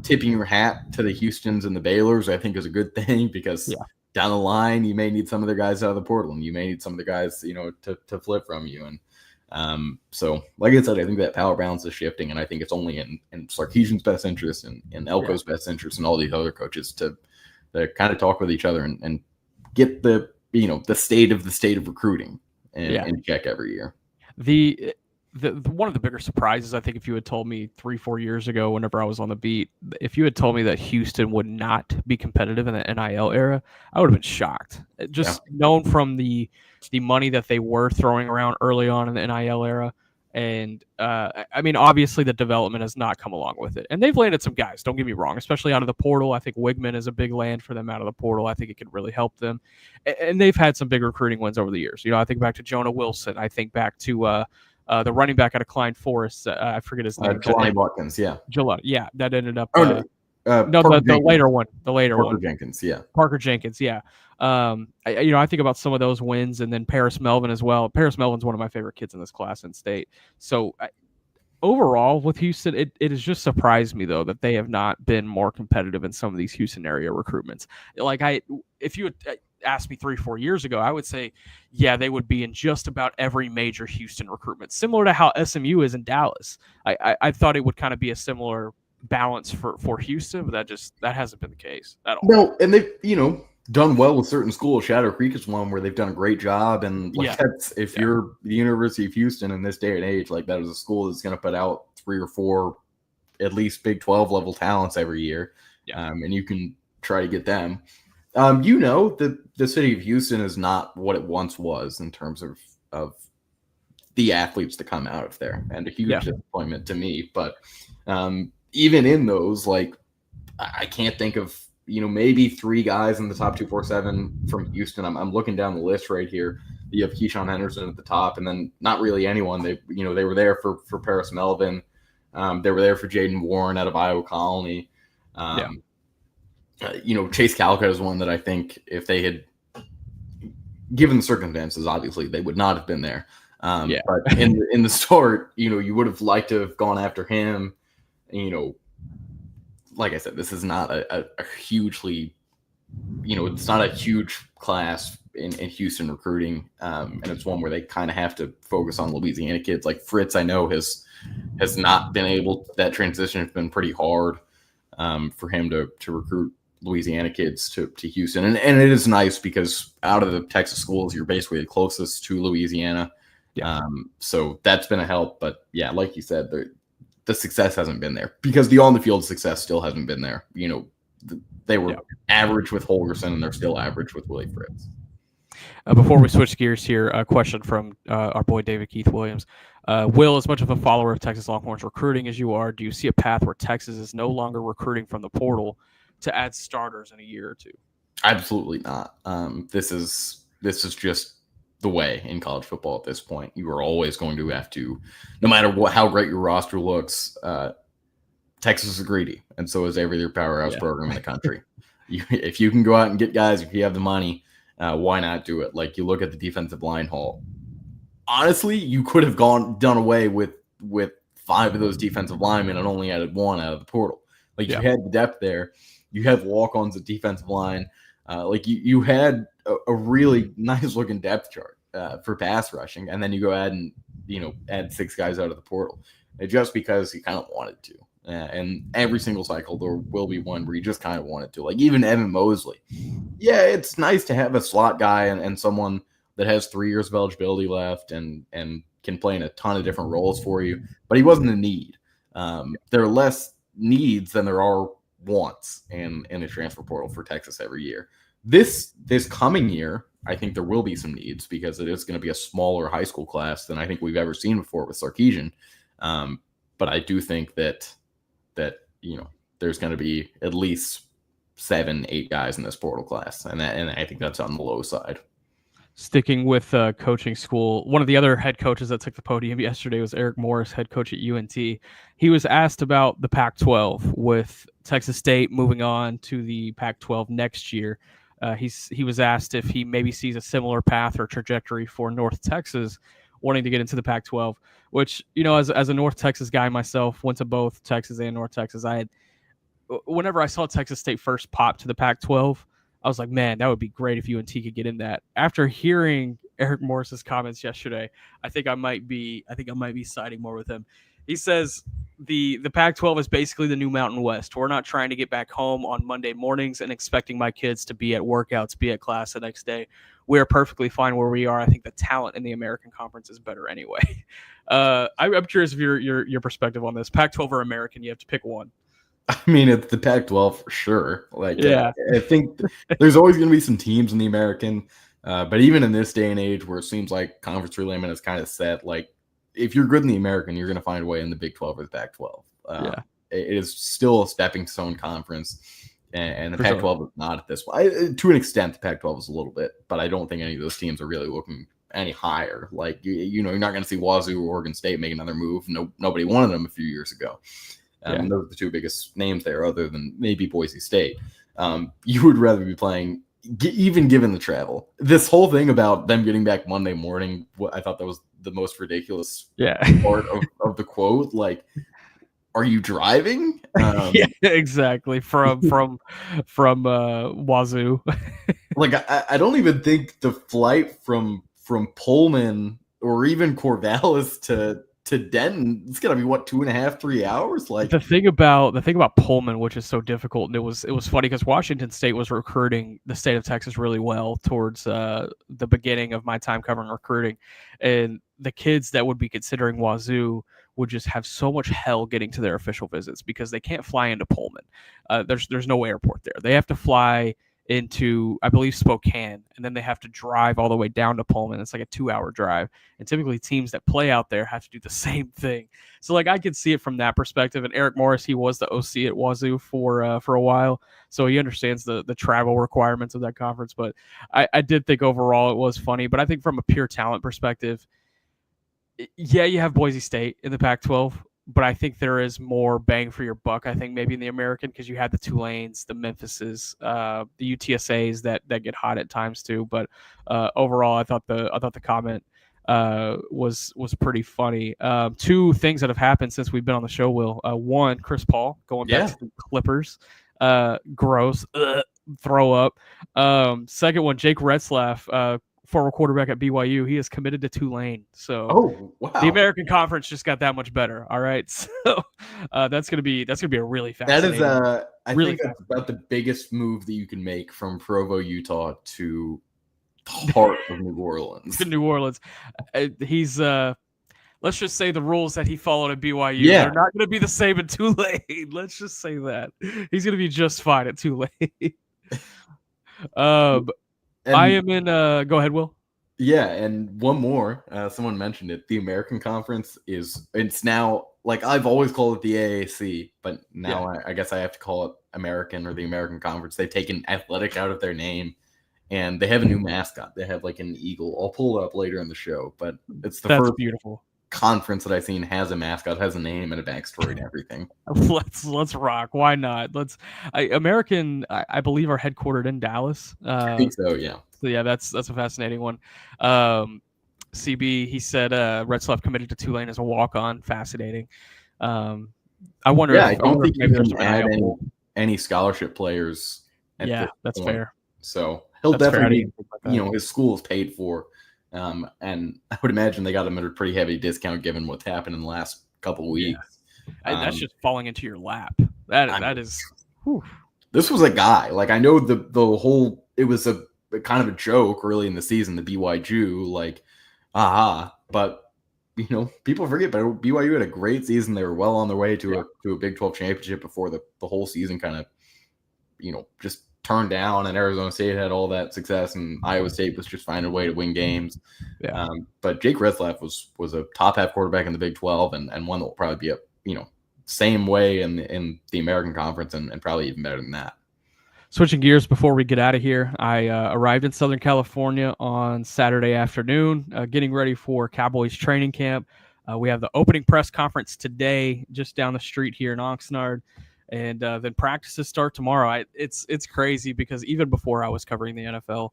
tipping your hat to the Houstons and the Baylors, I think is a good thing, because down the line, you may need some of the guys out of the portal, and you may need some of the guys, to flip from you. And so, like I said, I think that power balance is shifting, and I think it's only in Sarkisian's best interest and in Elko's best interest and all these other coaches to kind of talk with each other and get the state of recruiting and check every year. The one of the bigger surprises, I think, if you had told me 3-4 years ago, whenever I was on the beat, if you had told me that Houston would not be competitive in the NIL era, I would have been shocked. Just known from the money that they were throwing around early on in the NIL era. And I mean, obviously the development has not come along with it. And they've landed some guys, don't get me wrong, especially out of the portal. I think Wigman is a big land for them out of the portal. I think it could really help them. And they've had some big recruiting wins over the years. I think back to Jonah Wilson. I think back to the running back out of Klein Forest. I forget his name. Jelani Watkins, that ended up. The later one. Parker Jenkins, Parker Jenkins, I think about some of those wins, and then Paris Melvin as well. Paris Melvin's one of my favorite kids in this class in state. So overall with Houston, it has just surprised me though that they have not been more competitive in some of these Houston area recruitments. If you had asked me 3-4 years ago, I would say, they would be in just about every major Houston recruitment, similar to how SMU is in Dallas. I thought it would kind of be a similar balance for Houston, but that hasn't been the case at all. No, and they've done well with certain schools. Shadow Creek is one where they've done a great job, and that's, if you're the University of Houston in this day and age, like, that is a school that's going to put out 3 or 4 at least Big 12 level talents every year, and you can try to get them. The city of Houston is not what it once was in terms of the athletes that come out of there, and a huge disappointment to me. But even in those, like, I can't think of maybe 3 guys in the top 247 from Houston. I'm looking down the list right here. You have Keyshawn Henderson at the top, and then not really anyone. They were there for Paris Melvin. They were there for Jaden Warren out of Iowa Colony. Chase Calicut is one that I think, if they had given the circumstances, obviously they would not have been there. But in the start, you would have liked to have gone after him. Like I said, this is not a hugely, it's not a huge class in Houston recruiting. And it's one where they kind of have to focus on Louisiana kids. Like Fritz, I know has not been able, that transition has been pretty hard for him to recruit Louisiana kids to Houston. And it is nice because out of the Texas schools, you're basically the closest to Louisiana. So that's been a help. But like you said, the success hasn't been there because the on-the-field success still hasn't been there. They were average with Holgerson, and they're still average with Willie Fritz. Before we switch gears here, a question from our boy David Keith Williams. Will, as much of a follower of Texas Longhorns recruiting as you are, do you see a path where Texas is no longer recruiting from the portal to add starters in a year or two? Absolutely not. This is just the way in college football at this point. You are always going to have to, no matter how great your roster looks, Texas is greedy, and so is every other powerhouse program in the country. If you can go out and get guys, if you have the money, why not do it? Like, you look at the defensive line haul. Honestly, you could have done away with 5 of those defensive linemen and only added 1 out of the portal. Like, you had the depth there. You have walk-ons at defensive line. You had a really nice looking depth chart for pass rushing, and then you go add and add 6 guys out of the portal, just because you kind of wanted to. And every single cycle there will be one where you just kind of wanted to. Like, even Evan Mosley. Yeah, it's nice to have a slot guy and someone that has 3 years of eligibility left and can play in a ton of different roles for you, but he wasn't a need. There are less needs than there are wants in a transfer portal for Texas every year. This coming year, I think there will be some needs because it is going to be a smaller high school class than I think we've ever seen before with Sarkisian. But I do think that there's going to be at least 7-8 guys in this portal class, and I think that's on the low side. Sticking with coaching school, one of the other head coaches that took the podium yesterday was Eric Morris, head coach at UNT. He was asked about the Pac-12 with Texas State moving on to the Pac-12 next year. He was asked if he maybe sees a similar path or trajectory for North Texas wanting to get into the Pac-12. which, as a North Texas guy myself, went to both Texas and North Texas. Whenever I saw Texas State first pop to the Pac-12, I was like, man, that would be great if UNT could get in that. After hearing Eric Morris's comments yesterday, I think I might be siding more with him. He says the Pac-12 is basically the new Mountain West. We're not trying to get back home on Monday mornings and expecting my kids to be at workouts, be at class the next day. We are perfectly fine where we are. I think the talent in the American Conference is better anyway. I'm curious of your perspective on this. Pac-12 or American? You have to pick one. I mean, it's the Pac-12 for sure. Yeah. I think there's always going to be some teams in the American, but even in this day and age where it seems like conference realignment is kind of set, like if you're good in the American, you're going to find a way in the Big 12 or the Pac-12. It is still a stepping stone conference, and the For Pac-12 sure. is not at this point. To an extent, the Pac-12 is a little bit, but I don't think any of those teams are really looking any higher. Like, you're not going to see Wazoo or Oregon State make another move. Nobody wanted them a few years ago. Those are the two biggest names there, other than maybe Boise State. You would rather be playing, even given the travel. This whole thing about them getting back Monday morning, I thought that was the most ridiculous part of the quote. Like, are you driving? Yeah, exactly. From Wazoo. Like, I don't even think the flight from Pullman or even Corvallis to Denton, it's gonna be 2.5, 3 hours. Like, the thing about Pullman, which is so difficult, and it was funny because Washington State was recruiting the state of Texas really well towards the beginning of my time covering recruiting, and the kids that would be considering Wazoo would just have so much hell getting to their official visits because they can't fly into Pullman. There's no airport there. They have to fly into, I believe, Spokane, and then they have to drive all the way down to Pullman. It's like a 2-hour drive, and typically teams that play out there have to do the same thing. So, like, I could see it from that perspective. And Eric Morris, he was the OC at Wazoo for a while, so he understands the travel requirements of that conference. But I did think overall it was funny. But I think from a pure talent perspective, yeah, you have Boise State in the Pac-12. But I think there is more bang for your buck, I think, maybe in the American, because you had the Tulanes, the Memphises, the UTSAs that get hot at times too. But overall, I thought the comment was pretty funny. Two things that have happened since we've been on the show, Will. One, Chris Paul going back to the Clippers. Gross. Throw up. Second one, Jake Retzlaff, former quarterback at BYU, he is committed to Tulane. So the American Conference just got that much better. All right, so that's gonna be a really fascinating. That is I think that's about the biggest move that you can make from Provo, Utah to the heart of New Orleans. To New Orleans, he's let's just say the rules that he followed at BYU are not going to be the same in Tulane. Let's just say that he's going to be just fine at Tulane. I am in. Go ahead, Will. Yeah, and one more. Someone mentioned it. The American Conference it's now, like, I've always called it the AAC, but now I guess I have to call it American or the American Conference. They've taken athletic out of their name, and they have a new mascot. They have like an eagle. I'll pull it up later in the show, but it's the first beautiful conference that I've seen has a mascot, has a name and a backstory and everything. Let's rock. Why not? American, I believe, are headquartered in Dallas. I think so, yeah. So yeah, that's a fascinating one. CB, he said Retzlaff committed to Tulane as a walk-on. Fascinating. I wonder. Yeah, I don't think you can add any scholarship players. That's point. Fair. So he'll definitely be, his school is paid for. And I would imagine they got him at a pretty heavy discount given what's happened in the last couple of weeks. That's just falling into your lap. That is. Whew. This was a guy. Like, I know the whole. It was a kind of a joke early in the season. The BYU, like, but people forget. But BYU had a great season. They were well on their way to a Big 12 championship before the whole season kind of, just turned down, and Arizona State had all that success, and Iowa State was just finding a way to win games. Yeah. But Jake Retzlaff was a top half quarterback in the Big 12, and one that will probably be same way in the American Conference, and probably even better than that. Switching gears before we get out of here, I arrived in Southern California on Saturday afternoon, getting ready for Cowboys training camp. We have the opening press conference today, just down the street here in Oxnard. And then practices start tomorrow. It's crazy because even before I was covering the NFL,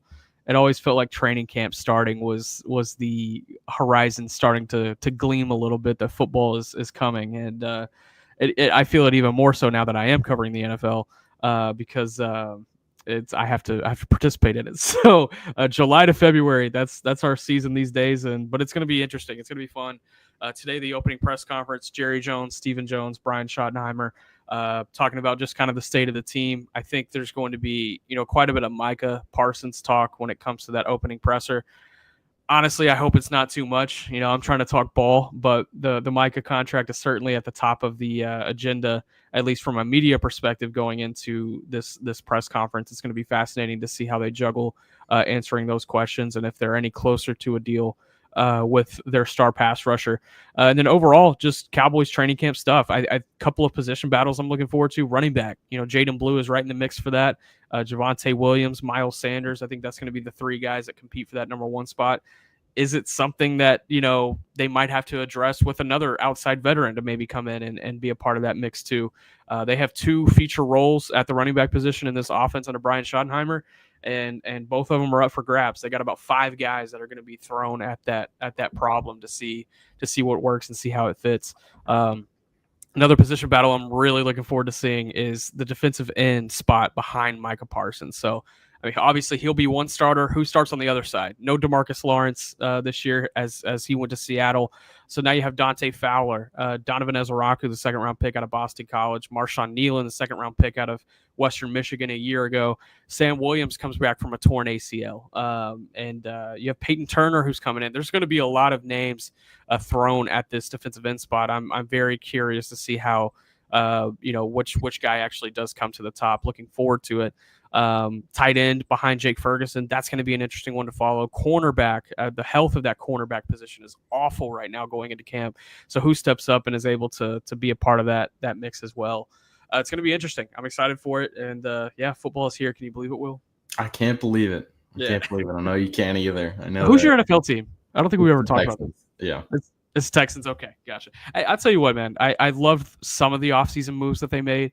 it always felt like training camp starting was the horizon starting to gleam a little bit that football is coming. And I feel it even more so now that I am covering the NFL because I have to participate in it. So July to February, that's our season these days. But it's going to be interesting. It's going to be fun. Today, the opening press conference, Jerry Jones, Stephen Jones, Brian Schottenheimer, talking about just kind of the state of the team. I think there's going to be, quite a bit of Micah Parsons talk when it comes to that opening presser. Honestly, I hope it's not too much. I'm trying to talk ball, but the Micah contract is certainly at the top of the agenda, at least from a media perspective going into this press conference. It's going to be fascinating to see how they juggle answering those questions and if they're any closer to a deal with their star pass rusher. And then overall, just Cowboys training camp stuff. A couple of position battles I'm looking forward to. Running back, Jaden Blue is right in the mix for that. Javonte Williams, Miles Sanders. I think that's going to be the three guys that compete for that number one spot. Is it something that, they might have to address with another outside veteran to maybe come in and be a part of that mix too? They have two feature roles at the running back position in this offense under Brian Schottenheimer, and both of them are up for grabs. They got about 5 guys that are going to be thrown at that problem to see what works and see how it fits. Another position battle I'm really looking forward to seeing is the defensive end spot behind Micah Parsons. So, obviously he'll be one starter. Who starts on the other side? No DeMarcus Lawrence this year as he went to Seattle. So now you have Dante Fowler, Donovan Ezaraku, the second-round pick out of Boston College, Marshawn Nealon, the second-round pick out of Western Michigan a year ago. Sam Williams comes back from a torn ACL. And you have Peyton Turner who's coming in. There's going to be a lot of names thrown at this defensive end spot. I'm very curious to see how which guy actually does come to the top. Looking forward to it. Tight end behind Jake Ferguson, that's going to be an interesting one to follow. Cornerback, the health of that cornerback position is awful right now going into camp. So who steps up and is able to be a part of that mix as well? It's going to be interesting. I'm excited for it. And football is here. Can you believe it, Will? I can't believe it. I can't believe it. I know you can't either. I know. Who's your NFL team? I don't think we ever talked about this. Yeah. It's Texans. Okay, gotcha. I'll tell you what, man. I loved some of the offseason moves that they made.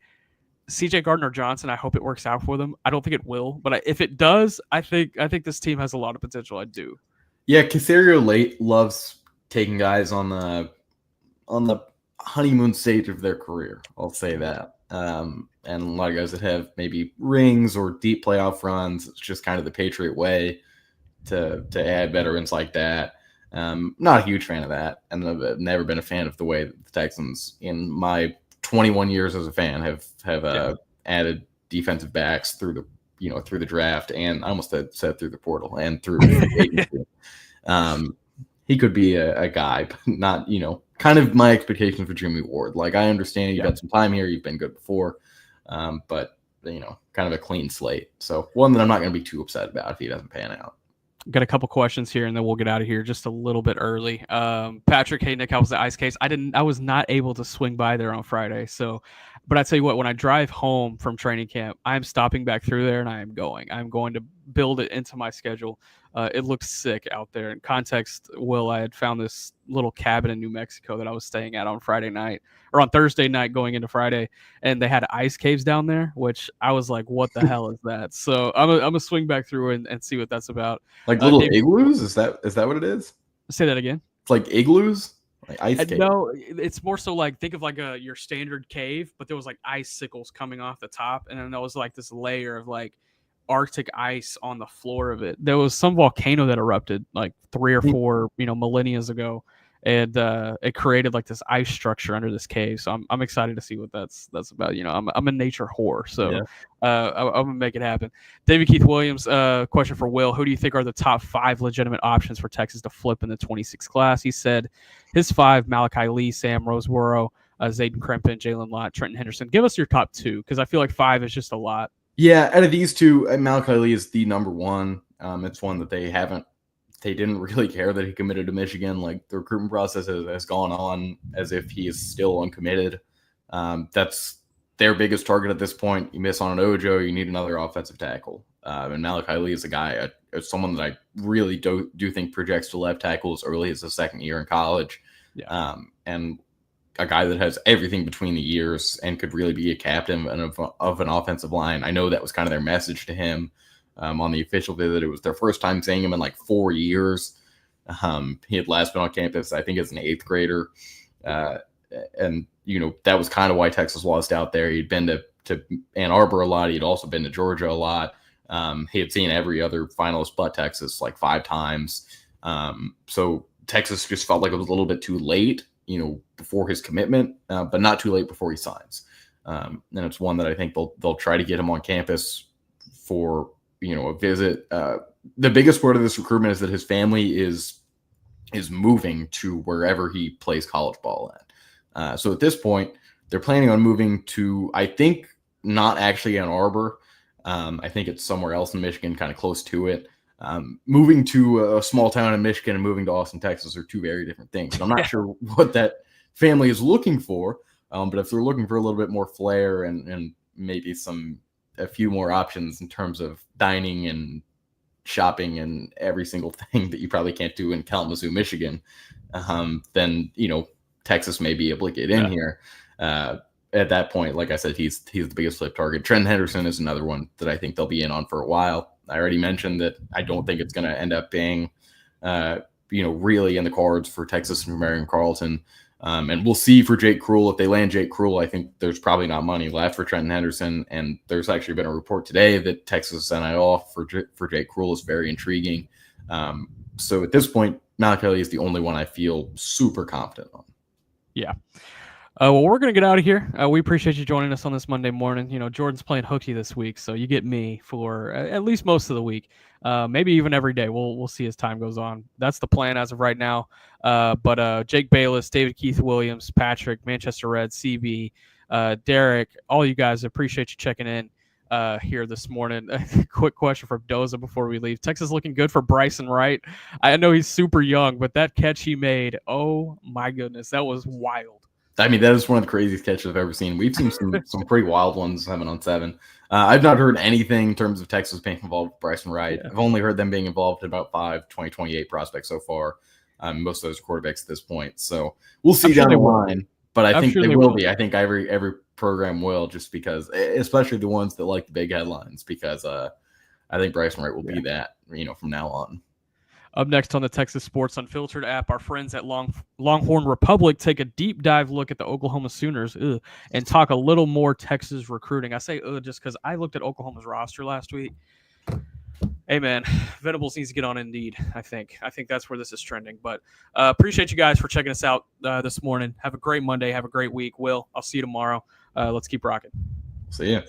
CJ Gardner-Johnson, I hope it works out for them. I don't think it will, but if it does, I think this team has a lot of potential. I do. Yeah, Casario Late loves taking guys on the honeymoon stage of their career. I'll say that. And a lot of guys that have maybe rings or deep playoff runs. It's just kind of the Patriot way to add veterans like that. Not a huge fan of that, and I've never been a fan of the way that the Texans, in my 21 years as a fan, have added defensive backs through the draft, and I almost said through the portal and through agency. He could be a guy, but not, kind of my expectation for Jimmy Ward. Like, I understand you've had some time here, you've been good before, but kind of a clean slate. So one that I'm not going to be too upset about if he doesn't pan out. Got a couple questions here, and then we'll get out of here just a little bit early. Patrick, hey Nick, how was the ice case? I was not able to swing by there on Friday, but I tell you what, when I drive home from training camp, I'm stopping back through there, and I'm going to build it into my schedule. It looks sick out there. In context, Will, I had found this little cabin in New Mexico that I was staying at on Thursday night going into Friday, and they had ice caves down there, which I was like, what the hell is that? So I'm gonna swing back through and see what that's about. Like little igloos? Is that what it is? Say that again. It's like igloos? Like ice cave? No, it's more so like, think of like your standard cave, but there was like icicles coming off the top, and then there was like this layer of like Arctic ice on the floor of it. There was some volcano that erupted like 3 or 4 millennia ago, and it created like this ice structure under this cave. So I'm excited to see what that's about. I'm a nature whore, so I'm gonna make it happen. David Keith Williams, question for Will: who do you think are the top 5 legitimate options for Texas to flip in the 26 class? He said his 5: Malachi Lee, Sam Roseboro, Zayden Krempin, Jalen Lott, Trenton Henderson. Give us your top 2, because I feel like 5 is just a lot. Yeah, out of these 2, Malachi Lee is the number one. It's one that they didn't really care that he committed to Michigan. Like, the recruitment process has gone on as if he is still uncommitted. That's their biggest target at this point. You miss on an Ojo, you need another offensive tackle. And Malachi Lee is a guy, someone that I really do think projects to left tackle as early as his second year in college. Yeah. And a guy that has everything between the ears and could really be a captain of an offensive line. I know that was kind of their message to him on the official visit. It was their first time seeing him in like 4 years. He had last been on campus, I think, as an 8th grader. And, that was kind of why Texas lost out there. He'd been to Ann Arbor a lot. He'd also been to Georgia a lot. He had seen every other finalist but Texas like 5 times. So Texas just felt like it was a little bit too late, before his commitment, but not too late before he signs. And it's one that I think they'll try to get him on campus for, a visit. The biggest part of this recruitment is that his family is moving to wherever he plays college ball at. So at this point, they're planning on moving to, I think, not actually Ann Arbor. I think it's somewhere else in Michigan, kind of close to it. Moving to a small town in Michigan and moving to Austin, Texas are 2 very different things. And I'm not sure what that family is looking for, but if they're looking for a little bit more flair and maybe a few more options in terms of dining and shopping and every single thing that you probably can't do in Kalamazoo, Michigan, then, Texas may be able to get in here. At that point, like I said, he's the biggest flip target. Trent Henderson is another one that I think they'll be in on for a while. I already mentioned that I don't think it's going to end up being, really in the cards for Texas and Marion Carlton. And we'll see for Jake Krull. If they land Jake Krull, I think there's probably not money left for Trenton Henderson. And there's actually been a report today that Texas NIL for Jake Krull is very intriguing. So at this point, Malik Kelly is the only one I feel super confident on. Yeah. Well, we're going to get out of here. We appreciate you joining us on this Monday morning. Jordan's playing hooky this week, so you get me for at least most of the week, maybe even every day. We'll see as time goes on. That's the plan as of right now. But Jake Bayless, David Keith Williams, Patrick, Manchester Red, CB, Derek, all you guys, appreciate you checking in here this morning. Quick question from Doza before we leave. Texas looking good for Bryson Wright. I know he's super young, but that catch he made, oh my goodness, that was wild. I mean, that is one of the craziest catches I've ever seen. We've seen some pretty wild ones 7-on-7. I've not heard anything in terms of Texas being involved with Bryson Wright. Yeah. I've only heard them being involved in about 5 2028 prospects so far. Most of those are quarterbacks at this point. So we'll see down the line. But I think they will be. I think every program will, just because, especially the ones that like the big headlines, because I think Bryson Wright will be that, from now on. Up next on the Texas Sports Unfiltered app, our friends at Longhorn Republic take a deep dive look at the Oklahoma Sooners and talk a little more Texas recruiting. I say just because I looked at Oklahoma's roster last week. Hey, man, Venables needs to get on Indeed, I think. I think that's where this is trending. But appreciate you guys for checking us out this morning. Have a great Monday. Have a great week. Will, I'll see you tomorrow. Let's keep rocking. See ya.